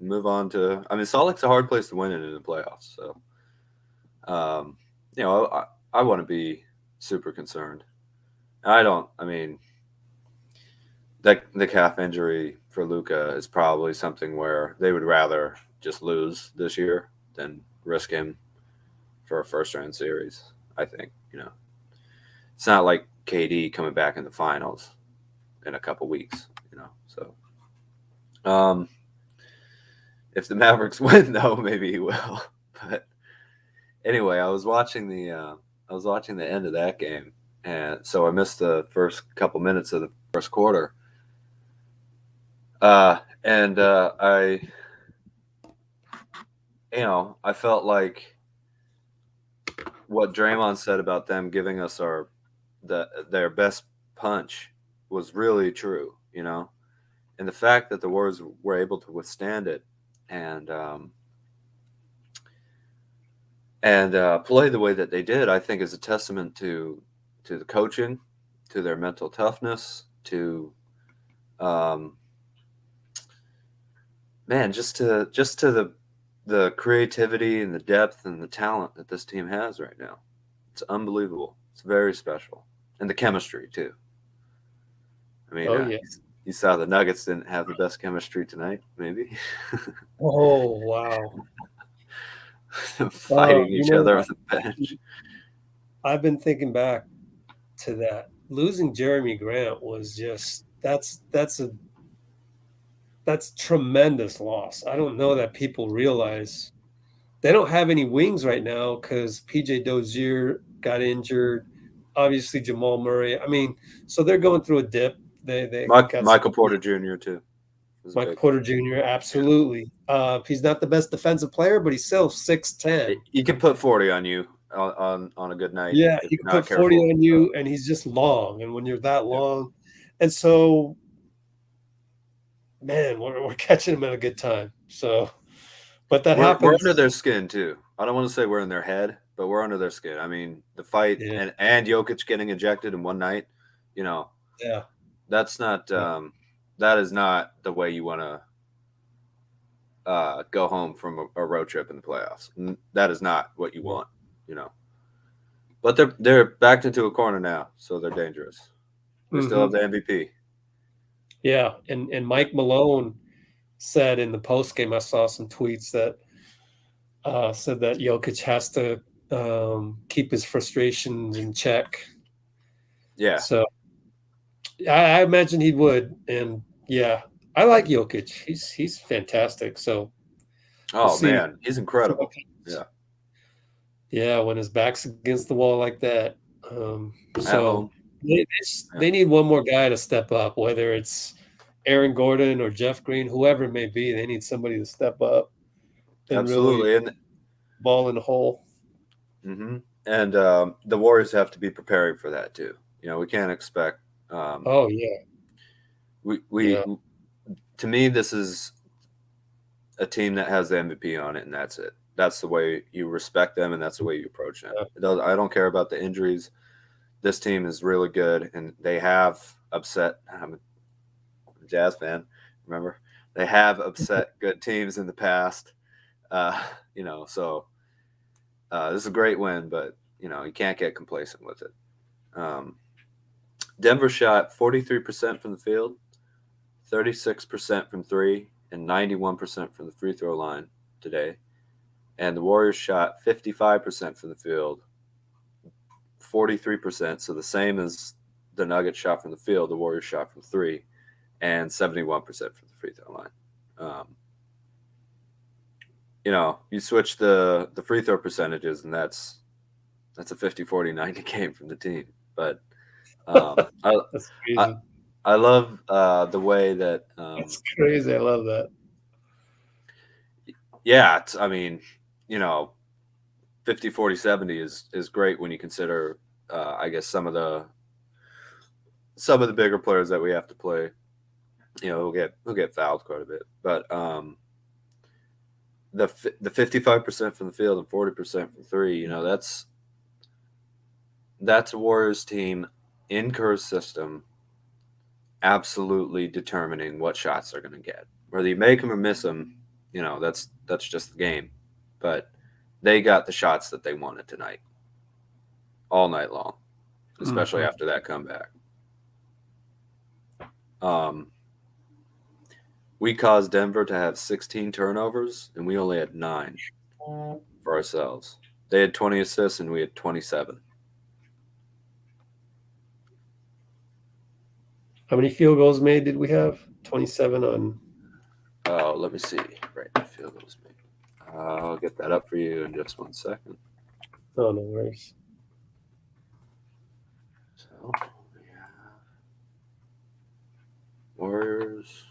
Move on to. I mean, Salt Lake's a hard place to win in the playoffs. So, I want to be super concerned. I mean, the calf injury for Luka is probably something where they would rather just lose this year than risk him for a first-round series. I think it's not like KD coming back in the finals in a couple weeks. So if the Mavericks win, though, maybe he will. But Anyway, I was watching the end of that game, and so I missed the first couple minutes of the first quarter. I felt like what Draymond said about them giving us their best punch was really true, and the fact that the Warriors were able to withstand it and play the way that they did, I think is a testament to the coaching, to their mental toughness, to just to the creativity and the depth and the talent that this team has right now. It's unbelievable. It's very special. And the chemistry too. I mean, yeah. You saw the Nuggets didn't have the best chemistry tonight, maybe. Oh, wow. Fighting each other on the bench. I've been thinking back to that. Losing Jeremy Grant was just that's tremendous loss. I don't know that people realize they don't have any wings right now because PJ Dozier got injured. Obviously Jamal Murray. I mean, so they're going through a dip. They got Michael Porter Jr. too. Michael Porter Jr. Absolutely. He's not the best defensive player, but he's still 6'10". He can put 40 on you on a good night. Yeah, he can put 40 on you, and he's just long. And when you're that long, and so, man, we're catching him at a good time. So, but that happens. We're under their skin too. I don't want to say we're in their head, but we're under their skin. I mean, the fight and Jokic getting ejected in one night, Yeah, that's not that is not the way you want to go home from a road trip in the playoffs. That is not what you want, But they're backed into a corner now, so they're dangerous. They still have the MVP. Yeah, and Mike Malone said in the post game, I saw some tweets that said that Jokic has to keep his frustrations in check. Yeah. So I imagine he would, and yeah, I like Jokic. He's fantastic. So we'll man, he's incredible. Yeah. Yeah, when his back's against the wall like that. So they need one more guy to step up, whether it's Aaron Gordon or Jeff Green, whoever it may be. They need somebody to step up and absolutely really ball in the hole. Mm-hmm. And the Warriors have to be preparing for that too. We can't expect. Oh yeah. To me, this is a team that has the MVP on it, and that's it. That's the way you respect them, and that's the way you approach them. I don't care about the injuries. This team is really good, and they have upset. I'm a Jazz fan, remember? They have upset good teams in the past. So this is a great win, but, you can't get complacent with it. Denver shot 43% from the field, 36% from three, and 91% from the free throw line today. And the Warriors shot 55% from the field, 43%, so the same as the Nuggets shot from the field, the Warriors shot from three, and 71% from the free throw line. You switch the free throw percentages, and that's a 50-40-90 game from the team. But That's crazy. I love the way that that's crazy. I love that. Yeah, 50-40-70 is great when you consider I guess some of the bigger players that we have to play. Who'll get fouled quite a bit. But the 55% from the field and 40% from three, that's a Warriors team in Kerr's system absolutely determining what shots they're going to get. Whether you make them or miss them, that's just the game. But they got the shots that they wanted tonight, all night long, especially after that comeback. We caused Denver to have 16 turnovers, and we only had 9 for ourselves. They had 20 assists, and we had 27. How many field goals made did we have? 27 on. Oh, let me see. Right, field goals made. I'll get that up for you in just 1 second. Oh, no worries. So, Warriors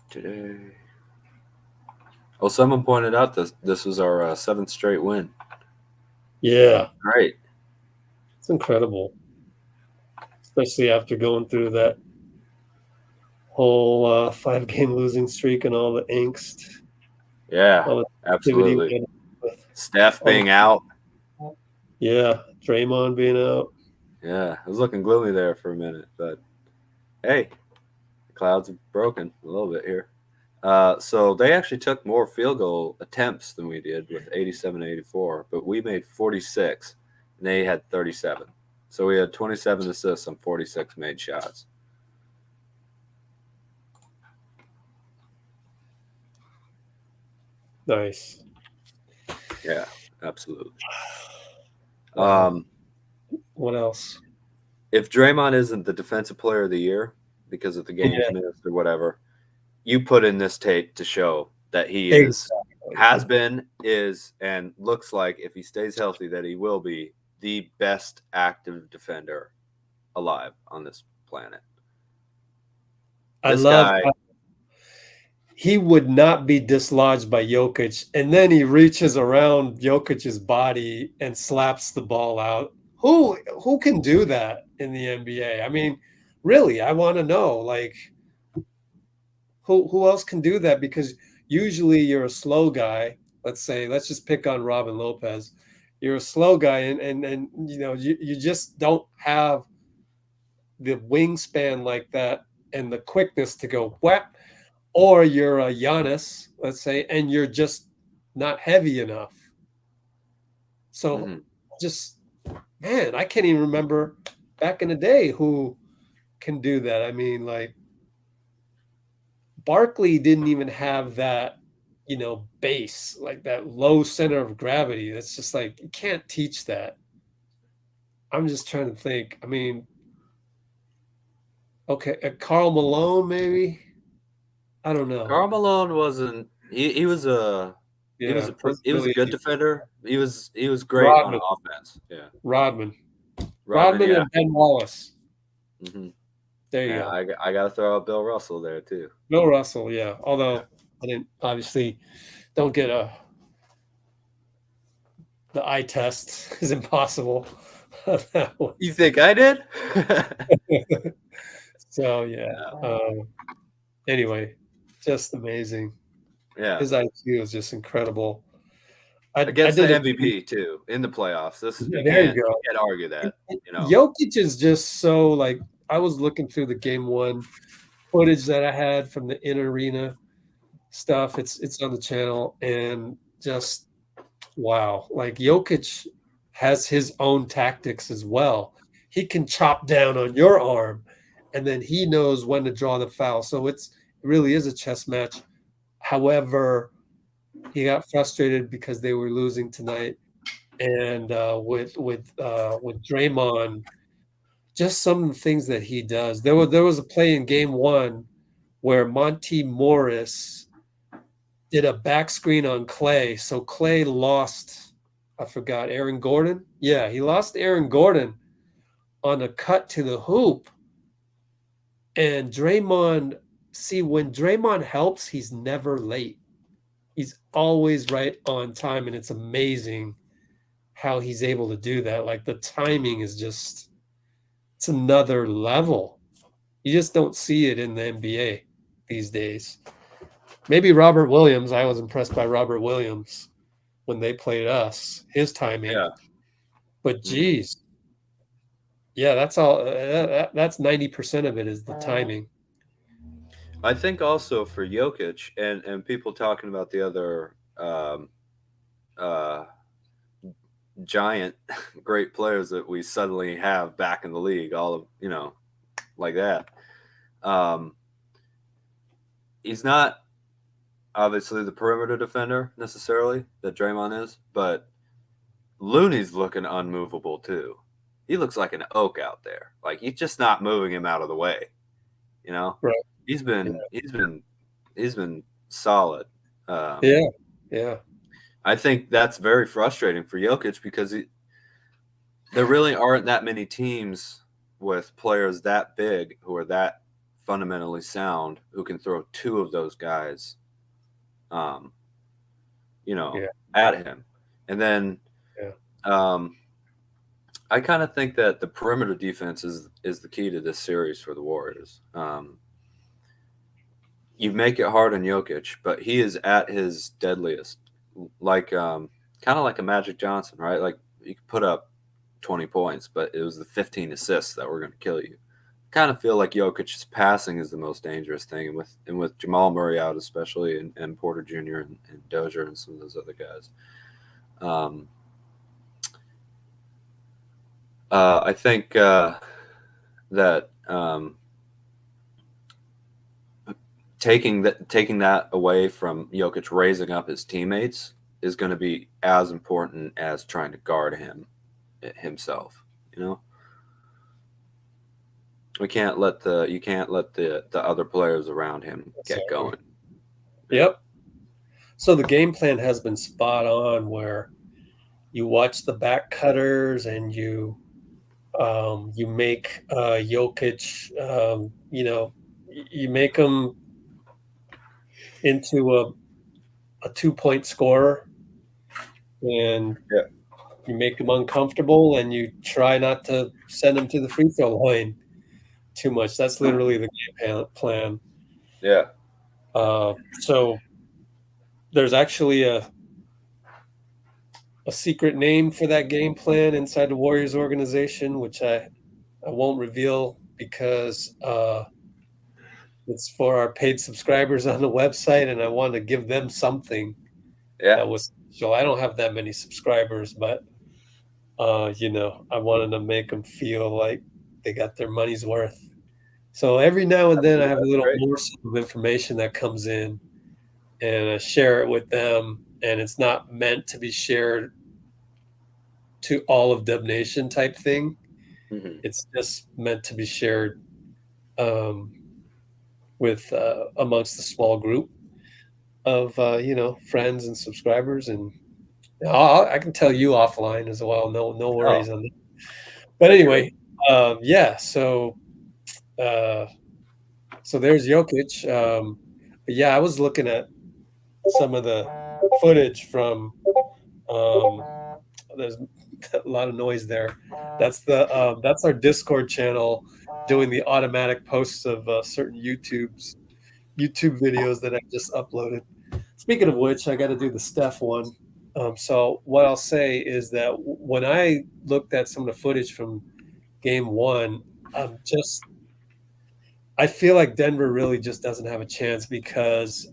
today. Oh, someone pointed out this was our 7th straight win. Yeah, Great. it's incredible, especially after going through that whole 5-game losing streak and all the angst. Yeah, all the absolutely. with Steph all being the- out. Yeah, Draymond being out. Yeah, it was looking gloomy there for a minute, but hey, the clouds have broken a little bit here. So they actually took more field goal attempts than we did with 87-84, but we made 46 and they had 37. So we had 27 assists on 46 made shots. Nice. Yeah, absolutely. Wow. What else? If Draymond isn't the defensive player of the year because of the games missed or whatever, you put in this tape to show that he has been, is, and looks like if he stays healthy that he will be the best active defender alive on this planet. I This love guy, how he would not be dislodged by Jokic, and then he reaches around Jokic's body and slaps the ball out. Who can do that in the NBA? I mean, really, I want to know, like, who else can do that? Because usually you're a slow guy. Let's just pick on Robin Lopez. You're a slow guy, and you know you just don't have the wingspan like that and the quickness to go whap. Or you're a Giannis, let's say, and you're just not heavy enough. So just, man, I can't even remember back in the day who can do that. I mean, like, Barkley didn't even have that, base, like that low center of gravity. That's just like, you can't teach that. I'm just trying to think. I mean, okay, Karl Malone, maybe? I don't know. Karl Malone wasn't. He was a. He was a good defender. He was great Rodman. on offense. Yeah. Rodman yeah. and Ben Wallace. Mm-hmm. There you go. I got to throw out Bill Russell there too. Bill Russell, yeah. Although I didn't obviously don't get the eye test is impossible. You think I did? So yeah. Anyway, just amazing. Yeah. His IQ is just incredible. Against the MVP too in the playoffs. You can't argue that. Jokic is just so, like, I was looking through the game 1 footage that I had from the in-arena stuff. It's on the channel, and just wow. Like, Jokic has his own tactics as well. He can chop down on your arm, and then he knows when to draw the foul. So it really is a chess match. However, he got frustrated because they were losing tonight, and with Draymond, just some of the things that he does. There was a play in game 1 where Monty Morris did a back screen on Clay, so Clay lost. I forgot, Aaron Gordon. Yeah, he lost Aaron Gordon on a cut to the hoop, and Draymond. See, when Draymond helps, he's never late. He's always right on time, and it's amazing how he's able to do that. Like, the timing is just, it's another level. You just don't see it in the NBA these days. Maybe Robert Williams. I was impressed by Robert Williams when they played us, his timing. Yeah. But geez, yeah, that's all. That's 90% of it is the timing. I think also for Jokic and people talking about the other giant great players that we suddenly have back in the league, all of like that. He's not obviously the perimeter defender necessarily that Draymond is, but Looney's looking unmovable too. He looks like an oak out there. Like, he's just not moving him out of the way. Right. He's been solid. Yeah. I think that's very frustrating for Jokic because there really aren't that many teams with players that big who are that fundamentally sound who can throw two of those guys, at him. And then I kind of think that the perimeter defense is the key to this series for the Warriors. You make it hard on Jokic, but he is at his deadliest, like kind of like a Magic Johnson, right? Like you could put up 20 points, but it was the 15 assists that were going to kill you. Kind of feel like Jokic's passing is the most dangerous thing, and with Jamal Murray out especially, and Porter Jr. and Dozier and some of those other guys. I think that taking that away from Jokic raising up his teammates is going to be as important as trying to guard him himself. You can't let the other players around him get going. Yep. So the game plan has been spot on, where you watch the back cutters and you make Jokic, you make him into a 2-point scorer, and you make him uncomfortable, and you try not to send him to the free throw line too much. That's literally the game plan. Yeah. So there's actually a secret name for that game plan inside the Warriors organization, which I won't reveal because it's for our paid subscribers on the website, and I want to give them something. That was so I don't have that many subscribers, but I wanted to make them feel like they got their money's worth. So every now and then I have a little morsel of information that comes in, and I share it with them, and it's not meant to be shared to all of Dub Nation type thing. Mm-hmm. It's just meant to be shared with amongst a small group of friends and subscribers, and I can tell you offline as well. No worries on that. But anyway, so there's Jokic. I was looking at some of the footage from. There's a lot of noise there. That's our Discord channel doing the automatic posts of certain YouTube videos that I just uploaded. Speaking of which, I got to do the Steph one. So what I'll say is that when I looked at some of the footage from Game 1, I feel like Denver really just doesn't have a chance because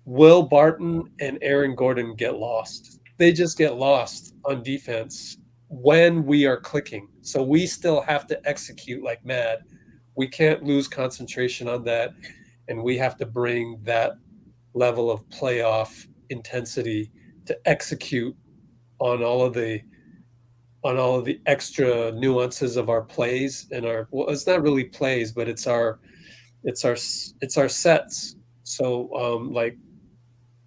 Will Barton and Aaron Gordon get lost. They just get lost on defense when we are clicking. So we still have to execute like mad. We can't lose concentration on that, and we have to bring that level of playoff intensity to execute on all of the extra nuances of our plays and it's not really plays, but it's our sets. So like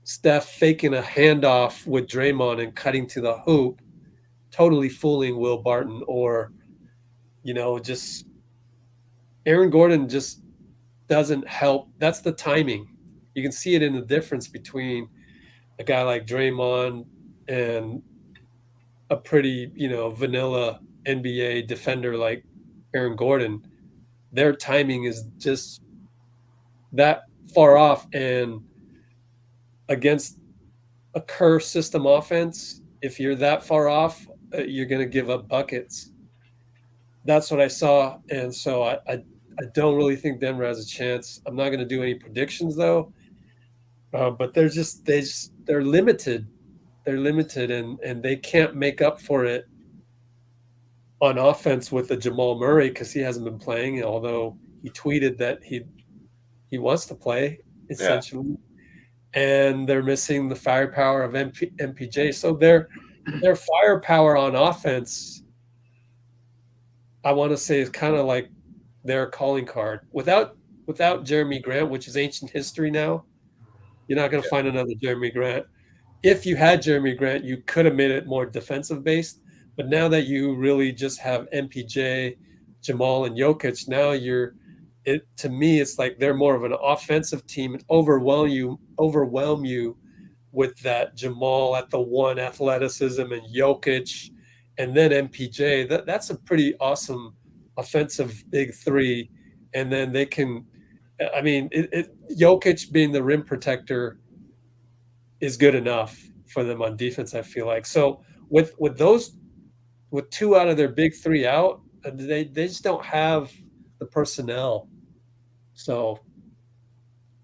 Steph faking a handoff with Draymond and cutting to the hoop, totally fooling Will Barton, or just Aaron Gordon just doesn't help. That's the timing. You can see it in the difference between a guy like Draymond and a pretty, vanilla NBA defender like Aaron Gordon. Their timing is just that far off, and against a Kerr system offense, if you're that far off, you're going to give up buckets. That's what I saw, and so I don't really think Denver has a chance. I'm not going to do any predictions though, but they're limited. They're limited, and they can't make up for it on offense with the Jamal Murray because he hasn't been playing. Although he tweeted that he wants to play essentially, and they're missing the firepower of MPJ. So their firepower on offense, I want to say, is kind of like their calling card. Without Jeremy Grant, which is ancient history now, you're not going to find another Jeremy Grant. if you had Jeremy Grant, you could have made it more defensive based. But now that you really just have MPJ, Jamal, and Jokic, now to me, it's like they're more of an offensive team and overwhelm you with that Jamal at the one athleticism and Jokic and then MPJ. That's a pretty awesome offensive big three. And then they can, I mean, Jokic being the rim protector is good enough for them on defense, I feel like. So with two out of their big three out, they just don't have the personnel. So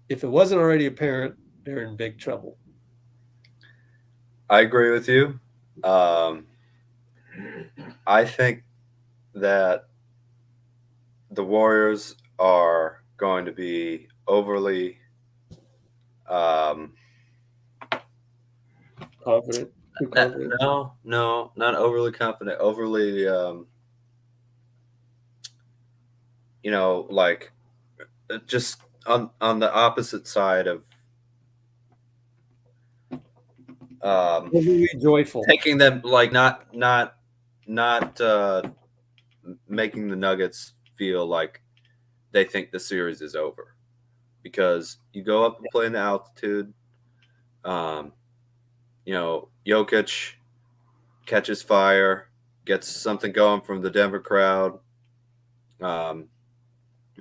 if it wasn't already apparent, they're in big trouble. I agree with you. I think that the Warriors are going to be overly confident. No, not overly confident. Overly, like just on the opposite side of overly joyful, taking them like not making the Nuggets feel like they think the series is over, because you go up and play in the altitude. Jokic catches fire, gets something going from the Denver crowd.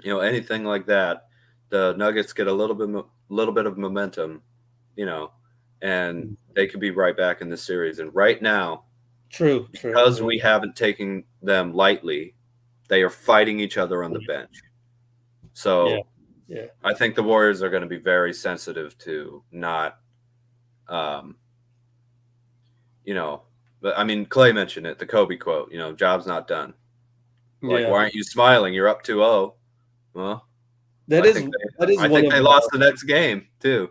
Anything like that, the Nuggets get a little bit of momentum, and they could be right back in the series. And right now, because we haven't taken them lightly, they are fighting each other on the bench. So yeah. I think the Warriors are going to be very sensitive to not, but I mean, Clay mentioned it, the Kobe quote, job's not done. Like, why aren't you smiling? You're up 2-0. Well, I think they lost the next game too.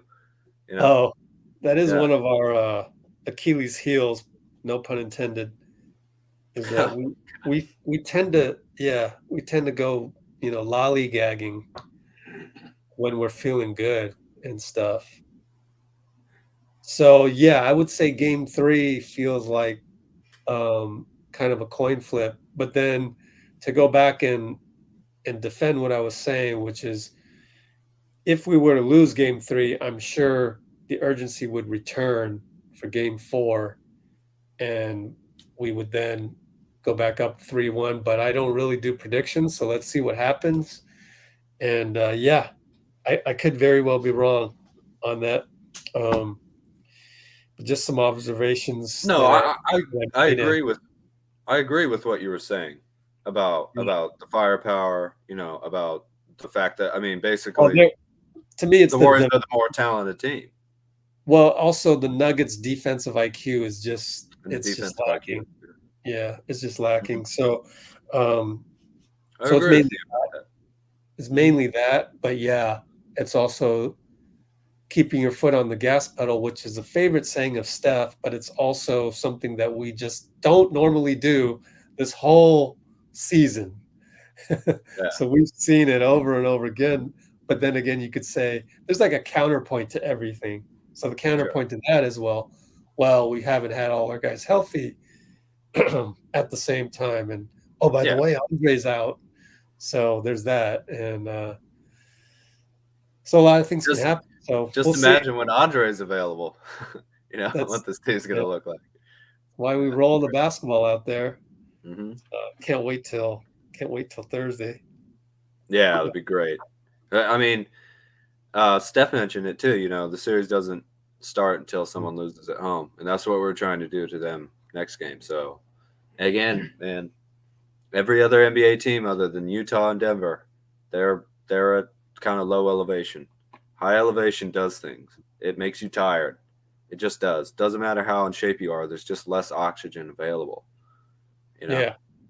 Oh, that is one of our Achilles heels, no pun intended, is that we tend to go, lollygagging when we're feeling good and stuff. So yeah, I would say game 3 feels like kind of a coin flip. But then to go back and defend what I was saying, which is if we were to lose game 3, I'm sure the urgency would return for game 4, and we would then go back up 3-1. But I don't really do predictions, so let's see what happens. And I could very well be wrong on that. Just some observations. No, I agree with what you were saying about the firepower. About the fact that, I mean, basically, to me, it's the Warriors are the more talented team. Well, also the Nuggets' defensive IQ is just just lacking. Yeah, it's just lacking. So, it's mainly that, but yeah, it's also keeping your foot on the gas pedal, which is a favorite saying of Steph, but it's also something that we just don't normally do this whole season. So we've seen it over and over again. But then again, you could say there's like a counterpoint to everything. So the counterpoint to that is, well, we haven't had all our guys healthy at the same time. And by the way, Andre's out. So there's that. And so a lot of things can happen. So just imagine when Andre is available, what this team's going to look like. Why we roll the basketball out there. Can't wait till Thursday. Yeah, that'd be great. I mean, Steph mentioned it too. The series doesn't start until someone loses at home, and that's what we're trying to do to them next game. So, again, man, every other NBA team other than Utah and Denver, they're at kind of low elevation. High elevation does things. It makes you tired. It just does. Doesn't matter how in shape you are. There's just less oxygen available.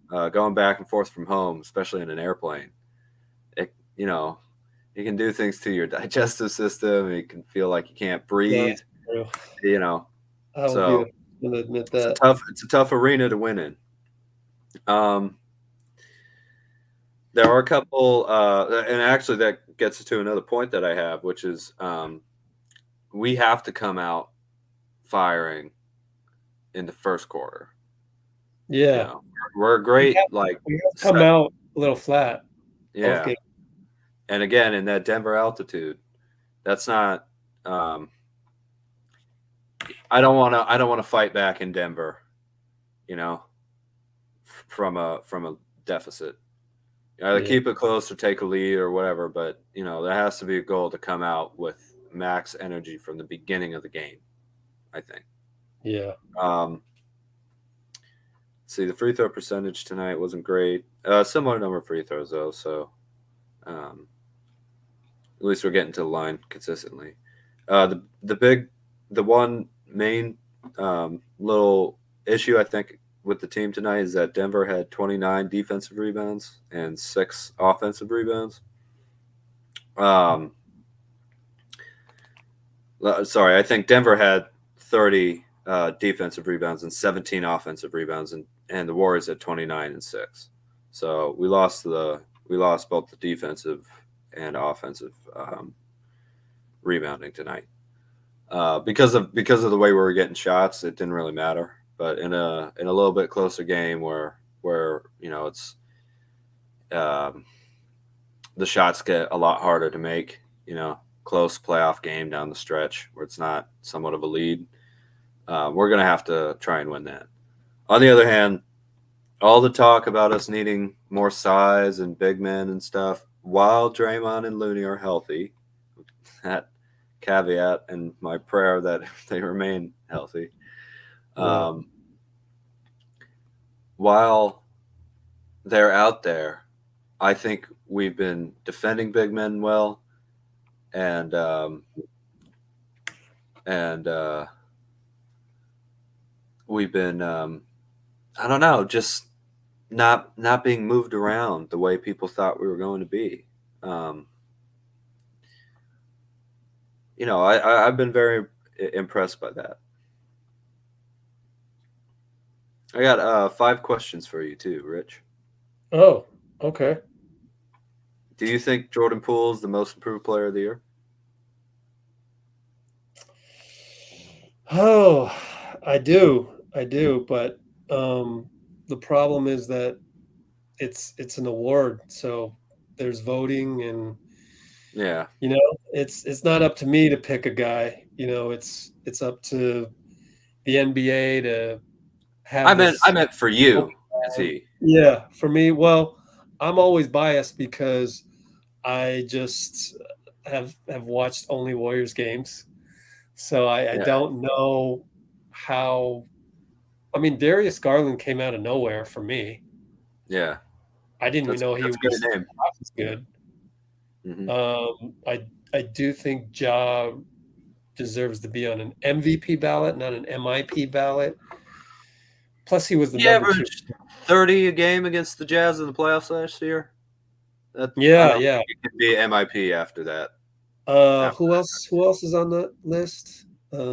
Going back and forth from home, especially in an airplane, you can do things to your digestive system. You can feel like you can't breathe. So I'll admit that. It's a tough arena to win in. There are a couple, and actually that gets to another point that I have, which is we have to come out firing in the first quarter. Yeah. You know, we're great. We have come out a little flat. Yeah. And again, in that Denver altitude, that's not. I don't want to fight back in Denver. You know, from a deficit. Either keep it close or take a lead or whatever, but you know there has to be a goal to come out with max energy from the beginning of the game. I think. Yeah. See, the free throw percentage tonight wasn't great. Similar number of free throws though, so at least we're getting to the line consistently. The one main little issue I think with the team tonight is that Denver had 29 defensive rebounds and 6 offensive rebounds. Sorry, I think Denver had 30 defensive rebounds and 17 offensive rebounds, and the Warriors had 29 and 6. So we lost both the defensive and offensive rebounding tonight. Because of the way we were getting shots, it didn't really matter. But in a little bit closer game where you know it's the shots get a lot harder to make, you know, close playoff game down the stretch where it's not somewhat of a lead, we're gonna have to try and win that. On the other hand, all the talk about us needing more size and big men and stuff, while Draymond and Looney are healthy, that caveat and my prayer that they remain healthy. While they're out there, I think we've been defending big men well, and we've been I don't know, just not being moved around the way people thought we were going to be. You know, I've been very impressed by that. I got 5 questions for you too, Rich. Oh, okay. Do you think Jordan Poole is the most improved player of the year? Oh, I do, but the problem is that it's an award, so there's voting, and yeah, you know, it's not up to me to pick a guy. You know, it's up to the NBA to have. I meant for you. Is he? Yeah, for me. Well, I'm always biased because I just have watched only Warriors games, so I don't know how. I mean, Darius Garland came out of nowhere for me. Yeah, I didn't even know he was good. I do think Ja deserves to be on an MVP ballot, not an MIP ballot. Plus, he was the number 2. 30 a game against the Jazz in the playoffs last year. Yeah. It could be MIP after that. Who else is on the list? I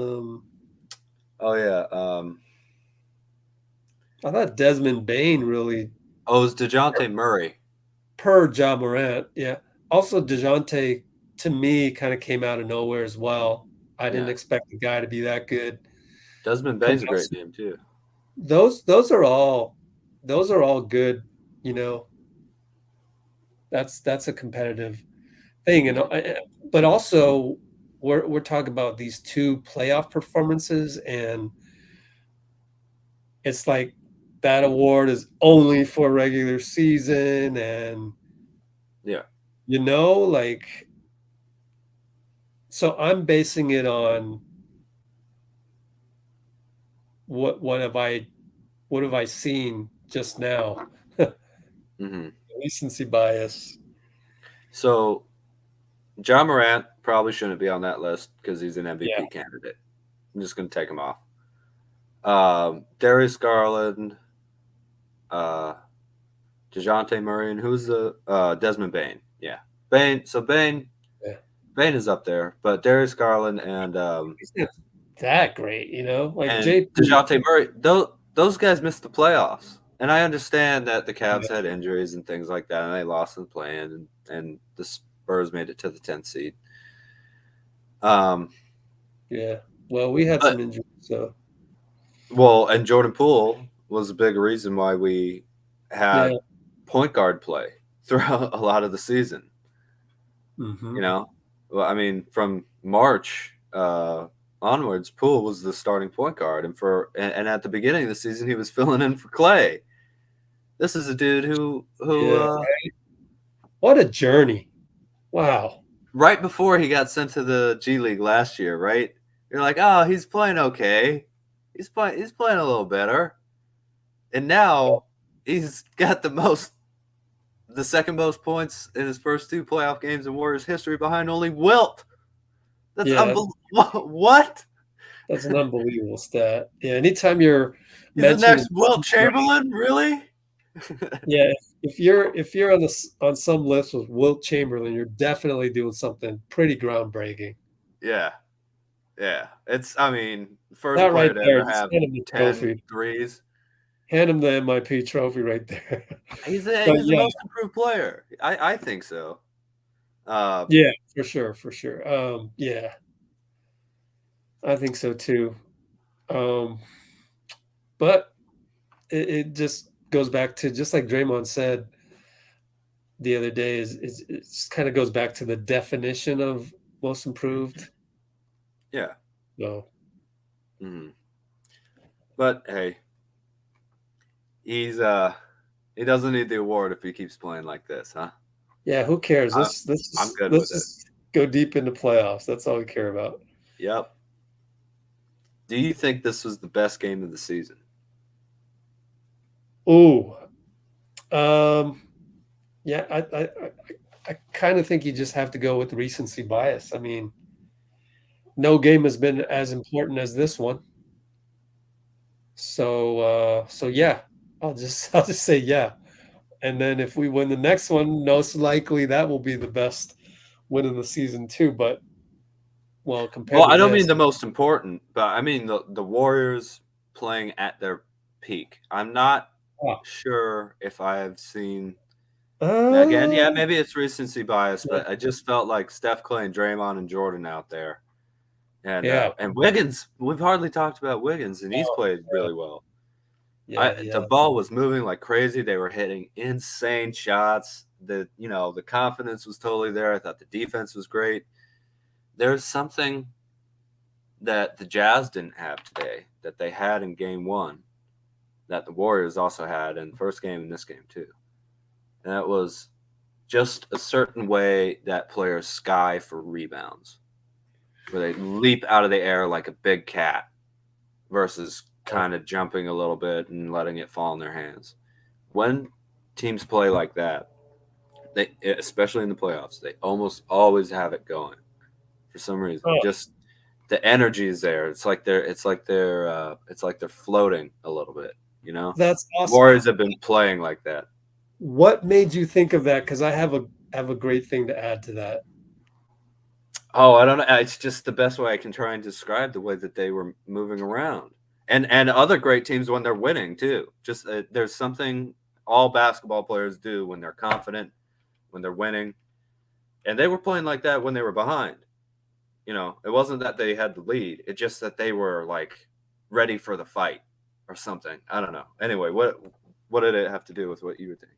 thought Desmond Bain really. Oh, it was DeJounte Murray. Per Ja Morant, yeah. Also, DeJounte, to me, kind of came out of nowhere as well. I didn't expect the guy to be that good. Desmond Bain's a great name too. Those are all good. You know, that's a competitive thing, and but also we're talking about these 2 playoff performances, and it's like that award is only for regular season, and you know, like, so I'm basing it on what have I seen just now? Recency bias. So, Ja Morant probably shouldn't be on that list because he's an MVP candidate. I'm just going to take him off. Darius Garland, DeJounte Murray, and who's the Desmond Bain? Yeah, Bain. So Bain is up there, but Darius Garland and he's not that great, you know, like DeJounte Murray. Those guys missed the playoffs, and I understand that the Cavs had injuries and things like that, and they lost in the play-in, and the Spurs made it to the 10th seed. Yeah. Well, we had some injuries, so Well, and Jordan Poole was a big reason why we had yeah. point guard play throughout a lot of the season. Mm-hmm. You know, well, I mean, from March onwards, Poole was the starting point guard, and at the beginning of the season, he was filling in for Clay. This is a dude who right? What a journey! Wow. right before he got sent to the G League last year, right? You're like, oh, he's playing okay. He's playing a little better. And now he's got the second most points in his first 2 playoff games in Warriors history behind only Wilt. That's unbelievable. What? That's an unbelievable stat. Yeah, anytime you're He's the mentioning next Wilt Chamberlain, really? Yeah, if you're on some list with Wilt Chamberlain, you're definitely doing something pretty groundbreaking. Yeah. Yeah. I mean, first That player right to there, ever just have hand him the 10 trophy. threes. Hand him the MIP trophy right there. He's But the yeah. most improved player. I think so. Yeah, for sure. Yeah, I think so too. But it just goes back to, just like Draymond said the other day, is it kind of goes back to the definition of most improved. Yeah. So But hey, he doesn't need the award if he keeps playing like this, huh? yeah, who cares? I'm good Let's with it. just go deep into playoffs. That's all we care about. Yep. Do you think this was the best game of the season? Oh, yeah, I kind of think you just have to go with recency bias. I mean, no game has been as important as this one. So yeah, I'll just say yeah. And then if we win the next one, most likely that will be the best win of the season too. But compared Well, to I don't this, mean the most important, but I mean the Warriors playing at their peak. I'm not sure if I've seen again. Yeah, maybe it's recency bias, but I just felt like Steph, Clay, and Draymond and Jordan out there, and Wiggins. We've hardly talked about Wiggins, and he's played really well. The ball was moving like crazy. They were hitting insane shots. The confidence was totally there. I thought the defense was great. There's something that the Jazz didn't have today that they had in game 1 that the Warriors also had in the first game and this game too. And that was just a certain way that players sky for rebounds, where they leap out of the air like a big cat versus kind of jumping a little bit and letting it fall in their hands. When teams play like that, they, especially in the playoffs, they almost always have it going for some reason. Just the energy is there. It's like they're floating a little bit, you know? That's awesome. Warriors have been playing like that. What made you think of that? Because I have a great thing to add to that. Oh, I don't know. It's just the best way I can try and describe the way that they were moving around. And other great teams when they're winning too. Just there's something all basketball players do when they're confident, when they're winning. And they were playing like that when they were behind. You know, it wasn't that they had the lead. It's just that they were like ready for the fight or something. I don't know. Anyway, what did it have to do with what you would think?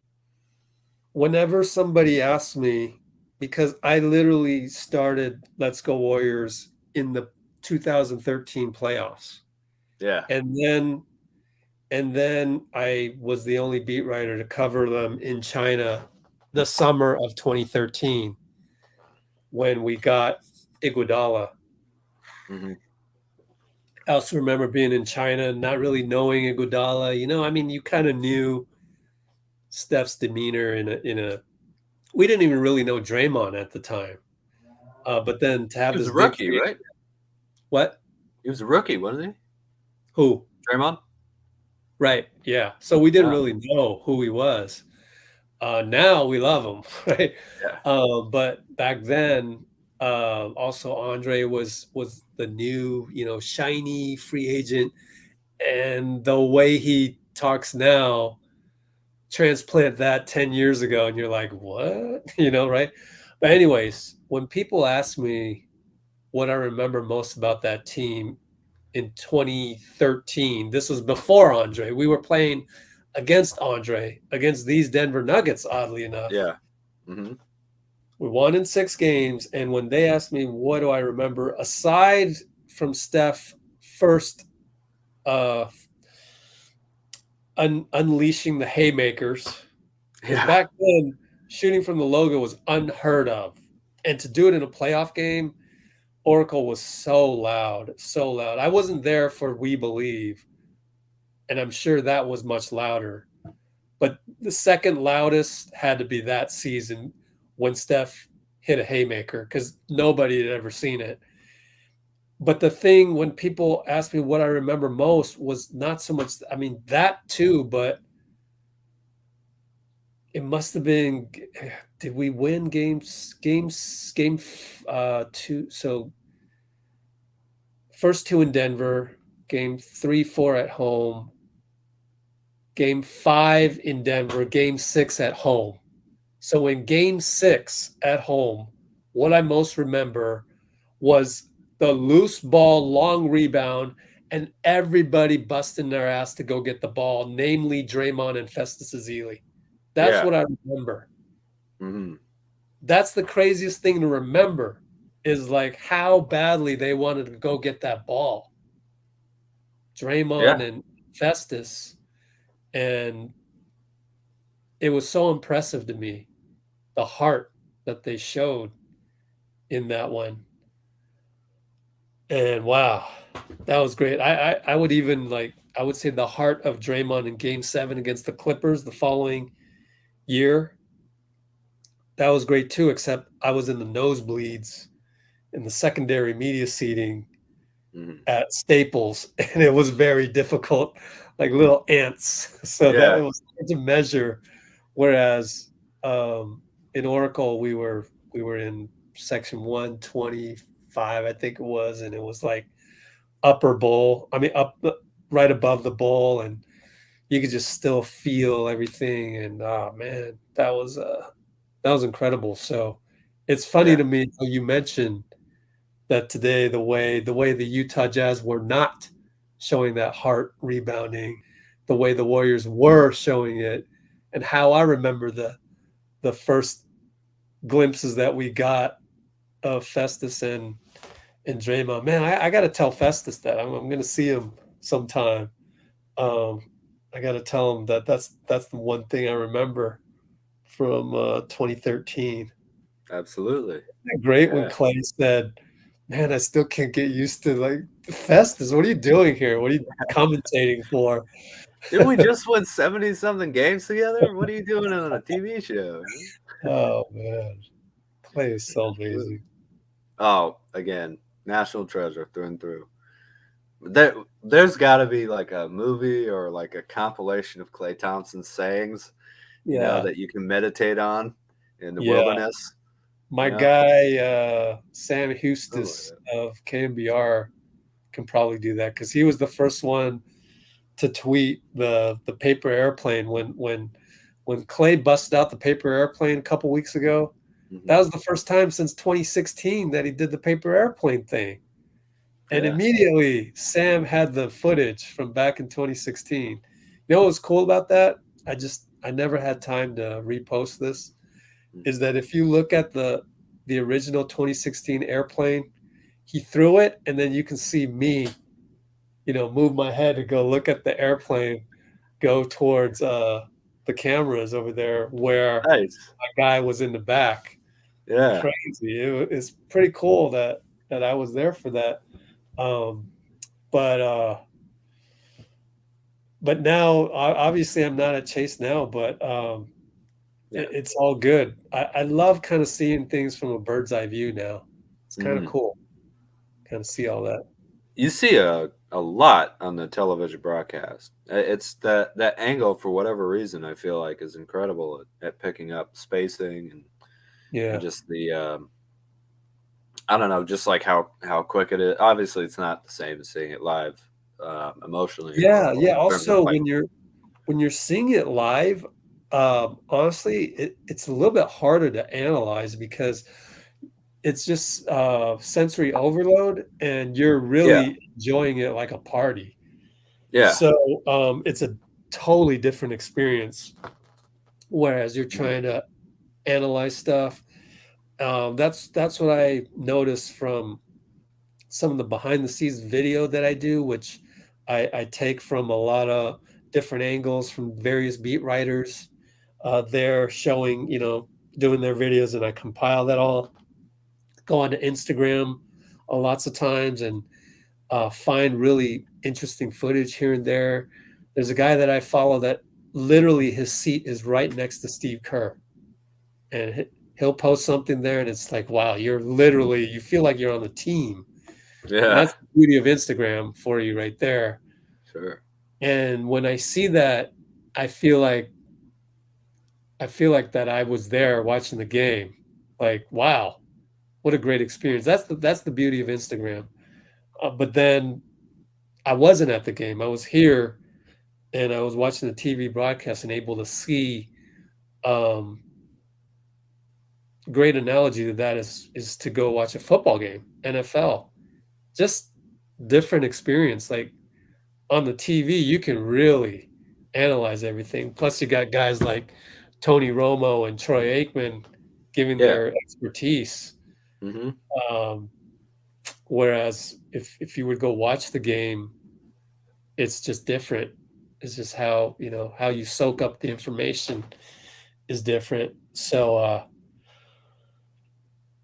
Whenever somebody asks me, because I literally started Let's Go Warriors in the 2013 playoffs. Yeah. And then I was the only beat writer to cover them in China the summer of 2013 when we got Iguodala. Mm-hmm. I also remember being in China and not really knowing Iguodala. You know, I mean, you kind of knew Steph's demeanor in a. We didn't even really know Draymond at the time, but then to have He was this a rookie, right? What? He was a rookie, wasn't he? Who? Draymond? Right. Yeah. So we didn't really know who he was. Now we love him, right? Yeah. But back then, also Andre was the new, shiny free agent, and the way he talks now, transplant that 10 years ago, and you're like, what? Right? But anyways, when people ask me what I remember most about that team, in 2013. This was before Andre. We were playing against Andre, against these Denver Nuggets, oddly enough. Yeah. Mm-hmm. We won in 6 games, and when they asked me what do I remember, aside from Steph first unleashing the haymakers, because back then shooting from the logo was unheard of, and to do it in a playoff game, Oracle was so loud, so loud. I wasn't there for We Believe, and I'm sure that was much louder. But the second loudest had to be that season when Steph hit a haymaker, because nobody had ever seen it. But the thing, when people ask me what I remember most, was not so much, I mean, that too, but it must have been, did we win game 2? So first 2 in Denver, game 3, 4 at home, game 5 in Denver, game 6 at home. So in game 6 at home, what I most remember was the loose ball, long rebound, and everybody busting their ass to go get the ball, namely Draymond and Festus Ezeli. That's what I remember. Mm-hmm. That's the craziest thing to remember, is like how badly they wanted to go get that ball. Draymond and Festus. And it was so impressive to me, the heart that they showed in that one. And wow, that was great. I would even I would say the heart of Draymond in game 7 against the Clippers the following year. That was great too, except I was in the nosebleeds in the secondary media seating at Staples, and it was very difficult, like little ants. So that it was hard to measure. Whereas in Oracle, we were in section 125, I think it was, and it was like upper bowl. I mean, up right above the bowl, and you could just still feel everything. And oh man, that was incredible. So it's funny to me how you mentioned that today, the way the Utah Jazz were not showing that heart rebounding, the way the Warriors were showing it, and how I remember the first glimpses that we got of Festus and Draymond. Man, I got to tell Festus that I'm going to see him sometime. I got to tell him that that's the one thing I remember from 2013. Absolutely. Isn't it great when Clay said, "Man, I still can't get used to like Festus. What are you doing here? What are you commentating for?" Didn't we just win 70-something games together? What are you doing on a TV show? Oh man, Clay is so amazing. Oh, again, national treasure through and through. There's got to be like a movie or like a compilation of Klay Thompson's sayings, you know, that you can meditate on in the wilderness. My guy, Sam Hustis of KMBR can probably do that, because he was the first one to tweet the paper airplane when Clay busted out the paper airplane a couple weeks ago. That was the first time since 2016 that he did the paper airplane thing. And immediately Sam had the footage from back in 2016. You know what was cool about that? I never had time to repost this. Is that if you look at the original 2016 airplane, he threw it, and then you can see me, move my head to go look at the airplane, go towards the cameras over there where my guy was in the back. Yeah, crazy. It's pretty cool that I was there for that. But now, obviously, I'm not at Chase now, but it's all good. I love kind of seeing things from a bird's eye view now. It's kind of cool. Kind of see all that. You see a lot on the television broadcast. It's that angle, for whatever reason, I feel like is incredible at picking up spacing and just the I don't know, just like how quick it is. Obviously, it's not the same as seeing it live emotionally. Yeah. Also, when you're seeing it live, honestly, it's a little bit harder to analyze, because it's just sensory overload, and you're Yeah. really enjoying it like a party. Yeah. So it's a totally different experience. Whereas you're trying to analyze stuff. That's what I noticed from some of the behind the scenes video that I do, which I take from a lot of different angles from various beat writers. They're showing, doing their videos, and I compile that all, go onto Instagram lots of times, and find really interesting footage here and there. There's a guy that I follow that literally his seat is right next to Steve Kerr, and he'll post something there, and it's like, wow, you feel like you're on the team. And Yeah. that's the beauty of Instagram for you right there. Sure. And when I see that, I feel like that I was there watching the game. Like, wow, what a great experience. That's the beauty of Instagram. But then I wasn't at the game. I was here, and I was watching the TV broadcast and able to see. Great analogy to that is to go watch a football game, NFL. Just different experience. Like on the TV, you can really analyze everything. Plus, you got guys like Tony Romo and Troy Aikman giving Yeah. their expertise. Mm-hmm. Whereas if you would go watch the game, it's just different. It's just how you soak up the information is different. So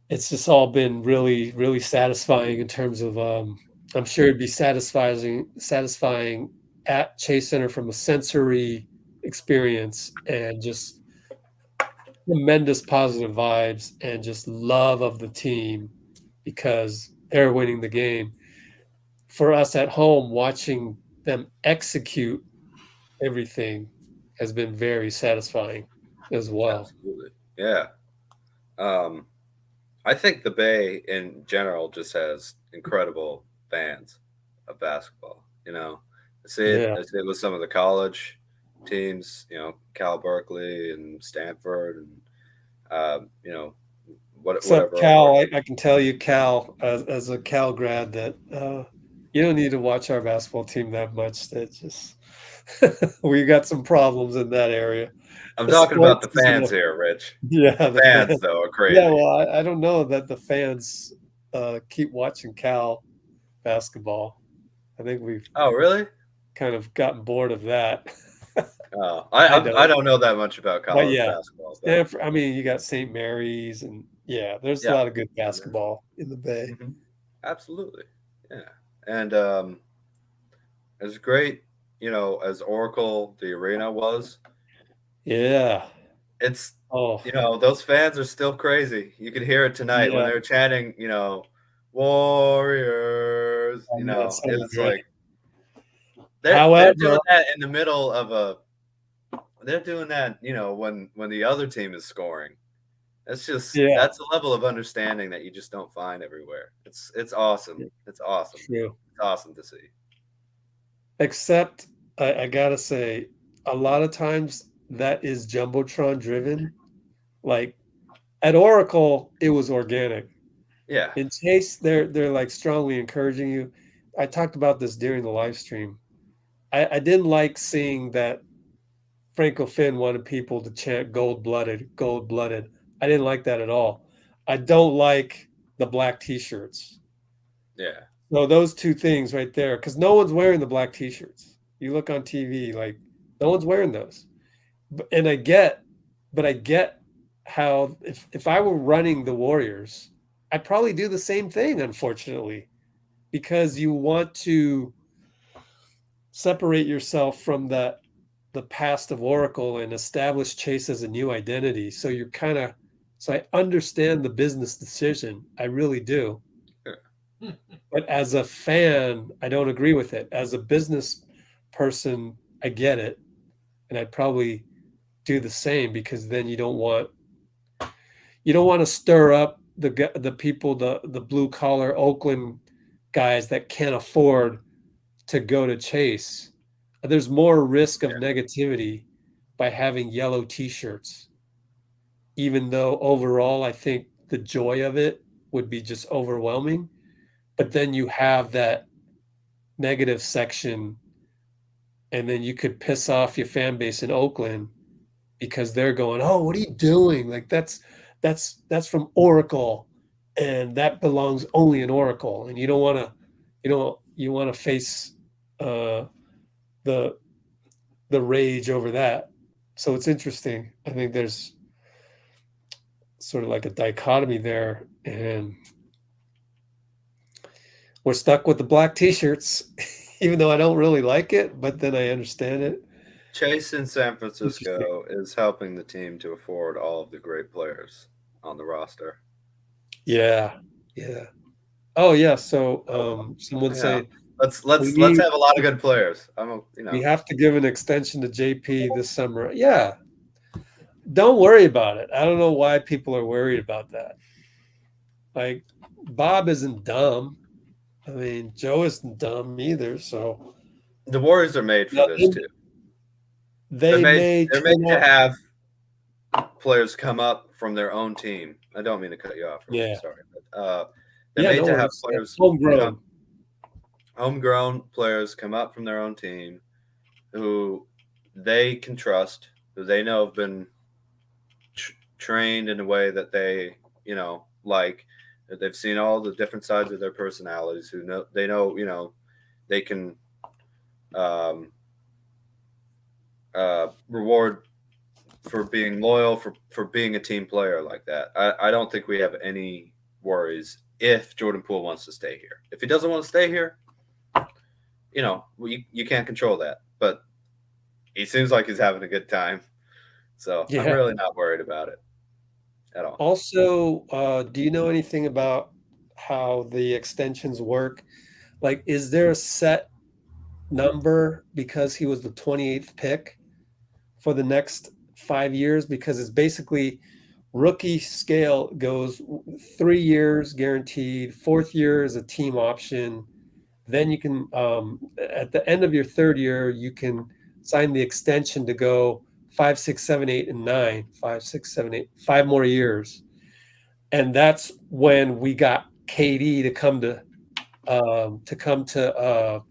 it's just all been really, really satisfying in terms of I'm sure it'd be satisfying at Chase Center from a sensory experience, and just tremendous positive vibes and just love of the team because they're winning the game. For us at home, watching them execute everything has been very satisfying as well. Absolutely. Yeah. I think the Bay in general just has incredible fans of basketball. I see it. Yeah. I see it with some of the college teams. Cal, Berkeley, and Stanford, and So whatever. Cal, I can tell you, Cal, as a Cal grad, that you don't need to watch our basketball team that much. That just we got some problems in that area. I'm The talking about the sports is fans here, Rich. Yeah, The fans though are crazy. Yeah, well, I don't know that the fans keep watching Cal basketball. I think we've Oh, really? kind of gotten bored of that. Oh, I don't know that much about But college yeah, basketball. But Stanford, I mean, you got St. Mary's, and yeah, there's a Yeah. lot of good basketball in the Bay. Mhm. Absolutely. Yeah. And it's great, as Oracle the arena was. Yeah. It's Oh, those fans are still crazy. You could hear it tonight when Yeah. they were chanting, Warriors. I know, it's so It was great. like they're However, doing that in the middle of they're doing that, when the other team is scoring. That's a level of understanding that you just don't find everywhere. It's awesome. It's awesome. True. It's awesome to see. Except I gotta say, a lot of times that is jumbotron driven. Like at Oracle, it was organic. Yeah. In Chase, they're like strongly encouraging you. I talked about this during the live stream. I didn't like seeing that Franco Finn wanted people to chant gold blooded, gold blooded. I didn't like that at all. I don't like the black t-shirts. Yeah. So those two things right there, because no one's wearing the black t-shirts. You look on TV, like no one's wearing those. And I get how if I were running the Warriors, I'd probably do the same thing, unfortunately, because you want to separate yourself from the past of Oracle and establish Chase as a new identity. So I understand the business decision. I really do. But as a fan, I don't agree with it. As a business person, I get it. And I'd probably do the same, because then you don't want to stir up the people, the blue collar Oakland guys that can't afford to go to Chase. There's more risk of negativity by having yellow t-shirts, even though overall I think the joy of it would be just overwhelming. But then you have that negative section, and then you could piss off your fan base in Oakland because they're going, "Oh, what are you doing? Like that's from Oracle, and that belongs only in Oracle." And you don't want to, you want to face the rage over that. So it's interesting. I think there's sort of like a dichotomy there, and we're stuck with the black t-shirts, even though I don't really like it, but then I understand it. Chase in San Francisco is helping the team to afford all of the great players on the roster. Yeah. Oh yeah. So someone Yeah. say Let's have a lot of good players. We have to give an extension to JP this summer. Yeah. Don't worry about it. I don't know why people are worried about that. Like, Bob isn't dumb. I mean, Joe isn't dumb either. So the Warriors are made for this too. They're made to have players come up from their own team. I don't mean to cut you off. Yeah. Sorry. But, they're made to have players homegrown players come up from their own team who they can trust, who they know have been trained in a way that they, like, that they've seen all the different sides of their personalities, they know, they can reward for being loyal, for being a team player like that. I don't think we have any worries if Jordan Poole wants to stay here. If he doesn't want to stay here, you can't control that. But he seems like he's having a good time. So I'm really not worried about it at all. Also, do you know anything about how the extensions work? Like, is there a set number because he was the 28th pick for the next 5 years? Because it's basically rookie scale goes 3 years guaranteed, 4th year is a team option. Then you can, at the end of your 3rd year, you can sign the extension to go 5, 6, 7, 8, and 9. 5, 6, 7, 8, 5 more years. And that's when we got KD to come to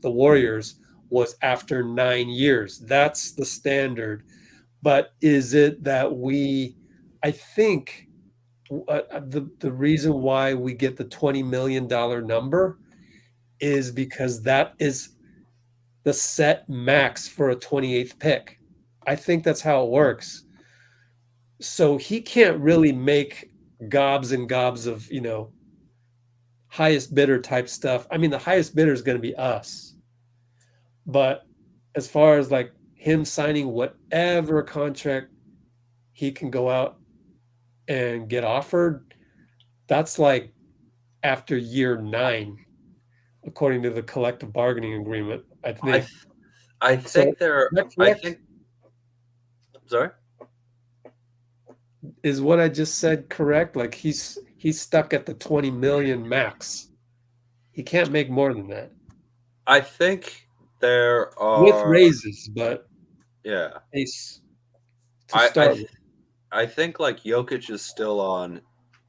the Warriors, was after 9 years. That's the standard. But is it that I think the reason why we get the $20 million number is because that is the set max for a 28th pick. I think that's how it works. So he can't really make gobs and gobs of, highest bidder type stuff. I mean, the highest bidder is going to be us. But as far as like him signing whatever contract he can go out and get offered, that's like after year 9, according to the collective bargaining agreement, I think. I think sorry? Is what I just said correct? Like he's stuck at the 20 million max. He can't make more than that. I think there are with raises, but yeah. I think like Jokic is still on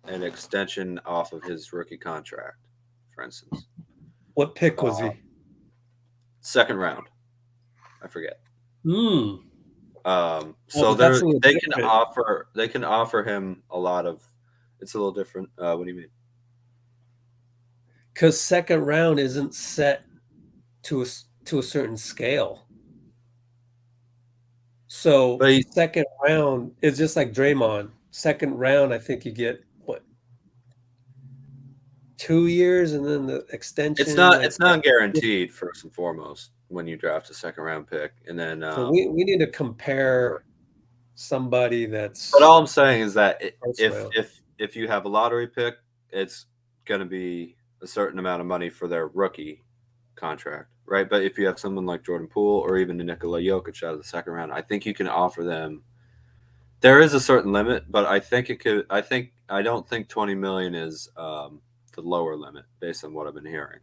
an extension off of his rookie contract, for instance. What pick was he? 2nd round. I forget. So they can offer him a lot of. It's a little different. What do you mean? Because 2nd round isn't set to a certain scale. So 2nd round is just like Draymond. 2nd round, I think you get 2 years, and then the extension. It's not guaranteed first and foremost when you draft a 2nd round pick, and then. So we need to compare somebody that's. But all I'm saying is that if you have a lottery pick, it's going to be a certain amount of money for their rookie contract, right? But if you have someone like Jordan Poole or even Nikola Jokic out of the 2nd round, I think you can offer them. There is a certain limit, but I think it could. I don't think 20 million is the lower limit based on what I've been hearing.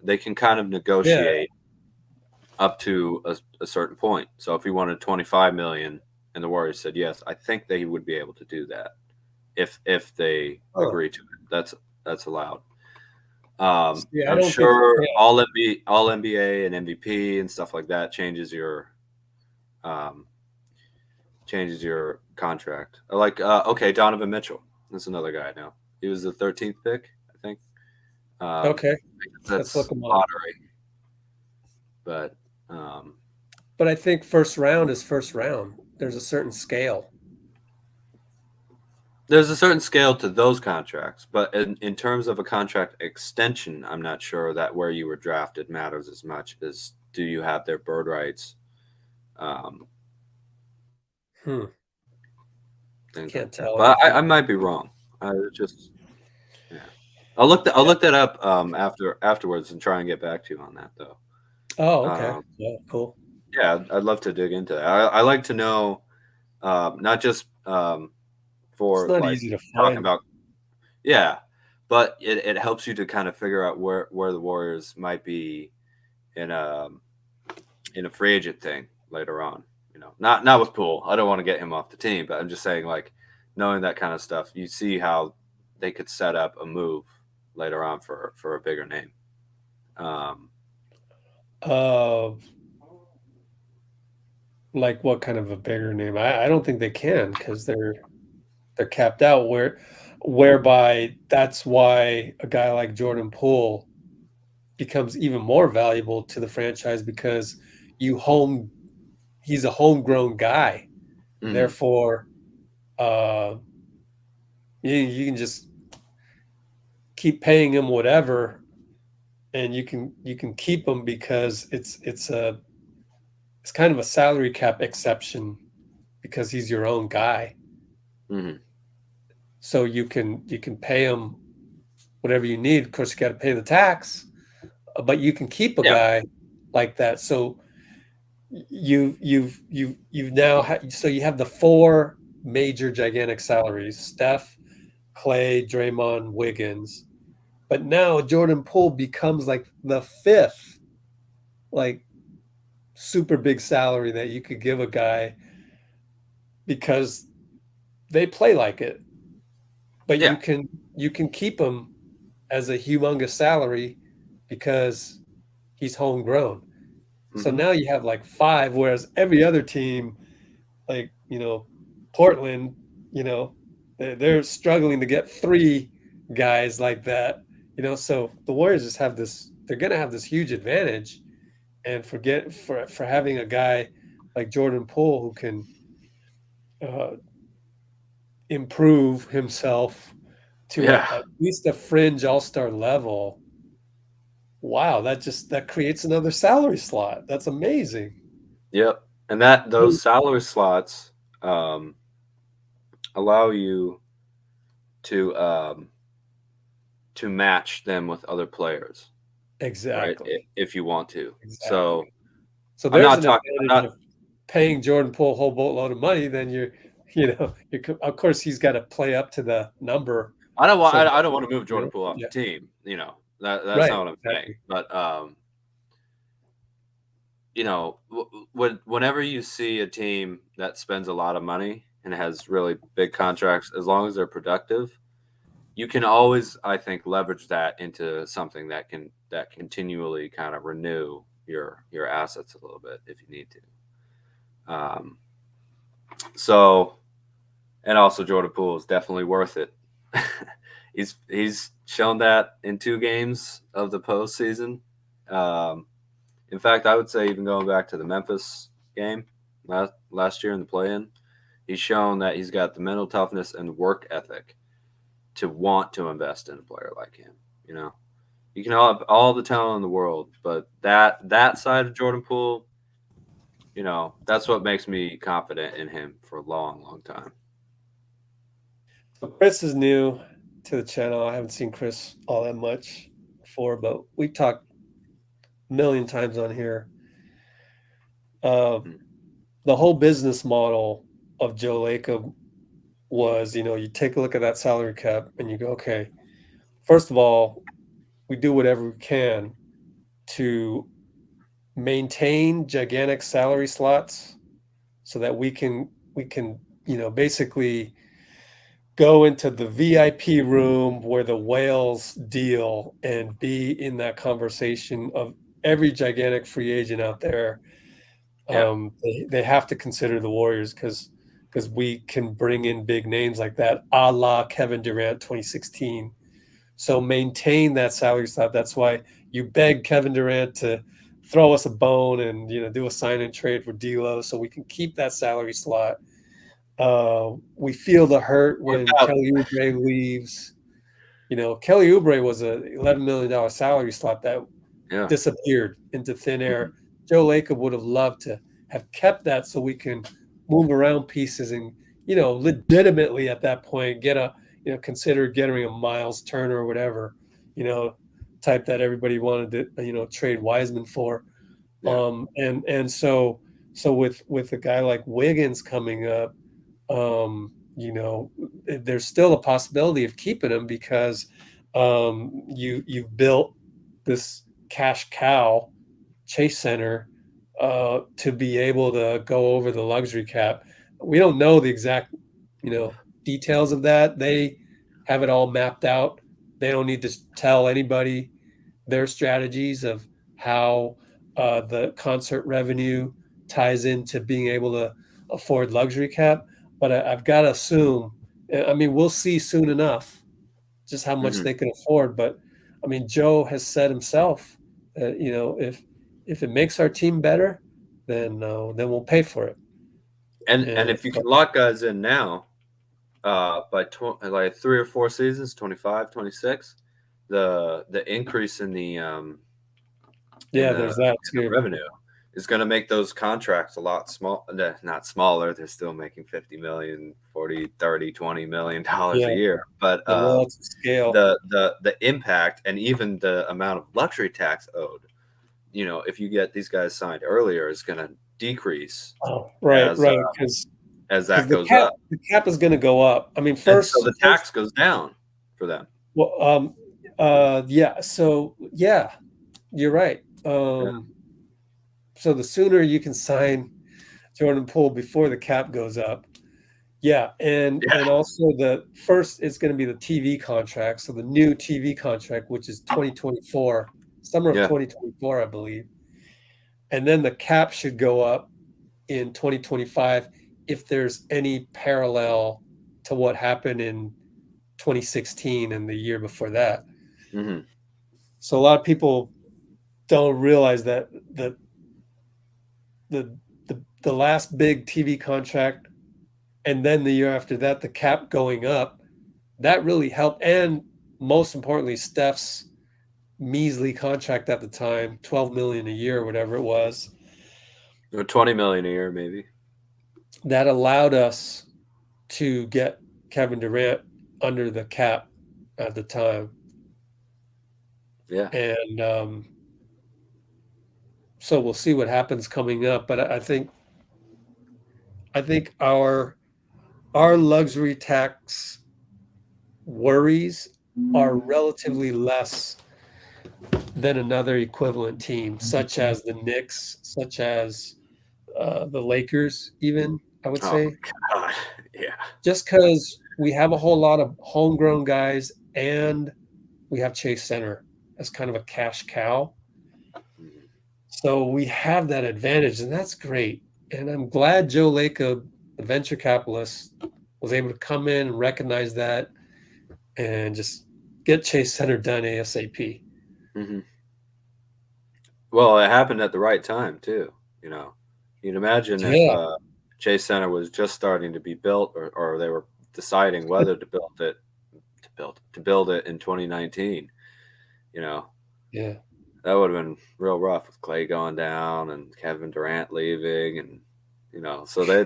They can kind of negotiate up to a certain point. So if he wanted 25 million and the Warriors said yes, I think they would be able to do that if they agree to it. that's allowed. Yeah, I I'm don't think sure yeah. all NBA and MVP and stuff like that changes your contract. Like okay, Donovan Mitchell. That's another guy now. He was the 13th pick, I think. Okay. Let's That's look him up. lottery. But But I think first round is first round. There's a certain scale. there's a certain scale to those contracts, but in terms of a contract extension, I'm not sure that where you were drafted matters as much as do you have their bird rights. Things Can't like that. tell But I anything. might be wrong. I just I'll look that up afterwards and try and get back to you on that though. Oh, okay. Yeah, cool. Yeah, I'd love to dig into that. I like to know not just It's for not like easy to talking find. about but it helps you to kind of figure out where the Warriors might be in a free agent thing later on. You know, not with Poole. I don't want to get him off the team, but I'm just saying like knowing that kind of stuff, you see how they could set up a move later on for a bigger name. Like what kind of a bigger name? I don't think they can because they're capped out whereby that's why a guy like Jordan Poole becomes even more valuable to the franchise because he's a homegrown guy. Therefore, you can just keep paying him whatever, and you can keep him because it's kind of a salary cap exception because he's your own guy. So you can pay him whatever you need. Of course, you got to pay the tax, but you can keep a guy like that. So you've now so you have the four major gigantic salaries: Steph, Clay, Draymond, Wiggins. But now Jordan Poole becomes like the fifth, like super big salary that you could give a guy because they play like it. But you can keep him as a humongous salary because he's homegrown. So now you have like five, whereas every other team, like Portland, they're struggling to get three guys like that. So the Warriors just have this. They're going to have this huge advantage, and for having a guy like Jordan Poole who can improve himself to at least a fringe all-star level. Wow, that creates another salary slot. That's amazing. Yep, and those salary slots allow you to match them with other players. Exactly. Right? If you want to. Exactly. So I'm there's not an talking. advantage of paying Jordan Poole a whole boatload of money. Then you're of course he's got to play up to the number. I don't want to move Jordan Poole off the team. That's right, not what I'm saying. But whenever you see a team that spends a lot of money and has really big contracts, as long as they're productive, you can always, I think, leverage that into something that can continually kind of renew your assets a little bit if you need to. So, and also Jordan Poole is definitely worth it. He's shown that in 2 games of the postseason. In fact, I would say even going back to the Memphis game last year in the play-in, he's shown that he's got the mental toughness and work ethic to want to invest in a player like him. You can all have all the talent in the world, but that side of Jordan Poole, that's what makes me confident in him for a long, long time. So Chris is new to the channel. I haven't seen Chris all that much before, but we talked a million times on here. The whole business model of Joe Lacob was, you take a look at that salary cap and you go, okay, first of all, we do whatever we can to maintain gigantic salary slots so that we can basically go into the VIP room where the whales deal and be in that conversation of every gigantic free agent out there. They have to consider the Warriors because we can bring in big names like that, a la Kevin Durant 2016. So maintain that salary slot. That's why you beg Kevin Durant to throw us a bone and do a sign and trade for D'Lo so we can keep that salary slot. We feel the hurt when Kelly Oubre leaves. Kelly Oubre was a $11 million salary slot that disappeared into thin air. Joe Lacob would have loved to have kept that so we can move around pieces and, legitimately at that point consider getting a Miles Turner or whatever, type that everybody wanted to, trade Wiseman for. And so with a guy like Wiggins coming up, there's still a possibility of keeping him because you've built this cash cow Chase Center to be able to go over the luxury cap. We don't know the exact details of that. They have it all mapped out. They don't need to tell anybody their strategies of how the concert revenue ties into being able to afford luxury cap. But I've got to assume, we'll see soon enough just how much they can afford. But Joe has said himself that, if it makes our team better, then we'll pay for it. And if you can lock guys in now, by like 3 or 4 seasons, 25, 26, the increase in the there's that too. revenue is going to make those contracts a lot not smaller. They're still making 50 million, 40, 30, 20 million dollars a year. But the relative scale, the impact and even the amount of luxury tax owed, if you get these guys signed earlier, is going to decrease. Right. Because as that goes up, the cap is going to go up. First, so the tax goes down for them. Well, So you're right. So the sooner you can sign Jordan Poole before the cap goes up. And also the first is going to be the TV contract. So the new TV contract, which is 2024, summer of 2024, I believe. And then the cap should go up in 2025 if there's any parallel to what happened in 2016 and the year before that. So a lot of people don't realize that the last big TV contract and then the year after that, the cap going up, that really helped. And most importantly, Steph's measly contract at the time, $12 million a year, or whatever it was. Or $20 million a year, maybe. That allowed us to get Kevin Durant under the cap at the time. And so we'll see what happens coming up. But I think our luxury tax worries are relatively less than another equivalent team, such as the Knicks, such as the Lakers, even, I would say. God. Yeah. Just because we have a whole lot of homegrown guys and we have Chase Center as kind of a cash cow. So we have that advantage, and that's great. And I'm glad Joe Lacob, the venture capitalist, was able to come in and recognize that and just get Chase Center done ASAP. Well, it happened at the right time too. You'd imagine if Chase Center was just starting to be built, or they were deciding whether to build it in 2019. That would have been real rough with Clay going down and Kevin Durant leaving, and so they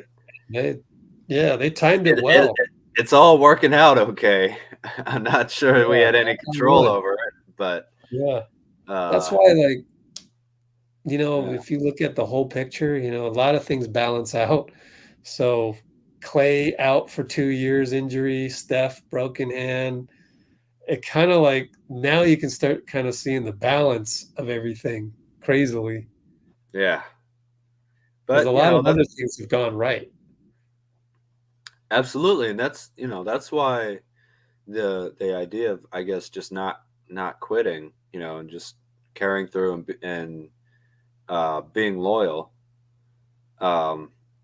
timed it well. It's all working out okay. I'm not sure we had any control over it, but that's why, if you look at the whole picture, a lot of things balance out. So Clay out for 2 years, injury, Steph broken hand. It kind of now you can start kind of seeing the balance of everything crazily. Yeah. But a lot of other things have gone right. Absolutely, and that's why the idea of, I guess, just not quitting, and just carrying through and being loyal,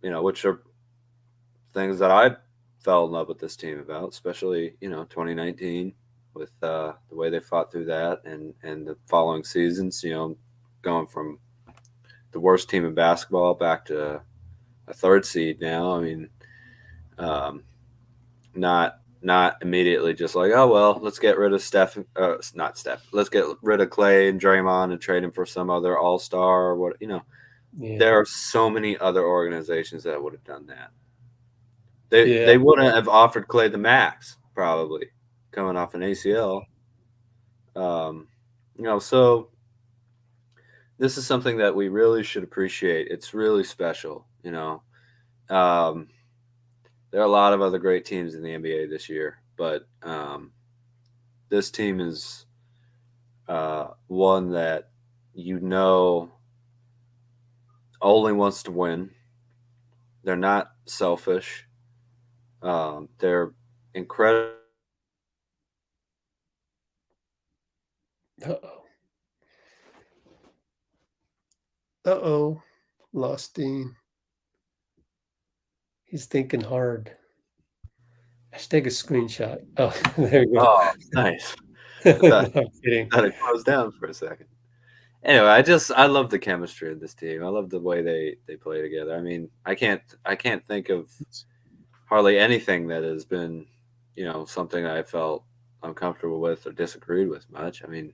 which are things that I fell in love with this team about, especially 2019 with the way they fought through that, and the following seasons, going from the worst team in basketball back to a third seed now. I mean, not immediately just like, oh well, let's get rid of Steph, not Steph. Let's get rid of Clay and Draymond and trade him for some other all-star or what. Yeah. There are so many other organizations that would have done that. They wouldn't have offered Clay the max probably coming off an ACL. So this is something that we really should appreciate. It's really special. There are a lot of other great teams in the NBA this year, but this team is one that only wants to win. They're not selfish. They're incredible. Uh-oh. Lost Dean. He's thinking hard. I should take a screenshot. Oh, there you go. Oh, nice. No, I'm kidding. Thought it closed down for a second. Anyway, I love the chemistry of this team. I love the way they play together. I mean, I can't think of hardly anything that has been, something I felt uncomfortable with or disagreed with much. I mean,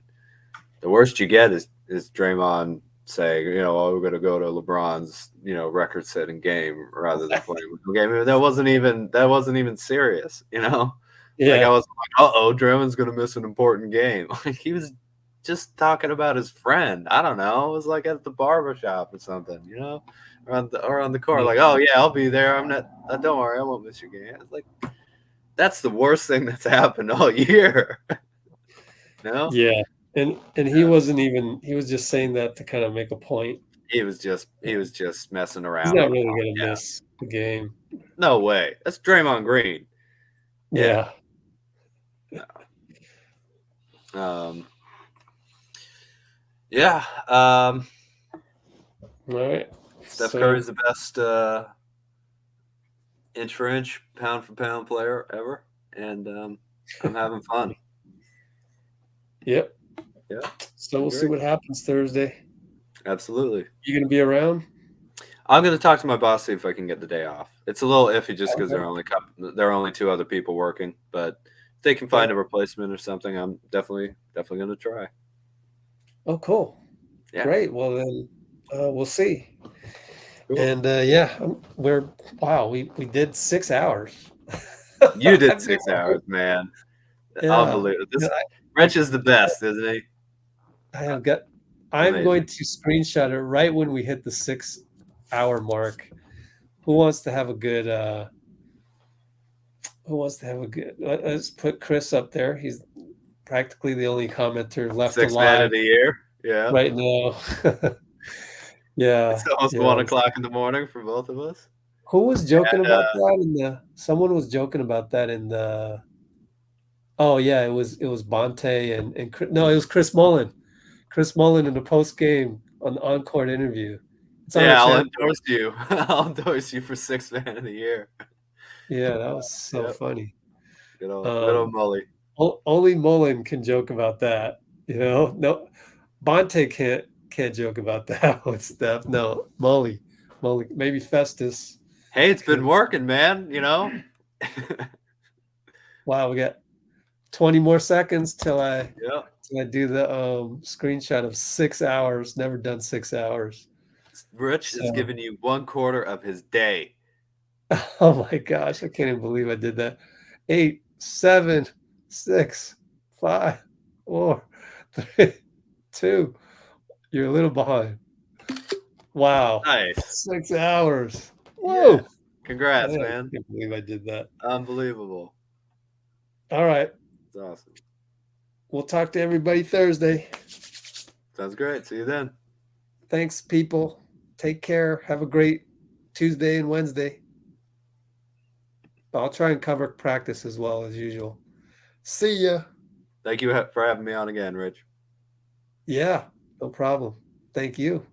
the worst you get is Draymond saying, oh, we're going to go to LeBron's, record-setting game rather than playing a game. I mean, that wasn't even serious, Like I was like, uh-oh, Draymond's going to miss an important game. Like he was just talking about his friend. I don't know. It was like at the barbershop or something, or on the court. Like, oh yeah, I'll be there. I'm not. Don't worry, I won't miss your game. It's like that's the worst thing that's happened all year. Yeah, and he wasn't even. He was just saying that to kind of make a point. He was just messing around. He's not really going to miss the game. No way. That's Draymond Green. Yeah. Yeah. All right. Steph Curry's the best inch for inch, pound for pound player ever, and I'm having fun. Yep. Yeah. So we'll see what happens Thursday. Absolutely. You going to be around? I'm going to talk to my boss, see if I can get the day off. It's a little iffy just because there are only two other people working, but if they can find a replacement or something, I'm definitely going to try. Oh, cool. Yeah. Great. Well, then we'll see. Cool. And we did 6 hours. You did 6 hours, man. Yeah. Unbelievable. Rich is the best, isn't he? I'm going to screenshot it right when we hit the 6 hour mark. Who wants to have a good let's put Chris up there. He's practically the only commenter left 6 alive. man of the year. Yeah. Right now. Yeah. It's almost 1 o'clock in the morning for both of us. Who was joking about that someone was joking about that in the Oh yeah, it was Bonte and no, it was Chris Mullen. Chris Mullen in the post game on the on-court interview. I'll endorse you. I'll endorse you for 6 man of the year. Yeah, that was so funny. Good old Mully. Only Mullen can joke about that. No, Bonte can't joke about that with Steph. No, Mully, maybe Festus. Hey, it's been working, man. Wow, we got 20 more seconds till I do the screenshot of 6 hours. Never done 6 hours. Rich is giving you 1/4 of his day. Oh my gosh, I can't even believe I did that. 8, 7, 6, 5, 4, 3, 2. You're a little behind. Wow. Nice. 6 hours. Whoa. Yeah. Congrats, man. I can't believe I did that. Unbelievable. All right. It's awesome. We'll talk to everybody Thursday. Sounds great. See you then. Thanks, people. Take care. Have a great Tuesday and Wednesday. But I'll try and cover practice as well as usual. See ya. Thank you for having me on again, Rich. Yeah, no problem. Thank you.